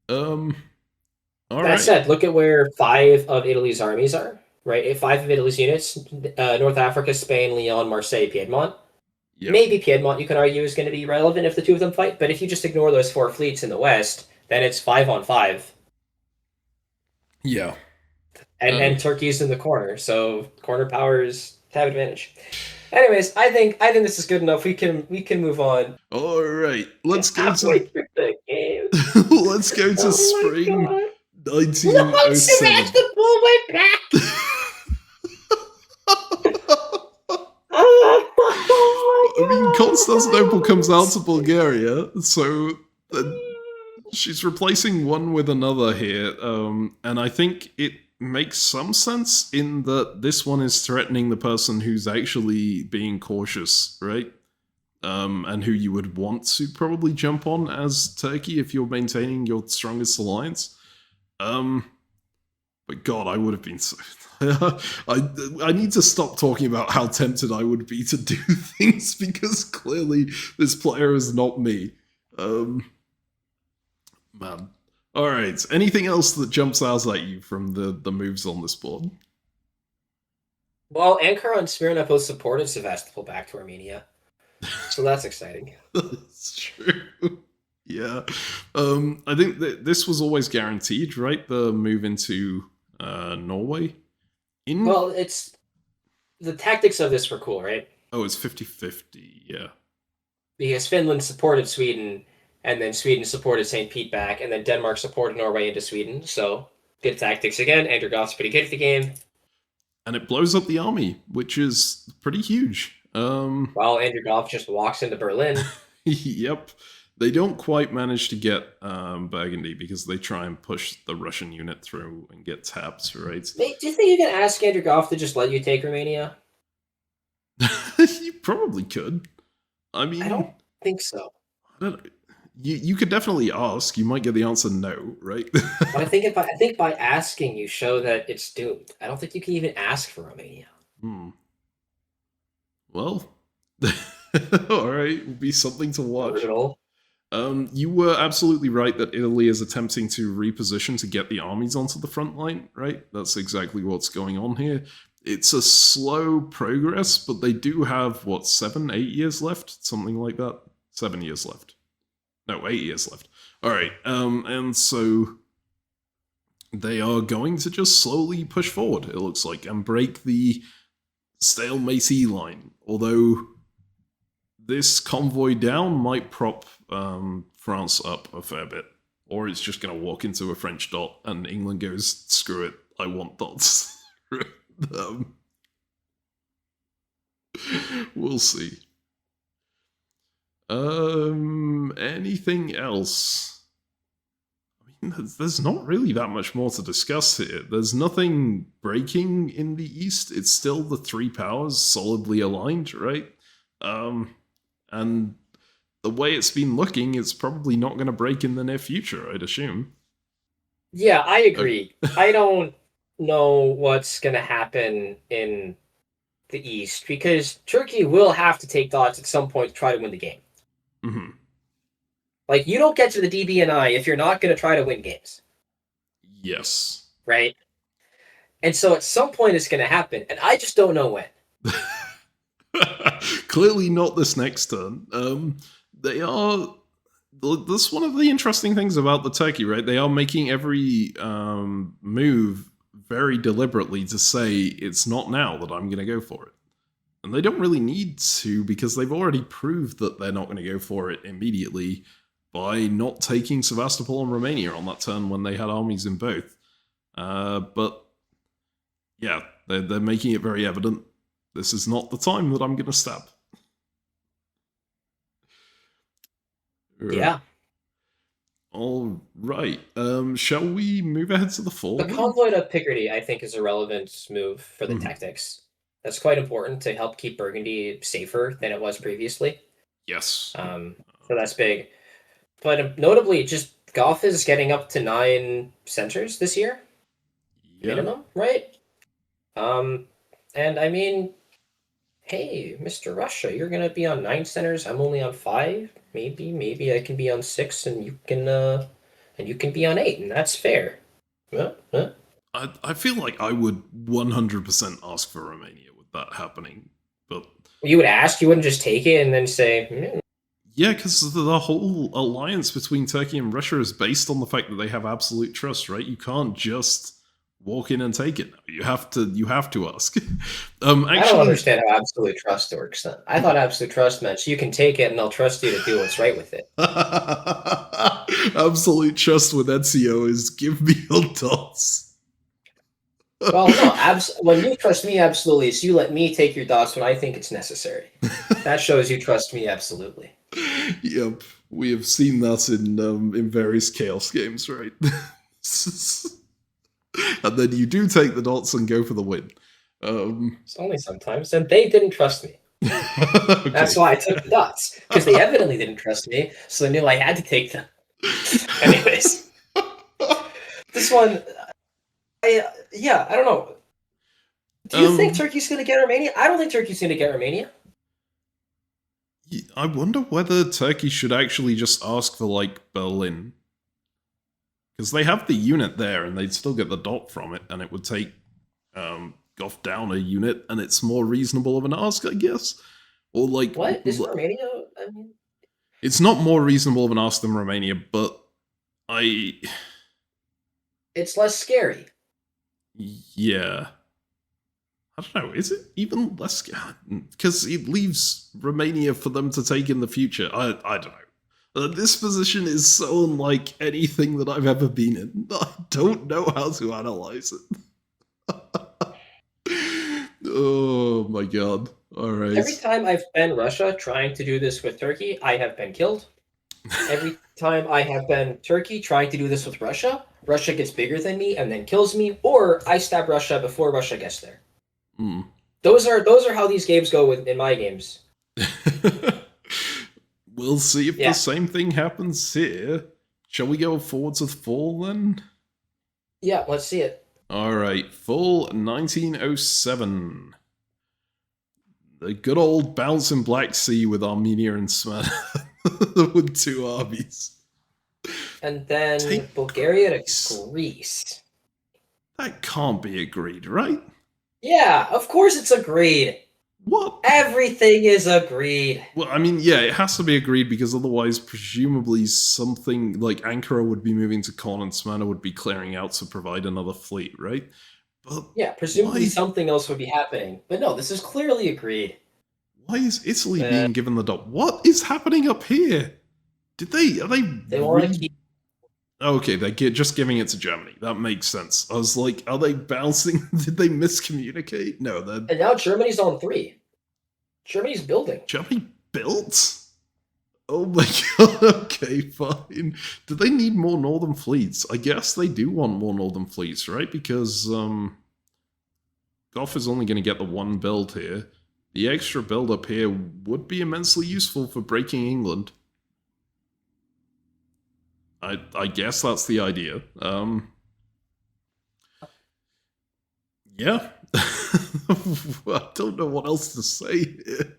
All that said, look at where 5 of Italy's armies are, right? 5 of Italy's units, North Africa, Spain, Lyon, Marseille, Piedmont. Yep. Maybe Piedmont, you can argue, is going to be relevant if the two of them fight, but if you just ignore those 4 fleets in the west, then it's 5 on 5. Yeah. And Turkey's in the corner, so corner powers have advantage. Anyways, I think this is good enough. We can move on. All right, let's go to the game. Let's go to spring 1907. The ball went back. I mean, Constantinople comes out to Bulgaria, so she's replacing one with another here, and I think it makes some sense in that this one is threatening the person who's actually being cautious, right? And who you would want to probably jump on as Turkey if you're maintaining your strongest alliance. But God, I would have been so... I need to stop talking about how tempted I would be to do things because clearly this player is not me. Man. Alright, anything else that jumps out at you from the moves on this board? Well, Ankara and Smyrna both supported Sevastopol back to Armenia. So that's exciting. That's true. Yeah. I think that this was always guaranteed, right? The move into Norway? Well, it's... The tactics of this were cool, right? Oh, it's 50-50, yeah. Because Finland supported Sweden, and then Sweden supported St. Pete back, and then Denmark supported Norway into Sweden, so good tactics again. Andrew Goff's pretty good at the game. And it blows up the army, which is pretty huge. While Andrew Goff just walks into Berlin. Yep. They don't quite manage to get Burgundy because they try and push the Russian unit through and get tapped, right? Do you think you can ask Andrew Goff to just let you take Romania? You probably could. I mean... I don't think so. I don't know. You could definitely ask. You might get the answer no, right? But I think by asking, you show that it's doomed. I don't think you can even ask for Romania. Well, all right, will be something to watch. Brutal. You were absolutely right that Italy is attempting to reposition to get the armies onto the front line, right? That's exactly what's going on here. It's a slow progress, but they do have, what, 7, 8 years left? Something like that? 7 years left. No, 8 years left. All right, and so they are going to just slowly push forward, it looks like, and break the stalemate line. Although this convoy down might prop France up a fair bit. Or it's just going to walk into a French dot and England goes, screw it, I want dots. We'll see. Anything else? I mean, there's not really that much more to discuss here. There's nothing breaking in the East. It's still the three powers solidly aligned, right? And the way it's been looking, it's probably not going to break in the near future, I'd assume. Yeah, I agree. I don't know what's going to happen in the East because Turkey will have to take dots at some point to try to win the game. Mm-hmm. Like, you don't get to the DBNI if you're not going to try to win games. Yes. Right? And so at some point it's going to happen, and I just don't know when. Clearly not this next turn. They are... That's one of the interesting things about the Turkey, right? They are making every move very deliberately to say, it's not now that I'm going to go for it. And they don't really need to, because they've already proved that they're not going to go for it immediately by not taking Sevastopol and Romania on that turn when they had armies in both. But yeah, they're making it very evident. This is not the time that I'm going to stab. Yeah. All right. Shall we move ahead to the fall? The convoy to Picardy, I think, is a relevant move for the tactics. That's quite important to help keep Burgundy safer than it was previously. Yes. So that's big. But notably, just Goth is getting up to 9 centers this year. Yeah. Minimum, right? And I mean, hey, Mr. Russia, you're gonna be on 9 centers. I'm only on 5. Maybe I can be on 6, and you can be on 8, and that's fair. Huh? I feel like I would 100% ask for Romania with that happening, but you would ask. You wouldn't just take it and then say. Yeah, because the whole alliance between Turkey and Russia is based on the fact that they have absolute trust, right? You can't just walk in and take it. You have to ask. Actually, I don't understand how absolute trust works. Then I thought absolute trust meant you can take it and they'll trust you to do what's right with it. Absolute trust with Ezio is give me your dots. Well, no, when you trust me absolutely, so you let me take your dots when I think it's necessary. That shows you trust me absolutely. Yep, we have seen that in various Chaos games, right? And then you do take the dots and go for the win. It's only sometimes, and they didn't trust me. Okay. That's why I took the dots, because they evidently didn't trust me, so they knew I had to take them. Anyways, this one, I don't know. Do you think Turkey's going to get Romania? I don't think Turkey's going to get Romania. I wonder whether Turkey should actually just ask for, like, Berlin. Because they have the unit there, and they'd still get the dot from it, and it would take Goth down a unit, and it's more reasonable of an ask, I guess. Or, like... What? Is Romania... I mean... It's not more reasonable of an ask than Romania, but It's less scary. Yeah. I don't know, is it even less... Because it leaves Romania for them to take in the future. I don't know. This position is so unlike anything that I've ever been in. I don't know how to analyze it. Oh my god. Alright. Every time I've been Russia trying to do this with Turkey, I have been killed. Every time I have been Turkey trying to do this with Russia, Russia gets bigger than me and then kills me, or I stab Russia before Russia gets there. Those are how these games go in my games. We'll see if the same thing happens here. Shall we go forwards with fall then? Yeah, let's see it. Alright, fall 1907. The good old bouncing Black Sea with Armenia and Smyrna with 2 armies. And then Bulgaria to Greece. That can't be agreed, right? Yeah, of course it's agreed. What? Everything is agreed. Well, I mean, yeah, it has to be agreed because otherwise, presumably, something like Ankara would be moving to Con and Smyrna would be clearing out to provide another fleet, right? But yeah, presumably something else would be happening. But no, this is clearly agreed. Why is Italy being given the dot? What is happening up here? They want to keep... Okay, they're just giving it to Germany. That makes sense. I was like, are they bouncing? Did they miscommunicate? No, they're... And now Germany's on 3. Germany's building. Germany built? Oh my god, okay, fine. Do they need more northern fleets? I guess they do want more northern fleets, right? Because Goth is only going to get the one build here. The extra build up here would be immensely useful for breaking England. I guess that's the idea. Yeah. I don't know what else to say here.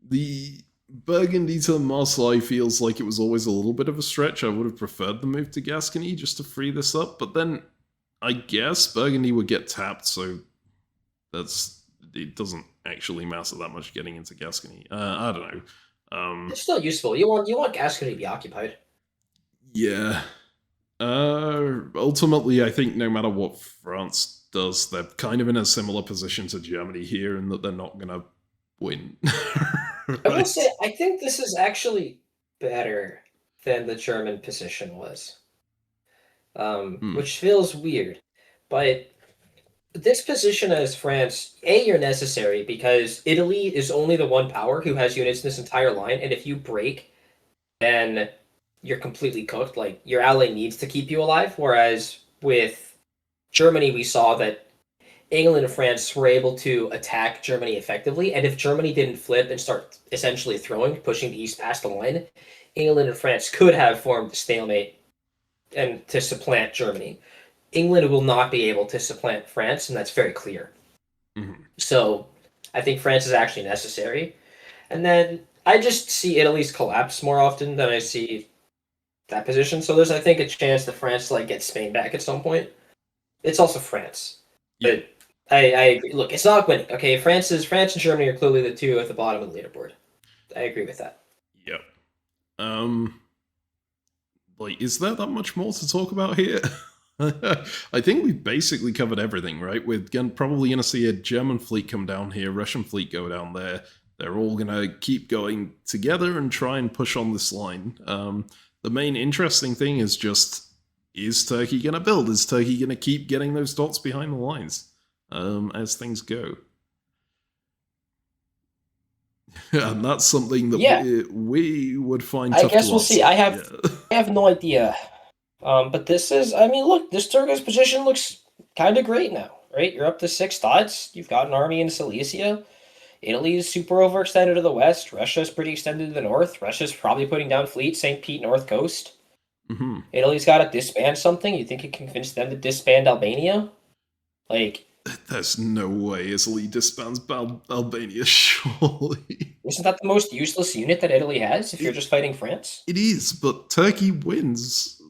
The Burgundy to Marseille feels like it was always a little bit of a stretch. I would have preferred the move to Gascony just to free this up, but then I guess Burgundy would get tapped, so it doesn't actually matter that much getting into Gascony. I don't know. It's still useful. You want Gascony to be occupied. Yeah. Ultimately, I think no matter what France does, they're kind of in a similar position to Germany here, in that they're not going to win. Right? I will say, I think this is actually better than the German position was, which feels weird. But this position as France, you're necessary because Italy is only the one power who has units in this entire line, and if you break, then you're completely cooked. Like, your ally needs to keep you alive, whereas with Germany, we saw that England and France were able to attack Germany effectively, and if Germany didn't flip and start essentially pushing the east past the line, England and France could have formed a stalemate and to supplant Germany. England will not be able to supplant France, and that's very clear. Mm-hmm. So I think France is actually necessary. And then I just see Italy's collapse more often than I see that position. So there's, I think, a chance that France gets Spain back at some point. It's also France. Yeah. But I agree. Look, it's not winning. Okay, France and Germany are clearly the two at the bottom of the leaderboard. I agree with that. Yep. Is there that much more to talk about here? I think we've basically covered everything, right? We're probably going to see a German fleet come down here, Russian fleet go down there. They're all going to keep going together and try and push on this line. The main interesting thing is just, is Turkey going to build? Is Turkey going to keep getting those dots behind the lines as things go? And that's something that we would find tough to I guess we'll see. I have no idea. But this is, look, this Turkish position looks kind of great now, right? You're up to 6 dots. You've got an army in Cilicia. Italy is super overextended to the west. Russia's pretty extended to the north. Russia's probably putting down fleet, St. Pete, North Coast. Mm-hmm. Italy's got to disband something. You think it can convince them to disband Albania? There's no way Italy disbands Albania, surely. Isn't that the most useless unit that Italy has if you're just fighting France? It is, but Turkey wins.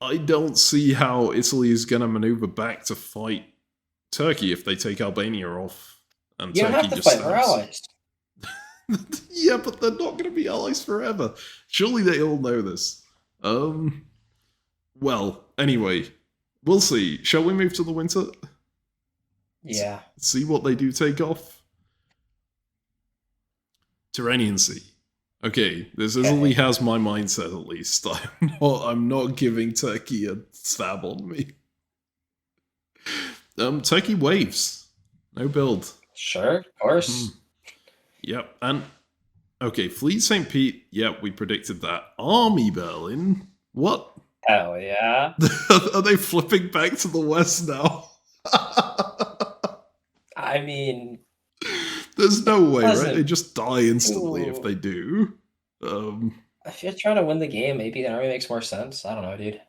I don't see how Italy is going to maneuver back to fight Turkey if they take Albania off. And you Turkey don't have to just fight our allies. Yeah, but they're not going to be allies forever. Surely they all know this. Well, anyway, we'll see. Shall we move to the winter? Yeah. See what they do take off? Tyrrhenian Sea. Okay, this Italy has my mindset at least. I'm not giving Turkey a stab on me. Turkey waves. No build. Sure, of course. Yep, and okay, Fleet St. Pete, yep, we predicted that. Army Berlin? What? Hell yeah. Are they flipping back to the west now? There's no way, right? They just die instantly if they do. If you're trying to win the game, maybe the army makes more sense. I don't know, dude.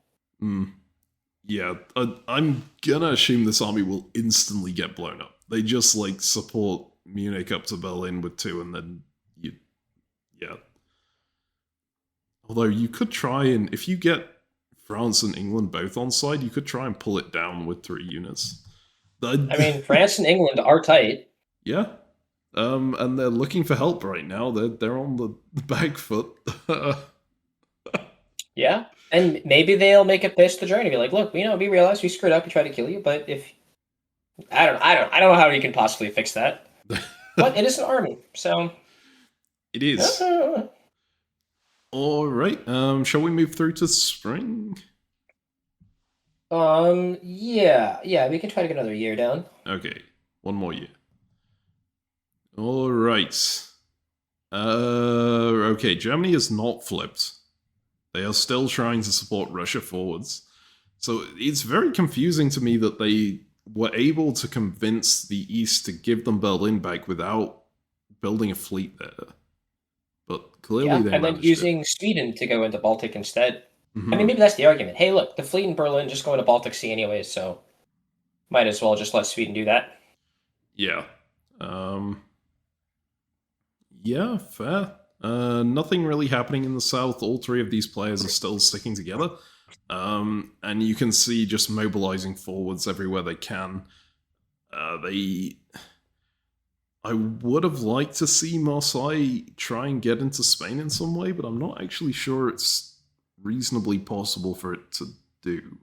Yeah, I'm gonna assume this army will instantly get blown up. They just, support Munich up to Berlin with 2, and then yeah. Although you could try and, if you get France and England both on side, you could try and pull it down with 3 units. France and England are tight. Yeah. And they're looking for help right now. They're on the back foot. Yeah, and maybe they'll make a pitch to Germany. Be like, look, we realize we screwed up. We tried to kill you, but if I don't know how you can possibly fix that. But it is an army, so it is. All right. Shall we move through to spring? Yeah, we can try to get another year down. Okay, one more year. All right. Okay, Germany is not flipped. They are still trying to support Russia forwards. So it's very confusing to me that they were able to convince the East to give them Berlin back without building a fleet there. But clearly they and then managed using Sweden to go into Baltic instead. it. I mean, maybe that's the argument. Hey, look, the fleet in Berlin just going to Baltic Sea anyways, so might as well just let Sweden do that. Yeah. Yeah, fair. Nothing really happening in the south. All three of these players are still sticking together. And you can see just mobilizing forwards everywhere they can. I would have liked to see Marseille try and get into Spain in some way, but I'm not actually sure it's reasonably possible for it to do.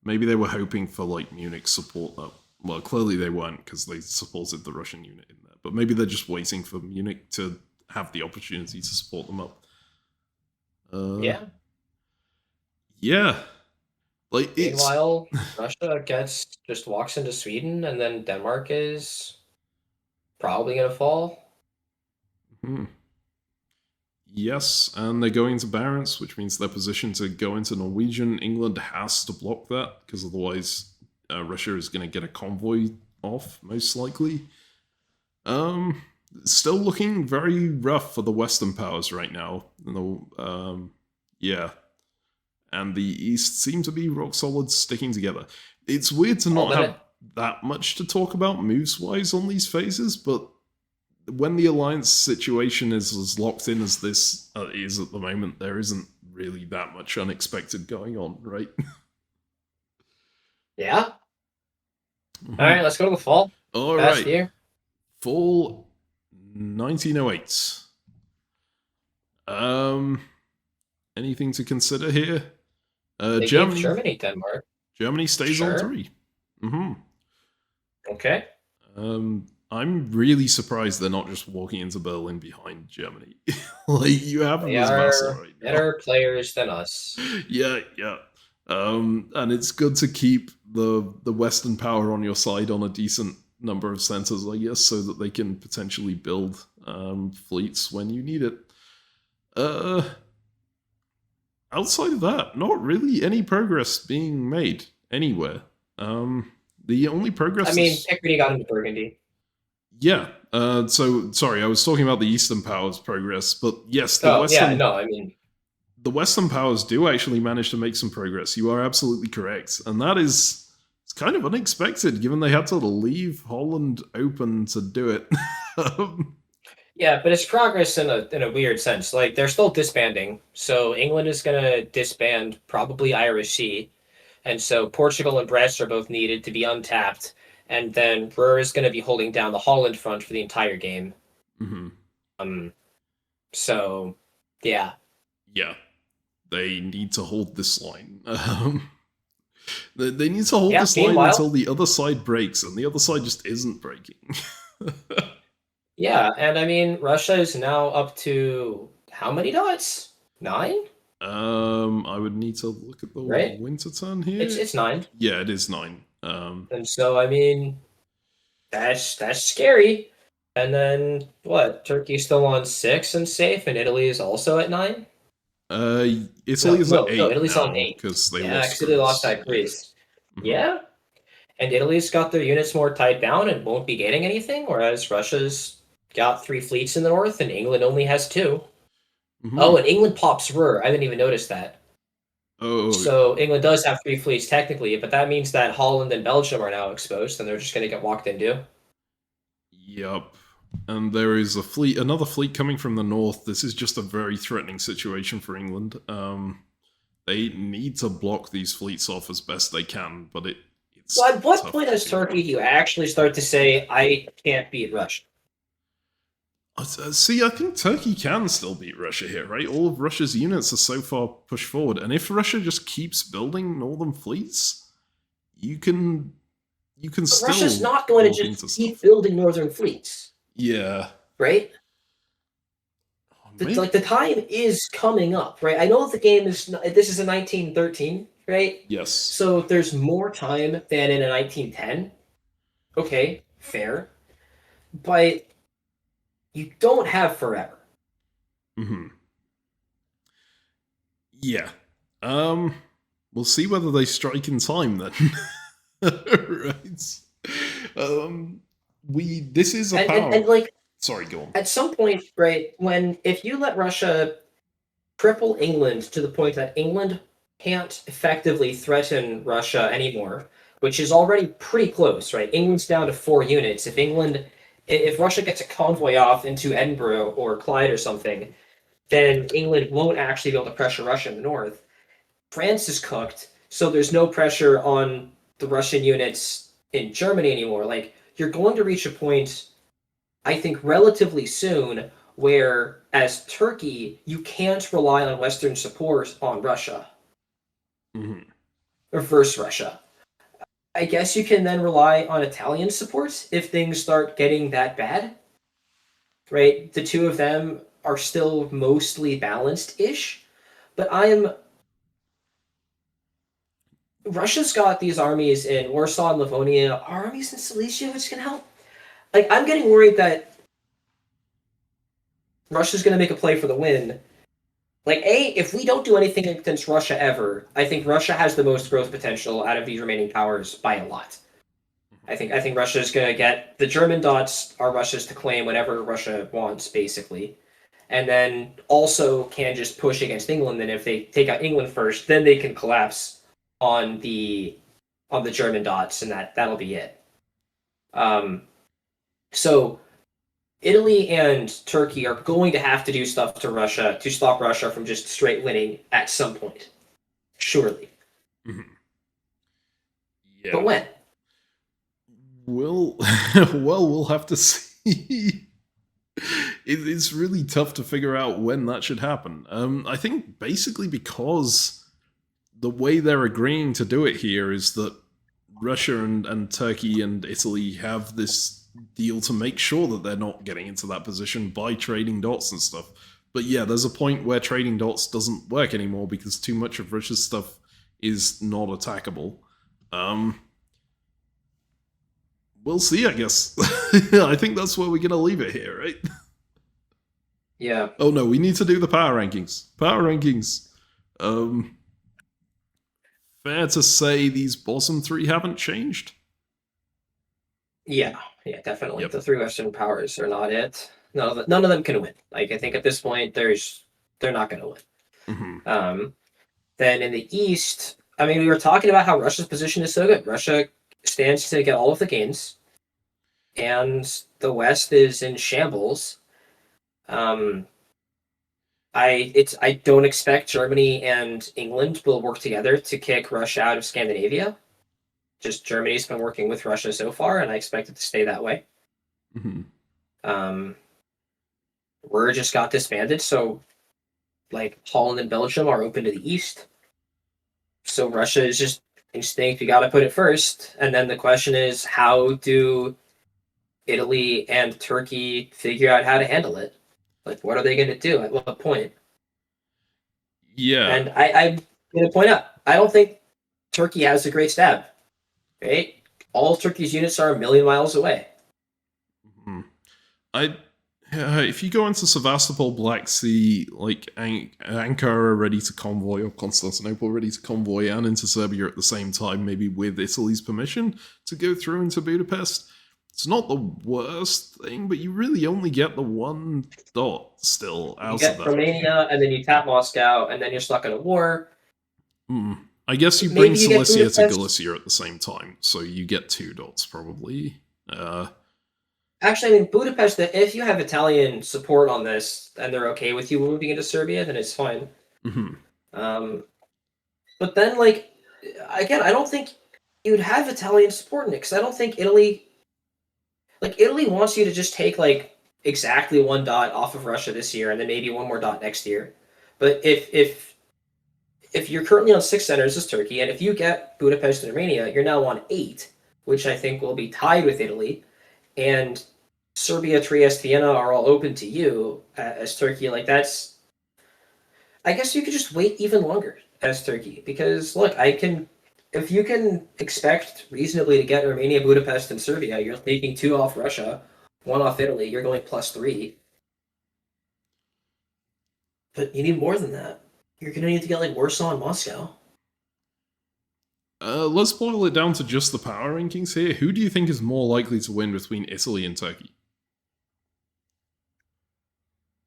Maybe they were hoping for like Munich support though. Well, clearly they weren't because they supported the Russian unit in there. But maybe they're just waiting for Munich to have the opportunity to support them up. Yeah. Yeah. Like Meanwhile, Russia just walks into Sweden, and then Denmark is probably gonna fall. Yes, and they're going to Barents, which means they're positioned to go into Norwegian. England has to block that, because otherwise Russia is going to get a convoy off, most likely. Still looking very rough for the Western powers right now. Yeah. And the East seem to be rock solid, sticking together. It's weird to not have that much to talk about moves-wise on these phases, but when the alliance situation is as locked in as this is at the moment, there isn't really that much unexpected going on, right? Yeah. Mm-hmm. All right, let's go to the fall. All right. Year. Fall 1908. Anything to consider here? Germany, Denmark. Germany stays on 3. Mm-hmm. Okay. I'm really surprised they're not just walking into Berlin behind Germany. Like, you have them as vassal right now. Better players than us. Yeah. And it's good to keep the Western power on your side on a decent number of centers, I guess, so that they can potentially build fleets when you need it. Outside of that, not really any progress being made anywhere. The only progress Picardy got into Burgundy. Yeah. So, sorry, I was talking about the Eastern powers' progress, but yes, the Western powers do actually manage to make some progress. You are absolutely correct. And that is... It's kind of unexpected, given they had to leave Holland open to do it. Yeah, but it's progress in a weird sense. Like, they're still disbanding. So England is going to disband probably Irish Sea. And so Portugal and Brest are both needed to be untapped. And then Ruhr is going to be holding down the Holland front for the entire game. Mm-hmm. So, yeah. Yeah. They need to hold this line. They need to hold this line until the other side breaks, and the other side just isn't breaking. Yeah, and Russia is now up to how many dots? 9? I would need to look at the winter turn here. It's 9. Yeah, it is 9. And so that's scary. And then what? Turkey's still on 6 and safe, and Italy is also at 9. Italy is at 8. No, Italy's now, on 8 because they lost that Greece. Mm-hmm. Yeah, and Italy's got their units more tied down and won't be gaining anything, whereas Russia's got 3 fleets in the north, and England only has 2. Mm-hmm. Oh, and England pops Ruhr. I didn't even notice that. Oh. So England does have 3 fleets technically, but that means that Holland and Belgium are now exposed, and they're just going to get walked into. Yup. And there is another fleet coming from the north. This is just a very threatening situation for England. They need to block these fleets off as best they can, but it's... So at what point as Turkey do you actually start to say, I can't beat Russia? See, I think Turkey can still beat Russia here, right? All of Russia's units are so far pushed forward, and if Russia just keeps building northern fleets, you can still... Russia's not going to just keep building northern fleets. Yeah. Right? the time is coming up, right? I know the game is this is a 1913, right? Yes. So there's more time than in a 1910. Okay, fair, but you don't have forever. Yeah. We'll see whether they strike in time then. Right. This is a power. And like, sorry, go on. At some point, right, if you let Russia cripple England to the point that England can't effectively threaten Russia anymore, which is already pretty close, right? England's down to 4 units. If Russia gets a convoy off into Edinburgh or Clyde or something, then England won't actually be able to pressure Russia in the north. France is cooked, so there's no pressure on the Russian units in Germany anymore. Like, you're going to reach a point, I think, relatively soon where, as Turkey, you can't rely on Western support on Russia. Reverse Russia. I guess you can then rely on Italian support if things start getting that bad. Right? The two of them are still mostly balanced-ish, but Russia's got these armies in Warsaw and Livonia, armies in Silesia, which can help. Like, I'm getting worried that Russia's going to make a play for the win. Like, if we don't do anything against Russia ever, I think Russia has the most growth potential out of these remaining powers by a lot. I think Russia's going to get... The German dots are Russia's to claim whatever Russia wants, basically. And then also can just push against England, and if they take out England first, then they can collapse on the German dots, and that'll be it. So Italy and Turkey are going to have to do stuff to Russia to stop Russia from just straight winning at some point. Surely. Yeah. But when? We'll have to see. It's really tough to figure out when that should happen. I think basically because the way they're agreeing to do it here is that Russia and Turkey and Italy have this deal to make sure that they're not getting into that position by trading dots and stuff. But yeah, there's a point where trading dots doesn't work anymore because too much of Russia's stuff is not attackable. We'll see, I guess. I think that's where we're going to leave it here, right? Yeah. Oh no, we need to do the power rankings. Power rankings. Fair to say these bottom 3 haven't changed? Yeah, definitely. Yep. The 3 Western powers are not it. None of them can win. Like, I think at this point, they're not going to win. Then in the East, I mean, we were talking about how Russia's position is so good. Russia stands to get all of the gains, and the West is in shambles. I don't expect Germany and England will work together to kick Russia out of Scandinavia. Just Germany's been working with Russia so far, and I expect it to stay that way. Ruhr just got disbanded, so like Holland and Belgium are open to the East. So Russia is just instinct. You got to put it first, and then the question is, how do Italy and Turkey figure out how to handle it? Like, what are they going to do? At what point? Yeah. And I'm going to point out, I don't think Turkey has a great stab. Right? All Turkey's units are 1,000,000 miles away. If you go into Sevastopol, Black Sea, like Ankara ready to convoy, or Constantinople ready to convoy, and into Serbia at the same time, maybe with Italy's permission to go through into Budapest, it's not the worst thing, but you really only get the 1 dot still out of that. You get Romania, and then you tap Moscow, and then you're stuck in a war. I guess you bring Cilicia to Galicia at the same time, so you get 2 dots probably. Actually, I mean, Budapest, if you have Italian support on this, and they're okay with you moving into Serbia, then it's fine. But then, like, again, I don't think you'd have Italian support in it, because I don't think Italy wants you to just take, like, exactly 1 dot off of Russia this year, and then maybe 1 more dot next year. But if you're currently on 6 centers as Turkey, and if you get Budapest and Romania, you're now on 8, which I think will be tied with Italy. And Serbia, Trieste, Vienna are all open to you as Turkey. Like that's, I guess you could just wait even longer as Turkey because look, if you can expect reasonably to get Romania, Budapest, and Serbia, you're taking 2 off Russia, 1 off Italy. You're going +3. But you need more than that. You're gonna need to get like Warsaw and Moscow. Let's boil it down to just the power rankings here. Who do you think is more likely to win between Italy and Turkey?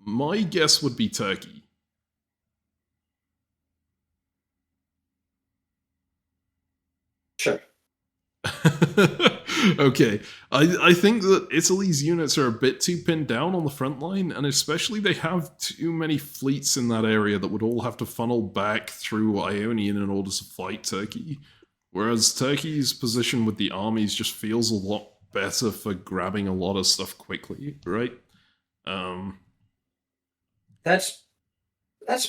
My guess would be Turkey. Sure. Okay, I think that Italy's units are a bit too pinned down on the front line, and especially they have too many fleets in that area that would all have to funnel back through Ionian in order to fight Turkey. Whereas Turkey's position with the armies just feels a lot better for grabbing a lot of stuff quickly, right? That's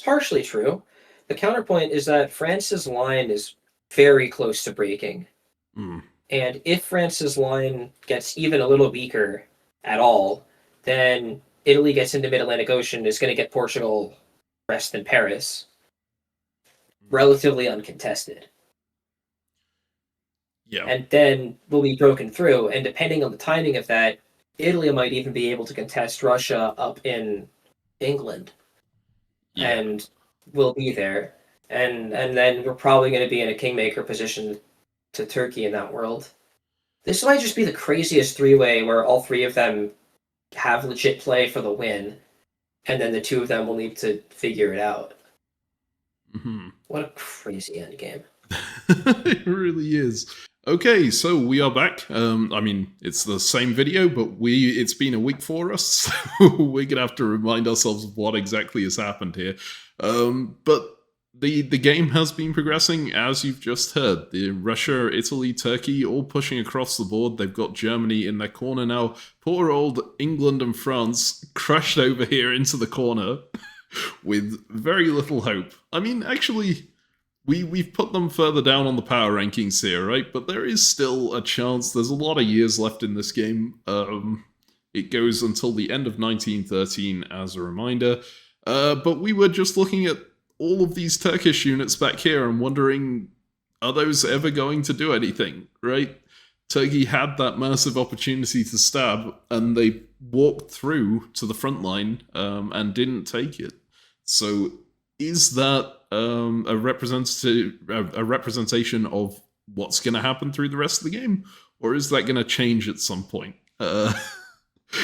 partially true. The counterpoint is that France's line is very close to breaking. And if France's line gets even a little weaker at all, then Italy gets into Mid-Atlantic Ocean, is going to get Portugal, Brest, and Paris relatively uncontested. Yeah. And then will be broken through. And depending on the timing of that, Italy might even be able to contest Russia up in England. Yeah. And will be there. And then we're probably going to be in a kingmaker position to Turkey in that world. This might just be the craziest 3-way where all 3 of them have legit play for the win, and then the 2 of them will need to figure it out. What a crazy endgame. It really is. Okay, so we are back. I mean, it's the same video, but it's been a week for us, so we're gonna have to remind ourselves of what exactly has happened here. But the game has been progressing, as you've just heard. The Russia, Italy, Turkey, all pushing across the board. They've got Germany in their corner now. Poor old England and France crushed over here into the corner with very little hope. I mean, actually, we've put them further down on the power rankings here, right? But there is still a chance. There's a lot of years left in this game. It goes until the end of 1913, as a reminder. But we were just looking at all of these Turkish units back here and wondering, are those ever going to do anything, right? Turkey had that massive opportunity to stab, and they walked through to the front line and didn't take it. So is that a representation of what's going to happen through the rest of the game? Or is that going to change at some point?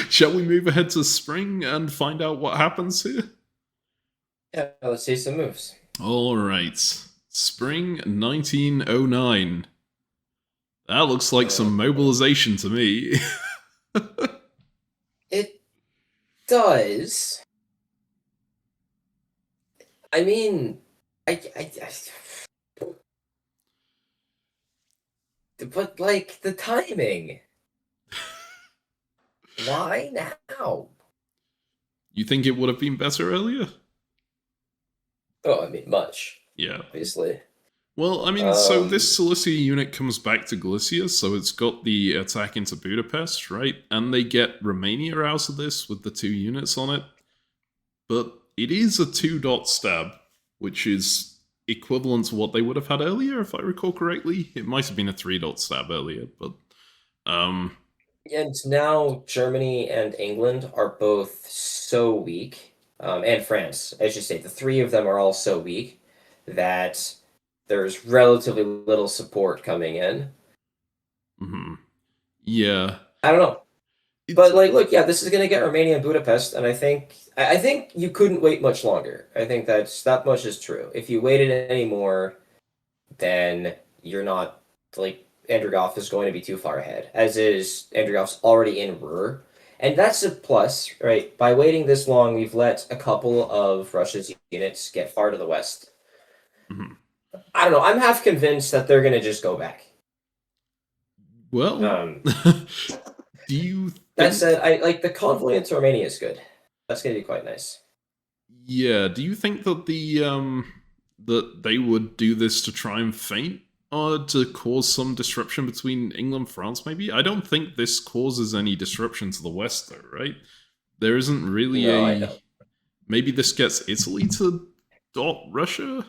Shall we move ahead to spring and find out what happens here? Yeah, let's see some moves. All right. Spring 1909. That looks like some mobilization to me. It does. I mean, but like the timing. Why now? You think it would have been better earlier? Oh, I mean, much. Yeah. Obviously. Well, I mean, so this Cilicia unit comes back to Galicia, so it's got the attack into Budapest, right? And they get Romania out of this with the 2 units on it. But it is a 2-dot stab, which is equivalent to what they would have had earlier, if I recall correctly. It might have been a 3-dot stab earlier, but... And now Germany and England are both so weak, and France, I should say, the 3 of them are all so weak that there's relatively little support coming in. Yeah. I don't know. But like, look, yeah, this is going to get Romania and Budapest, and I think you couldn't wait much longer. I think that much is true. If you waited any more, then you're not, like, Andrew Goff is going to be too far ahead, as is Andrew Goff's already in Ruhr. And that's a plus, right? By waiting this long, we've let a couple of Russia's units get far to the west. I don't know. I'm half convinced that they're going to just go back. Well, do you think... That said, I like the convoy into Romania is good. That's going to be quite nice. Yeah, do you think that that they would do this to try and feint to cause some disruption between England and France, maybe? I don't think this causes any disruption to the West, though, right? There isn't really No, I a... don't. Maybe this gets Italy to dot Russia?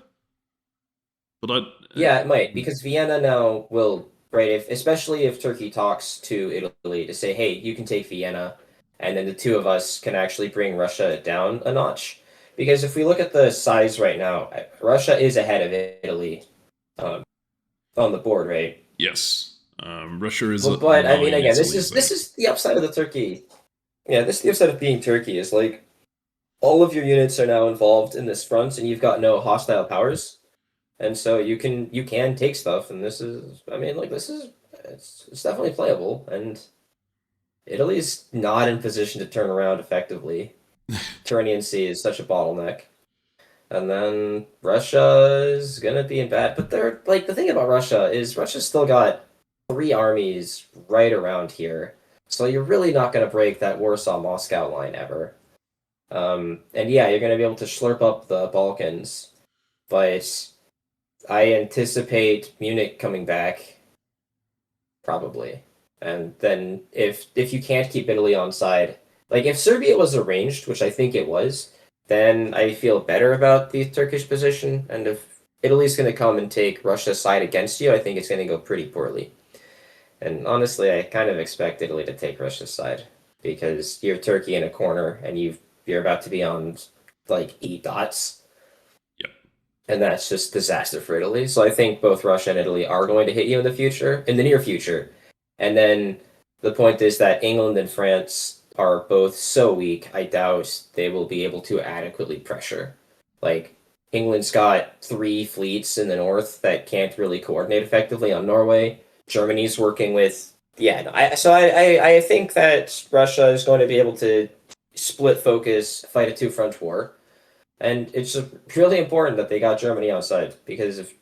But I... Yeah, it might, because Vienna now will, right, if especially if Turkey talks to Italy to say, hey, you can take Vienna, and then the two of us can actually bring Russia down a notch. Because if we look at the size right now, Russia is ahead of Italy um, on the board, right? Yes. Russia is But I mean, allowing again, Italy, this is the upside of the Turkey. Yeah, this is the upside of being Turkey is like all of your units are now involved in this front, and you've got no hostile powers. And so you can take stuff, and this is I mean like this is it's definitely playable, and Italy's not in position to turn around effectively. Tyrrhenian Sea is such a bottleneck, and then Russia is gonna be in bad. But they're like the thing about Russia is Russia's still got 3 armies right around here, so you're really not gonna break that Warsaw-Moscow line ever. And yeah, you're gonna be able to slurp up the Balkans, but I anticipate Munich coming back, probably. And then if you can't keep Italy on side, like if Serbia was arranged, which I think it was, then I feel better about the Turkish position. And if Italy's going to come and take Russia's side against you, I think it's going to go pretty poorly. And honestly, I kind of expect Italy to take Russia's side because you're Turkey in a corner and you're about to be on like 8 dots. And that's just disaster for Italy. So I think both Russia and Italy are going to hit you in the near future. And then the point is that England and France are both so weak, I doubt they will be able to adequately pressure. Like, England's got 3 fleets in the north that can't really coordinate effectively on Norway. Germany's working with... Yeah, I think that Russia is going to be able to split focus, fight a two-front war. And it's really important that they got Germany on side, because if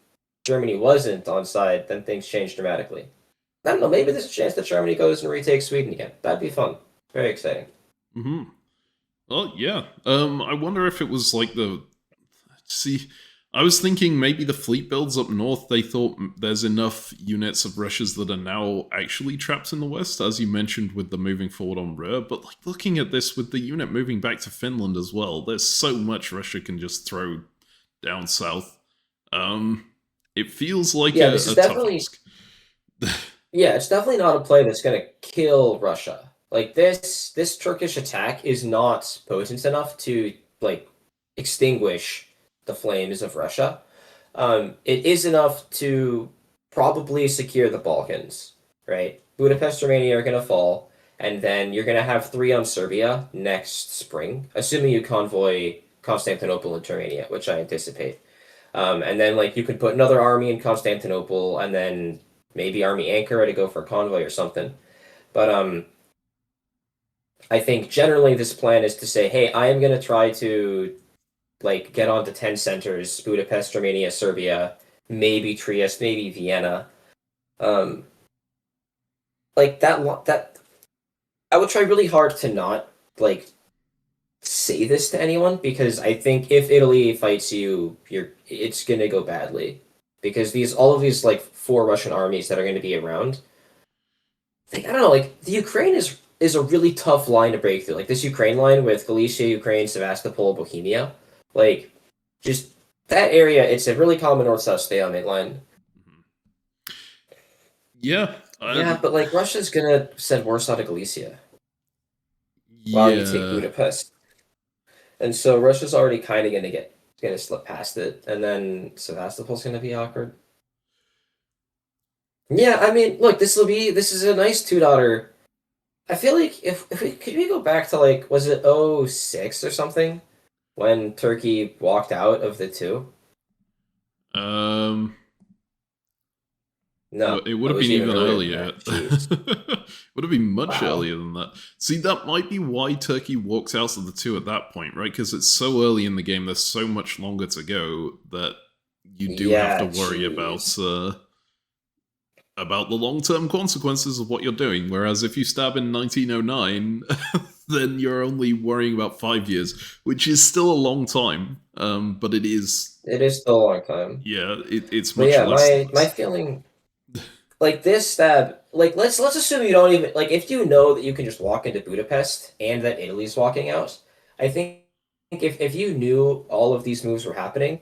Germany wasn't on side, then things change dramatically. I don't know, maybe there's a chance that Germany goes and retakes Sweden again. That'd be fun. Very exciting. Mm-hmm. Well, yeah. I wonder if it was like the... See, I was thinking maybe the fleet builds up north, they thought there's enough units of Russia's that are now actually trapped in the west, as you mentioned with the moving forward on Ruhr, but like looking at this with the unit moving back to Finland as well, there's so much Russia can just throw down south. It feels like a tough ask. Yeah, it's definitely not a play that's going to kill Russia. Like this Turkish attack is not potent enough to like extinguish the flames of Russia. It is enough to probably secure the Balkans, right? Budapest, Romania are going to fall, and then you're going to have 3 on Serbia next spring, assuming you convoy Constantinople and Romania, which I anticipate. And then like you could put another army in Constantinople, and then maybe Army Ankara to go for a convoy or something. But I think generally this plan is to say, hey, I am going to try to like get onto 10 centers, Budapest, Romania, Serbia, maybe Trieste, maybe Vienna. Like that I would try really hard to not like say this to anyone, because I think if Italy fights you, it's gonna go badly. Because all of these like 4 Russian armies that are gonna be around, like I don't know, like the Ukraine is a really tough line to break through. Like this Ukraine line with Galicia, Ukraine, Sevastopol, Bohemia. Like, just that area, it's a really common north-south stalemate line. Yeah. Yeah, but like Russia's gonna send Warsaw to Galicia while you take Budapest. And so Russia's already kind of gonna slip past it, and then Sevastopol's gonna be awkward. Yeah, I mean, look, this is a nice 2-daughter. I feel like could we go back to like, was it 06 or something? When Turkey walked out of the 2? No, it would have been even earlier. Would have been much earlier than that. See, that might be why Turkey walks out of the 2 at that point, right? Because it's so early in the game, there's so much longer to go that you do have to worry about the long-term consequences of what you're doing. Whereas if you stab in 1909, then you're only worrying about 5 years, which is still a long time. But it is, It is still a long time. yeah, it's But much yeah, less than my this. feeling, like this stab, like let's assume you don't even like if you know that you can just walk into Budapest and that Italy's walking out. I think if you knew all of these moves were happening,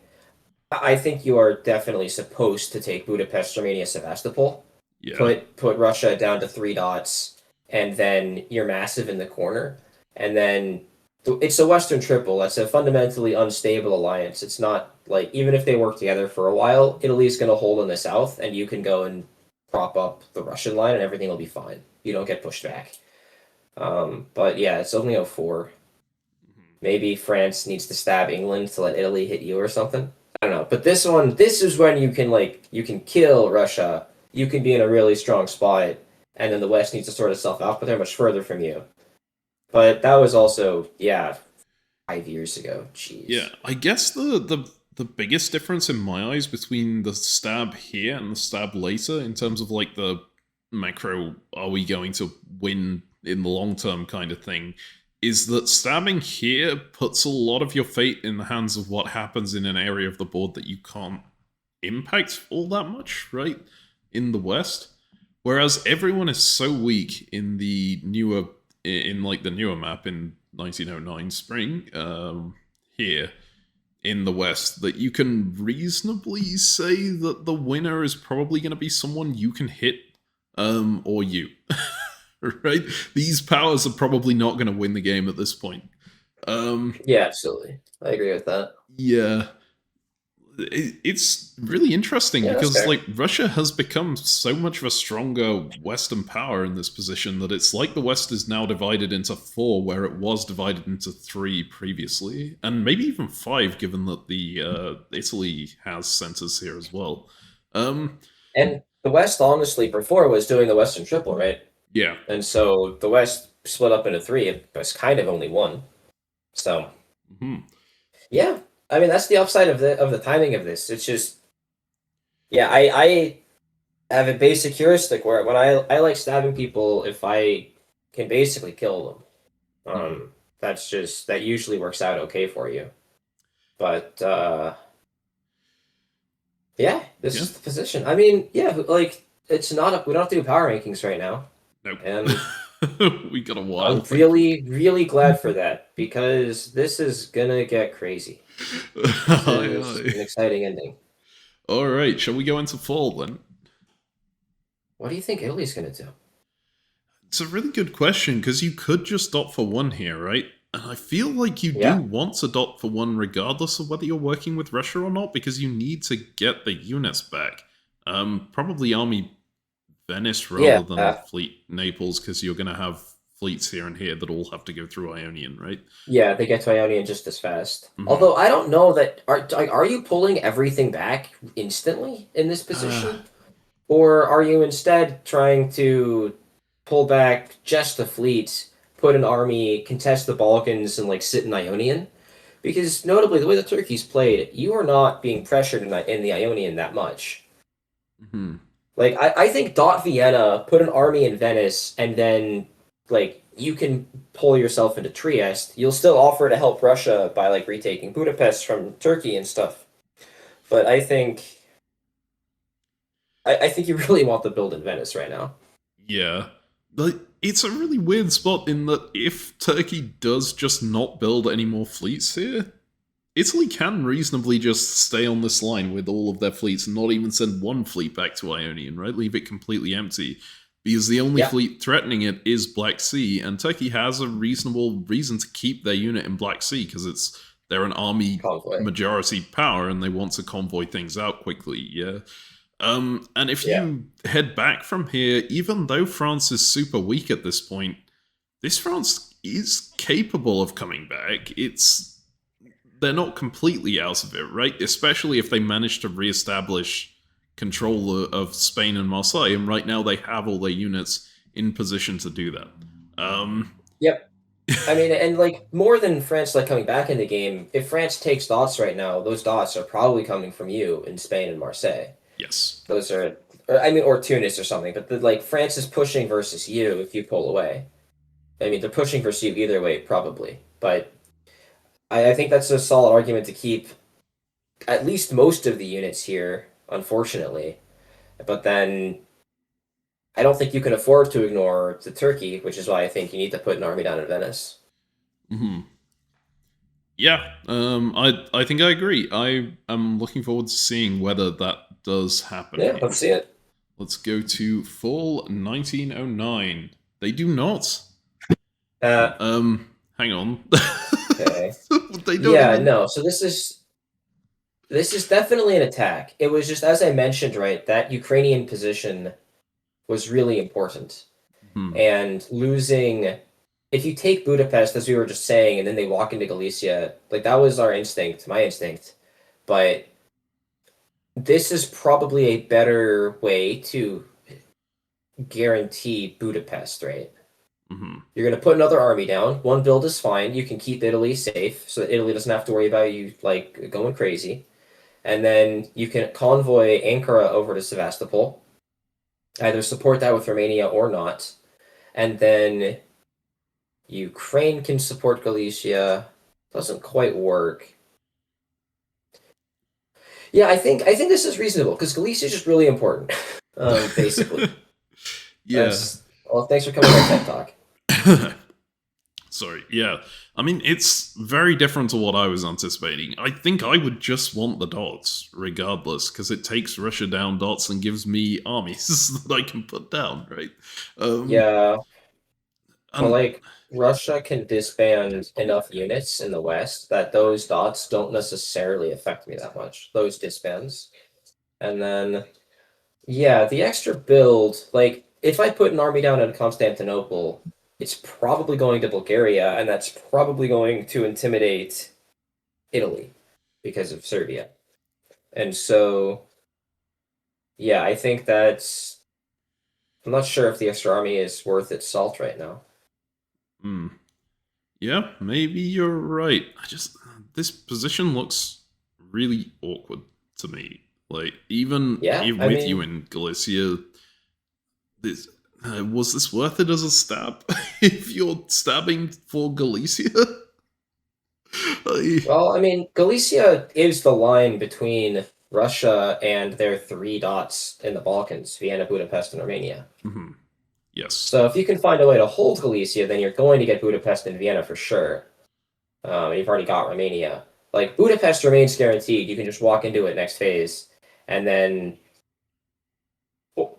I think you are definitely supposed to take Budapest, Romania, Sevastopol, Yeah. put Russia down to 3 dots, and then you're massive in the corner, and then it's a Western Triple. That's a fundamentally unstable alliance. It's not like even if they work together for a while, Italy's going to hold in the south, and you can go and prop up the Russian line, and everything will be fine. You don't get pushed back. But yeah, it's only 04. Maybe France needs to stab England to let Italy hit you or something. I don't know. But this one, this is when you can kill Russia. You can be in a really strong spot, and then the West needs to sort itself out, but they're much further from you. But that was also, yeah, 5 years ago. Jeez. Yeah, I guess the biggest difference in my eyes between the stab here and the stab later, in terms of like the macro, are we going to win in the long term kind of thing, is that stabbing here puts a lot of your fate in the hands of what happens in an area of the board that you can't impact all that much, right? In the West. Whereas everyone is so weak in the newer, in like the newer map in 1909 spring, here in the West, that you can reasonably say that the winner is probably going to be someone you can hit, or you. Right? These powers are probably not going to win the game at this point. Yeah, absolutely. I agree with that. Yeah. It's really interesting Yeah, that's because fair. like Russia has become so much of a stronger Western power in this position that it's like the West is now divided into four, where it was divided into three previously, and maybe even five, given that the Italy has centers here as well. And the West, honestly, before was doing the Western Triple, right? Yeah. And so the West split up into three. It was kind of only one. So Mhm. yeah, I mean that's the upside of the timing of this. It's just yeah, I have a basic heuristic where when I like stabbing people if I can basically kill them. Mhm. That's just that usually works out okay for you. But yeah, this Yeah. is the position. I mean, yeah, like it's not we don't have to do power rankings right now, Nope. and We got a I'm while, thankfully. really really glad for that because this is gonna get crazy. This Aye, is aye. an exciting ending. All right, shall we go into fall then? What do you think Italy's gonna do? It's a really good question because you could just dot for one here, right? And I feel like you do Yeah, want to dot for one regardless of whether you're working with Russia or not, because you need to get the units back. Probably Army Venice yeah, rather than Fleet Naples, because you're going to have fleets here and here that all have to go through Ionian, right? yeah. They get to Ionian just as fast. Mm-hmm. Although I don't know that are you pulling everything back instantly in this Uh, position, or are you instead trying to pull back just the fleet, put an army, contest the Balkans, and like sit in Ionian? Because notably, the way the Turkeys played, you are not being pressured in the Ionian that much. mhm. Like I think dot Vienna, put an army in Venice, and then like you can pull yourself into Trieste. You'll still offer to help Russia by like retaking Budapest from Turkey and stuff. But I think you really want the build in Venice right now. Yeah. Like, it's a really weird spot in that if Turkey does just not build any more fleets here, Italy can reasonably just stay on this line with all of their fleets and not even send one fleet back to Ionian, right? Leave it completely empty. Because the only Yeah, fleet threatening it is Black Sea, and Turkey has a reasonable reason to keep their unit in Black Sea because they're an army convoy. majority power and they want to convoy things out quickly, yeah. And if Yeah. you head back from here, even though France is super weak at this point, this France is capable of coming back. They're not completely out of it, right? Especially if they manage to reestablish control of Spain and Marseille, and right now they have all their units in position to do that. Yep. I mean, and like more than France like coming back in the game, if France takes dots right now, those dots are probably coming from you in Spain and Marseille. Yes. Those are, or, I mean, or Tunis or something. But like France is pushing versus you if you pull away. I mean, they're pushing for Steve either way, probably. But I think that's a solid argument to keep at least most of the units here, unfortunately. But then I don't think you can afford to ignore the Turkey, which is why I think you need to put an army down in Venice. Hmm. Yeah, I think I agree. I am looking forward to seeing whether that does happen Yeah, here. let's see it. Let's go to fall 1909. They do not. Hang on. Okay. They don't Yeah, even. no. So this is definitely an attack. It was just as I mentioned, right, that Ukrainian position was really important. Hmm. And losing if you take Budapest, as we were just saying, and then they walk into Galicia, like that was our instinct, my instinct. But this is probably a better way to guarantee Budapest, right? Hmm. You're going to put another army down. One build is fine. You can keep Italy safe so that Italy doesn't have to worry about you like going crazy. And then you can convoy Ankara over to Sevastopol, either support that with Romania or not. And then Ukraine can support Galicia. Doesn't quite work. Yeah, I think this is reasonable because Galicia is just really important. Basically. Yeah. Well, thanks for coming on TED Talk. Sorry. Yeah. I mean, it's very different to what I was anticipating. I think I would just want the dots, regardless, because it takes Russia down dots and gives me armies that I can put down, right? Yeah, but And like Russia can disband enough units in the West that those dots don't necessarily affect me that much. Those disbands. And then yeah, the extra build, like if I put an army down in Constantinople, it's probably going to Bulgaria, and that's probably going to intimidate Italy because of Serbia. And so yeah, I think that's I'm not sure if the extra army is worth its salt right now. yeah, maybe you're right. This position looks really awkward to me. Like even Yeah, I with you mean, in Galicia, this was this worth it as a stab? If you're stabbing for Galicia, I, well, I mean, Galicia is the line between Russia and their three dots in the Balkans, Vienna, Budapest, and Romania. mhm, yes, So if you can find a way to hold Galicia, then you're going to get Budapest and Vienna for sure. You've already got Romania. Like Budapest remains guaranteed. You can just walk into it next phase, and then,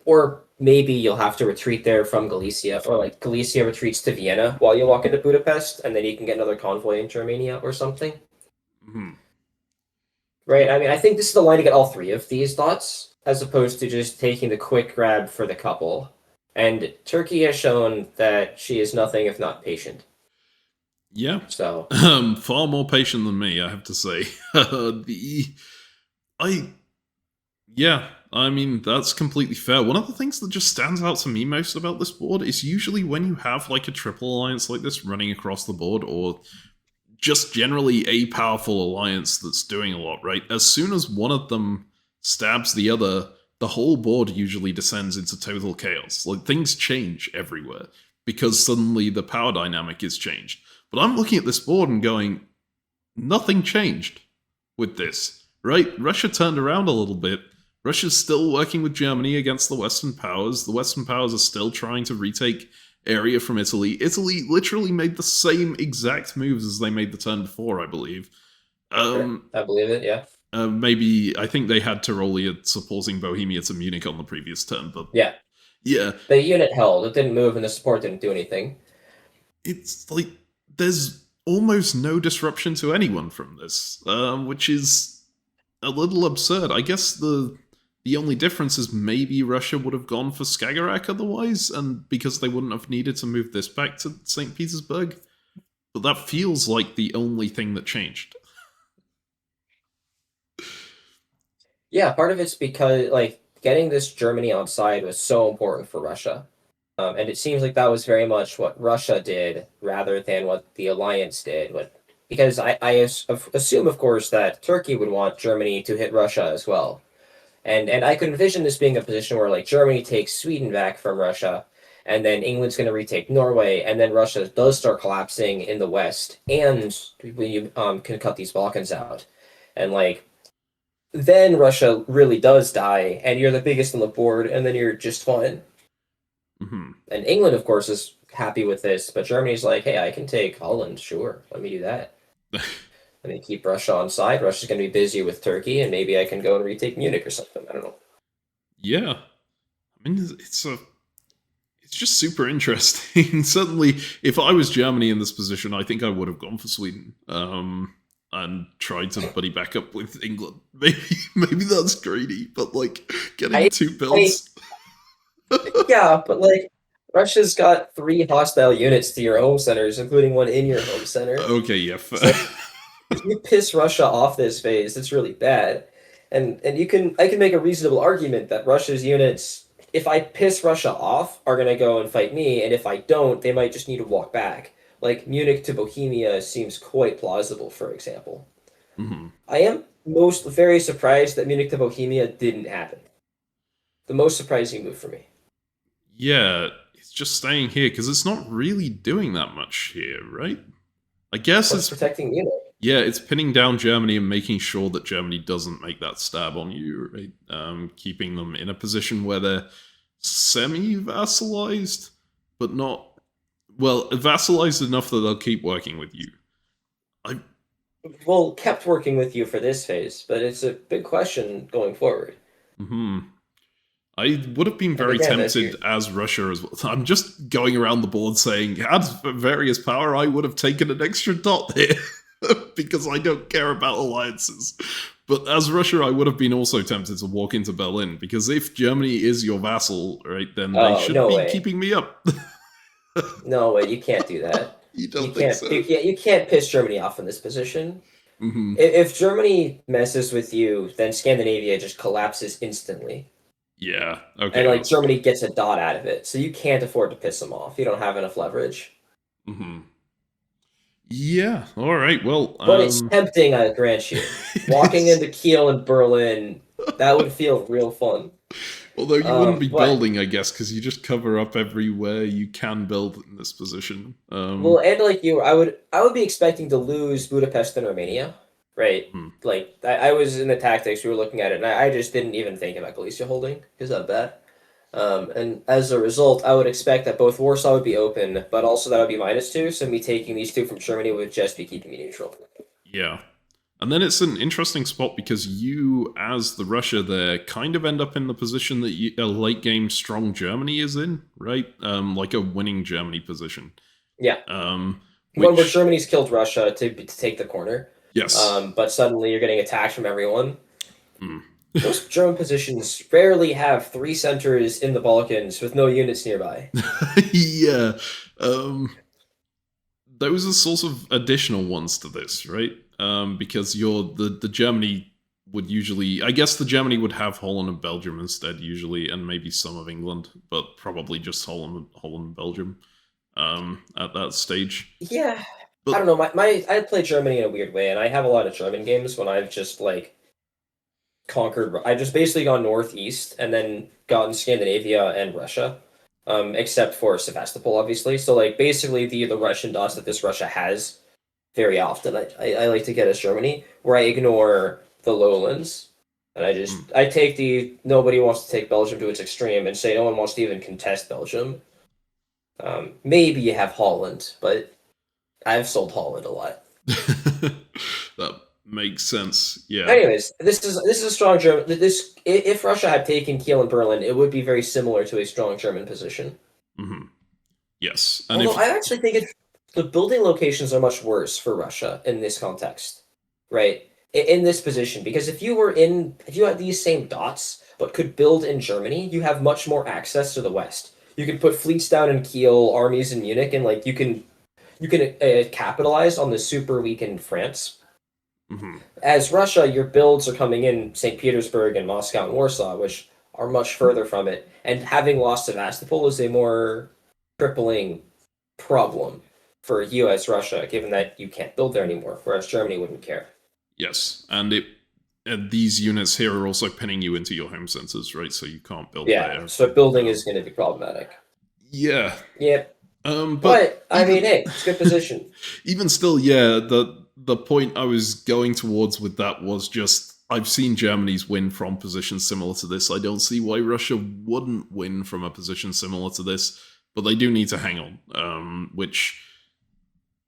or maybe you'll have to retreat there from Galicia, or like Galicia retreats to Vienna while you walk into Budapest, and then you can get another convoy into Romania or something. mhm. Right? I mean, I think this is the line to get all three of these dots, as opposed to just taking the quick grab for the couple. And Turkey has shown that she is nothing if not patient. Yeah, So far more patient than me, I have to say. the I Yeah, I mean, that's completely fair. One of the things that just stands out to me most about this board is usually when you have like a triple alliance like this running across the board, or just generally a powerful alliance that's doing a lot, right? As soon as one of them stabs the other, the whole board usually descends into total chaos. Like, things change everywhere because suddenly the power dynamic is changed. But I'm looking at this board and going, nothing changed with this, right? Russia turned around a little bit. Russia's still working with Germany against the Western powers. The Western powers are still trying to retake area from Italy. Italy literally made the same exact moves as they made the turn before, I believe. sure, I believe it. Yeah, Maybe, I think they had Tyrolia supporting Bohemia to Munich on the previous turn, but yeah. yeah, The unit held. It didn't move, and the support didn't do anything. it's like there's almost no disruption to anyone from this, which is a little absurd. I guess the only difference is maybe Russia would have gone for Skagerrak otherwise, and because they wouldn't have needed to move this back to St. Petersburg. But that feels like the only thing that changed. Yeah, part of it's because like getting this Germany on side was so important for Russia. And it seems like that was very much what Russia did rather than what the alliance did. Because assume, of course, that Turkey would want Germany to hit Russia as well. And I could envision this being a position where like Germany takes Sweden back from Russia, and then England's going to retake Norway, and then Russia does start collapsing in the west, and we can cut these Balkans out, and like then Russia really does die, and you're the biggest on the board, and then you're just fine. Mm-hmm. And England, of course, is happy with this, but Germany's like, hey, I can take Holland, sure, let me do that. Let me keep Russia on side. Russia's going to be busy with Turkey, and maybe I can go and retake Munich or something. I don't know. Yeah, I mean, it's just super interesting. Certainly, if I was Germany in this position, I think I would have gone for Sweden and tried to buddy back up with England. Maybe that's greedy, but like getting 2 builds. Yeah, but like Russia's got 3 hostile units to your home centers, including one in your home center. Okay, yeah. So if you piss Russia off this phase, it's really bad. And I can make a reasonable argument that Russia's units, if I piss Russia off, are gonna go and fight me, and if I don't, they might just need to walk back. Like Munich to Bohemia seems quite plausible, for example. Mm-hmm. I am very surprised that Munich to Bohemia didn't happen. The most surprising move for me. Yeah, it's just staying here because it's not really doing that much here, right? I guess it's protecting Munich. Yeah, it's pinning down Germany and making sure that Germany doesn't make that stab on you, right? Keeping them in a position where they're semi-vassalized, but not... Well, vassalized enough that they'll keep working with you. Well, kept working with you for this phase, but it's a big question going forward. Mm-hmm. I would have been very tempted as Russia as well. I'm just going around the board saying, had various power, I would have taken an extra dot here. Because I don't care about alliances. But as Russia, I would have been also tempted to walk into Berlin, because if Germany is your vassal, right, then they should be keeping me up. No way, you can't do that. You don't think so? You can't piss Germany off in this position. Mm-hmm. If Germany messes with you, then Scandinavia just collapses instantly. Yeah, okay. And like Germany gets a dot out of it, so you can't afford to piss them off. You don't have enough leverage. Mm-hmm. Yeah, all right, well... But it's tempting, I grant you. Walking into Kiel and Berlin, that would feel real fun. Although you wouldn't be building, I guess, because you just cover up everywhere you can build in this position. Well, and like you, I would be expecting to lose Budapest and Romania, right? Like, I was in the tactics, we were looking at it, and I just didn't even think about Galicia holding, because that bad. And as a result, I would expect that both Warsaw would be open, but also that would be -2, so me taking these 2 from Germany would just be keeping me neutral. Yeah. And then it's an interesting spot because you, as the Russia there, kind of end up in the position that a late-game strong Germany is in, right? Like a winning Germany position. Yeah. Where Germany's killed Russia to take the corner. Yes. But suddenly you're getting attacked from everyone. Most German positions rarely have 3 centers in the Balkans with no units nearby. Yeah. Those are sort of additional ones to this, right? Because the Germany would usually... I guess the Germany would have Holland and Belgium instead, usually, and maybe some of England, but probably just Holland and Belgium at that stage. Yeah. But, I don't know. I play Germany in a weird way, and I have a lot of German games when I've just, like, conquered... I've just basically gone northeast and then gotten Scandinavia and Russia, except for Sevastopol, obviously. So, like, basically the Russian dots that this Russia has very often, I like to get as Germany, where I ignore the lowlands. And I take the nobody wants to take Belgium to its extreme and say no one wants to even contest Belgium. Maybe you have Holland, but I've sold Holland a lot. That makes sense. Yeah. Anyways, this is a strong German. If Russia had taken Kiel and Berlin, it would be very similar to a strong German position. Mm-hmm. Yes, and although I actually think the building locations are much worse for Russia in this context, right? In this position, because if you had these same dots but could build in Germany, you have much more access to the West. You can put fleets down in Kiel, armies in Munich, and like you can capitalize on the super weakened France. Mm-hmm. As Russia, your builds are coming in St. Petersburg and Moscow and Warsaw, which are much further from it. And having lost Sevastopol is a more crippling problem for U.S. Russia, given that you can't build there anymore, whereas Germany wouldn't care. Yes, and these units here are also pinning you into your home centers, right? So you can't build there. Yeah, so building is going to be problematic. Yeah. Yep. But But I mean, hey, it's a good position. even still, yeah, the point I was going towards with that was just I've seen Germany's win from positions similar to this. I don't see why Russia wouldn't win from a position similar to this, but they do need to hang on, which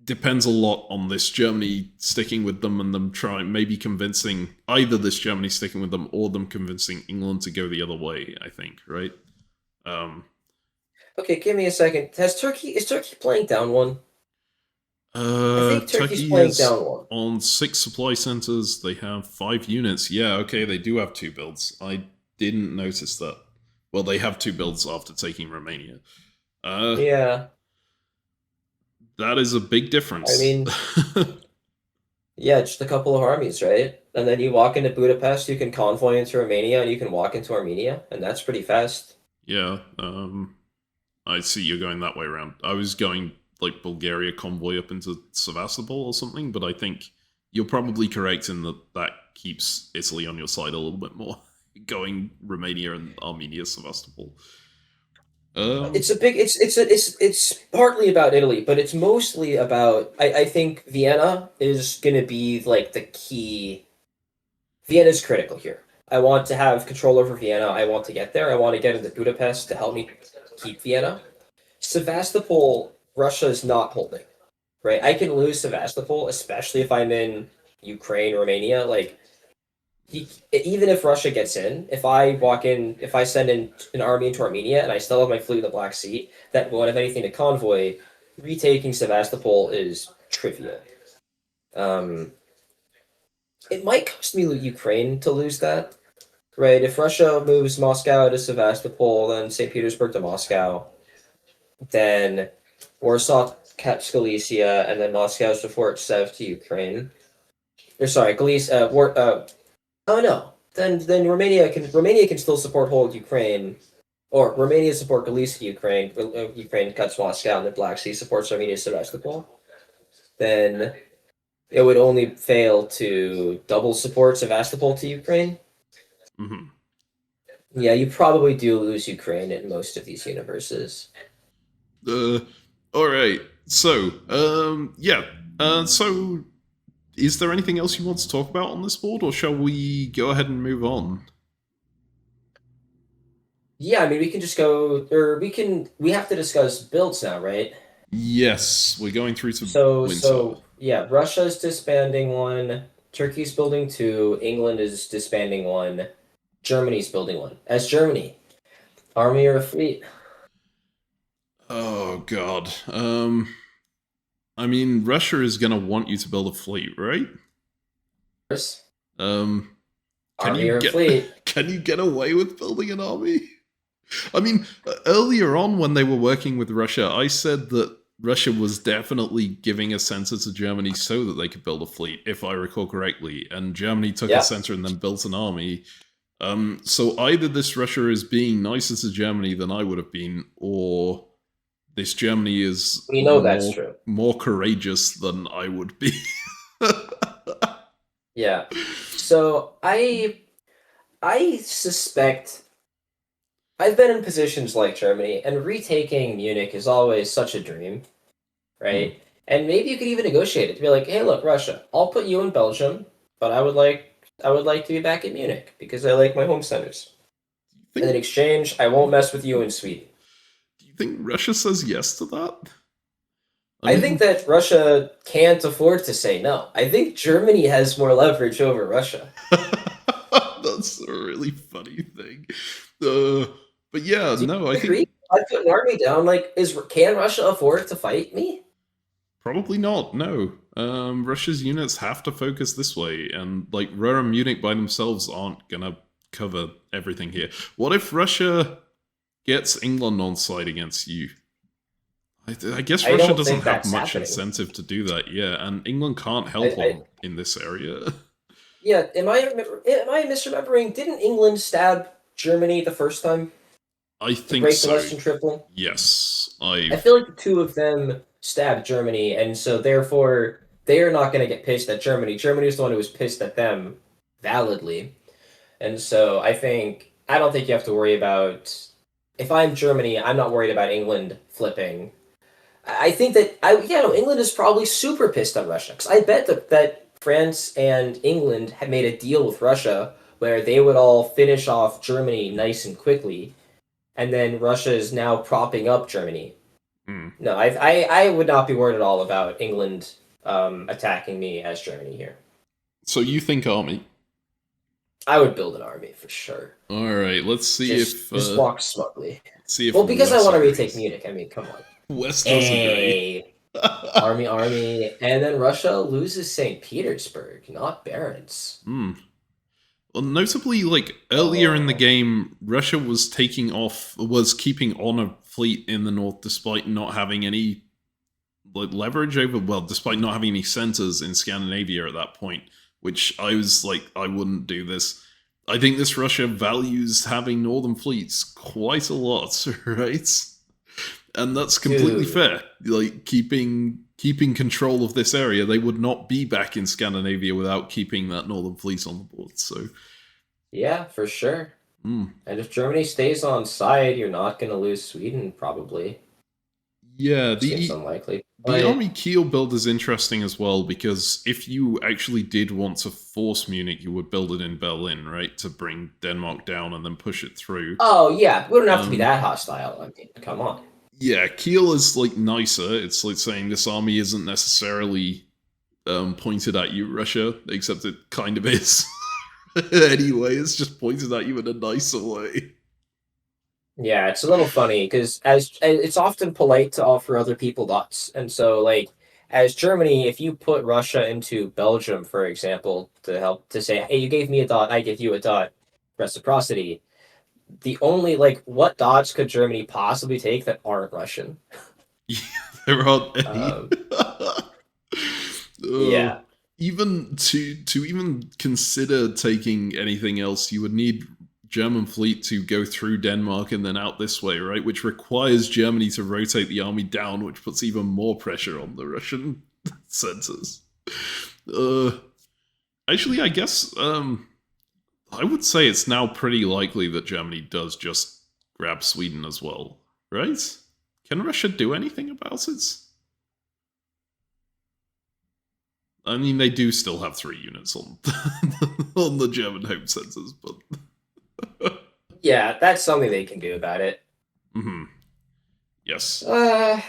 depends a lot on this Germany sticking with them and them trying, maybe convincing either this Germany sticking with them or them convincing England to go the other way, I think, right? Um, Okay, give me a second. Is Turkey playing down one? I think Turkey's Turkey playing is down one. on 6 supply centers. They have 5 units. Yeah, okay, they do have 2 builds. I didn't notice that. Well, they have 2 builds after taking Romania. Yeah, That is a big I difference. mean, yeah, just a couple of armies, right? And then you walk into Budapest, you can convoy into Romania, and you can walk into Armenia, and that's pretty fast. Yeah, I see you're going that way around. I was going like Bulgaria convoy up into Sevastopol or something, but I think you're probably correct in that that keeps Italy on your side a little bit more. Going Romania and Armenia, Sevastopol. Um, It's a big. It's partly about Italy, but it's mostly about. I think Vienna is going to be like the key. Vienna is critical here. I want to have control over Vienna. I want to get there. I want to get into Budapest to help me keep Vienna. Sevastopol, Russia is not holding. Right, I can lose Sevastopol, especially if I'm in Ukraine, Romania. Like even if Russia gets in, if I walk in, if I send in an army into Armenia and I still have my fleet in the Black Sea, that won't have anything to convoy. Retaking Sevastopol is trivial. Um, it might cost me Ukraine to lose that, right? If Russia moves Moscow to Sevastopol, then St. Petersburg to Moscow, then Warsaw catch Galicia, and then Moscow support Sev to Ukraine. Or sorry, Galicia. Oh no. Then Romania can still support whole Ukraine, or Romania support Galicia Ukraine. Ukraine cuts Moscow, and the Black Sea supports Armenia Sevastopol. Then it would only fail to double support Sevastopol to Ukraine. mhm. Yeah, you probably do lose Ukraine in most of these universes. uh, all right. So, yeah. So, is there anything else you want to talk about on this board, or shall we go ahead and move on? Yeah, I mean we can just go, or we have to discuss builds now, right? Yes, we're going through to winter. So yeah, Russia's disbanding one, Turkey's building two, England is disbanding one, Germany's building one. As Germany, army or a fleet? Oh god. I mean, Russia is gonna want you to build a fleet, right? First, Um, can army you or a get fleet? can you get away with building an army? I mean, earlier on when they were working with Russia, I said that Russia was definitely giving a center to Germany so that they could build a fleet, if I recall correctly. And Germany took a Yeah, center and then built an army. So either this Russia is being nicer to Germany than I would have been, or this Germany is we know that's true. more courageous than I would be. Yeah. So I suspect I've been in positions like Germany, and retaking Munich is always such a dream, Hmm. right? And maybe you could even negotiate it to be like, hey, look, Russia, I'll put you in Belgium, but I would like to be back in Munich because I like my home centers. And in Think exchange, I won't mess with you in Sweden. Do you think Russia says yes to that? I I think mean, that Russia can't afford to say no. I think Germany has more leverage over Russia. that's a really funny thing. Uh, but yeah, Do no, I you think agree? I put an army down. Like, can Russia afford to fight me? probably not. No, Russia's units have to focus this way, and like Ruhr and Munich by themselves aren't gonna cover everything here. What if Russia gets England on side against you? I guess I Russia don't doesn't think have that's much happening. incentive to do that, yeah, and England can't help I on in this area. Yeah. Am I misremembering? Didn't England stab Germany the first time I to think break the so. Western Triple? Yes, I I've feel like the two of them stabbed Germany, and so therefore they are not going to get pissed at Germany. Germany is the one who was pissed at them validly, and so I don't think you have to worry about. if I'm Germany, I'm not worried about England flipping. I think that England is probably super pissed on Russia because I bet that France and England had made a deal with Russia where they would all finish off Germany nice and quickly, and then Russia is now propping up Germany. Mm. No, I would not be worried at all about England attacking me as Germany here. So you think army? I would build an army for sure. All right, let's see just walk smugly. See if well, because Wes I want to agrees. retake Munich. I mean, come on. West does agree. Army, and then Russia loses St. Petersburg, not Barents. Well, notably, like earlier in the game, Russia was keeping on a fleet in the north despite not having any leverage over. Well, despite not having any centers in Scandinavia at that point, which I was like, I wouldn't do this. I think this Russia values having northern fleets quite a lot, right? And that's completely fair. Like keeping control of this area, they would not be back in Scandinavia without keeping that northern fleet on the board. So, yeah, for sure. And if Germany stays on side, you're not going to lose Sweden, probably. Yeah, seems unlikely. The Army Kiel build is interesting as well because if you actually did want to force Munich, you would build it in Berlin, right, to bring Denmark down and then push it through. Oh yeah, we don't have to be that hostile. I mean, come on. Yeah, Kiel is like nicer. It's like saying this army isn't necessarily pointed at you, Russia, except it kind of is. Anyway, it's just pointed at you in a nicer way. Yeah, it's a little funny because as it's often polite to offer other people dots, and so like as Germany, if you put Russia into Belgium, for example, to say, hey, you gave me a dot, I give you a dot, reciprocity. The only what dots could Germany possibly take that aren't Russian? Yeah, there aren't any. Yeah. Even to even consider taking anything else, you would need German fleet to go through Denmark and then out this way, right? Which requires Germany to rotate the army down, which puts even more pressure on the Russian centers. Actually, I guess I would say it's now pretty likely that Germany does just grab Sweden as well, right? Can Russia do anything about it? I mean, they do still have 3 units on on the German home centers, but yeah, that's something they can do about it. Yes. I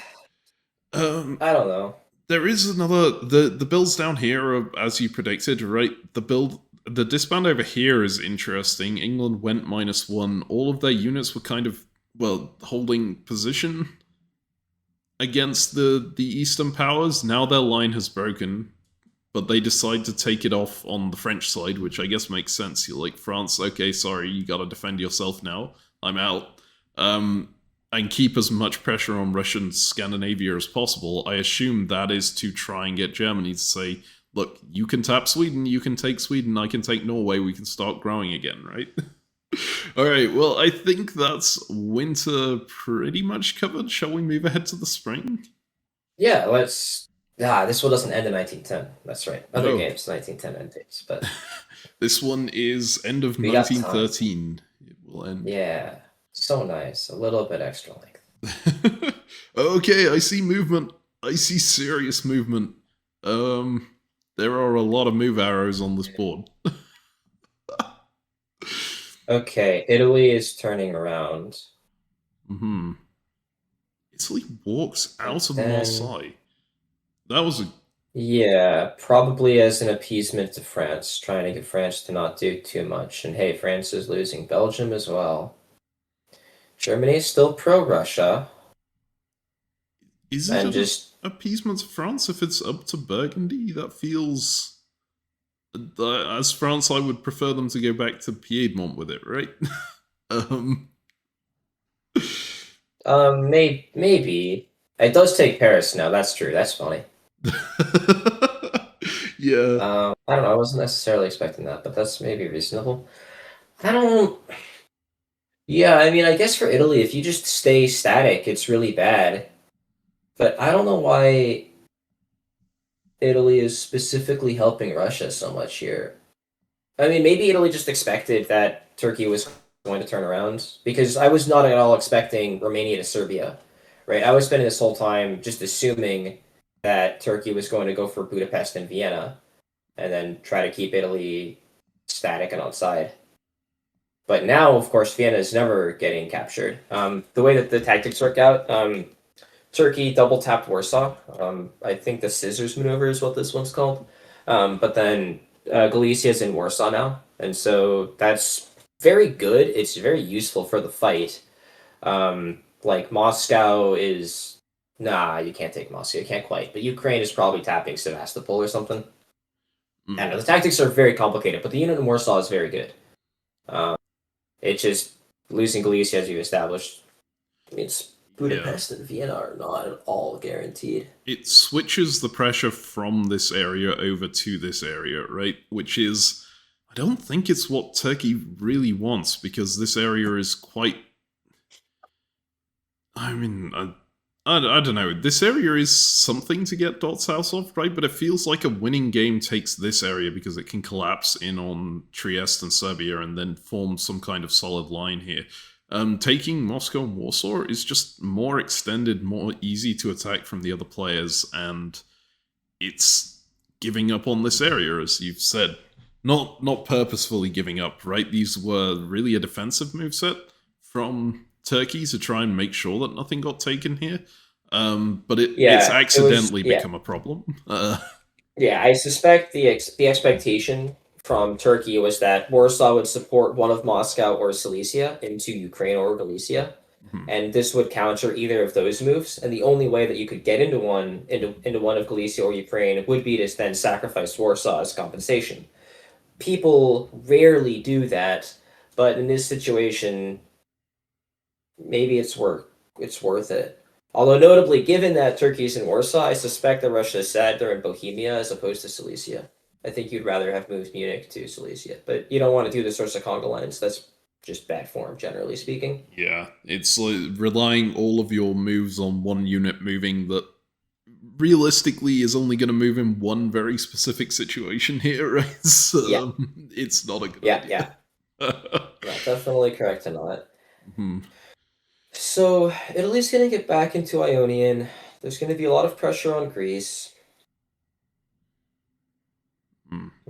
don't know. There is another the builds down here are, as you predicted, right? The disband over here is interesting. England went -1. All of their units were kind of holding position against the Eastern powers. Now their line has broken, but they decide to take it off on the French side, which I guess makes sense. You're like, France, okay, sorry, you gotta defend yourself now. I'm out. And keep as much pressure on Russian Scandinavia as possible. I assume that is to try and get Germany to say, look, you can tap Sweden, you can take Sweden, I can take Norway, we can start growing again, right? Alright, well, I think that's winter pretty much covered. Shall we move ahead to the spring? Yeah, let's... this one doesn't end in 1910. That's right. Other games, 1910 end dates, but... This one is end of 1913. It will end. Yeah. So nice. A little bit extra length. Okay, I see movement. I see serious movement. There are a lot of move arrows on this board. Okay, Italy is turning around. Italy walks out of Marseille. That was a... Yeah, probably as an appeasement to France, trying to get France to not do too much. And hey, France is losing Belgium as well. Germany is still pro-Russia. Is it just appeasement to France if it's up to Burgundy? That feels... as France, I would prefer them to go back to Piedmont with it, right? Maybe. It does take Paris now, that's true. That's funny. Yeah. I don't know, I wasn't necessarily expecting that, but that's maybe reasonable. Yeah, I mean, I guess for Italy, if you just stay static, it's really bad. But I don't know why Italy is specifically helping Russia so much here. I mean, maybe Italy just expected that Turkey was going to turn around, because I was not at all expecting Romania to Serbia, right? I was spending this whole time just assuming that Turkey was going to go for Budapest and Vienna, and then try to keep Italy static and outside. But now, of course, Vienna is never getting captured. The way that the tactics work out, Turkey double tapped Warsaw. I think the scissors maneuver is what this one's called. But then Galicia is in Warsaw now, and so that's very good. It's very useful for the fight. Like Moscow is, nah, you can't take Moscow. You can't quite. But Ukraine is probably tapping Sevastopol or something. And the tactics are very complicated, but the unit in Warsaw is very good. It's just losing Galicia, as you established, means Budapest and Vienna are not at all guaranteed. It switches the pressure from this area over to this area, right? Which is, I don't think it's what Turkey really wants, because this area is quite... I mean, I don't know. This area is something to get dots out of, right? But it feels like a winning game takes this area because it can collapse in on Trieste and Serbia and then form some kind of solid line here. Taking Moscow and Warsaw is just more extended, more easy to attack from the other players, and it's giving up on this area, as you've said. Not purposefully giving up, right? These were really a defensive moveset from Turkey to try and make sure that nothing got taken here. But it's accidentally become a problem. Yeah, I suspect the expectation from Turkey was that Warsaw would support one of Moscow or Silesia into Ukraine or Galicia, and this would counter either of those moves. And the only way that you could get into one of Galicia or Ukraine would be to then sacrifice Warsaw as compensation. People rarely do that, but in this situation, maybe it's worth it. Although notably, given that Turkey's in Warsaw, I suspect that Russia is sad they're in Bohemia as opposed to Silesia. I think you'd rather have moved Munich to Silesia, but you don't want to do the sorts of conga lines. That's just bad form, generally speaking. Yeah, it's like relying all of your moves on one unit moving that realistically is only going to move in one very specific situation here, right? So it's not a good idea. Yeah, definitely correct in that. So Italy's going to get back into Ionian. There's going to be a lot of pressure on Greece.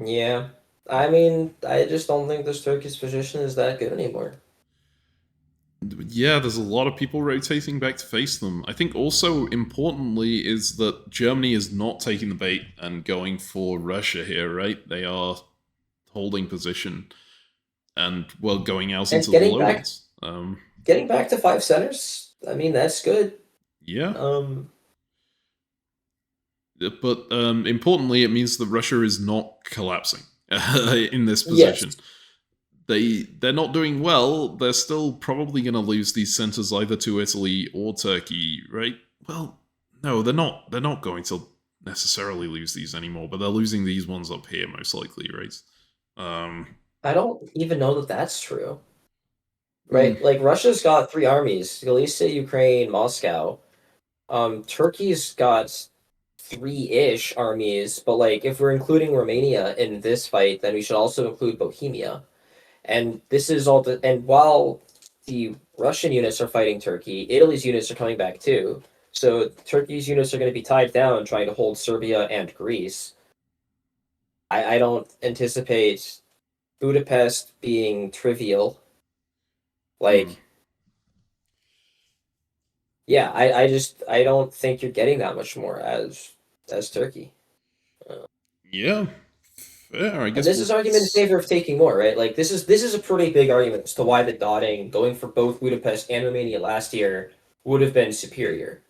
Yeah, I mean, I just don't think this Turkish position is that good anymore. Yeah, there's a lot of people rotating back to face them. I think also importantly is that Germany is not taking the bait and going for Russia here, right? They are holding position and, well, going out into the lowlands. Getting back to 5 centers, I mean, that's good. Yeah. But importantly, it means that Russia is not collapsing in this position. Yes. They're not doing well. They're still probably going to lose these centers either to Italy or Turkey, right? Well, no, they're not. They're not going to necessarily lose these anymore, but they're losing these ones up here most likely, right? I don't even know that that's true. Right? Like, Russia's got 3 armies: Galicia, Ukraine, Moscow. Turkey's got 3-ish armies, but, like, if we're including Romania in this fight, then we should also include Bohemia. And this is all and while the Russian units are fighting Turkey, Italy's units are coming back too. So Turkey's units are going to be tied down trying to hold Serbia and Greece. I don't anticipate Budapest being trivial. Like, yeah, I don't think you're getting that much more as Turkey. Yeah. Fair, I guess. And this is argument in favor of taking more, right? Like, this is a pretty big argument as to why the dotting, going for both Budapest and Romania last year, would have been superior.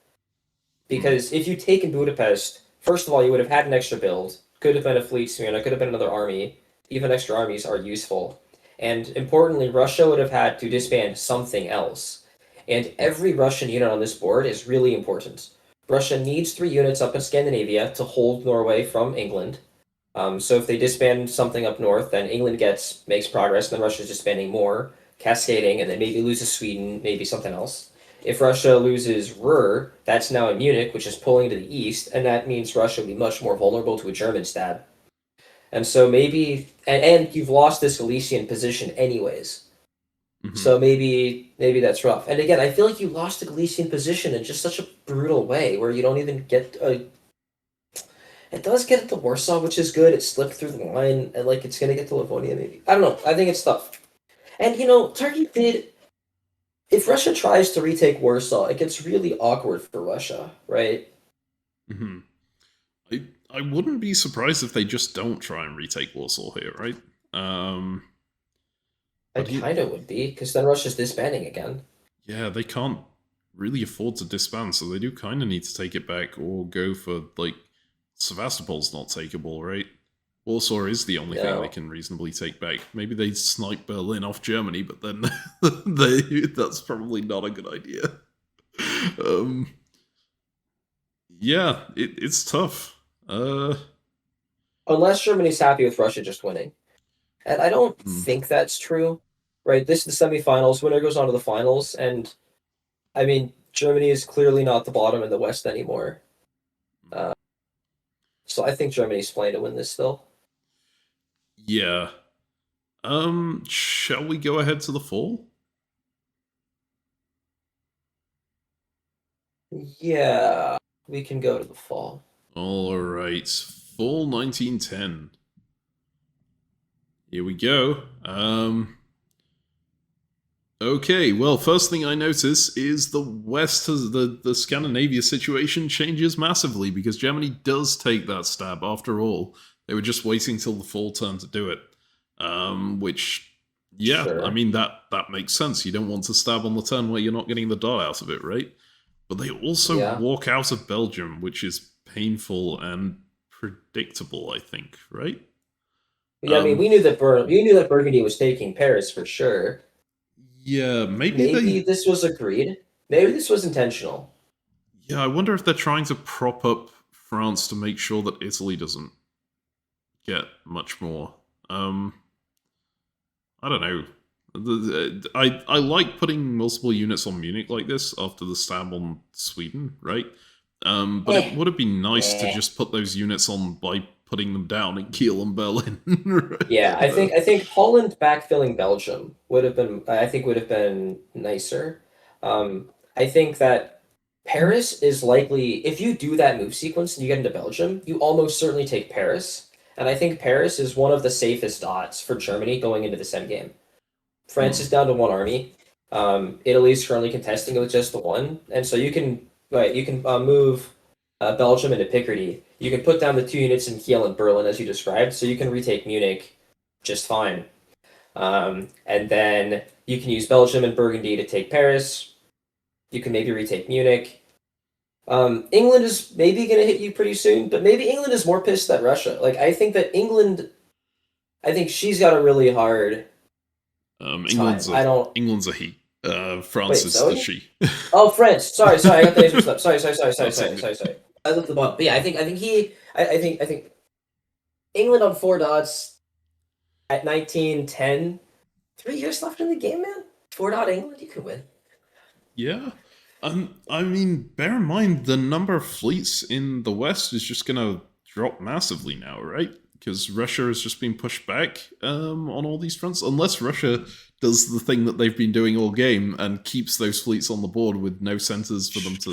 Because if you'd taken Budapest, first of all, you would have had an extra build. Could have been a fleet Smyrna, could have been another army. Even extra armies are useful. And importantly, Russia would have had to disband something else. And every Russian unit on this board is really important. Russia needs 3 units up in Scandinavia to hold Norway from England. So if they disband something up north, then England makes progress, and then Russia's disbanding more, cascading, and then maybe loses Sweden, maybe something else. If Russia loses Ruhr, that's now in Munich, which is pulling to the east, and that means Russia will be much more vulnerable to a German stab. And so maybe, and you've lost this Galician position anyways. So maybe that's rough. And again, I feel like you lost the Galician position in just such a brutal way, where you don't even get a. It does get it to Warsaw, which is good. It slipped through the line, and like it's gonna get to Livonia, maybe. I don't know. I think it's tough. And Turkey did. If Russia tries to retake Warsaw, it gets really awkward for Russia, right? Hmm. I wouldn't be surprised if they just don't try and retake Warsaw here, right? I kind of would be, because then Russia's disbanding again. Yeah, they can't really afford to disband, so they do kind of need to take it back or go for, like, Sevastopol's not takeable, right? Warsaw is the only thing they can reasonably take back. Maybe they snipe Berlin off Germany, but then that's probably not a good idea. Yeah, it's tough. Unless Germany's happy with Russia just winning. And I don't think that's true, right? This is the semifinals. Winner goes on to the finals, and I mean, Germany is clearly not the bottom in the West anymore. So I think Germany's playing to win this still. Yeah. Shall we go ahead to the fall? Yeah, we can go to the fall. All right, fall 1910. Here we go. Okay, well, first thing I notice is the West has the Scandinavia situation changes massively because Germany does take that stab after all. They were just waiting till the fall turn to do it. Which, yeah, sure. I mean, that makes sense. You don't want to stab on the turn where you're not getting the dot out of it, right? But they also walk out of Belgium, which is painful and predictable, I think, right? Yeah, I mean, we knew that Burgundy was taking Paris for sure. Yeah, maybe this was agreed. Maybe this was intentional. Yeah, I wonder if they're trying to prop up France to make sure that Italy doesn't get much more. I don't know. I like putting multiple units on Munich like this after the stab on Sweden, right? But it would have been nice to just put those units on by putting them down in Kiel and Berlin. Right? Yeah, I think Holland backfilling Belgium would have been nicer. I think that Paris is likely, if you do that move sequence and you get into Belgium, you almost certainly take Paris. And I think Paris is one of the safest dots for Germany going into the sem game. France is down to one army. Italy is currently contesting it with just the one, and so you can move Belgium into Picardy. You can put down the 2 units in Kiel and Berlin as you described, so you can retake Munich just fine. And then you can use Belgium and Burgundy to take Paris. You can maybe retake Munich. England is maybe going to hit you pretty soon, but maybe England is more pissed at Russia. Like, I think that I think she's got a really hard England's a he. France is the she. Oh, France. Sorry, I got the names mixed up. Sorry. I looked the bottom. But yeah, I think England on 4 dots at 1910. 3 years left in the game, man. 4 dot England, you can win. Yeah. I mean, bear in mind the number of fleets in the West is just gonna drop massively now, right? Because Russia has just been pushed back on all these fronts. Unless Russia does the thing that they've been doing all game and keeps those fleets on the board with no centers for them to...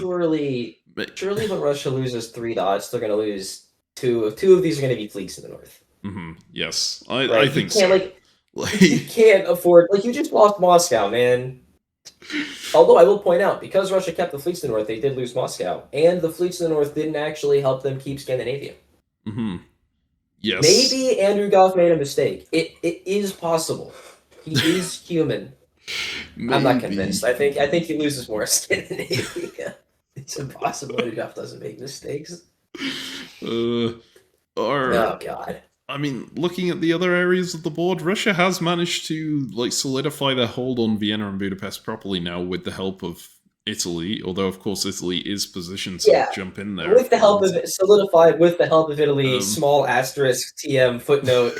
Surely when Russia loses 3 dots, they're going to lose 2. 2 of these are going to be fleets in the north. Mm-hmm. Yes, I think so. You can't afford... Like, you just lost Moscow, man. Although I will point out, because Russia kept the fleets in the north, they did lose Moscow. And the fleets in the north didn't actually help them keep Scandinavia. Mm-hmm. Yes. Maybe Andrew Goff made a mistake. It is possible. He is human. Maybe. I'm not convinced. I think he loses more Scandinavia. It's impossible Andrew Goff doesn't make mistakes. Oh God. I mean, looking at the other areas of the board, Russia has managed to solidify their hold on Vienna and Budapest properly now with the help of Italy, although of course Italy is positioned to jump in there. With the help of solidified with the help of Italy, small asterisk TM footnote.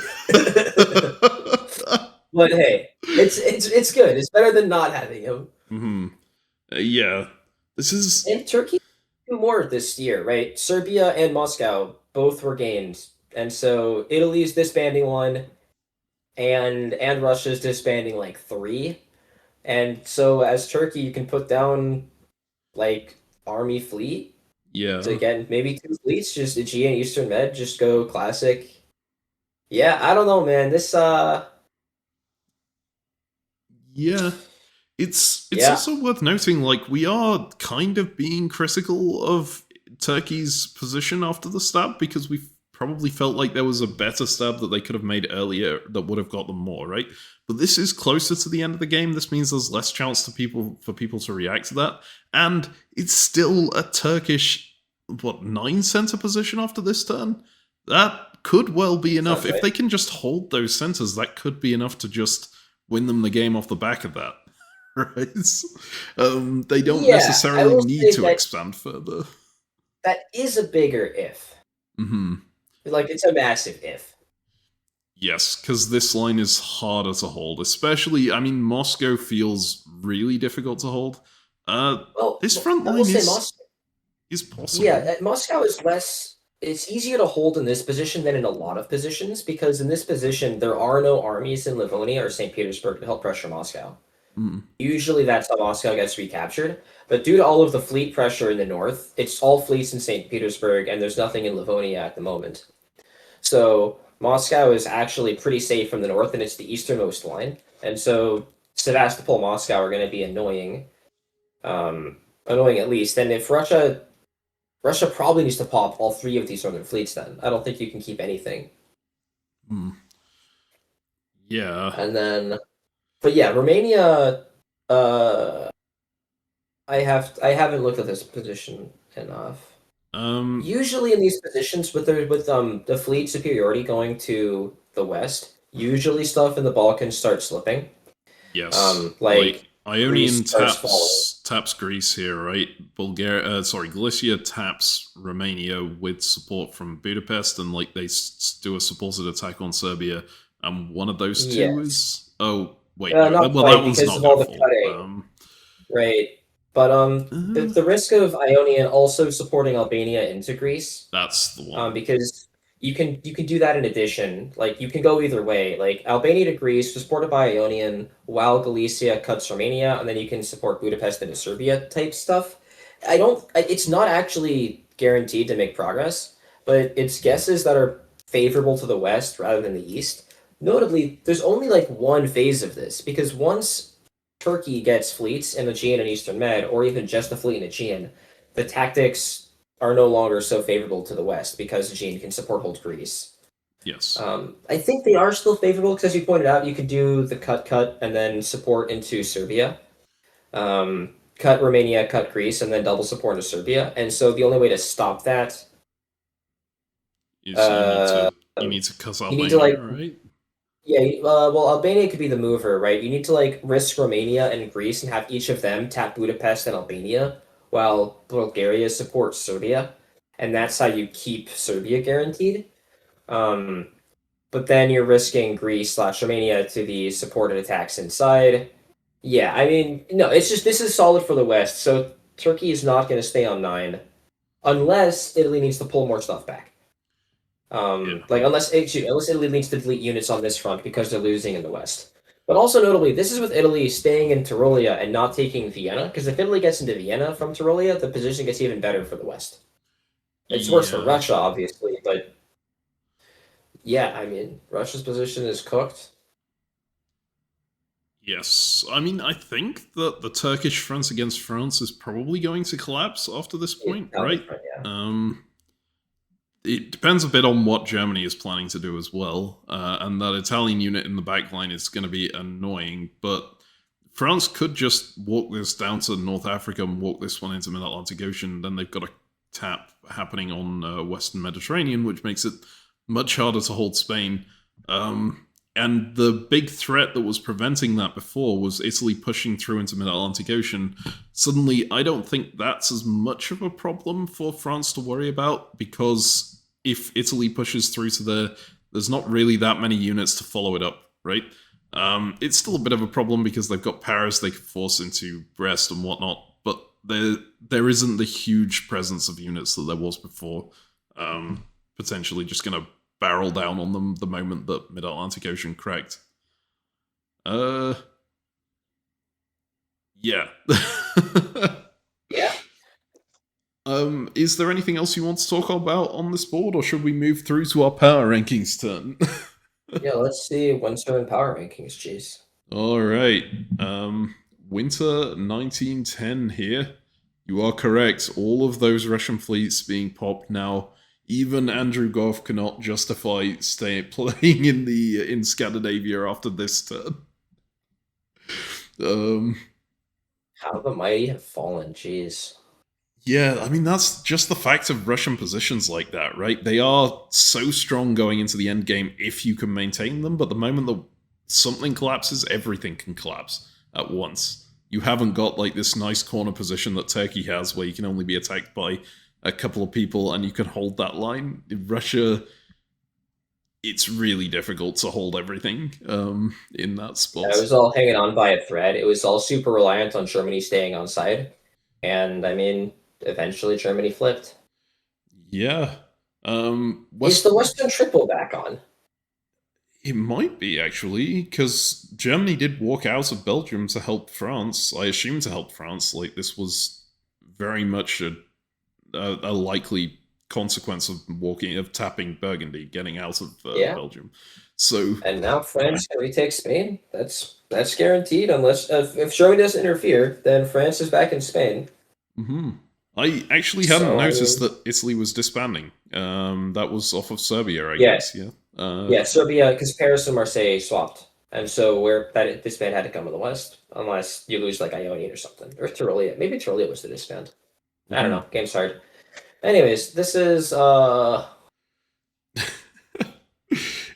But hey, it's good. It's better than not having him. Mm-hmm. Yeah. This is and Turkey 2 more this year, right? Serbia and Moscow both were gained. And so Italy's disbanding 1 and Russia's disbanding 3. And so as Turkey, you can put down like army fleet. Yeah. So again, maybe 2 fleets, just Aegean, Eastern Med, just go classic. Yeah, I don't know, man. This Yeah. It's yeah. also worth noting, like, we are kind of being critical of Turkey's position after the stab because we probably felt like there was a better stab that they could have made earlier that would have got them more, right? But this is closer to the end of the game. This means there's less chance for people to react to that, and it's still a Turkish 9 center position after this turn. That could well be enough. Sounds If right. they can just hold those centers, that could be enough to just win them the game off the back of that. Right? They don't Yeah, I necessarily will need say to that expand further. that is a bigger if. Hmm. Like it's a massive if. Yes, because this line is harder to hold. Especially, I mean, Moscow feels really difficult to hold. Well, This front I will line say is possible. yeah, Moscow is less. It's easier to hold in this position than in a lot of positions because in this position there are no armies in Livonia or St. Petersburg to help pressure Moscow. Mm. Usually that's how Moscow gets recaptured. But due to all of the fleet pressure in the north, it's all fleets in St. Petersburg and there's nothing in Livonia at the moment. So Moscow is actually pretty safe from the north and it's the easternmost line. And so Sevastopol, Moscow are going to be annoying. Annoying at least. And if Russia probably needs to pop all 3 of these northern fleets then. I don't think you can keep anything. Mm. Yeah. And then but yeah, Romania I haven't looked at this position enough. Usually in these positions with the fleet superiority going to the west, usually stuff in the Balkans starts slipping. Yes. Like Ionian Greece starts falling. taps Greece here, right? Galicia taps Romania with support from Budapest, and like they do a supported attack on Serbia, and one of those two Yes. is wait, no, Not well that quite one's because not of all gonna the fall. cutting. Right. But Uh, the risk of Ionian also supporting Albania into Greece, that's the one. because you can do that in addition. Like you can go either way. Like Albania to Greece, supported by Ionian, while Galicia cuts Romania, and then you can support Budapest into Serbia type stuff. It's not actually guaranteed to make progress, but it's guesses that are favorable to the west rather than the east. Notably, there's only like one phase of this because once Turkey gets fleets in Aegean and Eastern Med, or even just a fleet in Aegean, the tactics are no longer so favorable to the West because Aegean can support hold Greece. Yes. I think they are still favorable because, as you pointed out, you could do the cut and then support into Serbia. Cut Romania, cut Greece, and then double support into Serbia. And so the only way to stop that, Is uh, you need to cut you need to like Albania, right? yeah, well, Albania could be the mover, right? You need to like risk Romania and Greece and have each of them tap Budapest and Albania, while Bulgaria supports Serbia, and that's how you keep Serbia guaranteed. Um, but then you're risking Greece slash Romania to the supported attacks inside. Yeah, I mean, no, it's just this is solid for the West, so Turkey is not going to stay on 9 unless Italy needs to pull more stuff back. Yeah. Like unless Italy needs to delete units on this front because they're losing in the West. But also notably, this is with Italy staying in Tyrolia and not taking Vienna, because if Italy gets into Vienna from Tyrolia, the position gets even better for the West. It's worse for Yeah. Russia, obviously, but yeah, I mean, Russia's position is cooked. Yes. I mean, I think that the Turkish front against France is probably going to collapse after this point, On the right? front, yeah. It depends a bit on what Germany is planning to do as well, and that Italian unit in the backline is going to be annoying, but France could just walk this down to North Africa and walk this one into Mid-Atlantic Ocean, then they've got a tap happening on Western Mediterranean, which makes it much harder to hold Spain. And the big threat that was preventing that before was Italy pushing through into Mid-Atlantic Ocean. Suddenly, I don't think that's as much of a problem for France to worry about, because if Italy pushes through to there, there's not really that many units to follow it up, right? It's still a bit of a problem because they've got Paris they could force into Brest and whatnot, but there isn't the huge presence of units that there was before. Potentially just going to barrel down on them the moment that Mid-Atlantic Ocean cracked. Yeah. Yeah. Is there anything else you want to talk about on this board, or should we move through to our power rankings turn? Yeah, let's see Winter and power rankings, jeez. All right. Winter 1910 here. You are correct. All of those Russian fleets being popped now. Even Andrew Goff cannot justify playing in Scandinavia after this turn. How the mighty have fallen, jeez. Yeah, I mean, that's just the fact of Russian positions like that, right? They are so strong going into the end game if you can maintain them, but the moment that something collapses, everything can collapse at once. You haven't got like this nice corner position that Turkey has where you can only be attacked by a couple of people and you can hold that line. In Russia, it's really difficult to hold everything in that spot. Yeah, it was all hanging on by a thread. It was all super reliant on Germany staying on side. And I mean, eventually Germany flipped. Yeah. Is the Western triple back on? It might be, actually, because Germany did walk out of Belgium to help France. I assume to help France. Like, this was very much a likely consequence of tapping Burgundy, getting out of Belgium. So, and now France can retake Spain. That's guaranteed. Unless if Germany doesn't interfere, then France is back in Spain. I actually hadn't noticed that Italy was disbanding. That was off of Serbia, I guess. Yeah. Yeah, Serbia, because Paris and Marseille swapped, and so disband had to come to the West, unless you lose like Ionian or something, or Tyrolia. Maybe Tyrolia was the disband. I don't know. Game's hard. Anyways, this is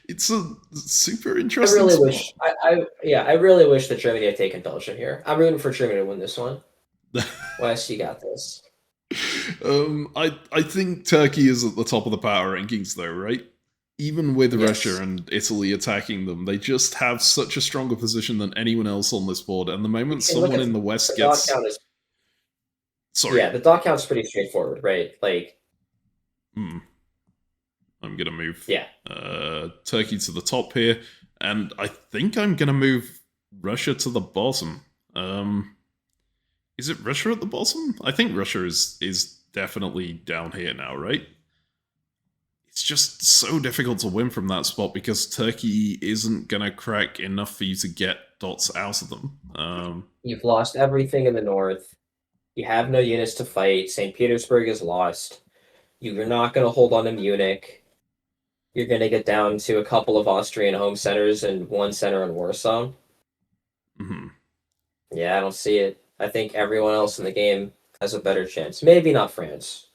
it's a super interesting. I really wish that Germany had taken Belgium here. I'm rooting for Germany to win this one. Wes, you got this. I think Turkey is at the top of the power rankings, though, right? Even with Russia and Italy attacking them, they just have such a stronger position than anyone else on this board. And the moment someone in the West gets... Sorry. Yeah, the dot count's pretty straightforward, right? Like... I'm going to move Turkey to the top here. And I think I'm going to move Russia to the bottom. Is it Russia at the bottom? I think Russia is definitely down here now, right? It's just so difficult to win from that spot because Turkey isn't going to crack enough for you to get dots out of them. You've lost everything in the north. You have no units to fight. St. Petersburg is lost. You're not going to hold on to Munich. You're going to get down to a couple of Austrian home centers and one center in Warsaw. Yeah, I don't see it. I think everyone else in the game has a better chance. Maybe not France.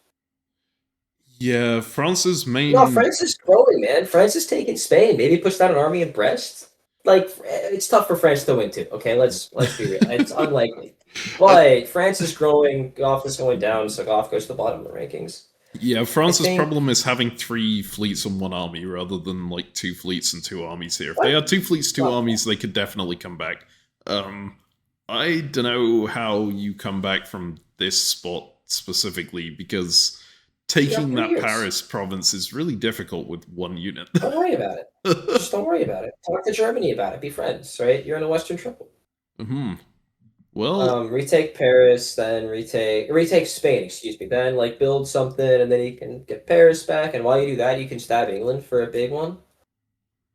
Yeah, France's main... No, France is growing, man. France is taking Spain. Maybe push down an army in Brest. Like, it's tough for France to win, too. Okay, let's be real. It's unlikely. But France is growing. Goff is going down, so Goff goes to the bottom of the rankings. Yeah, France's problem is having 3 fleets and 1 army rather than, like, 2 fleets and 2 armies here. If they had 2 fleets, 2 armies, they could definitely come back. I don't know how you come back from this spot specifically, because taking that Paris province is really difficult with 1 unit. Don't worry about it. Just don't worry about it. Talk to Germany about it. Be friends, right? You're in a Western triple. Well, retake Paris, then retake Spain, excuse me. Then like build something, and then you can get Paris back. And while you do that, you can stab England for a big one.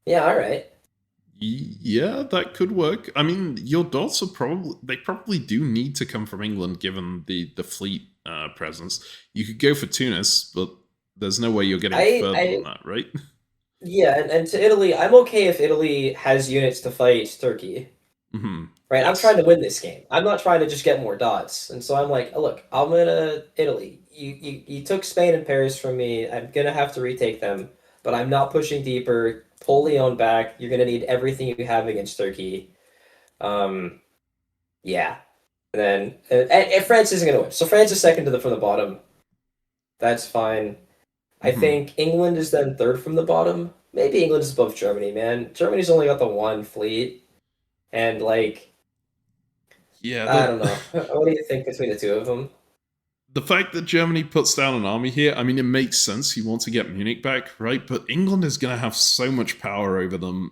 Yeah, all right. Yeah, that could work. I mean, your dots are probably do need to come from England, given the fleet presence. You could go for Tunis, but there's no way you're getting further than that, right? Yeah, and to Italy, I'm okay if Italy has units to fight Turkey. Right, I'm trying to win this game. I'm not trying to just get more dots. And so I'm like, oh, look, I'm gonna Italy. You took Spain and Paris from me. I'm gonna have to retake them, but I'm not pushing deeper. Pull Leon back. You're gonna need everything you have against Turkey. Yeah. And then France isn't gonna win. So France is second from the bottom. That's fine. I think England is then third from the bottom. Maybe England is above Germany, man. Germany's only got the 1 fleet. And like, yeah, I don't know. What do you think between the 2 of them? The fact that Germany puts down an army here, I mean, it makes sense. You want to get Munich back, right? But England is going to have so much power over them.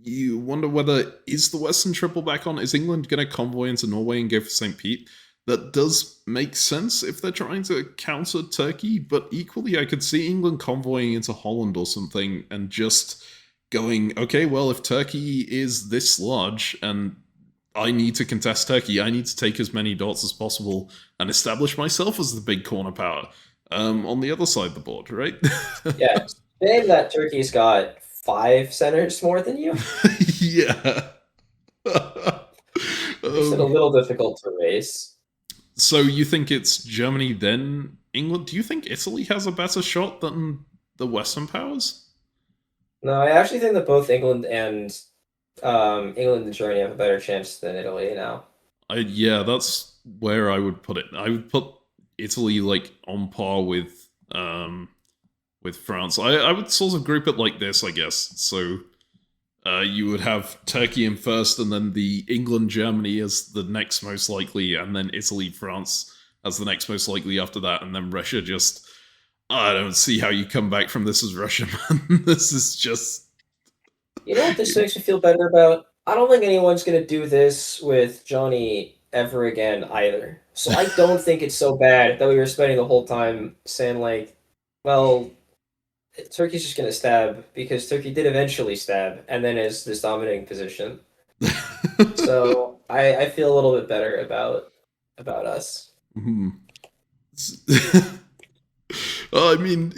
you wonder whether is the Western Triple back on? Is England going to convoy into Norway and go for St. Pete? That does make sense if they're trying to counter Turkey, but equally I could see England convoying into Holland or something and just going, okay, well, if Turkey is this large and I need to contest Turkey, I need to take as many dots as possible and establish myself as the big corner power on the other side of the board, right? Yeah, saying that Turkey's got 5 centers more than you. Yeah. Makes it a little difficult to race. So you think it's Germany then England? Do you think Italy has a better shot than the Western powers? No, I actually think that both England and Germany have a better chance than Italy now. Yeah, that's where I would put it. I would put Italy like on par with France. I would sort of group it like this, I guess. So you would have Turkey in first, and then the England Germany as the next most likely, and then Italy France as the next most likely after that, and then Russia. Just I don't see how you come back from this as Russia, man. This is just. You know what this makes me feel better about? I don't think anyone's going to do this with Johnny ever again either. So I don't think it's so bad that we were spending the whole time saying, like, well, Turkey's just going to stab, because Turkey did eventually stab, and then is this dominating position. So I feel a little bit better about us. Mm-hmm. I mean,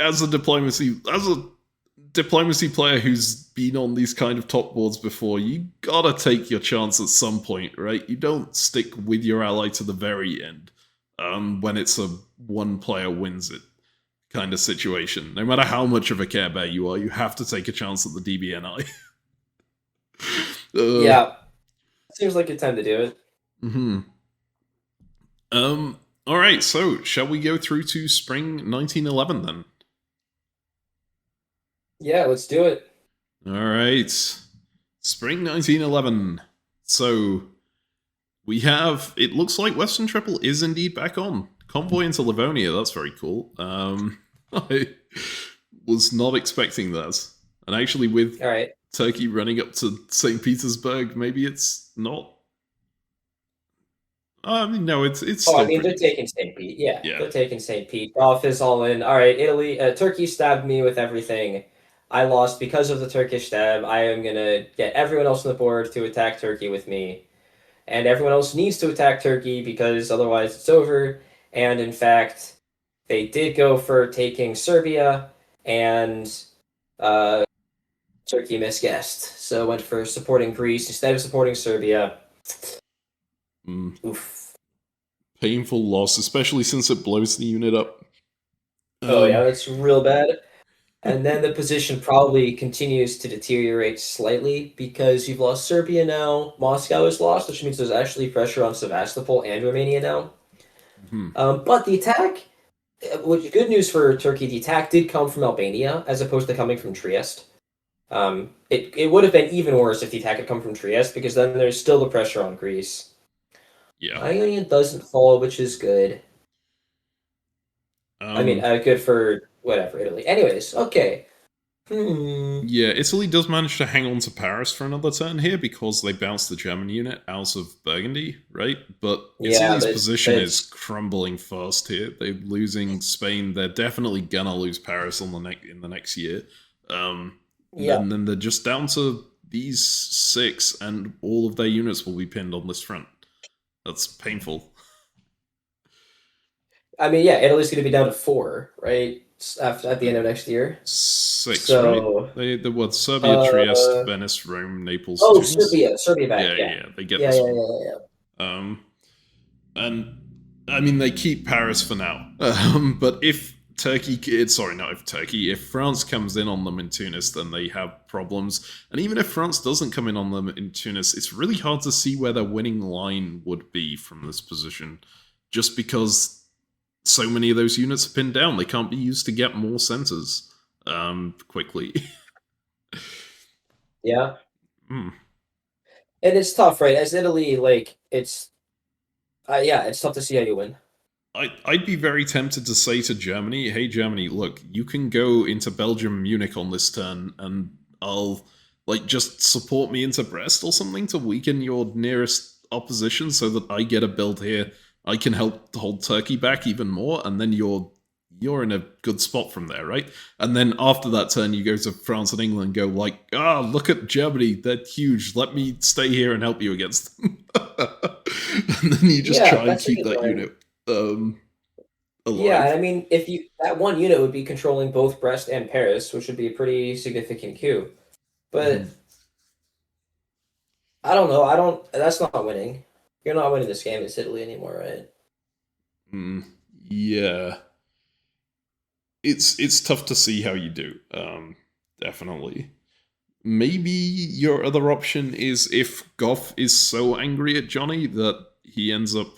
as a diplomacy player who's been on these kind of top boards before, you gotta take your chance at some point, right? You don't stick with your ally to the very end when it's a one player wins it kind of situation. No matter how much of a Care Bear you are, you have to take a chance at the DBNI. Yeah. Seems like a time to do it. Mm-hmm. Alright, so shall we go through to spring 1911 then? Yeah, let's do it. Alright. Spring 1911. So we have, it looks like Western Triple is indeed back on. Convoy into Livonia, that's very cool. I was not expecting that. And actually with Turkey running up to St. Petersburg, maybe it's not. I mean, no, it's still I mean, they're taking St. Pete. Yeah, they're taking St. Pete. Golf is all in. All right, Italy, Turkey stabbed me with everything. I lost because of the Turkish stab. I am going to get everyone else on the board to attack Turkey with me. And everyone else needs to attack Turkey because otherwise it's over. And in fact, they did go for taking Serbia, and Turkey misguessed. So went for supporting Greece instead of supporting Serbia. Oof. Painful loss, especially since it blows the unit up. Oh yeah, that's real bad. And then the position probably continues to deteriorate slightly because you've lost Serbia now. Moscow is lost, which means there's actually pressure on Sevastopol and Romania now. But the attack, which good news for Turkey, the attack did come from Albania as opposed to coming from Trieste. It would have been even worse if the attack had come from Trieste, because then there's still the pressure on Greece. Yeah. Ionian doesn't fall, which is good. I mean, good for whatever, Italy. Anyways, okay. Yeah, Italy does manage to hang on to Paris for another turn here because they bounced the German unit out of Burgundy, right? But Italy's position is crumbling fast here. They're losing Spain. They're definitely gonna lose Paris in the next year. And then they're just down to these 6, and all of their units will be pinned on this front. That's painful. I mean, yeah, Italy's going to be down to 4, right? At the end of next year. 6, right? They were Serbia, Trieste, Venice, Rome, Naples. Oh, Serbia back. Yeah. They get this one. And I mean, they keep Paris for now. But if France comes in on them in Tunis, then they have problems. And even if France doesn't come in on them in Tunis, it's really hard to see where their winning line would be from this position. Just because so many of those units are pinned down, they can't be used to get more centers quickly. Yeah. And it's tough, right? As Italy, like, it's tough to see how you win. I'd be very tempted to say to Germany, hey, Germany, look, you can go into Belgium, Munich on this turn, and I'll Like, just support me into Brest or something to weaken your nearest opposition so that I get a build here. I can help hold Turkey back even more, and then you're in a good spot from there, right? And then after that turn, you go to France and England and go like, look at Germany, they're huge. Let me stay here and help you against them. And then you just try and keep that unit alive. Yeah, I mean, that one unit would be controlling both Brest and Paris, which would be a pretty significant coup. But I don't know. That's not winning. You're not winning this game. It's Italy anymore, right? Yeah. It's tough to see how you do. Definitely. Maybe your other option is if Goff is so angry at Johnny that he ends up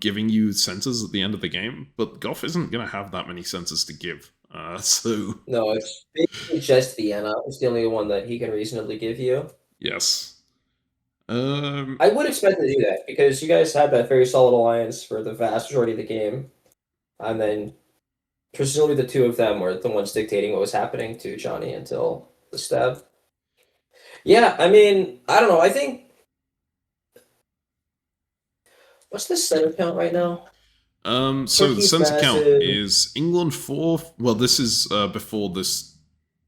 giving you centers at the end of the game, but Goff isn't going to have that many centers to give. So no, it's basically just Vienna. It's the only one that he can reasonably give you. Yes. I would expect to do that because you guys had that very solid alliance for the vast majority of the game, and then presumably the two of them were the ones dictating what was happening to Johnny until the stab. Yeah, I mean, I don't know. I think what's the center count right now? So the center count is England 4. Well, this is before this.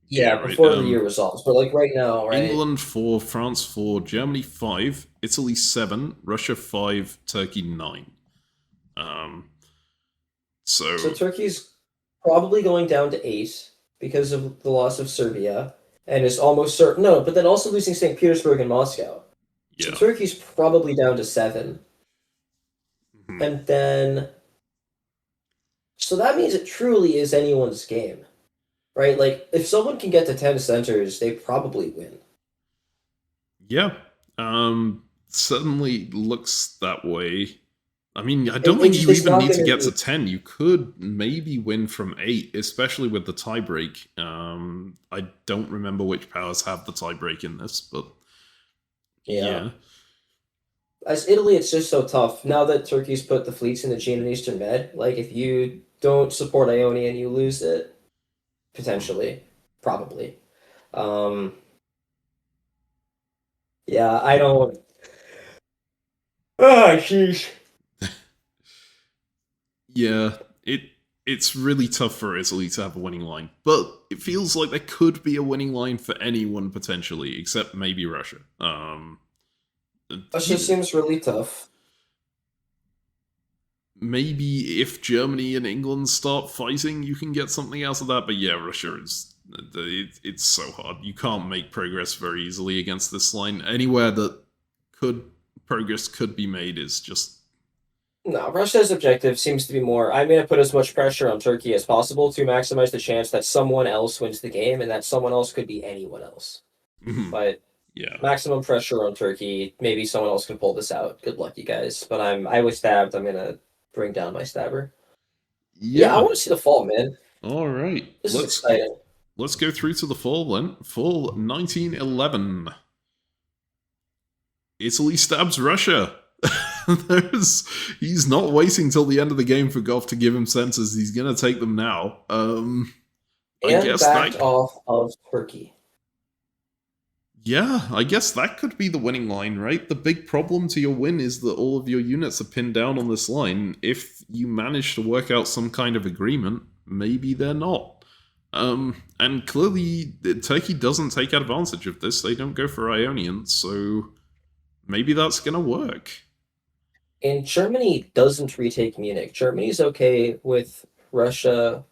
Yeah, before the year resolves. But like right now, right? England 4, France 4, Germany 5, Italy 7, Russia 5, Turkey 9. So Turkey's probably going down to 8 because of the loss of Serbia, and is almost certain. No, but then also losing St. Petersburg and Moscow. Yeah. So Turkey's probably down to 7. And then, so that means it truly is anyone's game, right? Like, if someone can get to 10 centers, they probably win. Yeah. Certainly looks that way. I mean, I don't think you even need to get to 10. You could maybe win from 8, especially with the tiebreak. I don't remember which powers have the tiebreak in this, but yeah. As Italy, it's just so tough. Now that Turkey's put the fleets in the Aegean and Eastern Med, like, if you don't support Ionia and you lose it, potentially, probably. Yeah, I don't... Oh, jeez. Yeah, it's really tough for Italy to have a winning line, but it feels like there could be a winning line for anyone potentially, except maybe Russia. Russia seems really tough. Maybe if Germany and England start fighting, you can get something out of that. But yeah, Russia is it's so hard. You can't make progress very easily against this line. Anywhere that progress could be made is just... No, Russia's objective seems to be more, I'm going to put as much pressure on Turkey as possible to maximize the chance that someone else wins the game, and that someone else could be anyone else. But yeah, maximum pressure on Turkey. Maybe someone else can pull this out. Good luck, you guys. But I was stabbed. I'm going to bring down my stabber. Yeah, I want to see the fall, man. All right. This is exciting. Let's go through to the fall then. Fall 1911. Italy stabs Russia. He's not waiting till the end of the game for Goff to give him centers. He's gonna take them now. I guess backed off of Turkey. Yeah, I guess that could be the winning line, right? The big problem to your win is that all of your units are pinned down on this line. If you manage to work out some kind of agreement, maybe they're not. And clearly, Turkey doesn't take advantage of this. They don't go for Ionians, so maybe that's gonna work. And Germany doesn't retake Munich. Germany's okay with Russia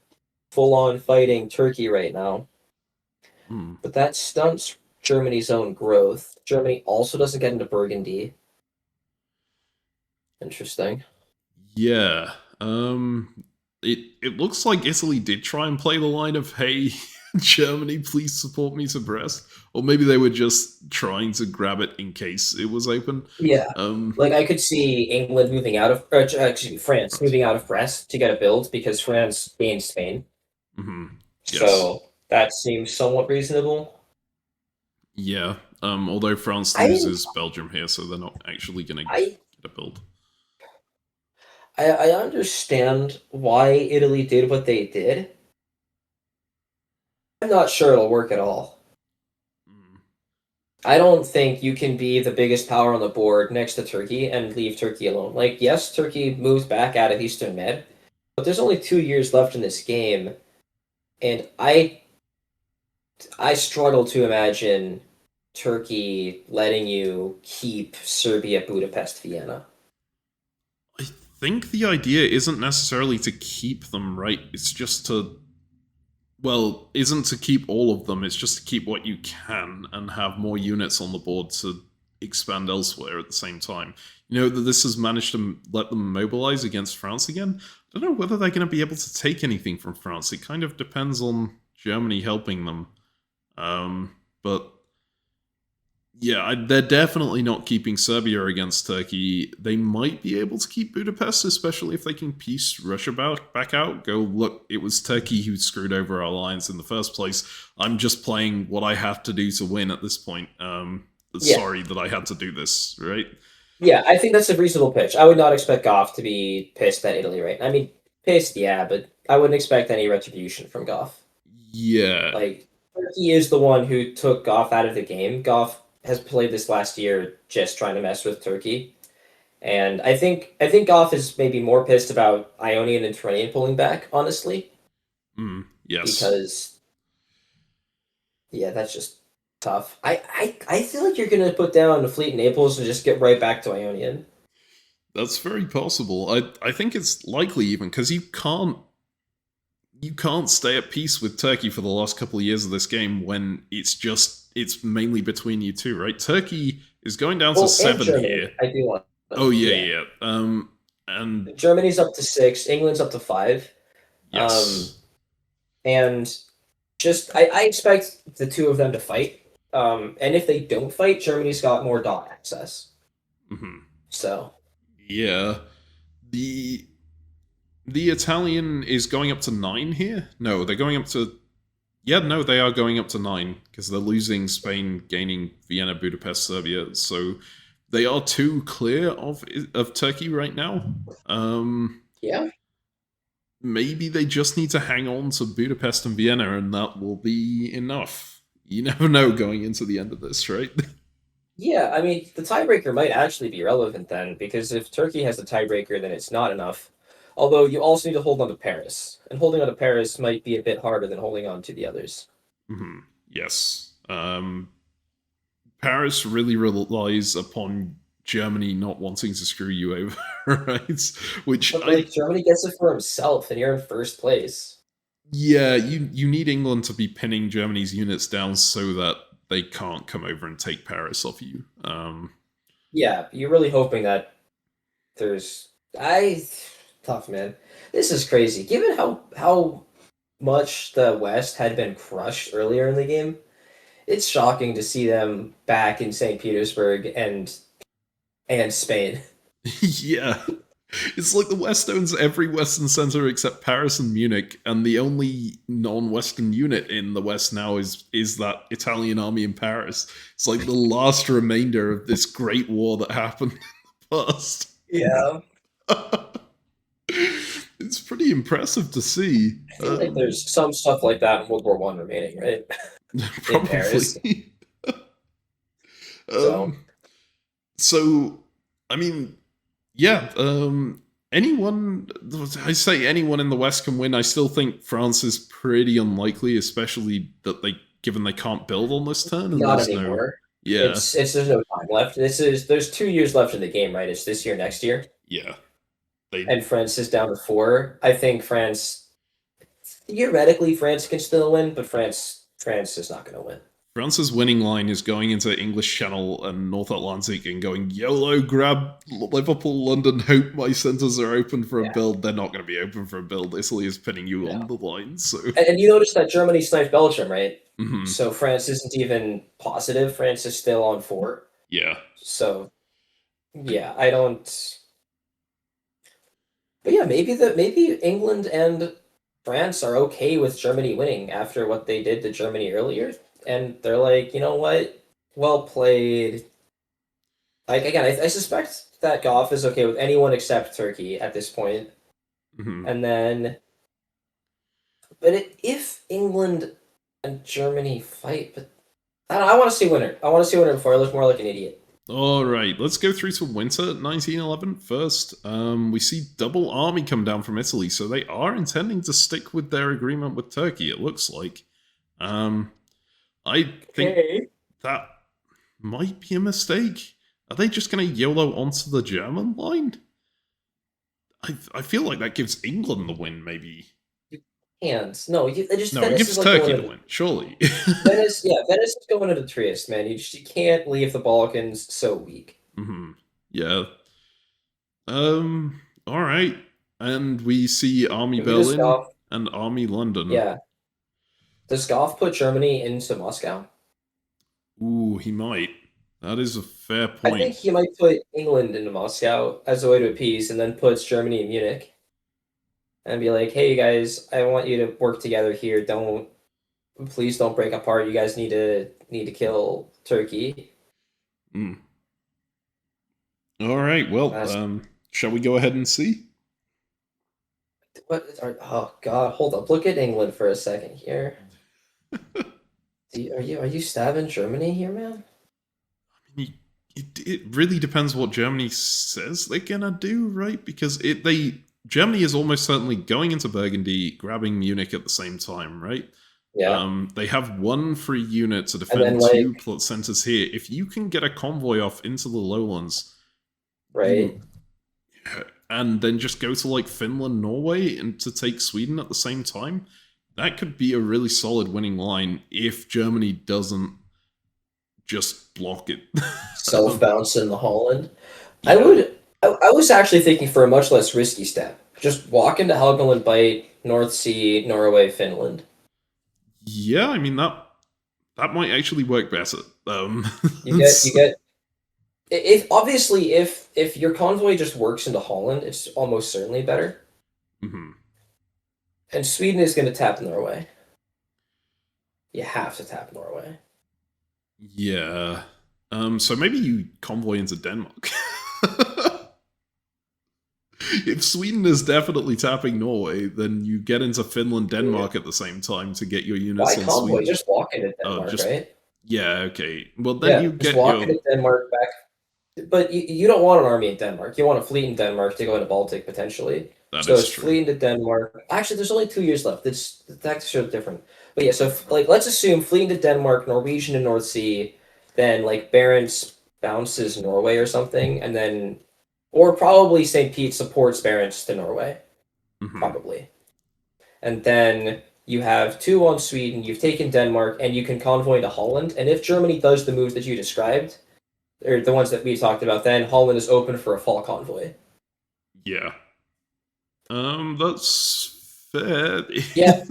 full-on fighting Turkey right now. But that stunts Germany's own growth. Germany also doesn't get into Burgundy. Interesting. Yeah. It looks like Italy did try and play the line of, hey, Germany, please support me to Brest. Or maybe they were just trying to grab it in case it was open. Yeah. Like, I could see England moving out of... France moving out of Brest to get a build because France gained Spain. Yes. So that seems somewhat reasonable. Yeah. Although France loses Belgium here, so they're not actually going to get a build. I understand why Italy did what they did. I'm not sure it'll work at all. I don't think you can be the biggest power on the board next to Turkey and leave Turkey alone. Like, yes, Turkey moves back out of Eastern Med, but there's only 2 years left in this game, and I struggle to imagine Turkey letting you keep Serbia, Budapest, Vienna. I think the idea isn't necessarily to keep them, right? It's just to, well, isn't to keep all of them, it's just to keep what you can and have more units on the board to expand elsewhere at the same time. You know, that this has managed to let them mobilize against France again. I don't know whether they're going to be able to take anything from France. It kind of depends on Germany helping them. But yeah, they're definitely not keeping Serbia against Turkey. They might be able to keep Budapest, especially if they can piece Russia back out. Go, look, it was Turkey who screwed over our alliance in the first place. I'm just playing what I have to do to win at this point. Sorry that I had to do this, right? Yeah, I think that's a reasonable pitch. I would not expect Goff to be pissed at Italy, right? I mean, pissed, yeah, but I wouldn't expect any retribution from Goff. Yeah. Like, Turkey is the one who took Goff out of the game. Goff has played this last year just trying to mess with Turkey. And I think Goff is maybe more pissed about Ionian and Tyrrhenian pulling back, honestly. Yes. Because yeah, that's just tough. I feel like you're gonna put down a fleet in Naples and just get right back to Ionian. That's very possible. I think it's likely even because you can't stay at peace with Turkey for the last couple of years of this game when it's mainly between you two, right? Turkey is going down to 7 here. I do want. Oh yeah. And Germany's up to 6. England's up to 5. Yes. And just I expect the two of them to fight. And if they don't fight, Germany's got more dot access. So yeah, the Italian is going up to 9 here. No, they're going up to. Yeah, no, they are going up to 9 because they're losing Spain, gaining Vienna, Budapest, Serbia. So they are 2 clear of Turkey right now. Yeah. Maybe they just need to hang on to Budapest and Vienna, and that will be enough. You never know going into the end of this, right? Yeah, I mean, the tiebreaker might actually be relevant then, because if Turkey has the tiebreaker, then it's not enough. Although you also need to hold on to Paris, and holding on to Paris might be a bit harder than holding on to the others. Yes. Paris really relies upon Germany not wanting to screw you over, right? But Germany gets it for himself, and you're in first place. Yeah, you need England to be pinning Germany's units down so that they can't come over and take Paris off you. Yeah, you're really hoping that there's tough, man. This is crazy. Given how much the West had been crushed earlier in the game, it's shocking to see them back in St. Petersburg and Spain. Yeah. It's like the West owns every Western center except Paris and Munich, and the only non-Western unit in the West now is that Italian army in Paris. It's like the last remainder of this great war that happened in the past. Yeah. It's pretty impressive to see. I feel like there's some stuff like that in World War I remaining, right? Probably. In Paris. So, I mean, yeah, anyone in the West can win. I still think France is pretty unlikely, especially given they can't build on this turn. And not anymore. Yeah. There's no time left. There's 2 years left in the game, right? It's this year, next year. Yeah. And France is down to 4. I think theoretically France can still win, but France is not going to win. France's winning line is going into English Channel and North Atlantic and going, YOLO, grab Liverpool, London, hope my centres are open for a build. They're not going to be open for a build. Italy is pinning you on the line. So, and you notice that Germany sniped Belgium, right? Mm-hmm. So France isn't even positive. France is still on 4. Yeah. So, yeah, I don't... But yeah, maybe England and France are okay with Germany winning after what they did to Germany earlier. And they're like, you know what? Well played. Like, again, I suspect that Goff is okay with anyone except Turkey at this point. And then... But if England and Germany fight, but I want to see winter. I want to see winter before I look more like an idiot. All right, let's go through to winter 1911 first. We see double army come down from Italy, so they are intending to stick with their agreement with Turkey, it looks like. I think that might be a mistake. Are they just going to YOLO onto the German line? I feel like that gives England the win, maybe. Hands. No, it gives Turkey the win, surely. Venice is going into Trieste, man. You can't leave the Balkans so weak. Yeah. All right. And we see Army Berlin and Army London. Yeah. Does Goff put Germany into Moscow? Ooh, he might. That is a fair point. I think he might put England into Moscow as a way to appease, and then puts Germany in Munich. And be like, hey guys, I want you to work together here. Please don't break apart. You guys need to kill Turkey. All right. Well, shall we go ahead and see? Oh God, hold up. Look at England for a second here. Are you stabbing Germany here, man? I mean, it really depends what Germany says they're gonna do, right? Because Germany is almost certainly going into Burgundy, grabbing Munich at the same time, right? Yeah. They have 1 free unit to defend 2 plot centers here. If you can get a convoy off into the lowlands, right, and then just go to like Finland, Norway, and to take Sweden at the same time, that could be a really solid winning line if Germany doesn't just block it. Self-bounce in the Holland. Yeah. I was actually thinking for a much less risky step. Just walk into Helgoland, Bight, North Sea, Norway, Finland. Yeah, I mean that might actually work better. You get if your convoy just works into Holland, it's almost certainly better. And Sweden is going to tap Norway. You have to tap Norway. Yeah. So maybe you convoy into Denmark. If Sweden is definitely tapping Norway, then you get into Finland, Denmark at the same time to get your units. Why convoy? Sweden. Just walk into Denmark, right? Yeah, okay. Well, then you get walk into Denmark back. But you don't want an army in Denmark. You want a fleet in Denmark to go into Baltic, potentially. So it's fleet into Denmark. Actually, there's only 2 years left. The tactics are different. But yeah, so let's assume fleet into Denmark, Norwegian and North Sea, then like Barents bounces Norway or something, and then... Or probably St. Pete supports Barents to Norway. Probably. And then you have 2 on Sweden, you've taken Denmark, and you can convoy to Holland. And if Germany does the moves that you described, or the ones that we talked about, then Holland is open for a fall convoy. Yeah. That's fair. Yeah.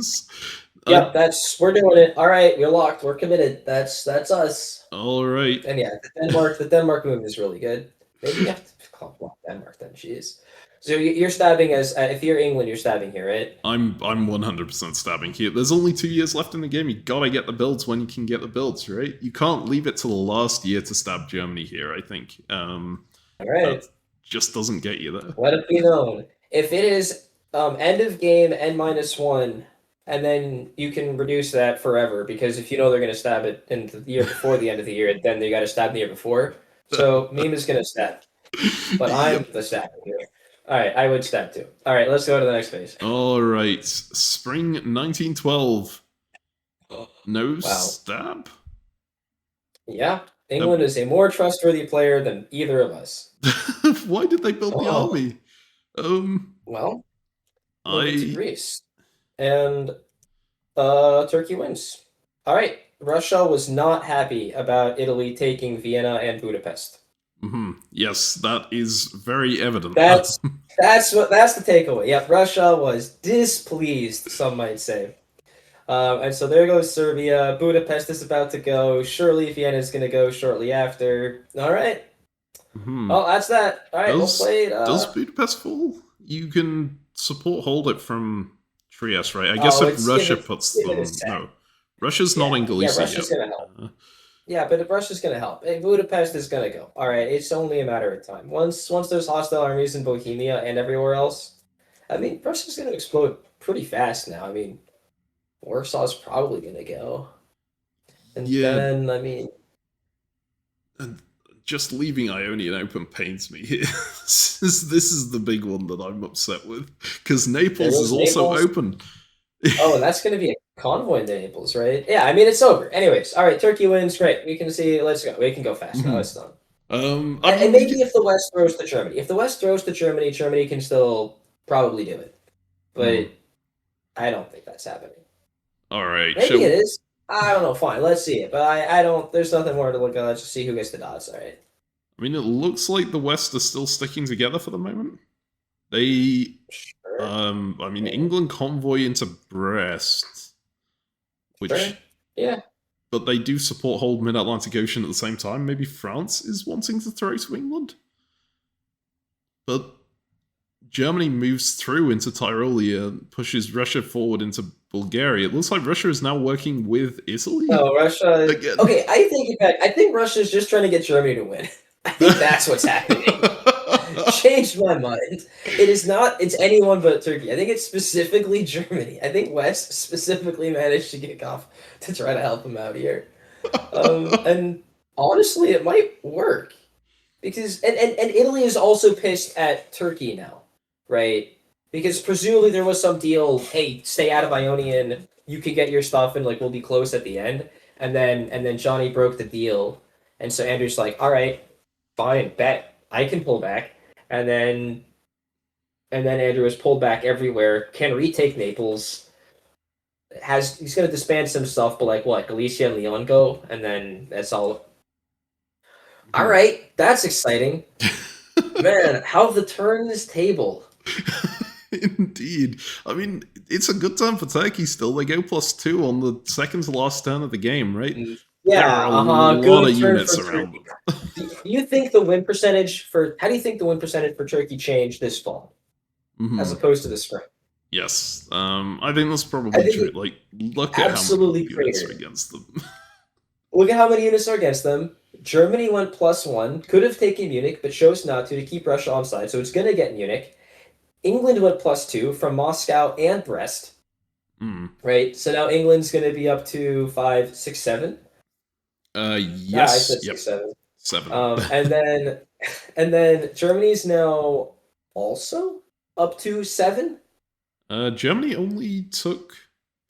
Yeah, we're doing it. All right, we're locked. We're committed. That's us. All right. And yeah, the Denmark move is really good. Maybe you have to block Denmark then. Jeez. So you're stabbing if you're England, you're stabbing here, right? I'm 100% stabbing here. There's only 2 years left in the game. You gotta get the builds when you can get the builds, right? You can't leave it to the last year to stab Germany here, I think. All right. That just doesn't get you there. Let it be known. If it is end of game N-1, and then you can reduce that forever, because if you know they're going to stab it in the year before the end of the year, then they got to stab the year before. So Meme is going to stab. But I'm the stabber here. All right, I would stab too. All right, let's go to the next phase. All right, spring 1912. No stab? Yeah, England is a more trustworthy player than either of us. Why did they build the army? Well, to Greece. And Turkey wins. All right, Russia was not happy about Italy taking Vienna and Budapest. Yes, that is very evident. That's the takeaway. Yeah, Russia was displeased, some might say. And so there goes Serbia. Budapest is about to go. Surely Vienna is going to go shortly after. All right. Oh, that's that. All right, we'll play it. Does Budapest fall? You can hold it from Trieste, right? I guess if Russia puts them... No. Russia's not in Galicia yet. Russia's going to help. Yeah, but if Russia's going to help, Budapest is going to go. All right, it's only a matter of time. Once there's hostile armies in Bohemia and everywhere else, I mean, Russia's going to explode pretty fast now. I mean, Warsaw's probably going to go. And Yeah, then, I mean, and just leaving Ionian open pains me here. This is the big one that I'm upset with, because there Naples is goes also Naples. open. Oh, and that's going to be a convoy into Naples, right? Yeah, I mean, it's over. Anyways, all right, Turkey wins. Great. We can see. Let's go. We can go fast now. Mhm. It's done. I And mean, we maybe get. if the West throws to Germany, if the West throws to Germany, Germany can still probably do it. But I don't think that's happening. All right, Maybe it shall. is. I don't know. Fine, let's see it. But I don't. There's nothing more to look at. Let's just see who gets the dots. All right. I mean, it looks like the West are still sticking together for the moment. They, Sure. I mean, Yeah. England convoy into Brest, Sure. which, Yeah. but they do support whole mid-Atlantic Ocean at the same time. Maybe France is wanting to throw to England, but Germany moves through into Tyrolia, pushes Russia forward into Bulgaria. It looks like Russia is now working with Italy No, Russia. again. Okay, I think I think Russia's just trying to get Germany to win. I think that's what's happening. Changed my mind. It is not. It's anyone but Turkey. I think it's specifically Germany. I think West specifically managed to kick off to try to help him out here. And honestly, it might work because and Italy is also pissed at Turkey now, right? Because presumably there was some deal. Hey, stay out of Ionian. You can get your stuff, and like we'll be close at the end. And then Johnny broke the deal, and so Andrew's like, all right, fine, bet I can pull back. And then Andrew was pulled back everywhere. Can retake Naples. He's gonna disband some stuff, but like what? Galicia and Leon go, and then that's all. All right, that's exciting, man. How the turn this table. Indeed. I mean, it's a good time for Turkey still. They go +2 on the second to last turn of the game, right? There Yeah, are a lot of good turn units for around Turkey. them. Do you think the win percentage for how do you think the win percentage for Turkey changed this fall as opposed to the spring? Yes. I think that's I probably think true. it Like, look at how many absolutely units are cratered. against them. Look at how many units are against them. Germany went +1, could have taken Munich, but chose not to keep Russia on side, so it's going to get Munich. England went +2 from Moscow and Brest, right? So now England's going to be up to 5, 6, 7. I Yes. said Yep. 6, 7. 7. And then Germany's now also up to 7. Germany only took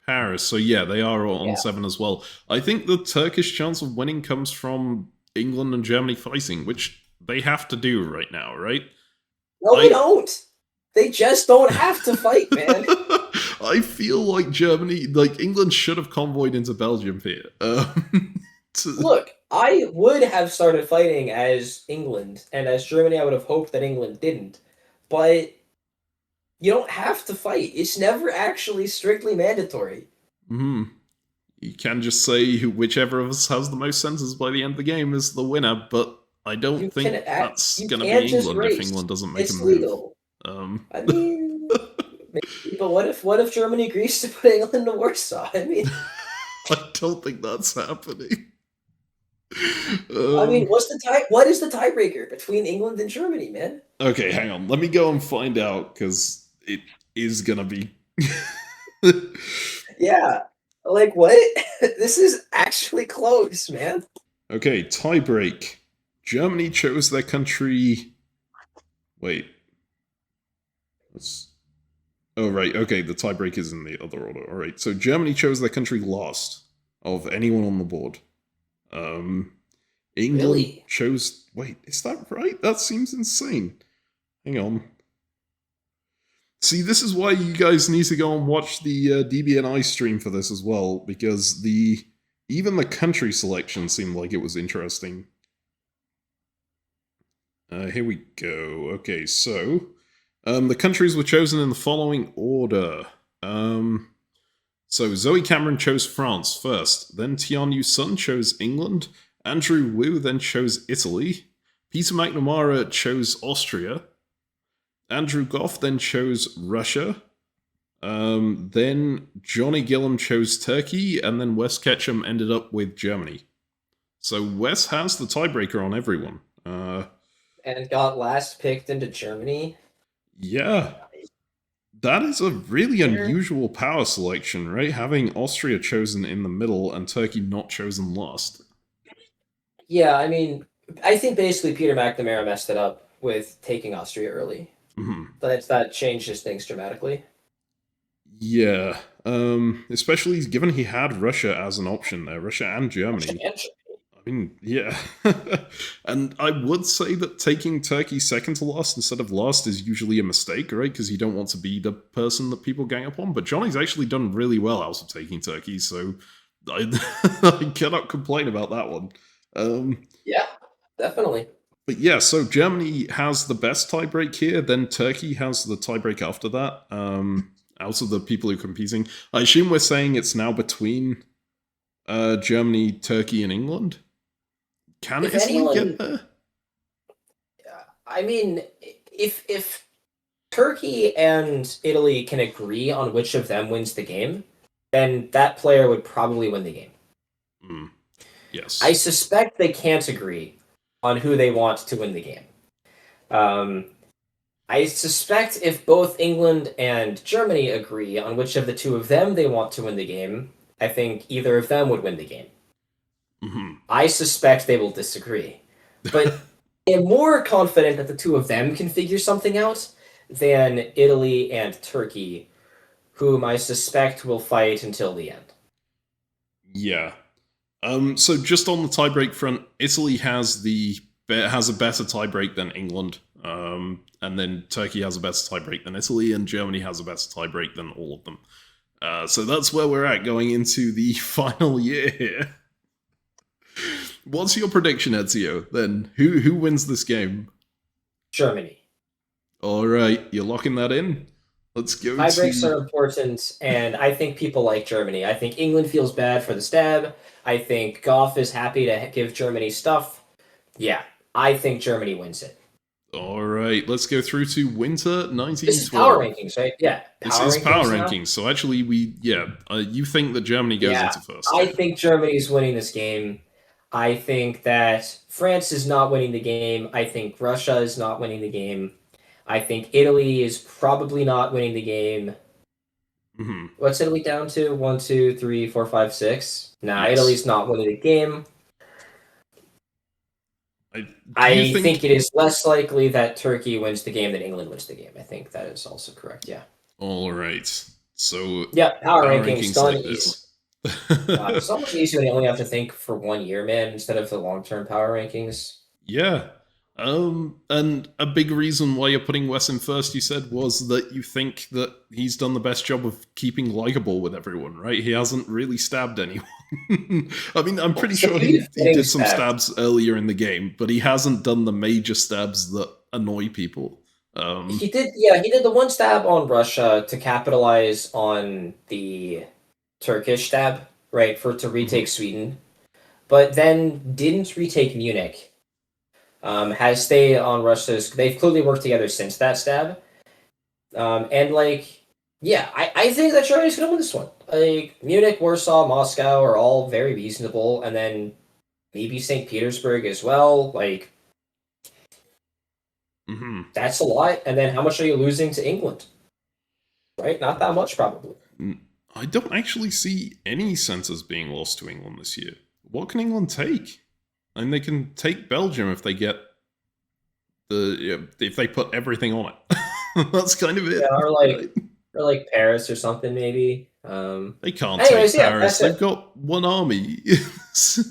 Paris, so yeah, they are on Yeah. 7 as well. I think the Turkish chance of winning comes from England and Germany fighting, which they have to do right now, right? No, they don't. They just don't have to fight, man. I feel like England should have convoyed into Belgium here. Look, I would have started fighting as England, and as Germany, I would have hoped that England didn't. But you don't have to fight. It's never actually strictly mandatory. You can just say whichever of us has the most senses by the end of the game is the winner, but I don't think that's You going to can't be just England if race. England doesn't make It's a move. legal. I Maybe, but what if Germany agrees to put England to Warsaw? I mean, I don't think that's happening. what is the tiebreaker between England and Germany, man? Okay, hang on. Let me go and find out because it is gonna be. Yeah, like what? This is actually close, man. Okay, tiebreak. Germany chose their country. Wait. Oh, right. Okay, the tiebreak is in the other order. All right. So Germany chose their country last of anyone on the board. England Really? chose. Wait, is that right? That seems insane. Hang on. See, this is why you guys need to go and watch the DBNI stream for this as well, because even the country selection seemed like it was interesting. Here we go. Okay, so the countries were chosen in the following order. So Zoe Cameron chose France first, then Tianyu Sun chose England, Andrew Wu then chose Italy, Peter McNamara chose Austria, Andrew Goff then chose Russia, then Johnny Gillum chose Turkey, and then Wes Ketchum ended up with Germany. So Wes has the tiebreaker on everyone. And got last picked into Germany. Yeah. That is a really here. unusual power selection, right? Having Austria chosen in the middle and Turkey not chosen last. Yeah, I mean, I think basically Peter McNamara messed it up with taking Austria early. Mhm. That changes things dramatically. Yeah, especially given he had Russia as an option there, Russia and Germany. I mean, yeah. And I would say that taking Turkey second to last instead of last is usually a mistake, right? Because you don't want to be the person that people gang up on. But Johnny's actually done really well out of taking Turkey, so I, I cannot complain about that one. Yeah, definitely. But yeah, so Germany has the best tiebreak here, then Turkey has the tiebreak after that. Out of the people who are competing, I assume we're saying it's now between Germany, Turkey, and England. Can If Italy anyone, get there? I mean, if Turkey and Italy can agree on which of them wins the game, then that player would probably win the game. Yes. I suspect they can't agree on who they want to win the game. I suspect if both England and Germany agree on which of the two of them they want to win the game, I think either of them would win the game. I suspect they will disagree. But I'm more confident that the two of them can figure something out than Italy and Turkey, whom I suspect will fight until the end. Yeah. So just on the tiebreak front, Italy has a better tiebreak than England. And then Turkey has a better tiebreak than Italy, and Germany has a better tiebreak than all of them. So that's where we're at going into the final year here. What's your prediction, Ezio? Then who wins this game? Germany. All right, you're locking that in. Let's go. Tiebreaks are important, and I think people like Germany. I think England feels bad for the stab. I think Goff is happy to give Germany stuff. Yeah, I think Germany wins it. All right, let's go through to winter 1912. This is power rankings, right? Yeah, this is power rankings. So actually, you think that Germany goes into first? I think Germany's winning this game. I think that France is not winning the game. I think Russia is not winning the game. I think Italy is probably not winning the game. What's Italy down to? 1, 2, 3, 4, 5, 6. Nah, yes. Italy's not winning the game. I think it is less likely that Turkey wins the game than England wins the game. I think that is also correct. Yeah. All right. So yeah, power rankings done like easy. It's almost easier when you only have to think for 1 year, man, instead of the long-term power rankings. Yeah. And a big reason why you're putting Wes in first, you said, was that you think that he's done the best job of keeping likable with everyone, right? He hasn't really stabbed anyone. I mean, I'm pretty sure he did some stabs earlier in the game, but he hasn't done the major stabs that annoy people. He did the one stab on Russia to capitalize on the Turkish stab, right, to retake Sweden, but then didn't retake Munich. Has stayed on Russia's. They've clearly worked together since that stab. And I think that Germany's gonna win this one. Like Munich, Warsaw, Moscow are all very reasonable, and then maybe St. Petersburg as well. Like that's a lot. And then how much are you losing to England? Right, not that much probably. I don't actually see any centres being lost to England this year. What can England take? And they can take Belgium if they get if they put everything on it. That's kind of it. Yeah, or like Paris or something maybe. They can't take Paris. They've got one army.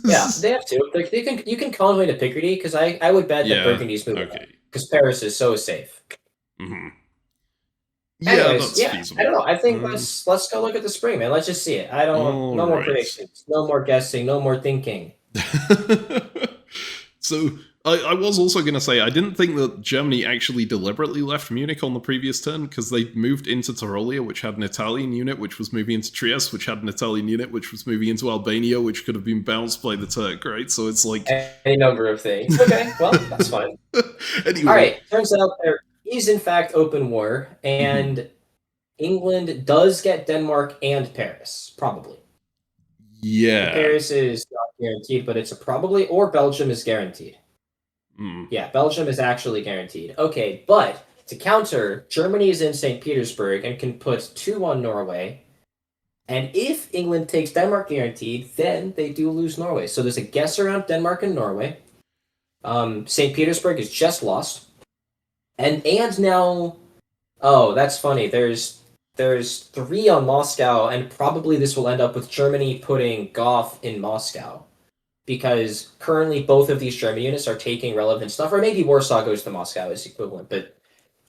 Yeah, they have to. Like you can convoy to Picardy because I would bet that Burgundy's moving because Paris is so safe. Anyways, that's feasible. I don't know. I think let's go look at the spring, man. Let's just see it. I don't. No more predictions. No more guessing. No more thinking. So I was also going to say, I didn't think that Germany actually deliberately left Munich on the previous turn, because they moved into Tyrolia, which had an Italian unit, which was moving into Trieste, which had an Italian unit, which was moving into Albania, which could have been bounced by the Turk, right? So it's like any number of things. Okay, well, that's fine. Anyway. All right, turns out there is in fact open war, and England does get Denmark and Paris, probably. Yeah. Paris is not guaranteed, but it's a probably, or Belgium is guaranteed. Yeah, Belgium is actually guaranteed. Okay, but to counter, Germany is in St. Petersburg and can put 2 on Norway. And if England takes Denmark guaranteed, then they do lose Norway. So there's a guess around Denmark and Norway. St. Petersburg is just lost. And now, oh, that's funny. There's 3 on Moscow, and probably this will end up with Germany putting Goth in Moscow. Because currently both of these German units are taking relevant stuff, or maybe Warsaw goes to Moscow is equivalent, but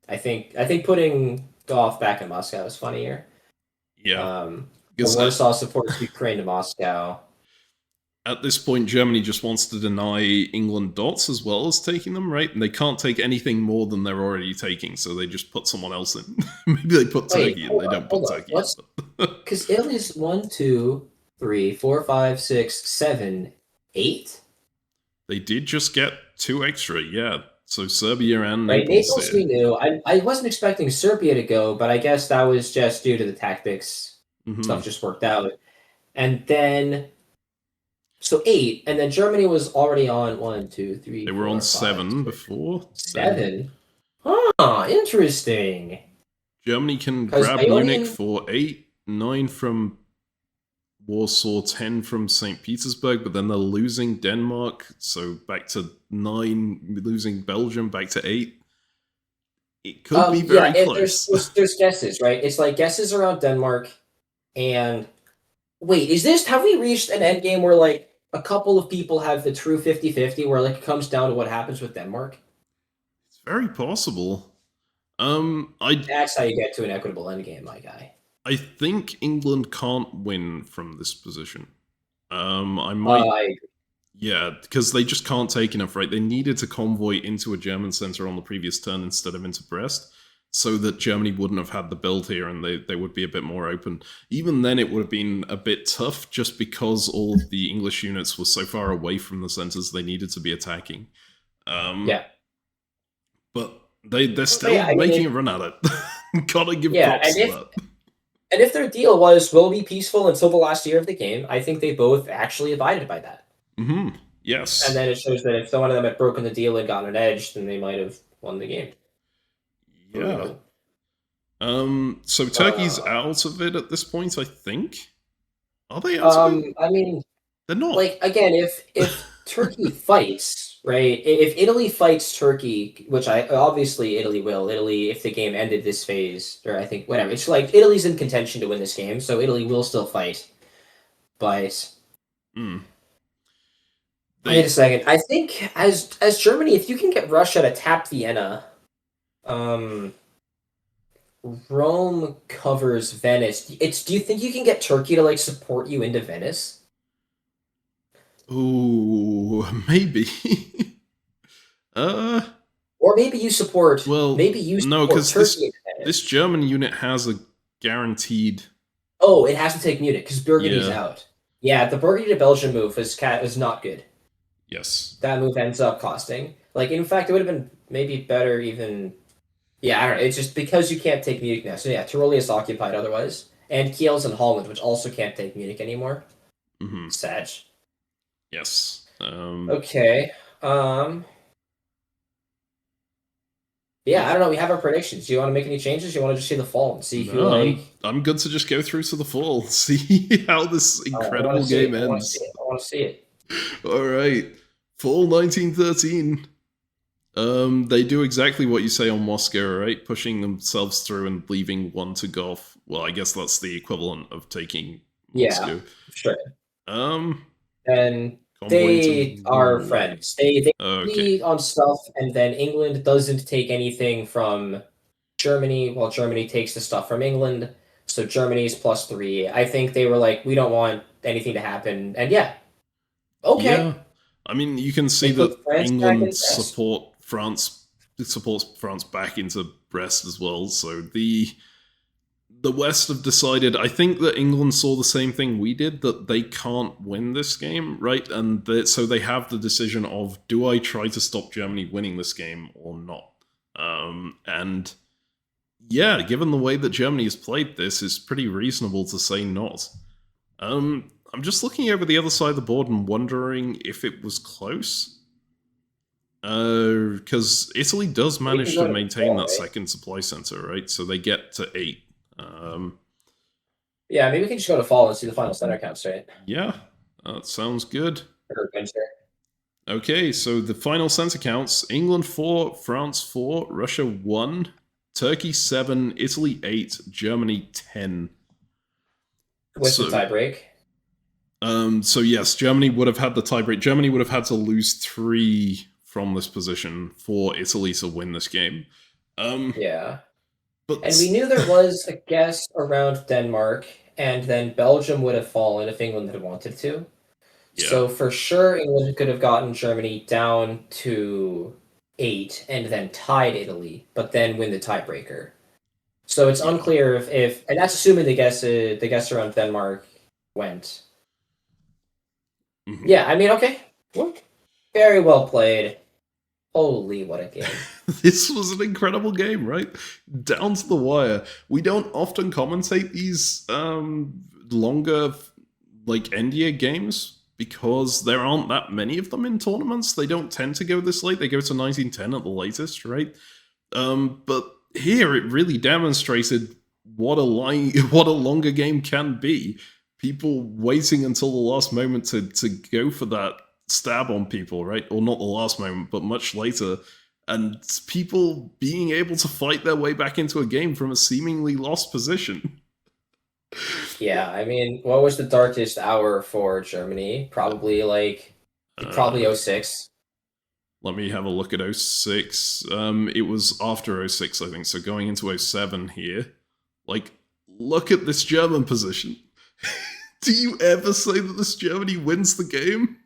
I think putting Goth back in Moscow is funnier. Yeah. Warsaw supports Ukraine to Moscow. At this point, Germany just wants to deny England dots as well as taking them, right? And they can't take anything more than they're already taking, so they just put someone else in. Maybe they put Turkey and they don't put Turkey in. Because Italy's 1, 2, 3, 4, 5, 6, 7, 8? They did just get 2 extra, yeah. So Serbia and Right, Naples we knew. I wasn't expecting Serbia to go, but I guess that was just due to the tactics. Stuff just worked out. And then... So 8, and then Germany was already on 1, 2, 3. They were on 7 before. 7? Huh, interesting. Germany can grab Munich for 8, 9 from Warsaw, 10 from St. Petersburg, but then they're losing Denmark, so back to 9, losing Belgium, back to 8. It could be very close. There's guesses, right? It's like guesses around Denmark, and... Wait, have we reached an end game where, like, a couple of people have the true 50-50 where, like, it comes down to what happens with Denmark? It's very possible. That's how you get to an equitable endgame, my guy. I think England can't win from this position. I agree. Yeah, because they just can't take enough, right? They needed to convoy into a German center on the previous turn instead of into Brest, so that Germany wouldn't have had the build here and they would be a bit more open. Even then, it would have been a bit tough just because all of the English units were so far away from the centers they needed to be attacking. But they're still making a run at it. Gotta give props to that. And if their deal was, we'll be peaceful until the last year of the game, I think they both actually abided by that. Yes. And then it shows that if one of them had broken the deal and gotten an edge, then they might have won the game. Yeah. So Turkey's out of it at this point, I think. Are they out of it? I mean, they're not. Like, again, if Turkey fights, right? If Italy fights Turkey, which obviously Italy will. Italy, if the game ended this phase, or I think whatever, it's like Italy's in contention to win this game, so Italy will still fight. But wait a second. I think as Germany, if you can get Russia to tap Vienna. Rome covers Venice. Do you think you can get Turkey to, like, support you into Venice? Ooh, maybe. Or maybe you support. Well, no, because this German unit has a guaranteed. Oh, it has to take Munich because Burgundy's out. Yeah, the Burgundy to Belgium move is not good. Yes. That move ends up costing. Like, in fact, it would have been maybe better even. Yeah, I don't know. It's just because you can't take Munich now. So yeah, Tyrolia is occupied otherwise. And Kiel's in Holland, which also can't take Munich anymore. Sad. Yes. Okay. Yeah, I don't know. We have our predictions. Do you want to make any changes? Do you want to just see the fall and see who I'm good to just go through to the fall. See how this incredible game ends. I want to see it. All right. Fall 1913. They do exactly what you say on Moscow, right? Pushing themselves through and leaving 1 to Goth. Well, I guess that's the equivalent of taking Moscow. Yeah, sure. And they are friends. They lead on stuff, and then England doesn't take anything from Germany, while Germany takes the stuff from England. So Germany's +3. I think they were like, we don't want anything to happen, and yeah. Okay. Yeah. I mean, you can see that England supports France back into Brest as well. So the West have decided, I think that England saw the same thing we did, that they can't win this game, right? And so they have the decision of, do I try to stop Germany winning this game or not? And yeah, given the way that Germany has played this, it's pretty reasonable to say not. I'm just looking over the other side of the board and wondering if it was close. Because Italy does We manage can to go to maintain 4, that right? second supply center, right? So they get to 8. Yeah, maybe we can just go to fall and see the final center counts, right? Yeah, that sounds good. Or Winter. Okay, so the final center counts: England 4, France 4, Russia 1, Turkey 7, Italy 8, Germany 10. With the tie break. So yes, Germany would have had the tiebreak. Germany would have had to lose 3 from this position for Italy to win this game. Yeah. But And we knew there was a guess around Denmark, and then Belgium would have fallen if England had wanted to. yeah. So for sure, England could have gotten Germany down to 8 and then tied Italy, but then win the tiebreaker. So it's unclear if and that's assuming the guess around Denmark went. Mhm. Yeah, I mean, okay. Very well played. Holy, what a game. This was an incredible game, right? Down to the wire. We don't often commentate these longer, like, end-year games because there aren't that many of them in tournaments. They don't tend to go this late. They go to 1910 at the latest, right? But here it really demonstrated what a longer game can be. People waiting until the last moment to go for that stab on people, right? Or not the last moment, but much later. And people being able to fight their way back into a game from a seemingly lost position. Yeah, I mean, what was the darkest hour for Germany? Probably 06. Let me have a look at 06. It was after 06, I think, so going into 07 here. Like, look at this German position. Do you ever say that this Germany wins the game?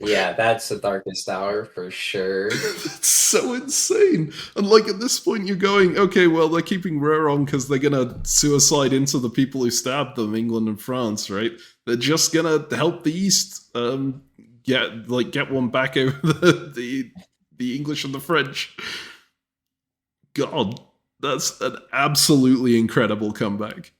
Yeah, that's the darkest hour for sure. That's so insane. And like at this point, you're going, okay, well, they're keeping Ruhr on because they're gonna suicide into the people who stabbed them, England and France, right? They're just gonna help the East get one back over the English and the French. God, that's an absolutely incredible comeback.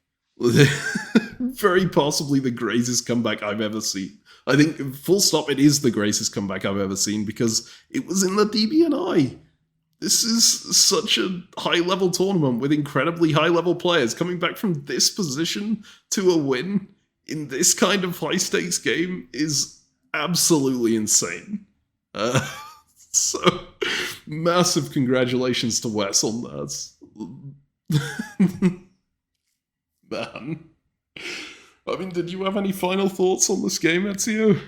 Very possibly the greatest comeback I've ever seen. I think, full stop, it is the greatest comeback I've ever seen because it was in the DBNI. This is such a high-level tournament with incredibly high-level players. Coming back from this position to a win in this kind of high-stakes game is absolutely insane. So, massive congratulations to Wes on that. Man. I mean, did you have any final thoughts on this game, Ezio?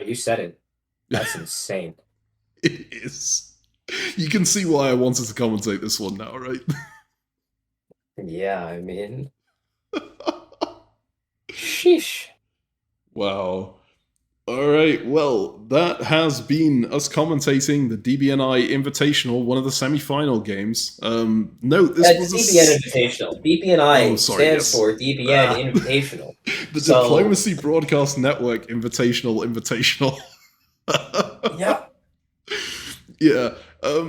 You said it. That's insane. It is. You can see why I wanted to commentate this one now, right? Yeah, I mean... Sheesh. Wow. Alright, well, that has been us commentating the DBNI Invitational, one of the semi-final games. No, this was DBN Invitational. DBNI stands for DBN Invitational. The Diplomacy Broadcast Network Invitational. Yeah. Yeah.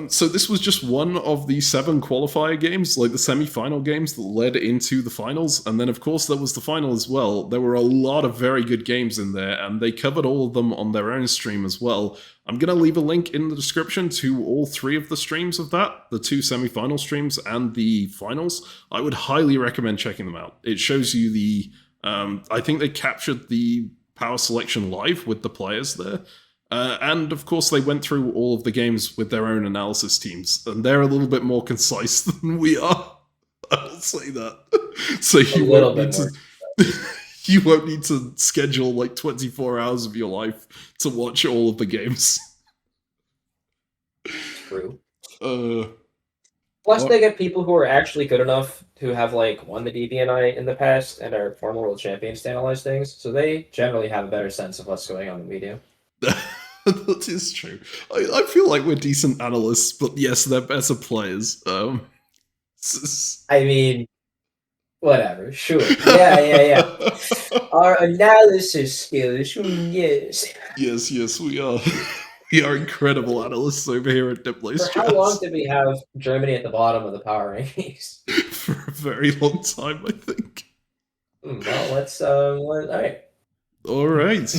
So this was just one of the 7 qualifier games, like the semi-final games that led into the finals. And then, of course, there was the final as well. There were a lot of very good games in there, and they covered all of them on their own stream as well. I'm going to leave a link in the description to all 3 of the streams of that, the 2 semi-final streams and the finals. I would highly recommend checking them out. It shows you the... I think they captured the power selection live with the players there. And, of course, they went through all of the games with their own analysis teams, and they're a little bit more concise than we are. I will say that. So you won't need to... you won't need to schedule, like, 24 hours of your life to watch all of the games. True. Plus, they get people who are actually good enough who have, like, won the DBNI in the past and are former world champions to analyze things, so they generally have a better sense of what's going on than we do. That is true. I feel like we're decent analysts, but yes, they're better players. I mean, whatever. Sure. Yeah. Our analysis skills, yes. Yes, we are. We are incredible analysts over here at Diplo Strats. For how long did we have Germany at the bottom of the power rankings? For a very long time, I think. Well, let's. All right. All right.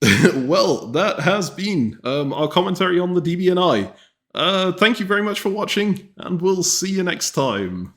Well, that has been our commentary on the DBNI. Thank you very much for watching, and we'll see you next time.